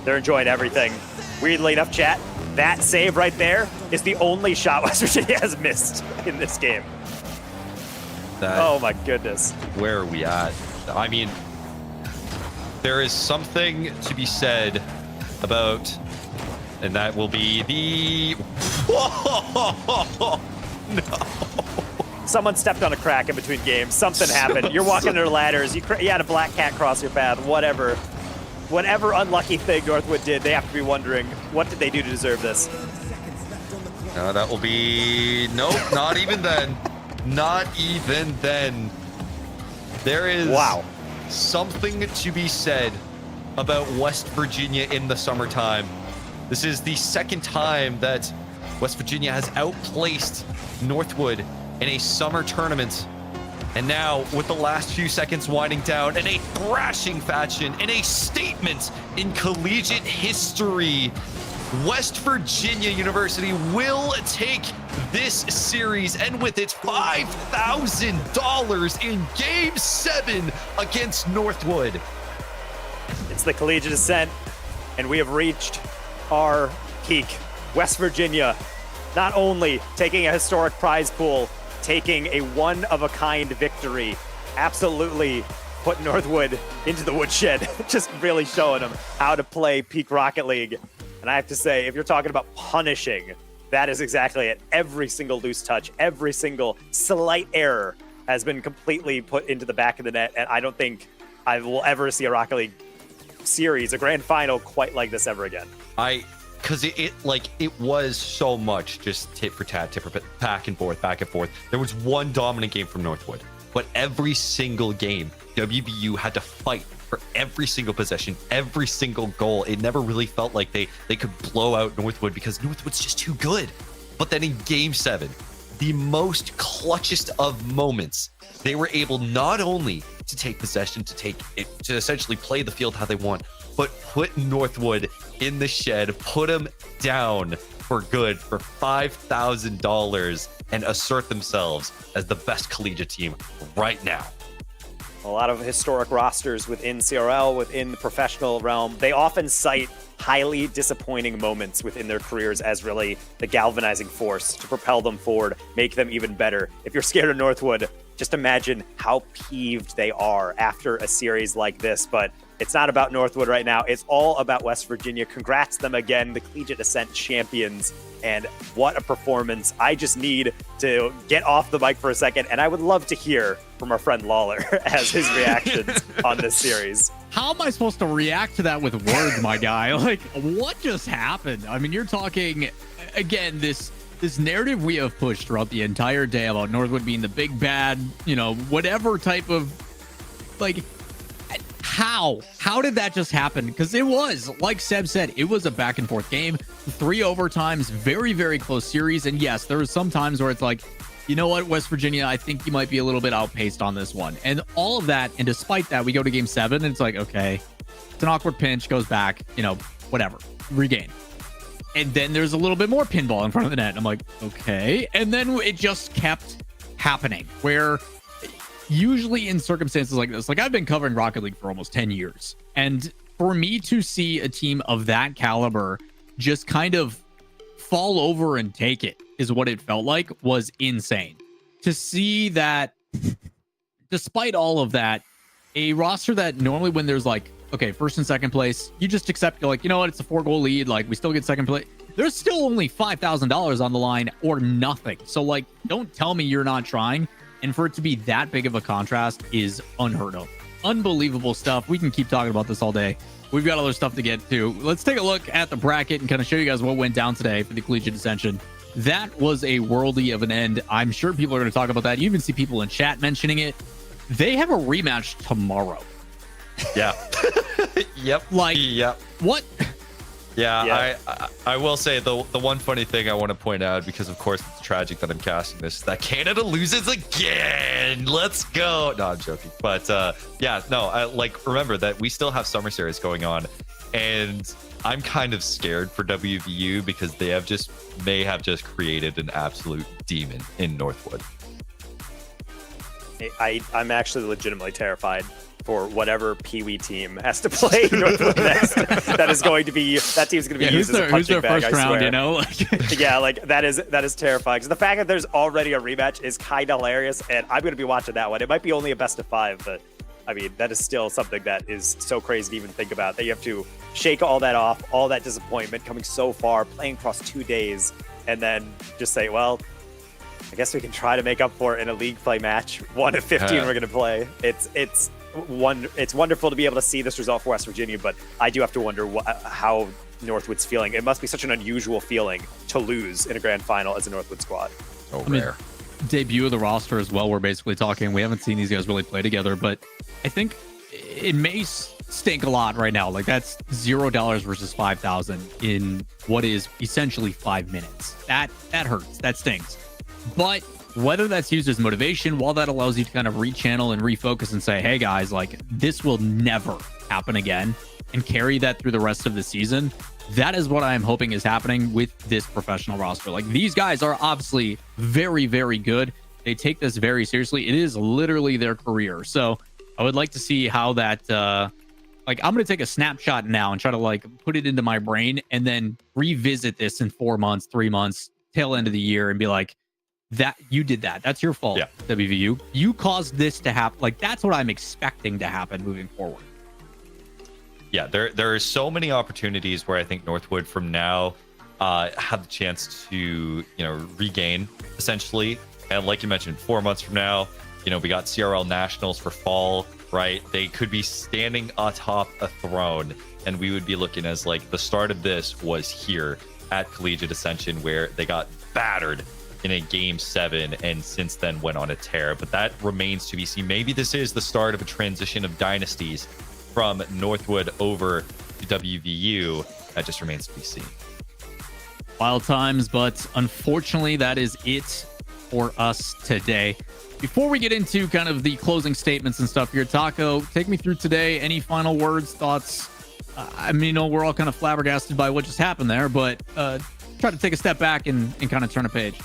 They're enjoying everything. Weirdly enough, chat, that save right there is the only shot West Virginia has missed in this game. Oh my goodness. Where are we at? I mean, there is something to be said about, and that will be the... Whoa! No. Someone stepped on a crack in between games. Something happened. You're walking under ladders. You had a black cat cross your path. Whatever unlucky thing Northwood did, they have to be wondering, what did they do to deserve this? That will be... Nope, not even then. Not even then. There is something to be said about West Virginia in the summertime. This is the second time that West Virginia has outplaced Northwood in a summer tournament. And now, with the last few seconds winding down, in a thrashing fashion, in a statement in collegiate history, West Virginia University will take this series, and with its $5,000 in Game 7 against Northwood. It's the Collegiate Ascent, and we have reached our peak. West Virginia not only taking a historic prize pool, taking a one-of-a-kind victory, absolutely put Northwood into the woodshed, just really showing them how to play peak Rocket League. And I have to say, if you're talking about punishing, that is exactly it. Every single loose touch, every single slight error has been completely put into the back of the net. And I don't think I will ever see a Rocket League series, a grand final quite like this ever again. Because it was so much just tit for tat, back and forth. There was one dominant game from Northwood, but every single game, WVU had to fight for every single possession, every single goal. It never really felt like they could blow out Northwood because Northwood's just too good. But then in Game 7, the most clutchest of moments, they were able not only to take possession, to essentially play the field how they want, but put Northwood in the shed, put them down for good for $5,000 and assert themselves as the best collegiate team right now. A lot of historic rosters within CRL, within the professional realm, they often cite highly disappointing moments within their careers as really the galvanizing force to propel them forward, make them even better. If you're scared of Northwood, just imagine how peeved they are after a series like this. But it's not about Northwood right now. It's all about West Virginia. Congrats them again, the Collegiate Ascent champions. And what a performance. I just need to get off the mic for a second, and I would love to hear from our friend Lawler as his reactions on this series. How am I supposed to react to that with words, my guy? Like, what just happened? I mean, you're talking, again, this narrative we have pushed throughout the entire day about Northwood being the big bad, whatever type of, how did that just happen? Because it was, like Seb said, it was a back and forth game, 3 overtimes, very, very close series. And yes, there was some times where it's like, you know what, West Virginia, I think you might be a little bit outpaced on this one. And all of that, and despite that, we go to Game 7, and it's like, okay, it's an awkward pinch, goes back, whatever, regain. And then there's a little bit more pinball in front of the net. And I'm like, okay. And then it just kept happening, where usually in circumstances like this, I've been covering Rocket League for almost 10 years. And for me to see a team of that caliber just kind of fall over and take it is what it felt like, was insane. To see that, despite all of that, a roster that normally when there's okay, first and second place, you just accept, you're like, you know what, it's a 4-goal lead, we still get second place. There's still only $5,000 on the line or nothing. So don't tell me you're not trying. And for it to be that big of a contrast is unheard of. Unbelievable stuff. We can keep talking about this all day. We've got other stuff to get to. Let's take a look at the bracket and kind of show you guys what went down today for the Collegiate Ascension. That was a worldy of an end. I'm sure people are going to talk about that. You even see people in chat mentioning it. They have a rematch tomorrow. Yeah. Yep. Yep. What? Yeah. I will say the one funny thing I want to point out, because of course it's tragic that I'm casting this, is that Canada loses again. Let's go. No, I'm joking. But remember that we still have summer series going on, and I'm kind of scared for WVU because they may have just created an absolute demon in Northwood. I'm actually legitimately terrified for whatever Pee-wee team has to play Northwood next. That team's going to be used as a who's punching their bag, first I round, swear. you know? Like, Yeah, like that is terrifying. So the fact that there's already a rematch is kind of hilarious, and I'm going to be watching that one. It might be only a best of 5, but I mean, that is still something that is so crazy to even think about, that you have to shake all that off, all that disappointment, coming so far, playing across 2 days, and then just say, well, I guess we can try to make up for it in a league play match. 1 of 15 we're going to play. It's wonderful to be able to see this result for West Virginia, but I do have to wonder how Northwood's feeling. It must be such an unusual feeling to lose in a grand final as a Northwood squad. Oh, I mean, rare. debut of the roster as well. We're basically talking. We haven't seen these guys really play together, but I think it may stink a lot right now. Like, that's $0 versus 5,000 in what is essentially 5 minutes. That hurts. That stings. But whether that's used as motivation, while that allows you to kind of rechannel and refocus and say, hey guys, like, this will never happen again, and carry that through the rest of the season, that is what I'm hoping is happening with this professional roster. Like, these guys are obviously very, very good. They take this very seriously. It is literally their career. So I would like to see how that, like, I'm going to take a snapshot now and try to, like, put it into my brain and then revisit this in 4 months, 3 months, tail end of the year, and be like, that you did that. That's your fault, WVU. You caused this to happen. Like, that's what I'm expecting to happen moving forward. Yeah, there are so many opportunities where I think Northwood from now have the chance to, regain, essentially. And like you mentioned, 4 months from now, we got CRL Nationals for fall, right? They could be standing atop a throne, and we would be looking as, like, the start of this was here at Collegiate Ascension, where they got battered in a game 7 and since then went on a tear. But that remains to be seen. Maybe this is the start of a transition of dynasties from Northwood over to WVU. That just remains to be seen. Wild times, but unfortunately that is it for us today. Before we get into kind of the closing statements and stuff here, Taco, take me through today. Any final words, thoughts? I mean, we're all kind of flabbergasted by what just happened there, but try to take a step back and kind of turn a page.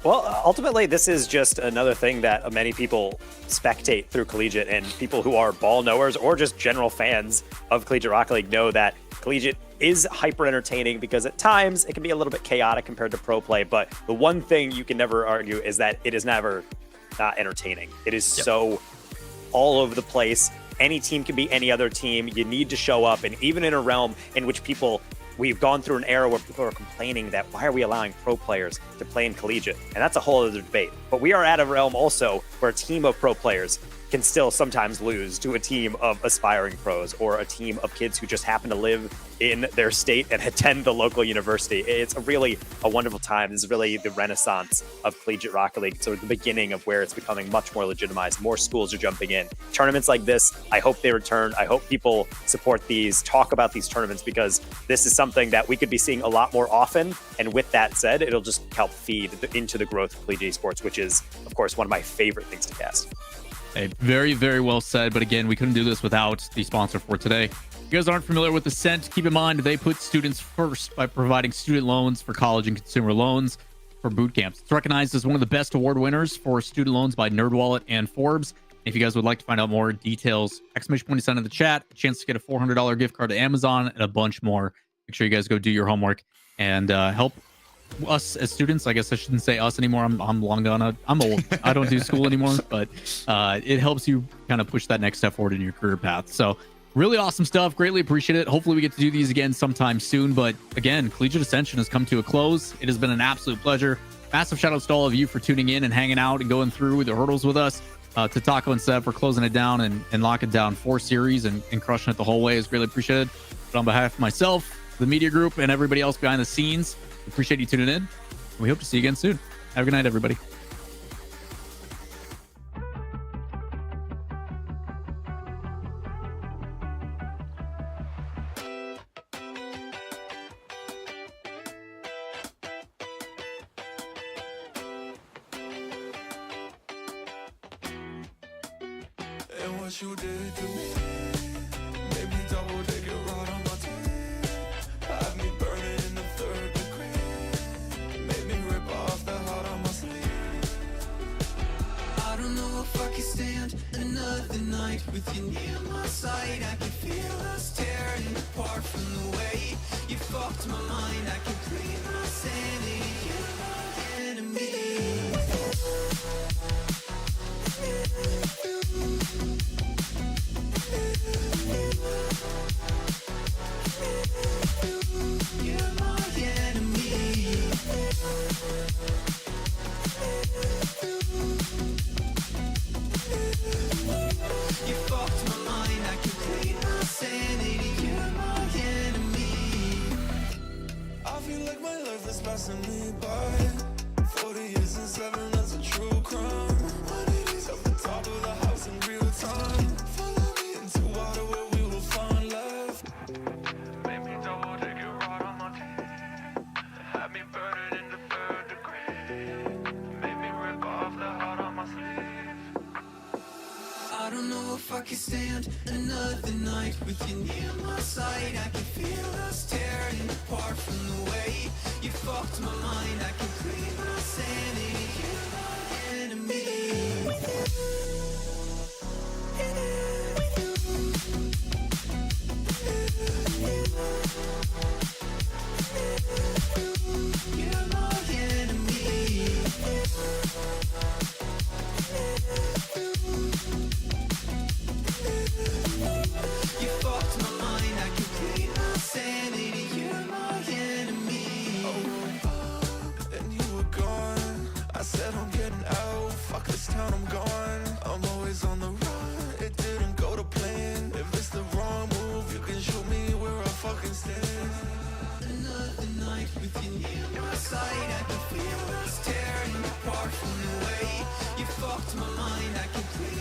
Well, ultimately, this is just another thing that many people spectate through Collegiate, and people who are ball knowers or just general fans of Collegiate Rocket League know that Collegiate is hyper entertaining, because at times it can be a little bit chaotic compared to pro play. But the one thing you can never argue is that it is never not entertaining. It is so all over the place. Any team can be any other team. You need to show up. And even in a realm in which we've gone through an era where people are complaining that why are we allowing pro players to play in Collegiate? And that's a whole other debate. But we are at a realm also where a team of pro players can still sometimes lose to a team of aspiring pros, or a team of kids who just happen to live in their state and attend the local university. It's really a wonderful time. This is really the renaissance of Collegiate Rocket League. So the beginning of where it's becoming much more legitimized. More schools are jumping in. Tournaments like this, I hope they return. I hope people support these, talk about these tournaments, because this is something that we could be seeing a lot more often. And with that said, it'll just help feed into the growth of collegiate sports, which is, of course, one of my favorite things to cast. Hey, very, very well said. But again, we couldn't do this without the sponsor for today. If you guys aren't familiar with Ascent, keep in mind they put students first by providing student loans for college and consumer loans for boot camps. It's recognized as one of the best award winners for student loans by NerdWallet and Forbes. If you guys would like to find out more details, exclamation point sign in the chat, a chance to get a $400 gift card to Amazon, and a bunch more. Make sure you guys go do your homework and help us as students. I guess I shouldn't say us anymore. I'm long gone. I'm old. I don't do school anymore, but it helps you kind of push that next step forward in your career path. So really awesome stuff. Greatly appreciate it. Hopefully we get to do these again sometime soon. But again, Collegiate Ascension has come to a close. It has been an absolute pleasure. Massive shout outs to all of you for tuning in and hanging out and going through the hurdles with us. To Taco and Seb for closing it down and locking down 4 series and crushing it the whole way is greatly appreciated. But on behalf of myself, the media group, and everybody else behind the scenes, appreciate you tuning in. We hope to see you again soon. Have a good night, everybody. And what you did to me made me double take it right on my teeth. Had me burning in the 3rd degree. Made me rip off the heart on my sleeve. I don't know if I can stand another night with you near my fucked my mind, I can clean my sanity. You're my enemy. You're my enemy. You fucked my mind, I can clean my sanity. You're my enemy. I feel like my life is passing me by. 40 years and 7, that's a true crime. Money's at the top of the house in real time. Follow me into water where we will find love. Made me double take it right on my teeth. Had me burning in the 3rd degree. Made me rip off the heart on my sleeve. I don't know if I can stand another night with you near my side. I can feel us tearing apart from the way you fucked my mind. I can clean my sanity. You're my enemy. You're my enemy. You fucked my mind, I can clean my sanity. You're my enemy. And you were gone. I said I'm getting out. Fuck this town, I'm gone. I'm always on the run. It didn't go to plan. If it's the wrong move, you can shoot me where I fucking stand. Another night with you near my side. I can feel us tearing apart from the way you fucked my mind. I can clean